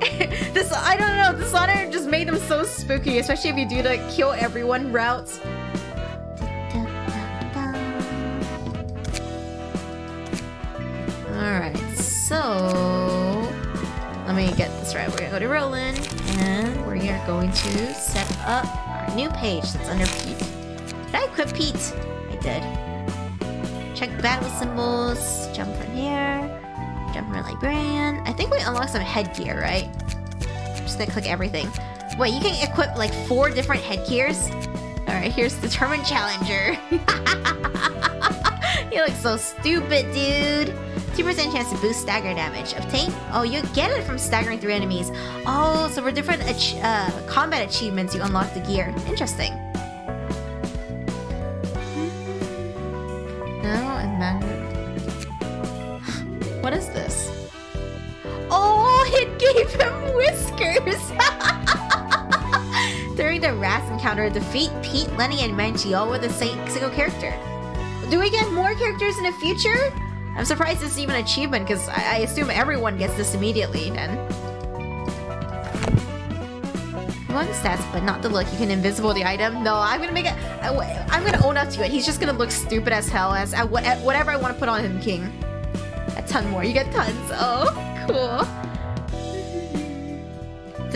I don't know, Dishonored just made them so spooky, especially if you do the kill everyone routes. Alright, so let me get this right. We're gonna go to Roland and we're going to set up our new page that's under Pete. Did I equip Pete? I did. Check battle symbols, jump from here, jump from librarian. I think we unlocked some headgear, right? I'm just gonna click everything. Wait, you can equip like 4 different headgears? Alright, here's Determined Challenger. You look so stupid, dude. 2% chance to boost stagger damage. Obtain? Oh, you get it from staggering through enemies. Oh, so for different combat achievements, you unlock the gear. Interesting. No, and then... What is this? Oh, it gave him whiskers! During the rats encounter, defeat Pete, Lenny, and Manchi all with the same single character. Do we get more characters in the future? I'm surprised this is even an achievement because I assume everyone gets this immediately then. You want the stats, but not the look. You can invisible the item. No, I'm gonna make it. I'm gonna own up to it. He's just gonna look stupid as hell as whatever I want to put on him, King. A ton more. You get tons. Oh, cool.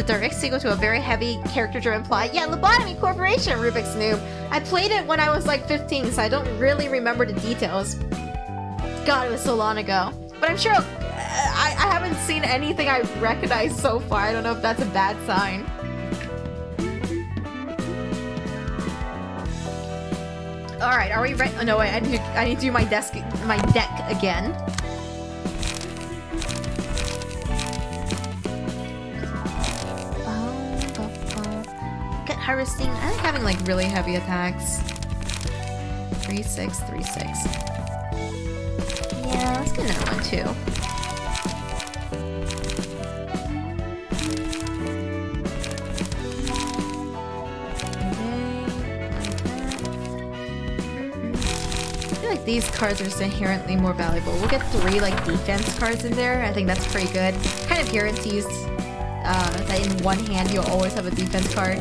the direct sequel to a very heavy character-driven plot. Yeah, Lobotomy Corporation, Rubik's Noob. I played it when I was like 15, so I don't really remember the details. God, it was so long ago. But I'm sure I haven't seen anything I recognize so far. I don't know if that's a bad sign. All right, are we ready? Oh, no, wait, I need to do my deck again. Get harvesting. I like having like really heavy attacks. 3-6, 3-6. Yeah, let's get another one too. These cards are just inherently more valuable. We'll get 3 like defense cards in there. I think that's pretty good. Kind of guarantees that in one hand you'll always have a defense card.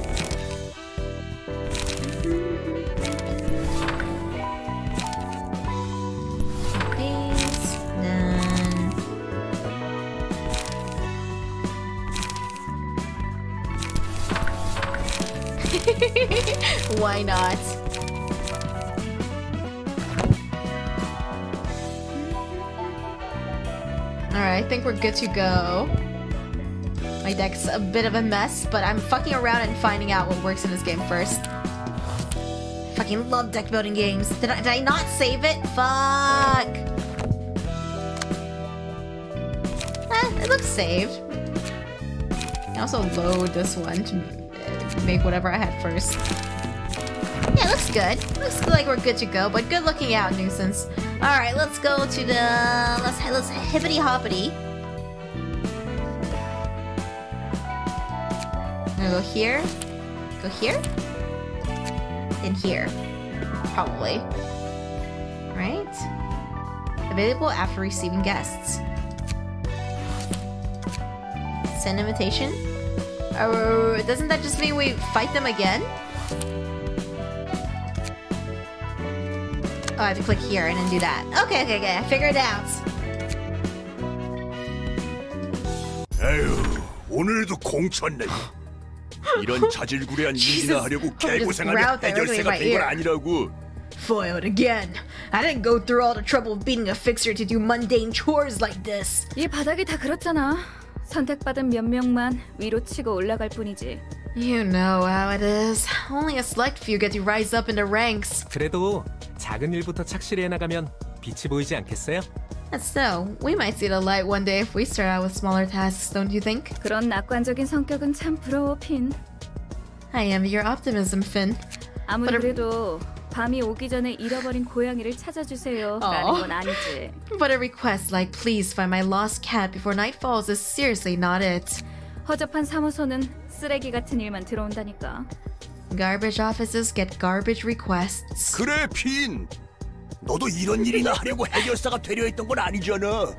These, then why not? Alright, I think we're good to go. My deck's a bit of a mess, but I'm fucking around and finding out what works in this game first. Fucking love deck building games. Did I not save it? Fuck! It looks saved. I can also load this one to make whatever I had first. Yeah, it looks good. Looks like we're good to go, but good looking out, nuisance. Alright, let's go to the... Let's hippity hoppity. I'm gonna go here. Go here. And here. Probably. Right? Available after receiving guests. Send invitation? Oh, doesn't that just mean we fight them again? Oh, I have to click here and then do that. Okay, I figured it out. 에휴, 오늘도 공쳤네. 이런 자질구레한 일이나 하려고 개고생하는 해결사가 된 건 아니라고. Foiled again. I didn't go through all the trouble of beating a fixer to do mundane chores like this. 이 바닥이 다 그렇잖아. 선택받은 몇 명만 위로 치고 올라갈 뿐이지. You know how it is. Only a select few get to rise up in the ranks. 그래도 작은 일부터 착실히 해나가면 빛이 보이지 않겠어요? That's so. We might see the light one day if we start out with smaller tasks, don't you think? 그런 낙관적인 성격은 참 부러워, 핀. I envy your optimism, Finn. 아무리 그래도 밤이 오기 전에 잃어버린 고양이를 찾아주세요 라는 건 아니지. But a request like please find my lost cat before night falls is seriously not it. 허접한 사무소는 쓰레기 같은 일만 들어온다니까. Garbage offices get garbage requests. 그래, 핀. 너도 이런 일이나 하려고 해결사가 되려 했던 건 아니잖아.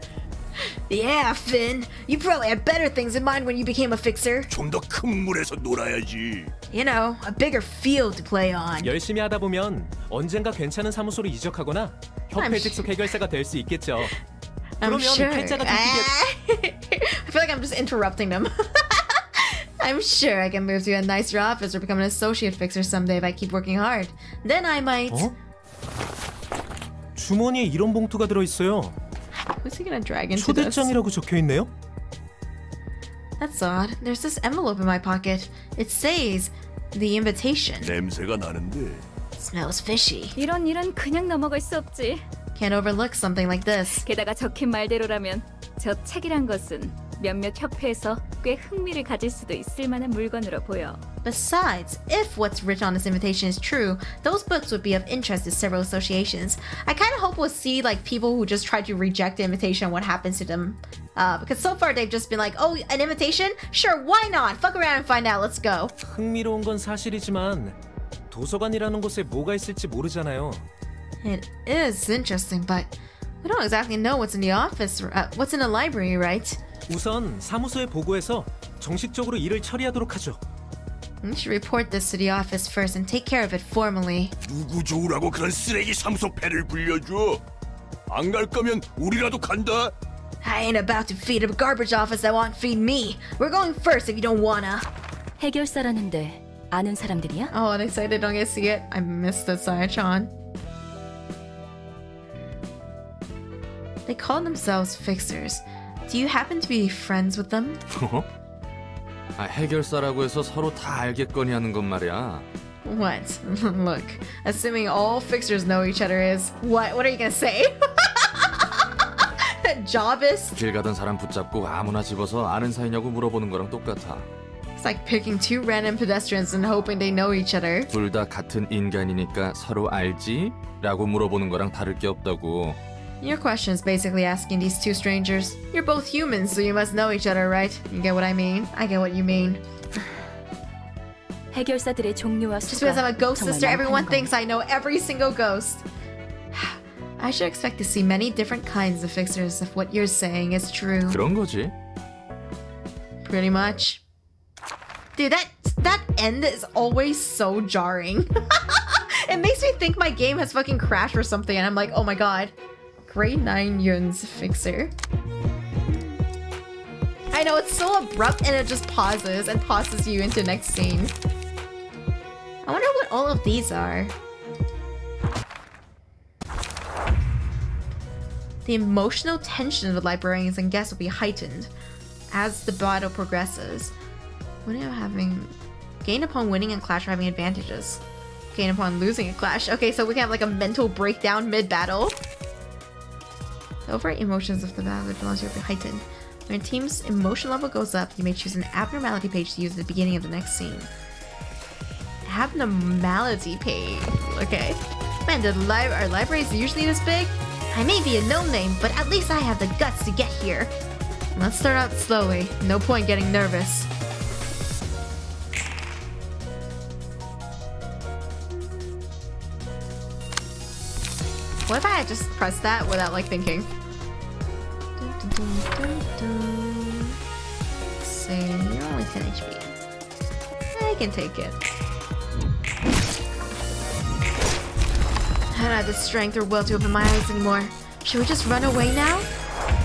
Yeah, Finn. You probably had better things in mind when you became a fixer. 좀 더 큰 물에서 놀아야지. You know, a bigger field to play on. 열심히 하다 보면 언젠가 괜찮은 사무소로 이적하거나 협회 직속 해결사가 될 수 있겠죠. I'm 그러면 sure. 팔자가 I feel like I'm just interrupting them. I'm sure I can move to a nicer office or become an associate fixer someday if I keep working hard. Then I might. 어? 주머니에 이런 봉투가 들어 있어요. Who's he gonna drag into this? 초대장이라고 적혀 있네요. That's odd. There's this envelope in my pocket. It says the invitation. 냄새가 나는데. Smells fishy. 이런 일은 그냥 넘어갈 수 없지. Can't overlook something like this. 게다가 적힌 말대로라면 저 책이란 것은 몇몇 협회에서 꽤 흥미를 가질 수도 있을 만한 물건으로 보여. Besides, if what's written on this invitation is true, those books would be of interest to several associations. I kind of hope we'll see like people who just try to reject the invitation and what happens to them. Because so far they've just been like, oh, an invitation? Sure, why not? Fuck around and find out. Let's go. 흥미로운 건 사실이지만 도서관이라는 곳에 뭐가 있을지 모르잖아요. It is interesting, but we don't exactly know what's in the office, what's in the library, right? 우선 사무소에 보고해서 정식적으로 일을 처리하도록 하죠. We should report this to the office first and take care of it formally. 누구 좋으라고 그런 쓰레기 사무소 배를 불려줘? 안 갈 거면 우리라도 간다. I ain't about to feed a garbage office that won't feed me. We're going first if you don't wanna. 해결사라는데 아는 사람들이야? Oh, and they say they don't get to see it. I missed the Saya-chan. They call themselves fixers. Do you happen to be friends with them? 아, 해결사라고 해서 서로 다 알겠거니 하는 건 말이야. What? Look, assuming all fixers know each other is what? What are you gonna say? Jobist? 길 가던 사람 붙잡고 아무나 집어서 아는 사이냐고 물어보는 거랑 똑같아. It's like picking two random pedestrians and hoping they know each other. 둘 다 같은 인간이니까 서로 알지? 라고 물어보는 거랑 다를 게 없다고. Your question is basically asking these two strangers. You're both humans, so you must know each other, right? You get what I mean? I get what you mean. 해결사들의 종류와 Just because I'm a ghost 정말 sister, everyone 많다는 thinks I know every single ghost. I should expect to see many different kinds of fixers if what you're saying is true. 그런 거지. Pretty much. Dude, that end is always so jarring. It makes me think my game has fucking crashed or something, and I'm like, oh my god. Grade 9 Yun's fixer. I know, it's so abrupt and it just pauses and tosses you into next scene. I wonder what all of these are. The emotional tension of the librarians and guests will be heightened as the battle progresses. Winning or having... Gain upon winning and clash or having advantages. Gain upon losing a clash. Okay, so we can have like a mental breakdown mid-battle. The overall emotions of the battle will be heightened. When a team's emotion level goes up, you may choose an abnormality page to use at the beginning of the next scene. Abnormality page. Okay. Man, our library is usually this big? I may be a no-name, but at least I have the guts to get here. Let's start out slowly. No point getting nervous. What if I had just pressed that without like thinking? Let's see, you're only 10 HP. I can take it. I don't have the strength or will to open my eyes anymore. Should we just run away now?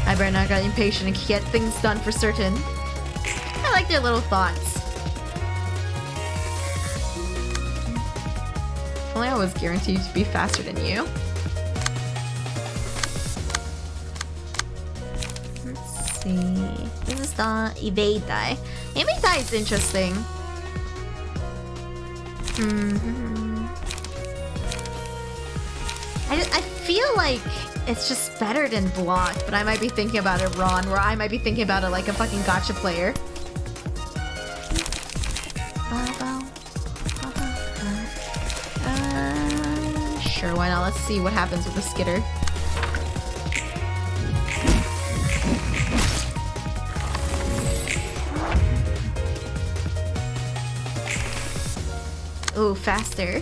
I better not get impatient and get things done for certain. I like their little thoughts. If only I was guaranteed to be faster than you. Let's see. This is the evade die. Evade die is interesting. I feel like it's just better than block, but I might be thinking about it wrong, or I might be thinking about it like a fucking gacha player. Sure, why not? Let's see what happens with the skitter. Ooh, faster.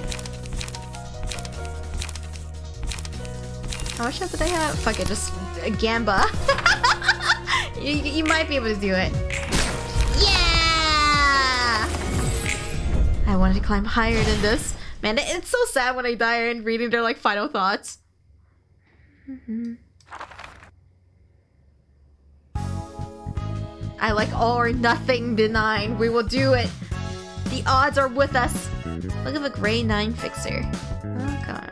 How much health did I have? Fuck it, just Gamba. you might be able to do it. Yeah! I wanted to climb higher than this. Man, it's so sad when I die and reading their like final thoughts. I like all or nothing benign. We will do it. The odds are with us. Look at the grade 9 fixer. Oh god.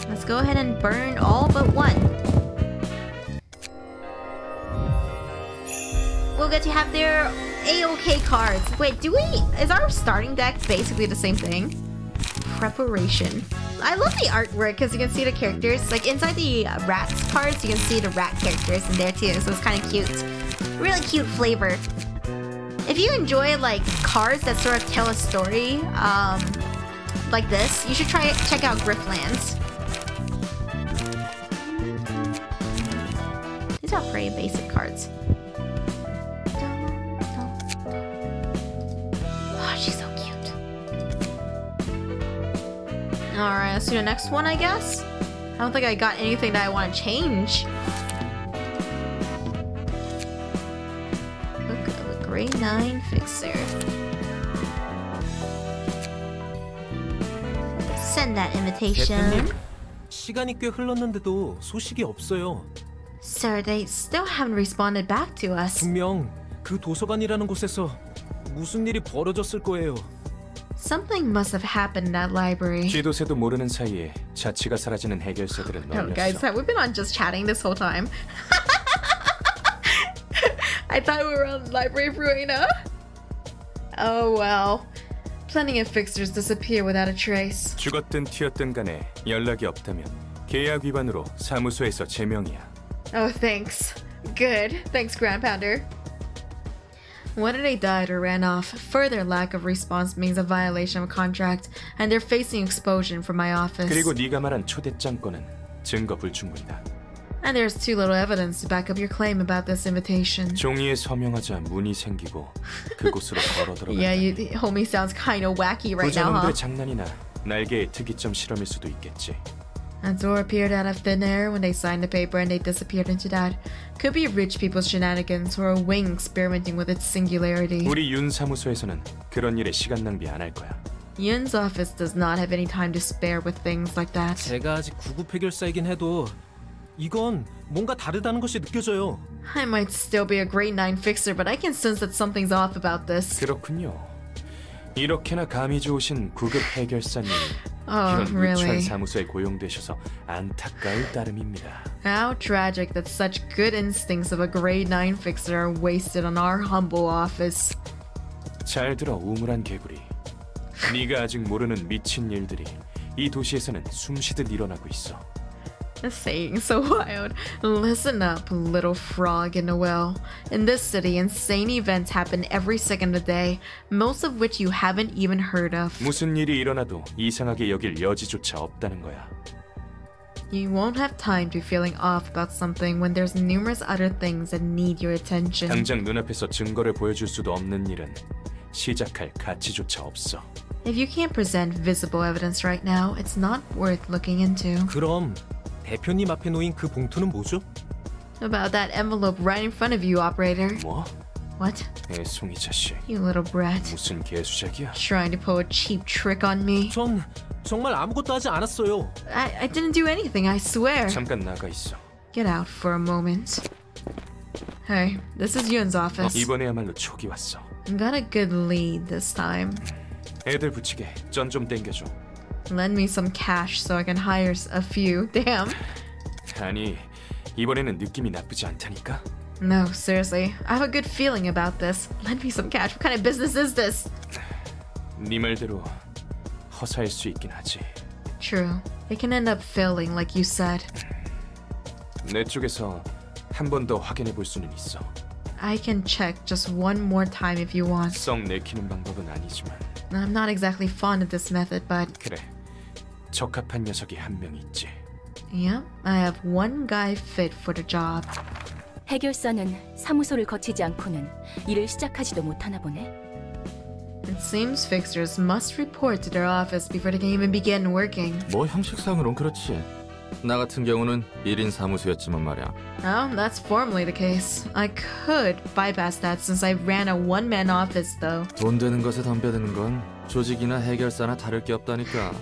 Let's go ahead and burn all but one. We'll get to have their AOK cards. Wait, do we... Is our starting deck basically the same thing? Preparation. I love the artwork because you can see the characters. Like inside the rats cards, you can see the rat characters in there too. So it's kind of cute. Really cute flavor. If you enjoy like cards that sort of tell a story, like this, you should check out Grifflands. These are pretty basic cards. Oh, she's so cute. Alright, let's do the next one, I guess. I don't think I got anything that I want to change. Look, a grade 9 fixer. send that invitation. 대표님, 시간이 꽤 흘렀는데도 소식이 없어요. Sir, they still haven't responded back to us. 분명 그 도서관이라는 곳에서 무슨 일이 벌어졌을 거예요. Something must have happened in that library. 쥐도새도 모르는 사이에 자취가 사라지는 해결사들은 No, guys, 널렸어. we've been on just chatting this whole time. I thought we were on the Library of Ruina. Oh well. Plenty of fixers disappear without a trace. 죽었든 튀었든 간에 연락이 없다면 계약 위반으로 사무소에서 제명이야. Oh, thanks. Good. Thanks, Grandpounder. Whether they died or ran off, further lack of response means a violation of contract, and they're facing expulsion from my office. 그리고 네가 말한 초대장 건은 증거 불충분이다. And there's too little evidence to back up your claim about this invitation. 종이에 서명하자 문이 생기고 그곳으로 걸어 들어갔다. Yeah, homie sounds kind of wacky right now, huh? 부자놈들의 장난이나 날개의 특이점 실험일 수도 있겠지. A door appeared out of thin air when they signed the paper and they disappeared into that. Could be rich people's shenanigans or a wing experimenting with its singularity. 우리 윤 사무소에서는 그런 일에 시간 낭비 안 할 거야. Yun's office does not have any time to spare with things like that. 제가 아직 9급 해결사이긴 해도 이건 뭔가 다르다는 것이 느껴져요. I might still be a grade 9 fixer, but I can sense that something's off about this. 그렇군요. 이렇게나 감이 좋으신 9급 해결사님. Oh, 이런 really? 유치한 사무소에 고용되셔서 안타까울 따름입니다. How tragic that such good instincts of a grade 9 fixer are wasted on our humble office. 잘 들어 우물한 개구리. 네가 아직 모르는 미친 일들이 이 도시에서는 숨쉬듯 일어나고 있어. This saying so wild. Listen up, little frog in the well. In this city, insane events happen every second of the day, most of which you haven't even heard of. 무슨 일이 일어나도 이상하게 여길 여지조차 없다는 거야. You won't have time to be feeling off about something when there's numerous other things that need your attention. 당장 눈앞에서 증거를 보여줄 수도 없는 일은 시작할 가치조차 없어. If you can't present visible evidence right now, it's not worth looking into. 그럼 대표님 앞에 놓인 그 봉투는 뭐죠? About that envelope right in front of you, operator. 뭐? What? 애송이 자식. You little brat. 무슨 개수작이야? Trying to pull a cheap trick on me. 전 정말 아무것도 하지 않았어요. I didn't do anything, I swear. 잠깐 나가 있어. Get out for a moment. Hey, this is Yun's office. 이번에야말로 촉이 왔어. Got a good lead this time. 애들 붙이게 전 좀 땡겨줘. Lend me some cash so I can hire a few. Damn. 아니, 이번에는 느낌이 나쁘지 않다니까? No, seriously. I have a good feeling about this. Lend me some cash. What kind of business is this? 네 말대로 허사일 수 있긴 하지. True. It can end up failing like you said. 내 쪽에서 한 번 더 확인해 볼 수는 있어. I can check just one more time if you want. 썩 내키는 방법은 아니지만. I'm not exactly fond of this method, but... 그래, 적합한 녀석이 한 명 있지. Yeah, I have one guy fit for the job. 해결사는 사무소를 거치지 않고는 일을 시작하지도 못하나 보네. It seems fixers must report to their office before they can even begin working. 뭐 형식상으론 그렇지. 나 같은 경우는 1인 사무소였지만 말이야. Oh, that's formally the case. I could bypass that since I ran a one-man office, though. 돈 되는 것에 덤벼드는 건 조직이나 해결사나 다를 게 없다니까.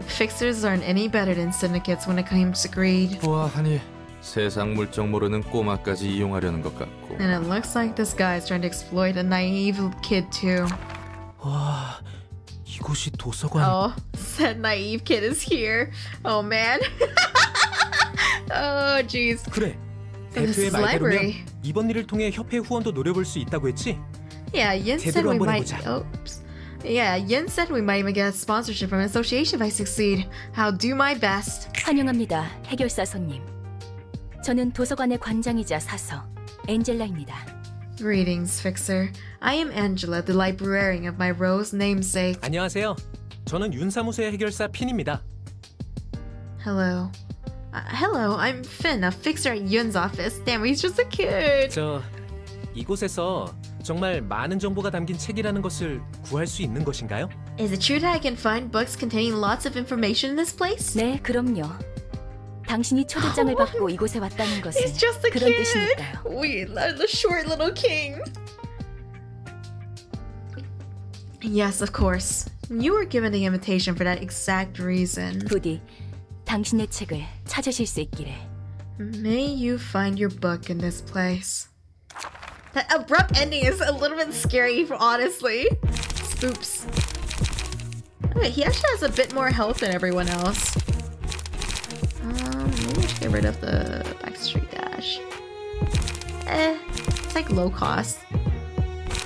Fixers aren't any better than syndicates when it comes to greed. 보아하니 세상 물정 모르는 꼬마까지 이용하려는 것 같고. And it looks like this guy is trying to exploit a naive kid, too. 와, 이곳이 도서관. Oh, said naive kid is here. Oh, man. Oh, jeez. 그래. This 대표의 is 말대로면 library. 이번 일을 통해 협회 후원도 노려볼 수 있다고 했지? Yeah, Yin said 제대로 we 한번 might. 해보자. Oops. Yeah, Yin said we might even get sponsorship from an association if I succeed. I'll do my best. 환영합니다, 해결사 손님. 저는 도서관의 관장이자 사서 엔젤라입니다. Greetings, Fixer. I am Angela, the librarian of my Rose namesake. 안녕하세요. 저는 윤사무소의 해결사 핀입니다. Hello. Hello, I'm Finn, a fixer at Yun's office. Damn, he's just a kid. 저 이곳에서 정말 많은 정보가 담긴 책이라는 것을 구할 수 있는 것인가요? Is it true that I can find books containing lots of information in this place? 네, 그럼요. 당신이 초대장을 받고 이곳에 왔다는 것은 He's just a 그런 kid. 뜻이니까요. We are the short little king. Yes, of course. You were given the invitation for that exact reason. 부디 당신의 책을 찾으실 수 있기를. May you find your book in this place. That abrupt ending is a little bit scary, honestly. Oops. Okay, he actually has a bit more health than everyone else. Maybe I should get rid of the backstreet dash. It's like low cost.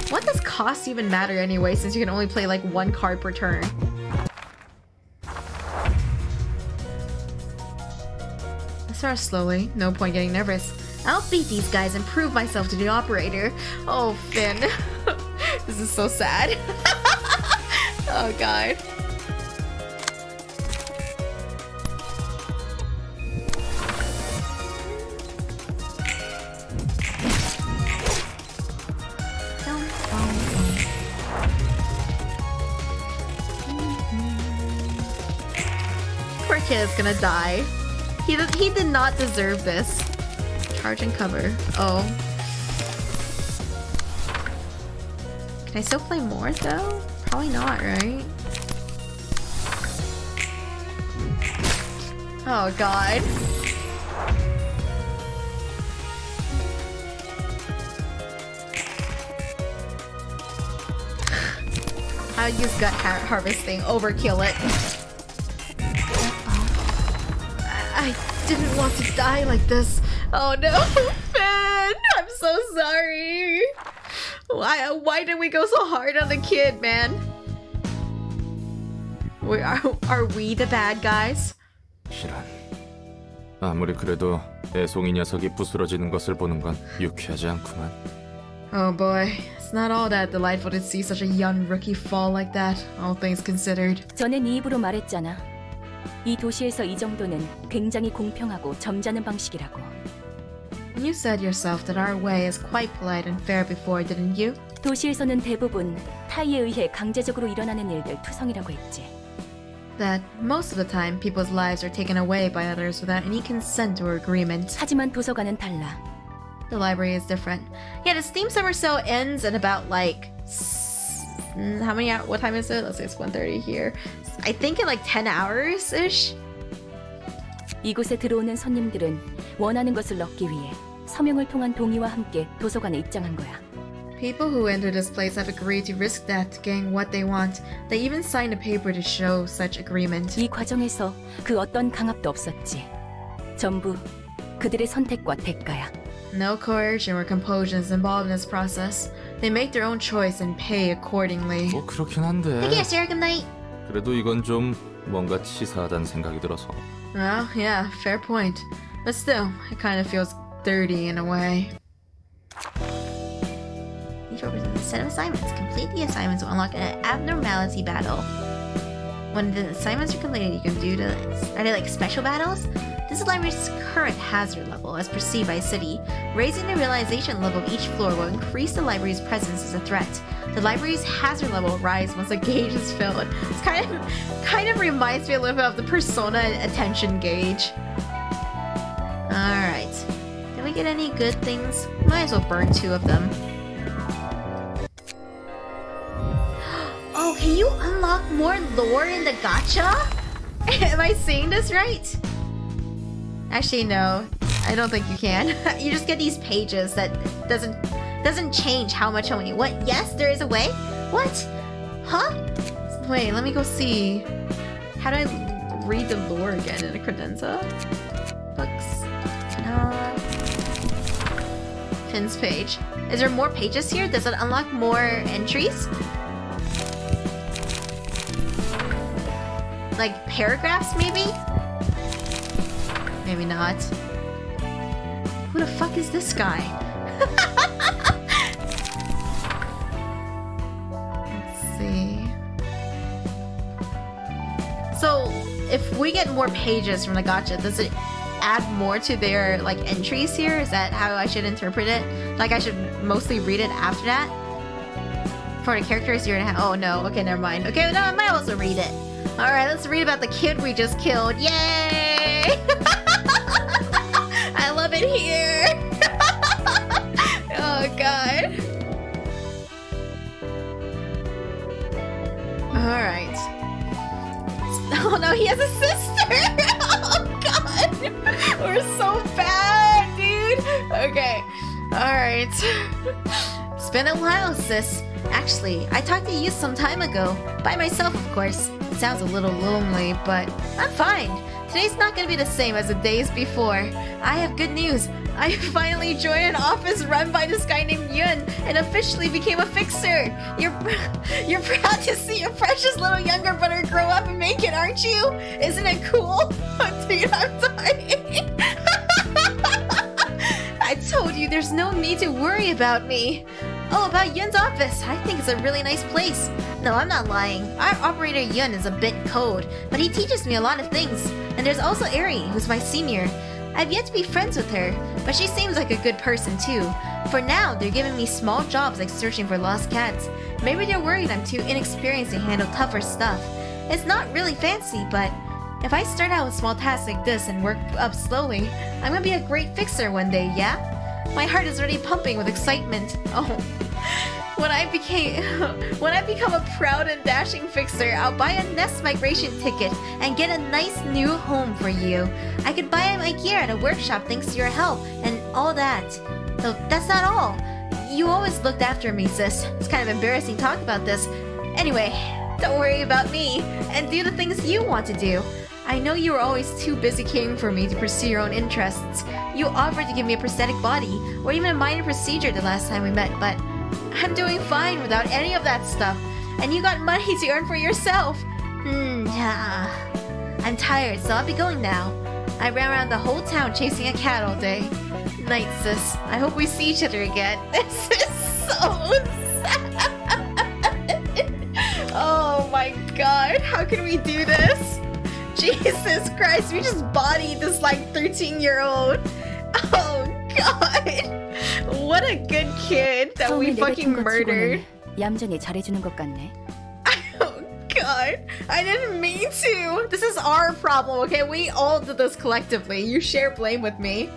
What does cost even matter anyway, since you can only play like one card per turn? I start slowly, no point getting nervous. I'll beat these guys and prove myself to the operator. Oh, Finn. This is so sad. Oh, God. Poor kid is gonna die. He did not deserve this. Charge and cover. Oh. Can I still play more though? Probably not, right? Oh god. I'll use gut harvesting. Overkill it. I didn't want to die like this. Oh no, Finn! I'm so sorry. Why did we go so hard on the kid, man? Are we the bad guys? 이런. 아무리 그래도 애송이 녀석이 부스러지는 것을 보는 건 유쾌하지 않구만. Oh boy, it's not all that delightful to see such a young rookie fall like that, all things considered. 전에 네 입으로 말했잖아. 이 도시에서 이 정도는 굉장히 공평하고 점잖은 방식이라고. You said yourself that our way is quite polite and fair before, didn't you? 도시에서는 대부분 타이에 의해 강제적으로 일어나는 일들 투성이라고 했지. That most of the time people's lives are taken away by others without any consent or agreement. 하지만 도서관은 달라. The library is different. Yeah, the Steam Summer Sale ends in about like how many hours? What time is it? Let's say it's 1:30 here. I think in like 10 hours ish. 이곳에 들어오는 손님들은 원하는 것을 얻기 위해 서명을 통한 동의와 함께 도서관에 입장한 거야. People who enter this place have agreed to risk death to gain what they want. They even signed a paper to show such agreement. 이 과정에서 그 어떤 강압도 없었지. 전부 그들의 선택과 대가야. No coercion or compulsion is involved in this process. They make their own choice and pay accordingly. 뭐 그렇긴 한데. Thank you, sir. Good night. 그래도 이건 좀 뭔가 치사하다는 생각이 들어서. Well, yeah, fair point. But still, it kind of feels dirty in a way. Each represents a set of assignments. Complete the assignments to unlock an abnormality battle. When the assignments are completed, you can do the... Are they like special battles? This is the library's current hazard level as perceived by the city. Raising the realization level of each floor will increase the library's presence as a threat. The library's hazard level will rise once a gauge is filled. It's kind of reminds me a little bit of the Persona attention gauge. Alright. Did we get any good things? Might as well burn 2 of them. Oh, can you unlock more lore in the gacha? Am I seeing this right? Actually, no. I don't think you can. You just get these pages that doesn't change how much money. What? Yes, there is a way? What? Huh? Wait, let me go see. How do I read the lore again in a credenza? Books. Pins page. Is there more pages here? Does it unlock more entries? Like paragraphs, maybe? Maybe not. Who the fuck is this guy? Let's see. So, if we get more pages from the gacha, does it add more to their like entries here? Is that how I should interpret it? Like I should mostly read it after that? For the characters, you're gonna have... Oh no, okay, never mind. Okay, no, I might also read it. Alright, let's read about the kid we just killed. Yay! I love it here! Oh god. Alright. no, he has a sister! Oh god! We're so bad, dude! Okay, alright. It's been a while, sis. Actually, I talked to you some time ago. By myself, of course. It sounds a little lonely, but I'm fine. Today's not gonna be the same as the days before. I have good news. I finally joined an office run by this guy named Yun and officially became a fixer. You're proud to see your precious little younger brother grow up and make it, aren't you? Isn't it cool? Dude, I'm dying. I told you there's no need to worry about me. Oh, about Yun's office. I think it's a really nice place. No, I'm not lying. Our operator Yun is a bit cold, but he teaches me a lot of things. And there's also Eri, who's my senior. I've yet to be friends with her, but she seems like a good person too. For now, they're giving me small jobs like searching for lost cats. Maybe they're worried I'm too inexperienced to handle tougher stuff. It's not really fancy, but if I start out with small tasks like this and work up slowly, I'm gonna be a great fixer one day, yeah? My heart is already pumping with excitement. Oh. When I become a proud and dashing fixer, I'll buy a nest migration ticket and get a nice new home for you. I could buy my gear at a workshop thanks to your help and all that. Though that's not all. You always looked after me, sis. It's kind of embarrassing to talk about this. Anyway, don't worry about me and do the things you want to do. I know you were always too busy caring for me to pursue your own interests. You offered to give me a prosthetic body, or even a minor procedure the last time we met, but I'm doing fine without any of that stuff. And you got money to earn for yourself. I'm tired, so I'll be going now. I ran around the whole town chasing a cat all day. Night, sis. I hope we see each other again. This is so sad. Oh my god, how can we do this? Jesus Christ, we just bodied this like 13-year-old. Oh god. What a good kid that we fucking murdered. 얌전히 잘해주는 것 같네. Oh god. I didn't mean to. This is our problem, okay? We all did this collectively. You share blame with me.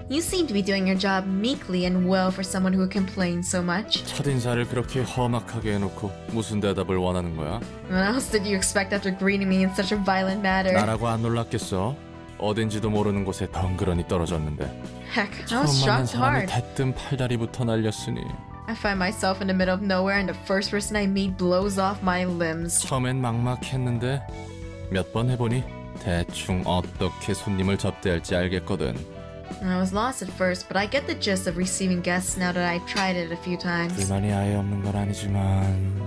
You seem to be doing your job meekly and well for someone who complains so much. 첫인사를 그렇게 험악하게 해놓고 무슨 대답을 원하는 거야? What else did you expect after greeting me in such a violent manner? 나라고 안 놀랐겠어? 어딘지도 모르는 곳에 덩그러니 떨어졌는데. Heck, I was shocked hard. 대뜸 팔다리부터 날렸으니. I find myself in the middle of nowhere and the first person I meet blows off my limbs. 처음엔 막막했는데 몇 번 해보니 대충 어떻게 손님을 접대할지 알겠거든. I was lost at first, but I get the gist of receiving guests now that I've tried it a few times. 불만이 아예 없는 건 아니지만.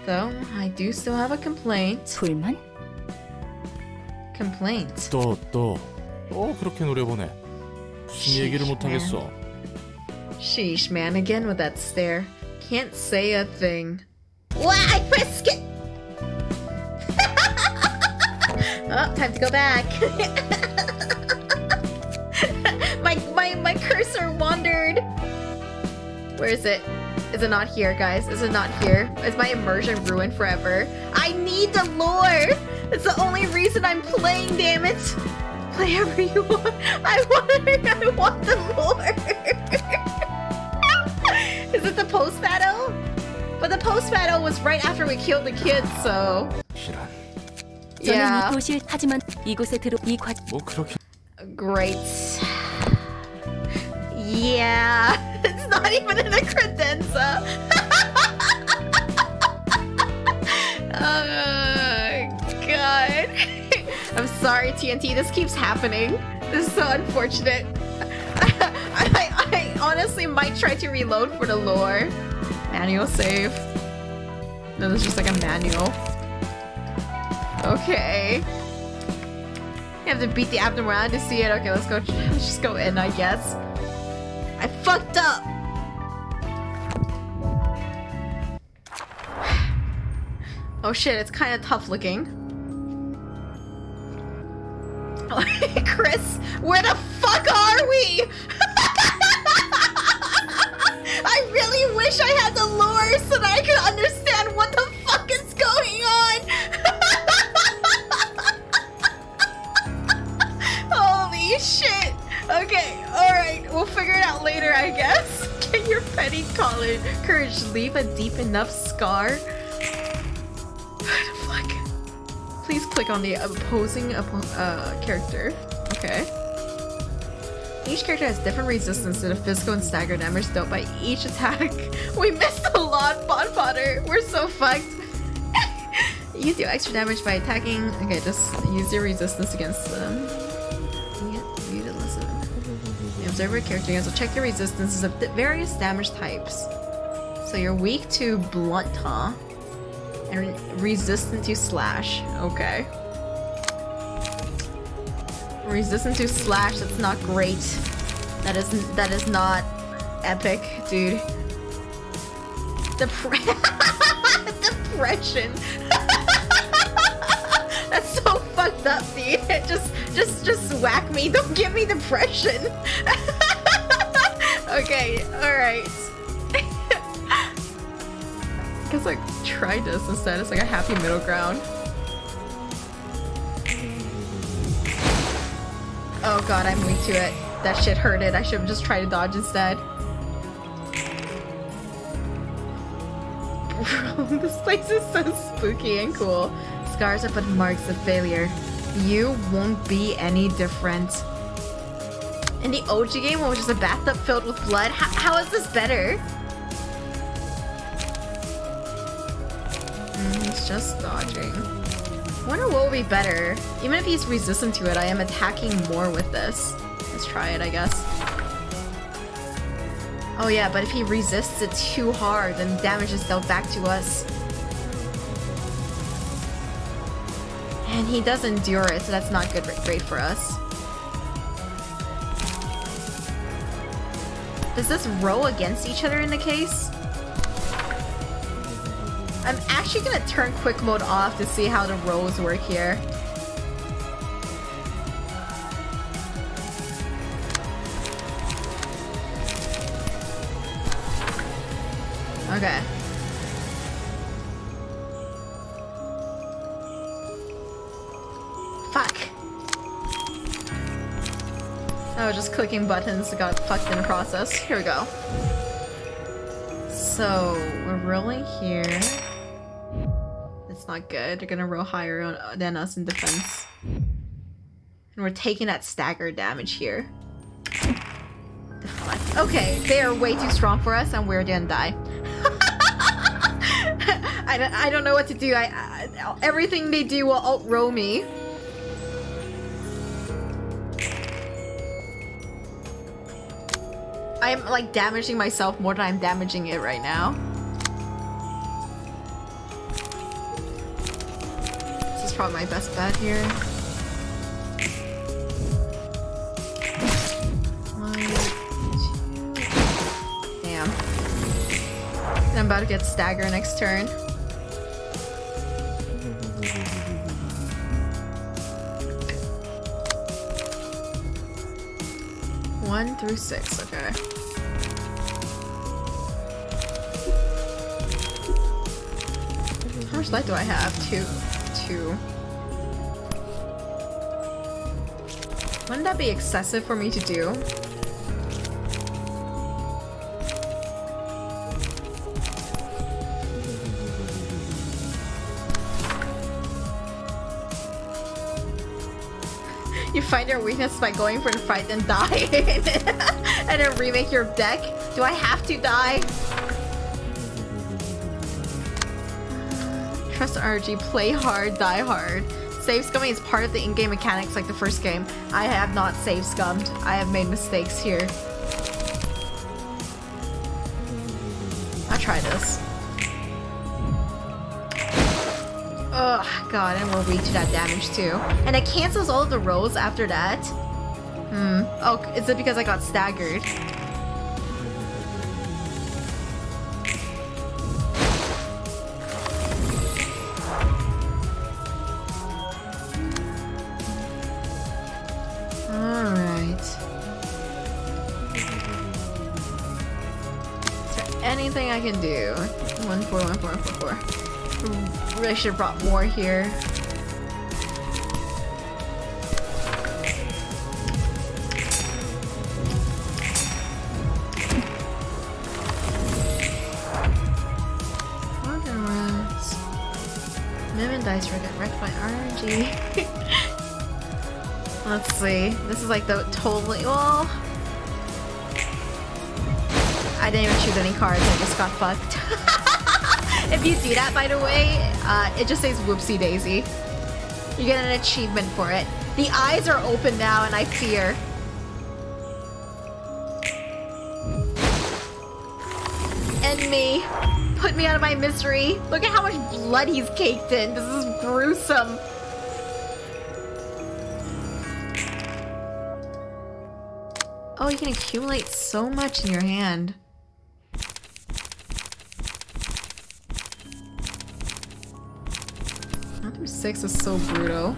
Though, I do still have a complaint. 불만? Complaint. 또 그렇게 노려보네. 무슨 얘기를 못하겠어. Sheesh, man, again with that stare. Can't say a thing. What? I pressed skip! Oh, time to go back. My cursor wandered. Where is it? Is it not here, guys? Is it not here? Is my immersion ruined forever? I need the lore! It's the only reason I'm playing, damn it! Play whatever you want. I want the lore! Is it the post battle? But the post battle was right after we killed the kids, so... Yeah. Great. Yeah, it's not even in the credenza. Oh god. I'm sorry, TNT. This keeps happening. This is so unfortunate. I honestly might try to reload for the lore. Manual save. No, this is just like a manual. Okay. You have to beat the abdomen around to see it. Okay, let's just go in, I guess. I fucked up! Oh shit, it's kind of tough looking. Chris, where the fuck are we? I really wish I had the lore so that I could understand what the fuck is going on! Holy shit! Okay, alright, we'll figure it out later, I guess. Can your petty courage leave a deep enough scar? Please click on the opposing character. Okay. Each character has different resistance to the physical and stagger damage dealt by each attack. We missed a lot, Bon Potter. We're so fucked. You do extra damage by attacking. Okay, just use your resistance against them. You to listen. You observe your character, so check your resistances of various damage types. So you're weak to blunt, huh? And resistant to slash. Okay. Resistant to slash, that's not great. That is not epic, dude. Depression. That's so fucked up, dude. Just whack me. Don't give me depression. Okay, alright. I guess like try this instead. It's like a happy middle ground. Oh god, I'm weak to it. That shit hurted. I should have just tried to dodge instead. This place is so spooky and cool. Scars are but marks of failure. You won't be any different. In the OG game, which is a bathtub filled with blood, how is this better? He's just dodging. I wonder what would be better. Even if he's resistant to it, I am attacking more with this. Let's try it, I guess. Oh yeah, but if he resists it too hard, then damage is dealt back to us. And he does endure it, so that's not great for us. Does this row against each other in the case? I'm actually gonna turn quick mode off to see how the rows work here. Okay. Fuck. I was just clicking buttons, got fucked in the process. Here we go. So, we're rolling here. It's not good. They're gonna roll higher than us in defense. And we're taking that stagger damage here. Deflect. Okay, they are way too strong for us and we're gonna die. I don't know what to do. Everything they do will outrow me. I'm like damaging myself more than I'm damaging it right now. This is probably my best bet here. Damn. I'm about to get stagger next turn. One through 6, okay. How much life do I have? Two. Wouldn't that be excessive for me to do? You find your weakness by going for the fight and die. And then remake your deck? Do I have to die? Trust RG, play hard, die hard. Save scumming is part of the in-game mechanics like the first game. I have not save scummed. I have made mistakes here. I'll try this. Oh god, and we're weak to that damage too. And it cancels all of the rolls after that. Oh, is it because I got staggered? Alright. Is there anything I can do? 1, 4, 1, 4, 1, 4, 4. Really should have brought more here. Fucking rats. Mimic Dice roll get wrecked by RNG. Let's see. This is like the totally. Well, I didn't even choose any cards. I just got fucked. If you do that, by the way, it just says whoopsie daisy. You get an achievement for it. The eyes are open now, and I fear. And me. Put me out of my misery. Look at how much blood he's caked in. This is gruesome. Oh, you can accumulate so much in your hand. Not through 6 is so brutal.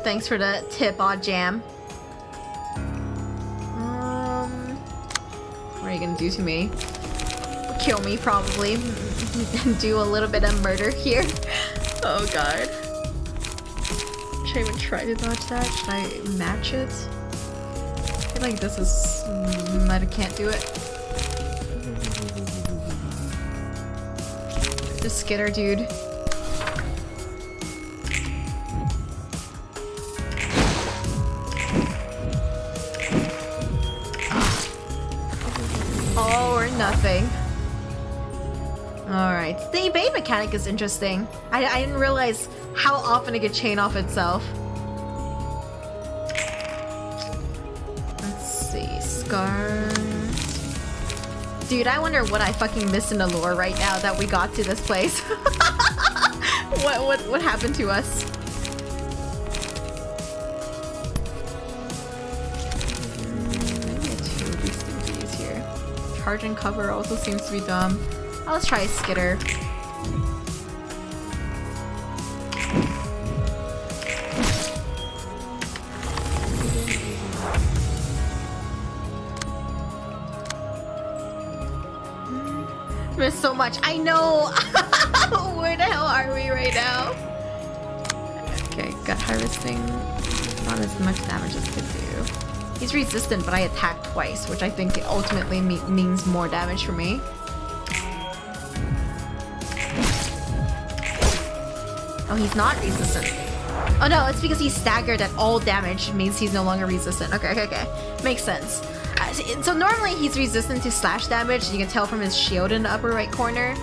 Thanks for the tip, Odd Jam. What are you gonna do to me? Kill me, probably. Do a little bit of murder here. Oh god. Should I even try to dodge that? Should I match it? I feel like this is... I can't do it. Just skitter, dude. Nothing. Alright. The evade mechanic is interesting. I didn't realize how often it could chain off itself. Let's see. Scars. Dude, I wonder what I fucking missed in the lore right now that we got to this place. What happened to us? Charge and cover also seems to be dumb. Let's try skitter. There's so much. I know! Where the hell are we right now? Okay, gut harvesting. Not as much damage as it could do. He's resistant, but I attacked twice, which I think ultimately means more damage for me. Oh, he's not resistant. Oh no, it's because he's staggered at all damage, means he's no longer resistant. Okay. Makes sense. So normally he's resistant to slash damage, you can tell from his shield in the upper right corner.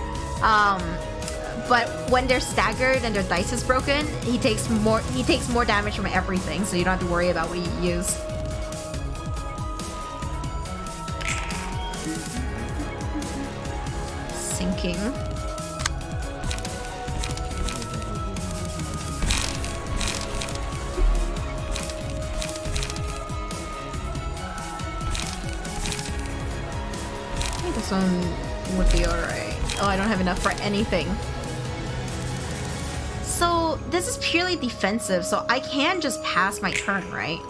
But when they're staggered and their dice is broken, he takes more damage from everything, so you don't have to worry about what you use. Sinking. I think this one would be alright. Oh, I don't have enough for anything. So this is purely defensive, so I can just pass my turn, right?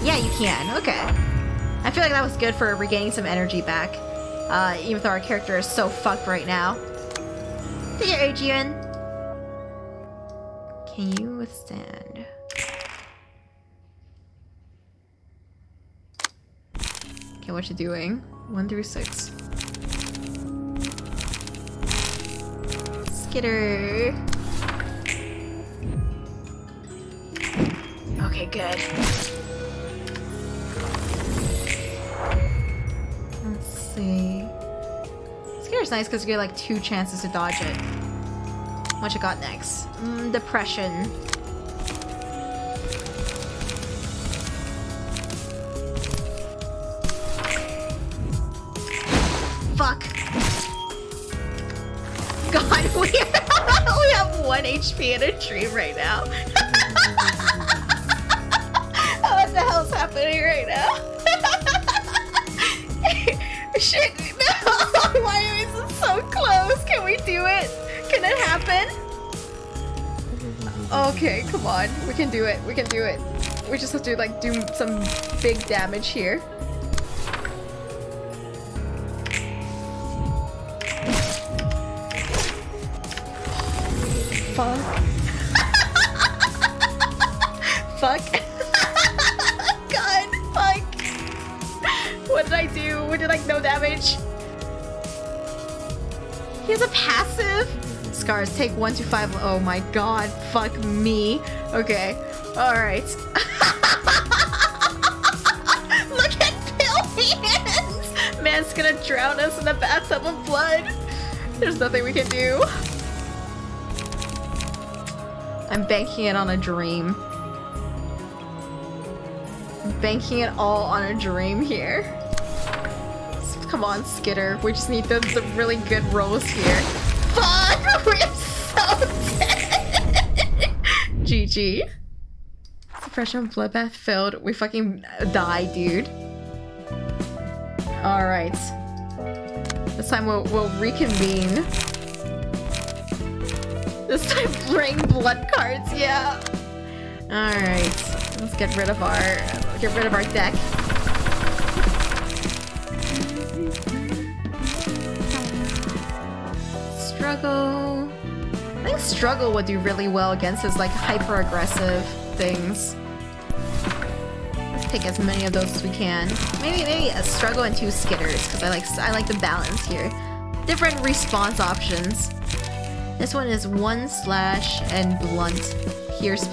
Yeah, you can. Okay. I feel like that was good for regaining some energy back. Even though our character is so fucked right now. Take it, Adrian. Can you withstand? Okay, what you doing? 1 through 6. Skitter. Okay, good. Let's see. Skitter's nice because you get like 2 chances to dodge it. What you got next? Depression. Fuck. God, we have 1 HP in a dream right now. What the hell's happening right now? Shit, no! Why are we so close? Can we do it? Can it happen? Okay, come on. We can do it. We can do it. We just have to like do some big damage here. Fuck. fuck? God, fuck. What did I do? What did like no damage? He has a passive? Scars, take 1 to 5. Oh my god, fuck me. Okay, alright. Look at Billions! Man's gonna drown us in a bathtub of blood. There's nothing we can do. I'm banking it on a dream. I'm banking it all on a dream here. Come on, Skitter. We just need the really good rolls here. Fuck! We're so dead! GG. Suppression bloodbath failed. We fucking die, dude. Alright. This time we'll reconvene. This time bring blood cards, yeah. Alright. Let's get rid of our deck. Struggle. I think Struggle would do really well against his like hyper aggressive things. Let's pick as many of those as we can. Maybe a Struggle and 2 Skitters because I like the balance here. Different response options. This one is 1 slash and blunt. Pierce.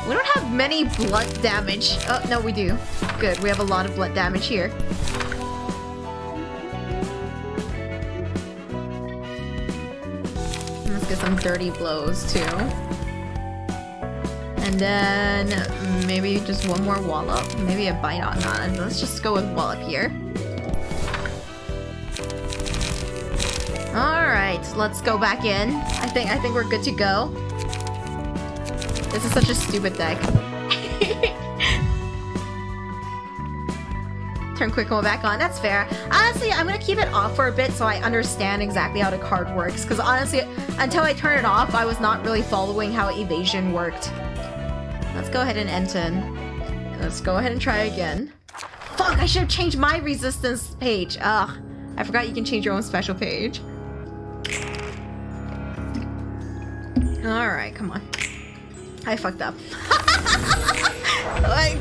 We don't have many blunt damage. Oh no, we do. Good. We have a lot of blunt damage here. Some dirty blows too. And then maybe just one more wallop. Maybe a bite on that. Let's just go with wallop here. Alright, let's go back in. I think we're good to go. This is such a stupid deck. Turn quick mode back on. That's fair. Honestly, I'm gonna keep it off for a bit so I understand exactly how the card works. Because honestly, until I turn it off, I was not really following how evasion worked. Let's go ahead and end in. Let's go ahead and try again. Fuck! I should have changed my resistance page. Ugh. I forgot you can change your own special page. Alright, come on. I fucked up.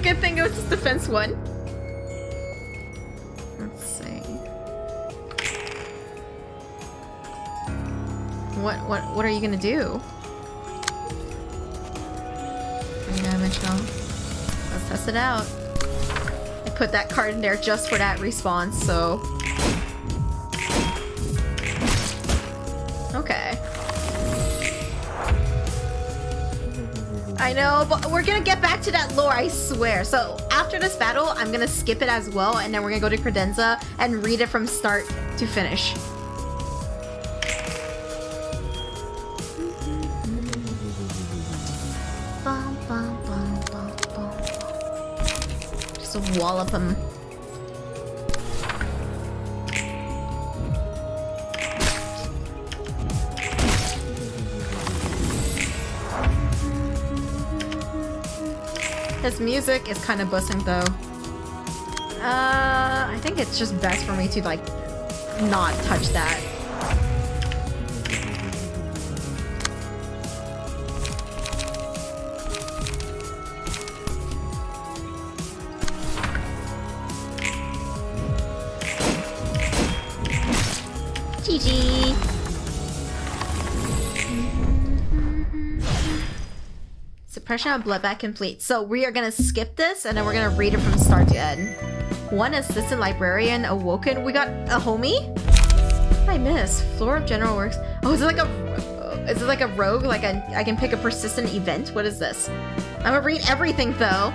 Good thing it was just defense 1. What are you gonna do? 3-dimensional. Let's test it out. I put that card in there just for that response, so... Okay. I know, but we're gonna get back to that lore, I swear. So after this battle, I'm gonna skip it as well, and then we're gonna go to Credenza and read it from start to finish. Just wallop him. His music is kind of bussing though. I think it's just best for me to like not touch that. GG. Suppression of bloodbath complete. So we are gonna skip this and then we're gonna read it from start to end. One assistant librarian awoken. We got a homie? What did I miss? Floor of general works. Oh, is it like a rogue? Like I can pick a persistent event? What is this? I'm gonna read everything though.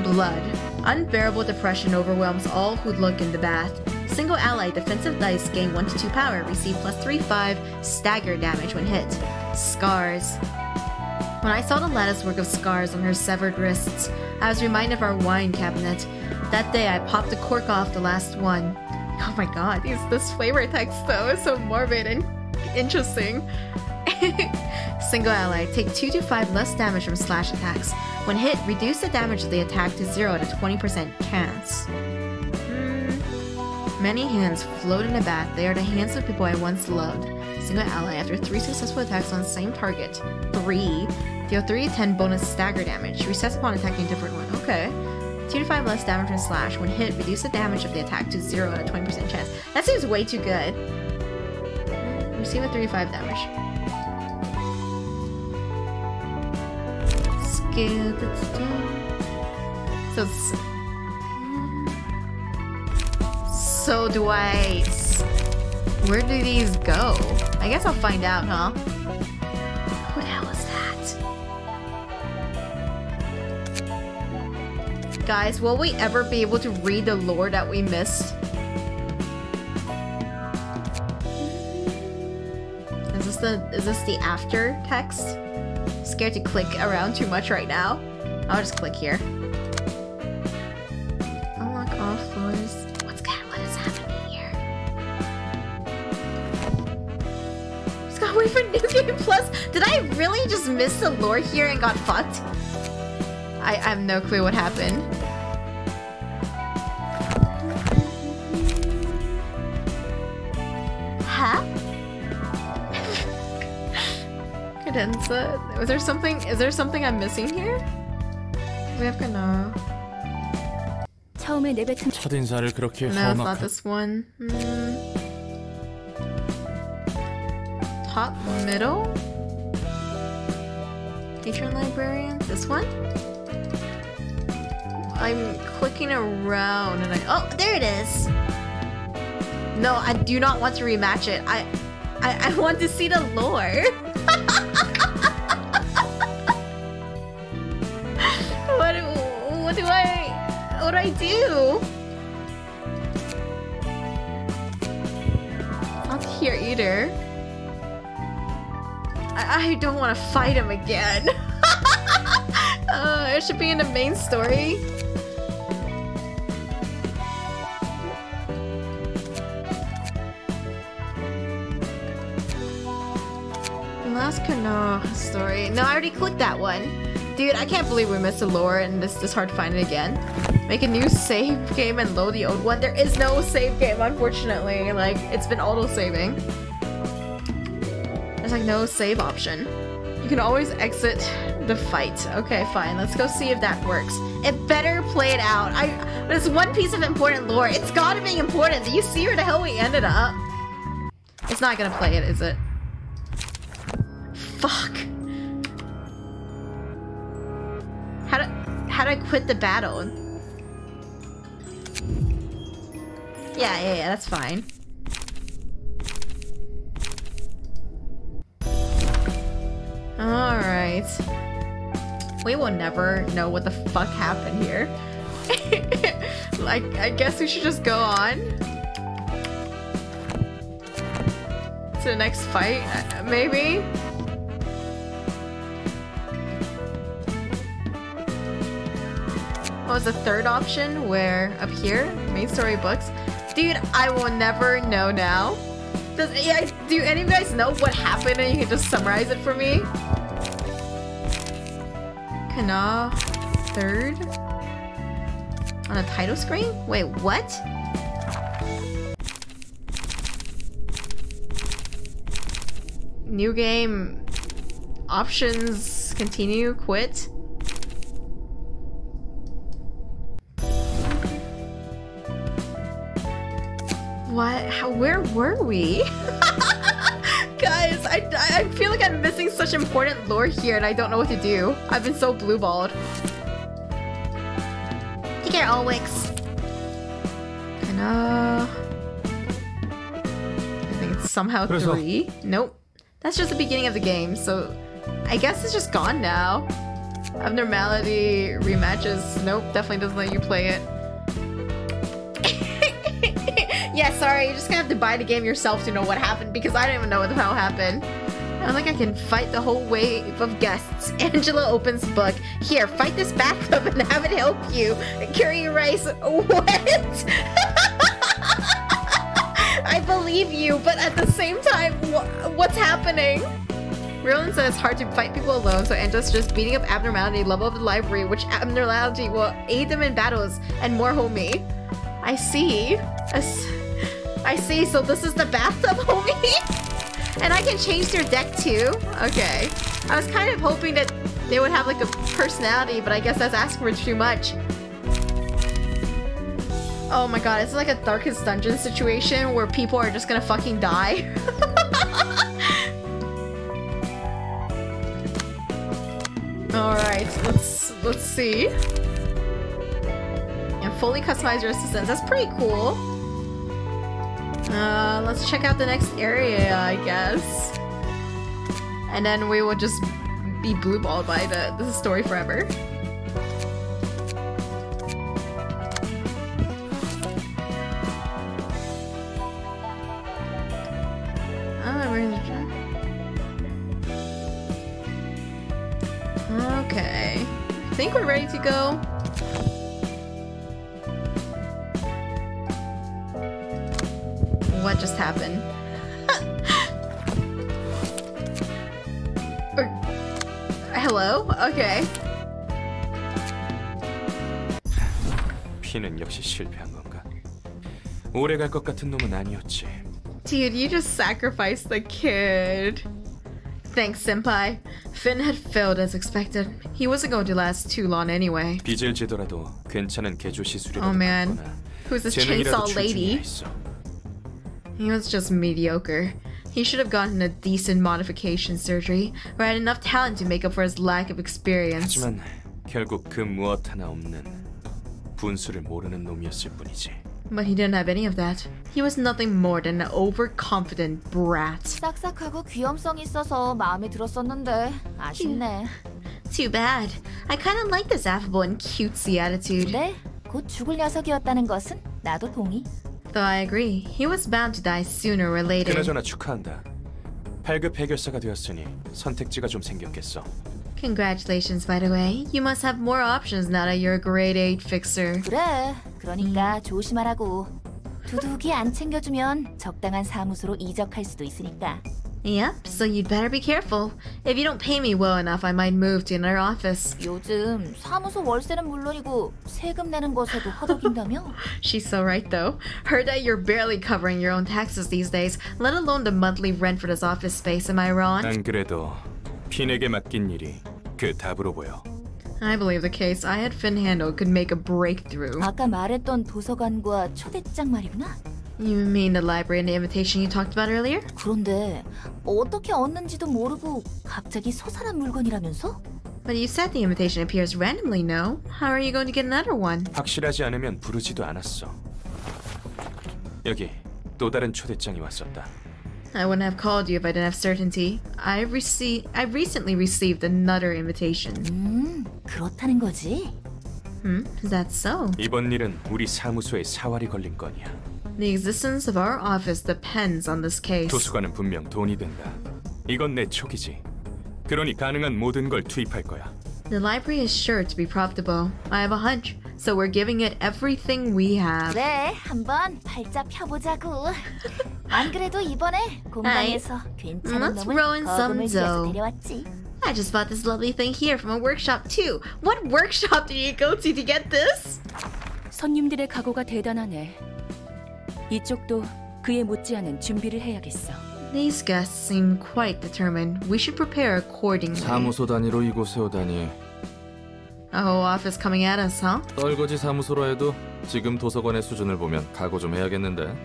Blood. Unbearable depression overwhelms all who look in the bath. Single ally defensive dice gain 1 to 2 power. Receive +3/5 stagger damage when hit. Scars. When I saw the lattice work of scars on her severed wrists, I was reminded of our wine cabinet. That day I popped the cork off the last one. Oh my god, this flavor text though is so morbid and interesting. Single ally, take 2 to 5 less damage from slash attacks. When hit, reduce the damage of the attack to 0 at a 20% chance. Many hands float in a bath. They are the hands of people I once loved. Single ally after 3 successful attacks on the same target. 3. Deal 3d10 bonus stagger damage. Resets upon attacking a different one. Okay. 2 to 5 less damage from slash. When hit, reduce the damage of the attack to 0 at a 20% chance. That seems way too good. Receive a 3 to 5 damage. Skill. So do I... Where do these go? I guess I'll find out, huh? Who the hell is that? Guys, will we ever be able to read the lore that we missed? Is this the after text? Scared to click around too much right now. I'll just click here. Unlock all floors. What is happening here? Just gotta wait for New Game Plus. Did I really just miss the lore here and got fucked? I have no clue what happened. Huh? Cadenza? Is there something I'm missing here? We have Gano. 처음에 내뱉은 첫인사를 그렇게 No, it's not this one. Top middle? Patron librarians? This one? I'm clicking around and oh, there it is! No, I do not want to rematch it. I want to see the lore. What do I do? Not here either. I don't want to fight him again. It should be in the main story. Last Kano story. No, I already clicked that one. Dude, I can't believe we missed the lore and this is hard to find it again. Make a new save game and load the old one. There is no save game, unfortunately. Like, it's been auto-saving. There's like no save option. You can always exit the fight. Okay, fine. Let's go see if that works. It better play it out. There's one piece of important lore. It's gotta be important. Do you see where the hell we ended up? It's not gonna play it, is it? Fuck. How do I quit the battle? Yeah, that's fine. Alright. We will never know what the fuck happened here. Like, I guess we should just go on to the next fight, maybe? What was the third option? Where? Up here? Main story books? Dude, I will never know now. Do any of you guys know what happened and you can just summarize it for me? Kana third? On a title screen? Wait, what? New game. Options. Continue. Quit. What? Where were we? Guys, I feel like I'm missing such important lore here and I don't know what to do. I've been so blue-balled. Take care, Alwix. I think it's somehow 3. Nope. That's just the beginning of the game, so I guess it's just gone now. Abnormality, rematches. Nope, definitely doesn't let you play it. Yeah, sorry, you're just gonna have to buy the game yourself to know what happened because I don't even know what the hell happened. I don't think I can fight the whole wave of guests. Angela opens book. Here, fight this bathtub and have it help you. Carry your rice. What? I believe you, but at the same time, what's happening? Roland says it's hard to fight people alone, so Angela's just beating up Abnormality, level up the library, which Abnormality will aid them in battles, and more homie. I see. I see, so this is the bathtub, homie? And I can change their deck too? Okay. I was kind of hoping that they would have like a personality, but I guess that's asking for too much. Oh my god, it's like a Darkest Dungeon situation where people are just gonna fucking die. Alright, let's see. And fully customize your assistants. That's pretty cool. Let's check out the next area, I guess. And then we will just be blueballed by the story forever. Okay. I think we're ready to go. What just happened? Hello? Okay. 피는 역시 실패한 건가? 오래 갈 것 같은 놈은 아니었지. Dude, you just sacrificed the kid. Thanks, senpai. Finn had failed as expected. He wasn't going to last too long anyway. 빚을 지더라도 괜찮은 개조 시술이라도 Oh man. 받거나 Who's this 재능이라도 chainsaw 줄 lady? 줄이야 있어. He was just mediocre. He should have gotten a decent modification surgery, or had enough talent to make up for his lack of experience. 하지만 결국 그 무엇 하나 없는 분수를 모르는 놈이었을 뿐이지. But he didn't have any of that. He was nothing more than an overconfident brat. 싹싹하고 귀염성 있어서 마음에 들었었는데 아쉽네. Too bad. I kind of like this affable and cutesy attitude. 네, 곧 죽을 녀석이었다는 것은 나도 동의. Though I agree, he was bound to die sooner or later. 그나저나 축하한다. 8급 해결사가 되었으니 선택지가 좀 생겼겠어. Congratulations, by the way. You must have more options now that you're a grade 8 fixer. 그래, 그러니까 조심하라고. 두둑이 안 챙겨주면 적당한 사무소로 이적할 수도 있으니까. Yep, so you'd better be careful. If you don't pay me well enough, I might move to another office. 요즘 사무소 월세는 물론이고 세금 내는 것에도 허덕인다며? She's so right though. Heard that you're barely covering your own taxes these days, let alone the monthly rent for this office space, am I wrong? 안 그래도 핀에게 맡긴 일이 그 답으로 보여. I believe the case I had Finn handle could make a breakthrough. 아까 말했던 도서관과 초대장 말이구나? You mean the library and the invitation you talked about earlier? 그런데 어떻게 얻는지도 모르고 갑자기 솟아난 물건이라면서? But you said the invitation appears randomly, no? How are you going to get another one? 확실하지 않으면 부르지도 않았어. 여기 또 다른 초대장이 왔었다. I wouldn't have called you if I didn't have certainty. I recently received another invitation. 그렇다는 거지? Is that so? 이번 일은 우리 사무소에 사활이 걸린 건이야. The existence of our office depends on this case. 도서관은 분명 돈이 된다. 이건 내 촉이지. 그러니 가능한 모든 걸 투입할 거야. The library is sure to be profitable. I have a hunch, so we're giving it everything we have. 그래, 한번 팔자 펴보자고. 안 그래도 이번에 공방에서 괜찮은 Let's 놈을 roll in some 거금을 들여서 dough. 데려왔지. I just bought this lovely thing here from a workshop too. What workshop did you go to get this? 손님들의 각오가 대단하네. 이쪽도 그에 못지않은 준비를 해야겠어. These guests seem quite determined. We should prepare accordingly. 사무소 단위로 이곳에 오다니. A whole office coming at us, huh? 떨거지 사무소라 해도 지금 도서관의 수준을 보면 각오 좀 해야겠는데.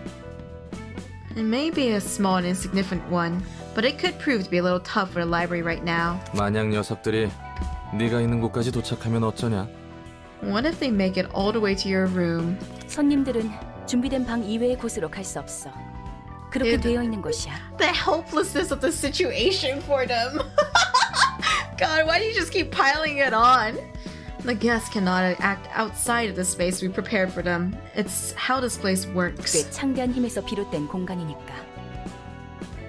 It may be a small and insignificant one, but it could prove to be a little tough for the library right now. 만약 녀석들이 네가 있는 곳까지 도착하면 어쩌냐? What if they make it all the way to your room? 손님들은 준비된 방 이외의 곳으로 갈 수 없어. 그렇게 되어 있는 곳이야. The helplessness of the situation for them. God, why do you just keep piling it on? The guests cannot act outside of the space we prepared for them. It's how this place works. 꽤 창대한 힘에서 비롯된 공간이니까.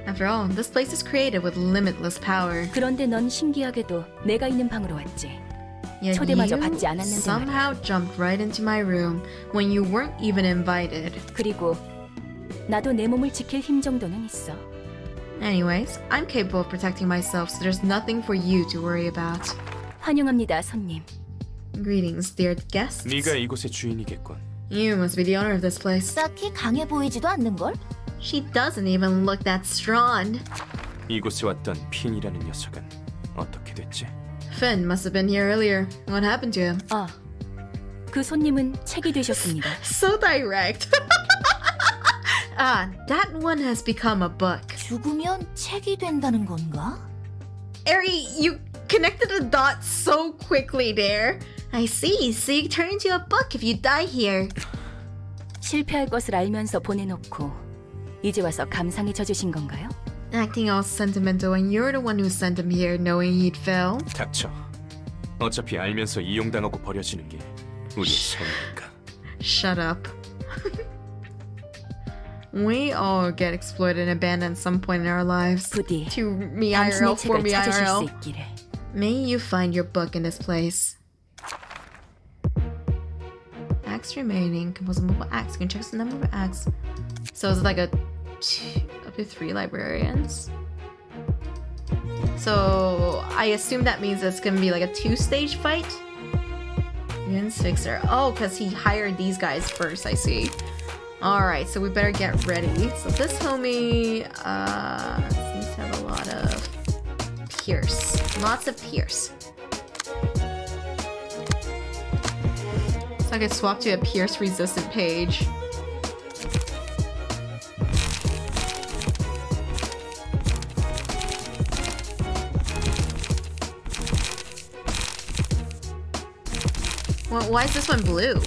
After all, this place is created with limitless power. 그런데 넌 신기하게도 내가 있는 방으로 왔지. Yet 초대마저 you 받지 않았는데 somehow jumped right into my room when you weren't even invited. 그리고 나도 내 몸을 지킬 힘 정도는 있어. Anyways, I'm capable of protecting myself, so there's nothing for you to worry about. 환영합니다, 손님. Greetings, dear guests. 네가 이곳의 주인이겠군. You must be the owner of this place. 딱히 강해 보이지도 않는걸? She doesn't even look that strong. 이곳에 왔던 핀이라는 녀석은 어떻게 됐지? Finn must have been here earlier. What happened to him? 아, 그 손님은 책이 되셨습니다. So direct. That one has become a book. 죽으면 책이 된다는 건가? Eri, you connected the dots so quickly there. I see. So you turn into a book if you die here. 실패할 것을 알면서 보내놓고 이제 와서 감상에 젖으신 건가요? Acting all sentimental and you're the one who sent him here knowing he'd fail. 닥쳐. 어차피 알면서 이용당하고 버려지는 게 우리의 삶이니까. Shut up. We all get exploited and abandoned at some point in our lives. 부디 To me IRL, 당신의 for 책을 me 찾으실 수 IRL. 있기를. May you find your book in this place. Acts remaining. Compose multiple acts. You can check the number of acts. So it's like up to 3 librarians. So I assume that means it's gonna be like a 2-stage fight. Yun's fixer. Oh, because he hired these guys first, I see. Alright, so we better get ready. So this homie seems to have a lot of Pierce. Lots of Pierce. So I could swap to a Pierce resistant page. Well, why is this one blue?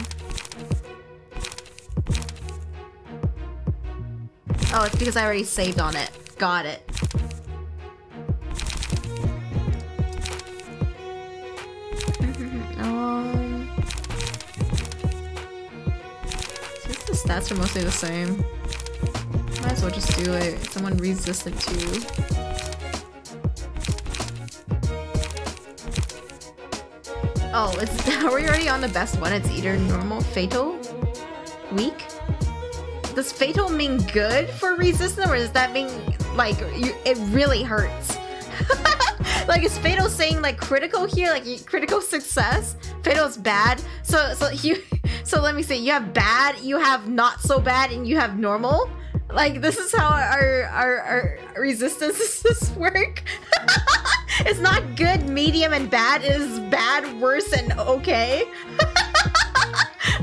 Oh, it's because I already saved on it. Got it. Since the stats are mostly the same, might as well just do it. Someone resistant too. Oh, are we already on the best one? It's either normal, fatal, weak. Does fatal mean good for resistant, or does that mean like it really hurts? Like, is fatal saying like critical here, like critical success? Fatal is bad. So let me say, you have bad, you have not so bad, and you have normal. Like, this is how our resistances work. It's not good, medium, and bad. It is bad, worse, and okay.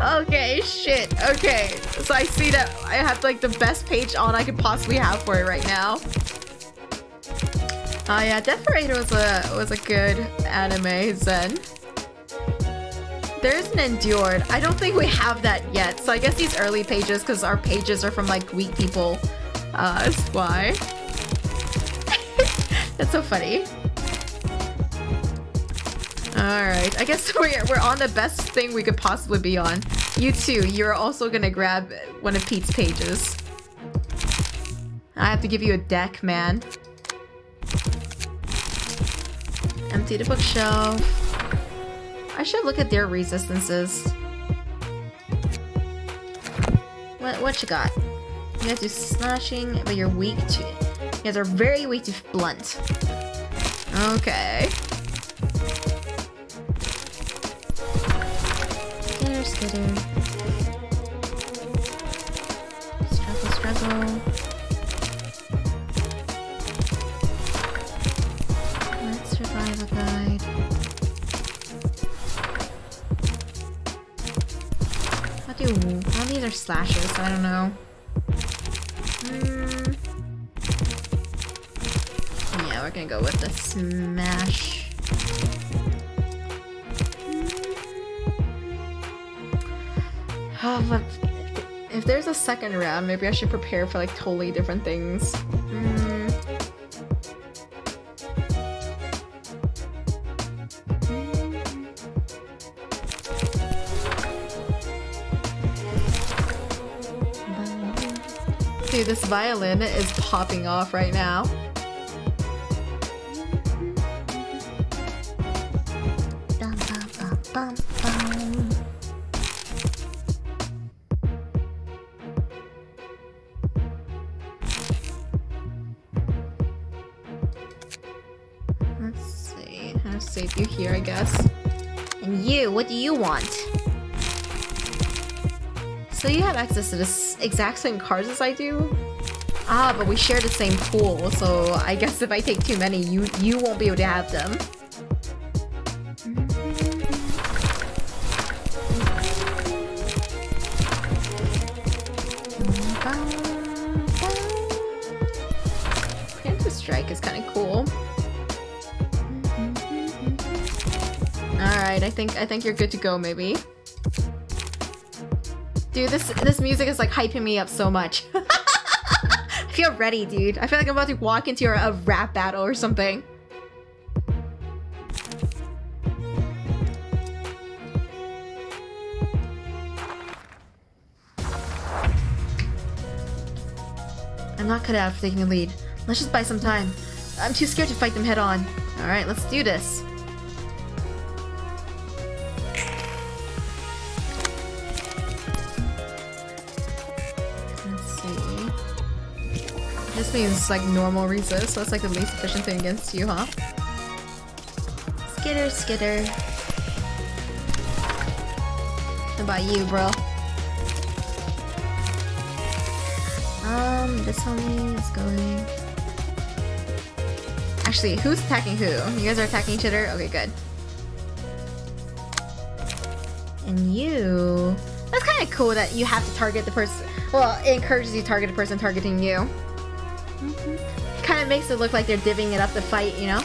Okay, shit. Okay, so I see that I have like the best page on I could possibly have for it right now. Oh yeah, Death Parade was a good anime, Zen. There's an Endured. I don't think we have that yet, so I guess these early pages, because our pages are from like weak people, that's why. That's so funny. Alright, I guess we're on the best thing we could possibly be on. You too, you're also gonna grab one of Pete's pages. I have to give you a deck, man. Empty the bookshelf. I should look at their resistances. What you got? You guys do slashing, but you're weak to... You guys are very weak to blunt. Okay. Skitter. Struggle. Let's survive a guide. All these are slashes, so I don't know. Yeah, we're gonna go with the smash. But if there's a second round, maybe I should prepare for like totally different things. Dude, this violin is popping off right now. Let's see, how to save you here, I guess. And you, what do you want? So you have access to the exact same cards as I do? Ah, but we share the same pool, so I guess if I take too many, you won't be able to have them. Panther Strike is kind of cool. Alright, I think you're good to go, maybe. Dude, this music is like hyping me up so much. I feel ready, dude. I feel like I'm about to walk into a rap battle or something. I'm not cut out for taking the lead. Let's just buy some time. I'm too scared to fight them head on. Alright, let's do this. This means like normal resist, so it's like the least efficient thing against you, huh? Skitter, skitter. How about you, bro? This homie is going. Actually, who's attacking who? You guys are attacking each other? Okay, good. And you. That's kind of cool that you have to target the person. Well, it encourages you to target the person targeting you. Kind of makes it look like they're divvying it up the fight, you know?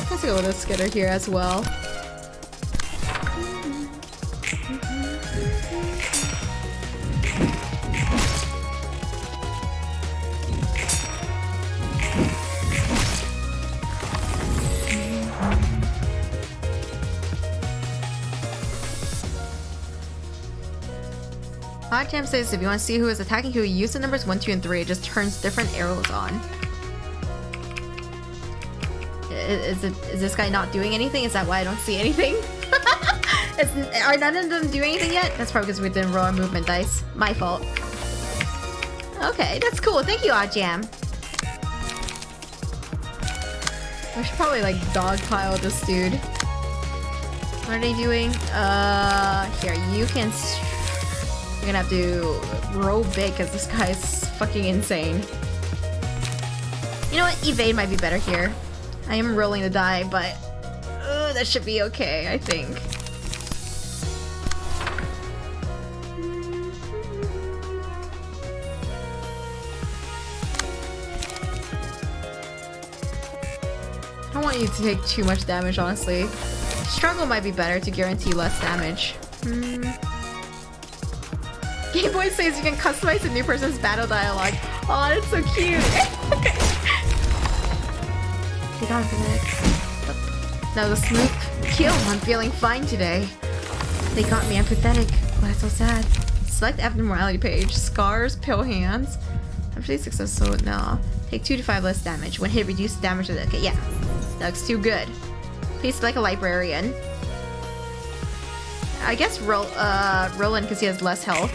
Let's go with a skitter here as well. Jam says if you want to see who is attacking who, use the numbers 1, 2, and 3. It just turns different arrows on. Is this guy not doing anything? Is that why I don't see anything? Are none of them doing anything yet? That's probably because we didn't roll our movement dice. My fault. Okay, that's cool. Thank you, Jam. We should probably like dogpile this dude. What are they doing? Here, you can. You're gonna have to roll big because this guy's fucking insane. You know what? Evade might be better here. I am rolling the die, but that should be okay, I think. I don't want you to take too much damage, honestly. Struggle might be better to guarantee less damage. Game Boy says you can customize a new person's battle dialogue. Oh, that's so cute. They got it. That was a smooth kill. I'm feeling fine today. They got me. I'm pathetic. Oh, that's so sad. Select abnormality page. Scars, pale hands. After successful, no. Take 2 to 5 less damage. When hit, reduce damage to the. Okay, yeah. That looks too good. Please select a librarian. I guess Roland because he has less health.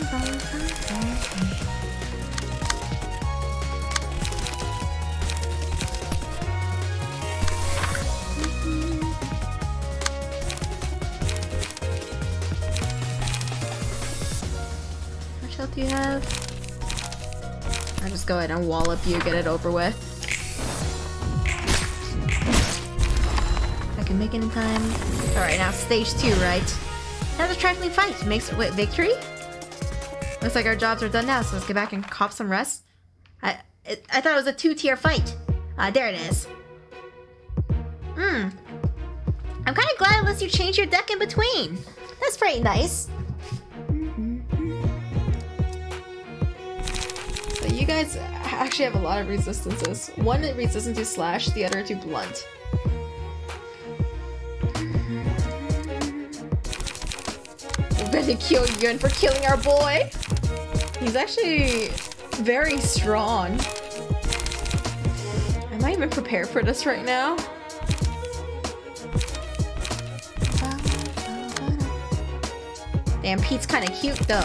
How much health do you have? I'll just go ahead and wallop you, get it over with. I can make it in time. Alright, now stage 2, right? Another trifling fight makes wait, victory? Looks like our jobs are done now, so let's get back and cop some rest. I thought it was a 2-tier fight. There it is. I'm kind of glad it lets you change your deck in between. That's pretty nice. So you guys actually have a lot of resistances. One resistant to slash, the other to blunt. We're gonna kill Yun for killing our boy. He's actually very strong. Am I even prepared for this right now? Damn, Pete's kind of cute though.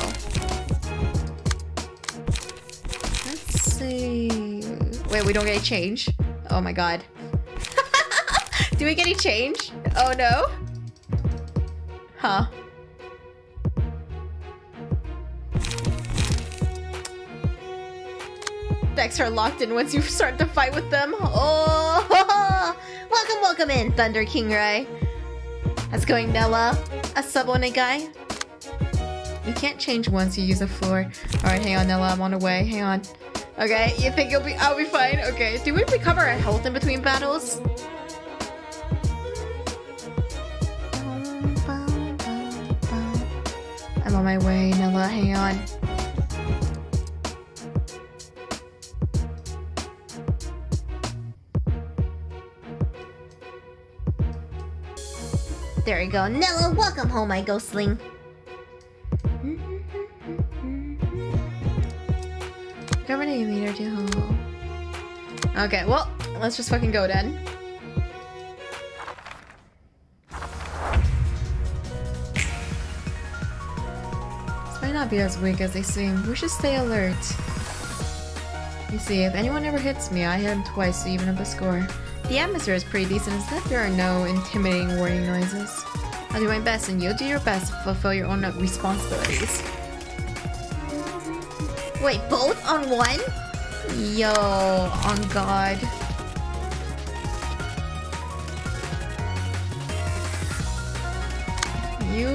Let's see. Wait, we don't get a change. Oh my god. Do we get any change? Oh no. Huh. Decks are locked in once you start to fight with them. Oh, welcome in, Thunder King Rai. How's it going, Nella? A subone guy. You can't change once you use a floor. Alright, hang on, Nella, I'm on the way. Hang on. Okay, you think I'll be fine? Okay. Do we recover our health in between battles? I'm on my way, Nella, hang on. There you go. Nella, welcome home, my ghostling. Governor meter to home. Okay, well, let's just fucking go then. This might not be as weak as they seem. We should stay alert. You see, if anyone ever hits me, I hit him twice to even up the score. The atmosphere is pretty decent, is that there are no intimidating warning noises. I'll do my best, and you'll do your best to fulfill your own responsibilities. Wait, both on one? Yo, on God. You,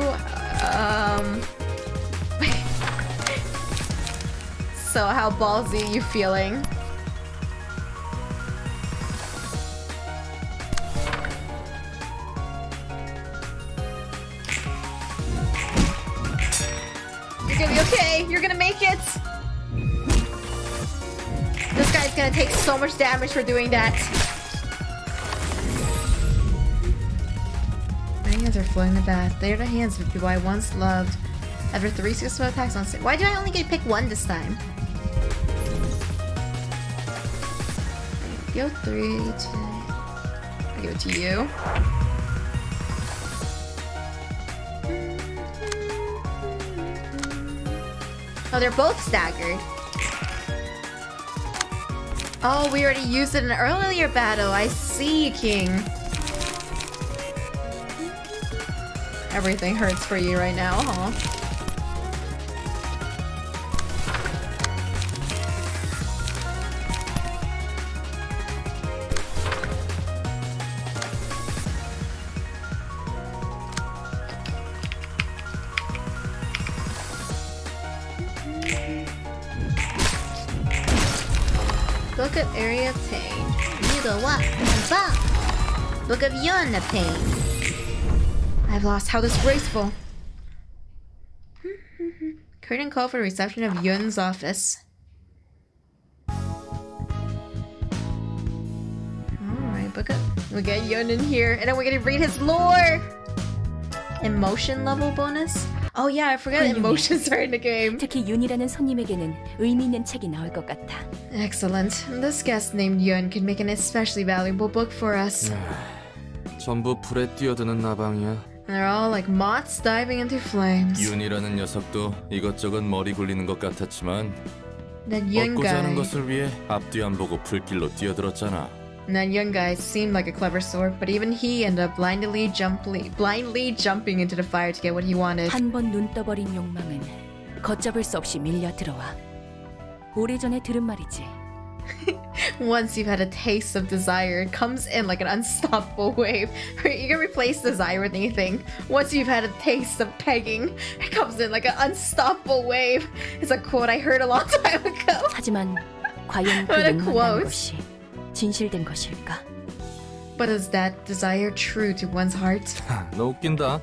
So how ballsy are you feeling? You're gonna be okay. You're gonna make it. This guy's gonna take so much damage for doing that. My hands are floating in the bath. They are the hands of people I once loved. After 3 successful attacks on stage. Why did I only get to pick one this time? Go 3 to... I give it to you. Oh, they're both staggered. Oh, we already used it in an earlier battle. I see, King. Everything hurts for you right now, huh? Book of Area of Pain. You go what? Book of Yun of Pain. I've lost how disgraceful. Curtain call for reception of Yun's office. Alright, book of... We get Yun in here, and then we're gonna read his lore! Emotion level bonus? Oh yeah, I forgot emotions are in the game. 특히 윤이라는 손님에게는 의미 있는 책이 나올 것 같아. Excellent. This guest named Yun can make an especially valuable book for us. 전부 불에 뛰어드는 나방이야. They're all like moths diving into flames. 윤이라는 녀석도 이것저것 머리 굴리는 것 같았지만 That young 얻고자 하는 guy. 것을 위해 앞뒤 안 보고 불길로 뛰어들었잖아. That young guy seemed like a clever sort, but even he ended up blindly jumping into the fire to get what he wanted. 한 번 눈 떠버린 욕망은 걷잡을 수 없이 밀려 들어와. 오래전에 들은 말이지. Once you've had a taste of desire, it comes in like an unstoppable wave. You can replace desire with anything. Once you've had a taste of pegging, it comes in like an unstoppable wave. It's a quote I heard a long time ago. 하지만 과연 그 What a 욕망이라는 quote. 것이 진실된 것일까? But is that desire true to one's heart? 너 웃긴다.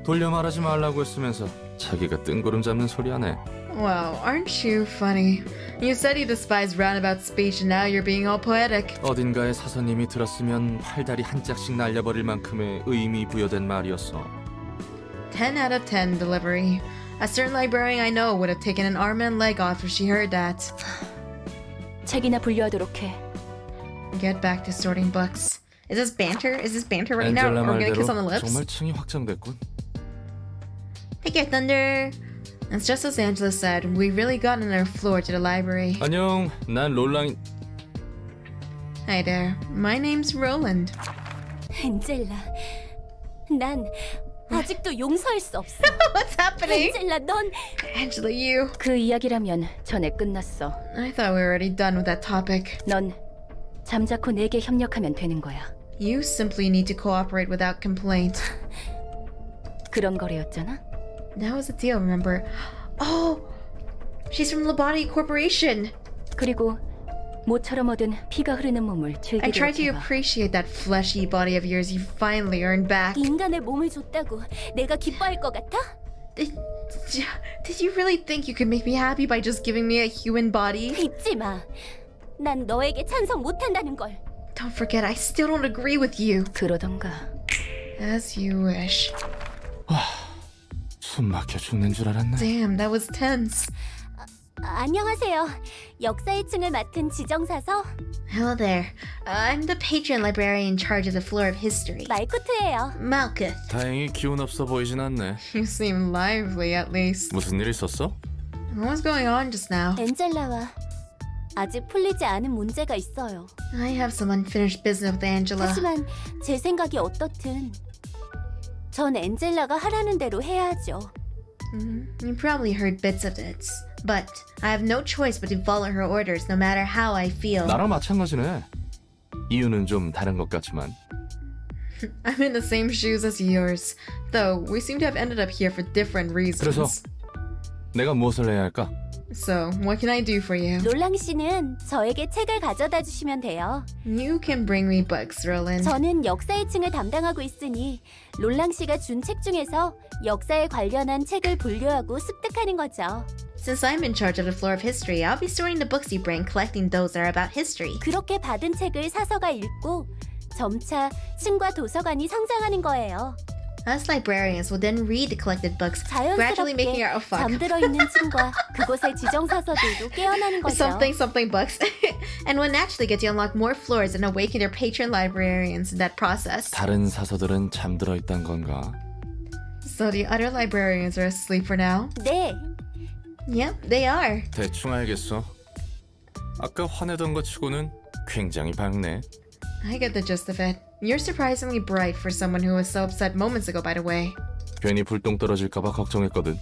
돌려 말하지 말라고 했으면서 자기가 뜬구름 잡는 소리 하네. Wow, aren't you funny? You said you despise roundabout speech and now you're being all poetic. 어딘가에 사서님이 들었으면 팔다리 한 짝씩 날려버릴 만큼의 의미 부여된 말이었어. 10 out of 10 delivery. A certain librarian I know would have taken an arm and leg off if she heard that. 책이나 분류하도록 해. Get back to sorting books. Is this banter? Is this banter right now? Or are we gonna kiss on the lips? 정말 층이 확장됐군. Take care, Thunder. It's just as Angela said. We really got on our floor to the library. 안녕, 난 롤랑이. Hi there. My name's Roland. 엔젤라, 난 아직도 용서할 수 없어. What's happening? 엔젤라, 넌... Angela, you. 그 이야기라면 전에 끝났어. I thought we were already done with that topic. 넌 잠자코 내게 협력하면 되는 거야. You simply need to cooperate without complaint. 그런 거래였잖아? That was the deal, remember? Oh! She's from Labadi Corporation! 그리고 모처럼 얻은 피가 흐르는 몸을 즐기려 I tried to appreciate that fleshy body of yours you finally earned back. 인간의 몸을 줬다고 내가 기뻐할 것 같아? Did you really think you could make me happy by just giving me a human body? 잊지 마. 난 너에게 찬성 못한다는 걸. Don't forget, I still don't agree with you. 그러던가. As you wish. 숨 막혀 죽는 줄 알았네. Damn, that was tense. 안녕하세요. 역사 1층을 맡은 지정사서. Hello there. I'm the patron librarian in charge of the floor of history. 말코트예요. Malkuth. 다행히 기운 없어 보이진 않네. You seem lively, at least. 무슨 일 있었어? What was going on just now? 엔젤라와 아직 풀리지 않은 문제가 있어요. I have some unfinished business with Angela. 하지만 제 생각이 어떻든 전 엔젤라가 하라는 대로 해야죠. You probably heard bits of it, but I have no choice but to follow her orders no matter how I feel. 나랑 마찬가지네. 이유는 좀 다른 것 같지만. I'm in the same shoes as yours, though we seem to have ended up here for different reasons. 그래서 내가 무엇을 해야 할까? So, what can I do for you? 롤랑 씨는 저에게 책을 가져다 주시면 돼요. You can bring me books, Roland. 저는 역사 1층을 담당하고 있으니 롤랑 씨가 준 책 중에서 역사에 관련한 책을 분류하고 습득하는 거죠. Since I'm in charge of the floor of history, I'll be sorting the books you bring, collecting those that are about history. 그렇게 받은 책을 사서가 읽고 점차 층과 도서관이 성장하는 거예요. Us librarians will then read the collected books, gradually making our 잠들어 있는 층과 그곳의 지정사서들도 깨어나는 거죠. something books, and will naturally get to unlock more floors and awaken their patron librarians in that process. 다른 사서들은 잠들어 있단 건가? So the other librarians are asleep for now? 네. Yep, they are. 대충 알겠어. 아까 화내던 것 치고는 굉장히 밝네. I get the gist of it. You're surprisingly bright for someone who was so upset moments ago, by the way. 괜히 불똥 떨어질까봐 걱정했거든.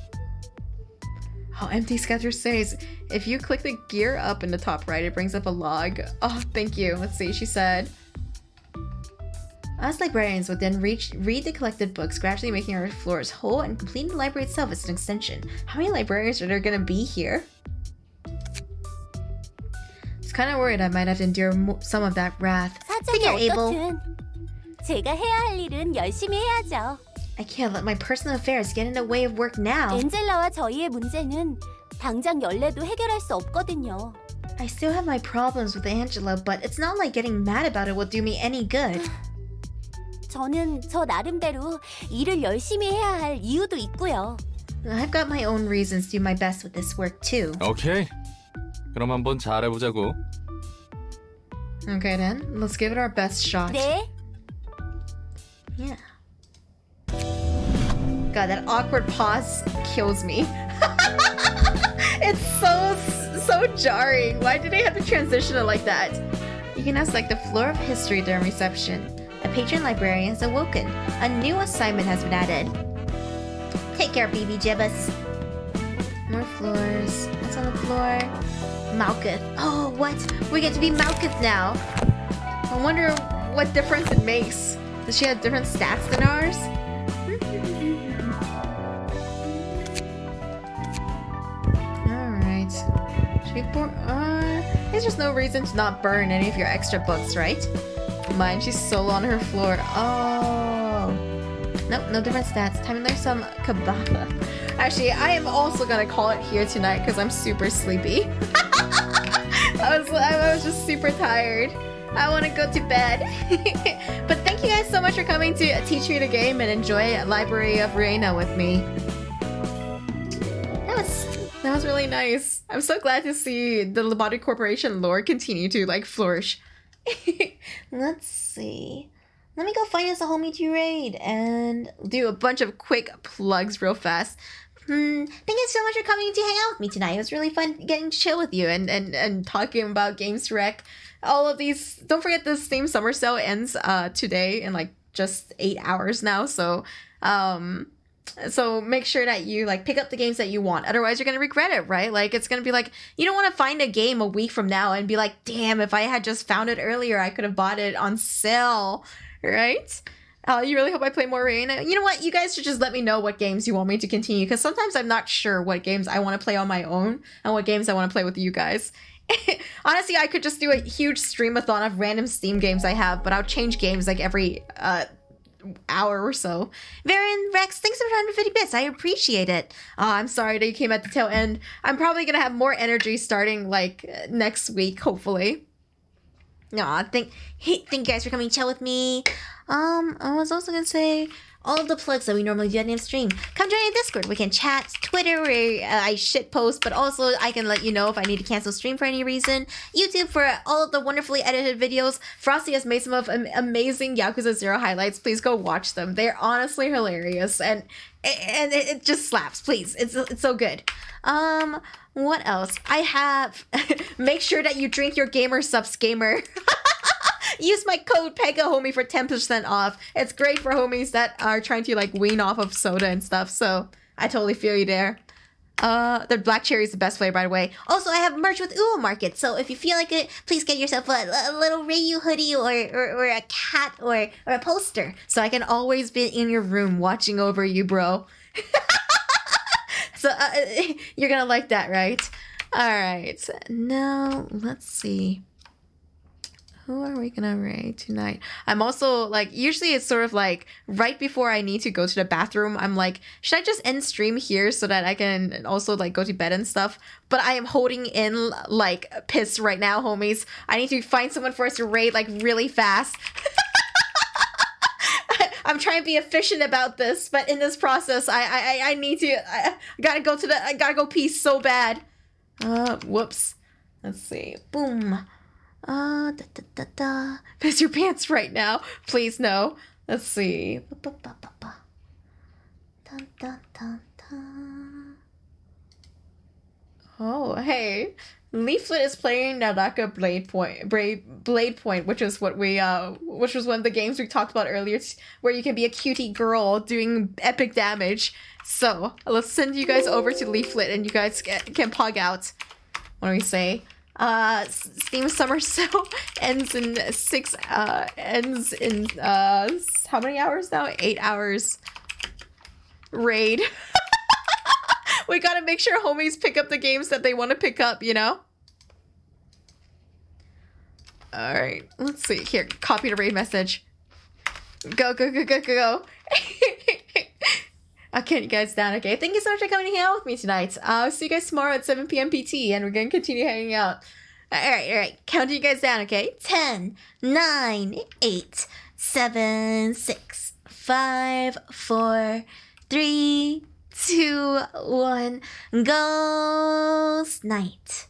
Oh, Empty Scatter says, if you click the gear up in the top right, it brings up a log. Oh, thank you. Let's see, she said. Us librarians would then read the collected books, gradually making our floors whole and completing the library itself as an extension. How many librarians are there gonna be here? I was kind of worried I might have to endure some of that wrath. 사정이 어떻든 제가 해야 할 일은 열심히 해야죠. I can't let my personal affairs get in the way of work now. 엔젤라와 저희의 문제는 당장 열래도 해결할 수 없거든요. I still have my problems with Angela, but it's not like getting mad about it will do me any good. 저는 저 나름대로 일을 열심히 해야 할 이유도 있고요. I've got my own reasons to do my best with this work too. 오케이. 그럼 한번 잘해보자고. Okay then, let's give it our best shot. 네. Yeah. God, that awkward pause kills me. It's so jarring. Why did they have to transition it like that? You can now select the floor of history during reception. The patron librarian has awoken. A new assignment has been added. Take care, BB Jibbus. More floors. What's on the floor? Malkuth. Oh, what? We get to be Malkuth now. I wonder what difference it makes. Does she have different stats than ours? Alright. Should we burn? There's just no reason to not burn any of your extra books, right? Mine, she's solo on her floor. Oh. Nope, no different stats. Time to learn some Kabbalah. Actually, I am also gonna call it here tonight because I'm super sleepy. I was just super tired. I want to go to bed. But thank you guys so much for coming to teach me the game and enjoy Library of Ruina with me. That was really nice. I'm so glad to see the Labadi Corporation lore continue to like flourish. Let's see. Let me go find us a homie to raid and do a bunch of quick plugs real fast. Thank you so much for coming to hang out with me tonight. It was really fun getting to chill with you and talking about Games Rec. All of these. Don't forget the Steam Summer Sale ends today in like just 8 hours now. So make sure that you like pick up the games that you want. Otherwise, you're gonna regret it, right? Like it's gonna be like you don't want to find a game a week from now and be like, damn, if I had just found it earlier, I could have bought it on sale, right? You really hope I play more Ruina. You know what? You guys should just let me know what games you want me to continue, because sometimes I'm not sure what games I want to play on my own and what games I want to play with you guys. Honestly, I could just do a huge streamathon of random Steam games I have, but I'll change games like every hour or so. Varen Rex, thanks for 150 bits. I appreciate it. I'm sorry that you came at the tail end. I'm probably gonna have more energy starting like next week, hopefully. Thank you guys for coming to chill with me. I was also gonna say all of the plugs that we normally do at the end of stream. Come join our Discord. We can chat, Twitter where I shitpost, but also I can let you know if I need to cancel stream for any reason. YouTube for all of the wonderfully edited videos. Frosty has made some of amazing Yakuza 0 highlights. Please go watch them. They're honestly hilarious and it just slaps. Please, it's so good. What else? I have make sure that you drink your gamer subs, gamer. Use my code PEGAHOMIE for 10% off. It's great for homies that are trying to like wean off of soda and stuff, so I totally feel you there. The black cherry is the best flavor, by the way. Also, I have merch with Uo Market, so if you feel like it, please get yourself a little Reiyu hoodie or a cat or a poster, so I can always be in your room watching over you, bro. So you're gonna like that, right? Alright, now let's see. Who are we gonna raid tonight? I'm also like, usually it's sort of like right before I need to go to the bathroom, I'm like, should I just end stream here so that I can also like go to bed and stuff? But I am holding in like piss right now, homies. I need to find someone for us to raid like really fast. I'm trying to be efficient about this, but in this process, I need to, I gotta go pee so bad. Whoops. Let's see. Boom. Piss your pants right now. Please no. Let's see. Oh, hey. Leaflet is playing Naraka Blade Point, which is what we which was one of the games we talked about earlier, where you can be a cutie girl doing epic damage. So let's send you guys over to Leaflet and you guys can pog out. What do we say? Steam Summer Sale ends in how many hours now? 8 hours. Raid. We gotta make sure homies pick up the games that they want to pick up, you know? Alright, let's see. Here, copy the raid message. Go. I'll count you guys down, okay? Thank you so much for coming to hang out with me tonight. I'll see you guys tomorrow at 7 p.m. PT, and we're gonna continue hanging out. Alright. Counting you guys down, okay? 10, 9, 8, 7, 6, 5, 4, 3, 2, 1. Ghost night.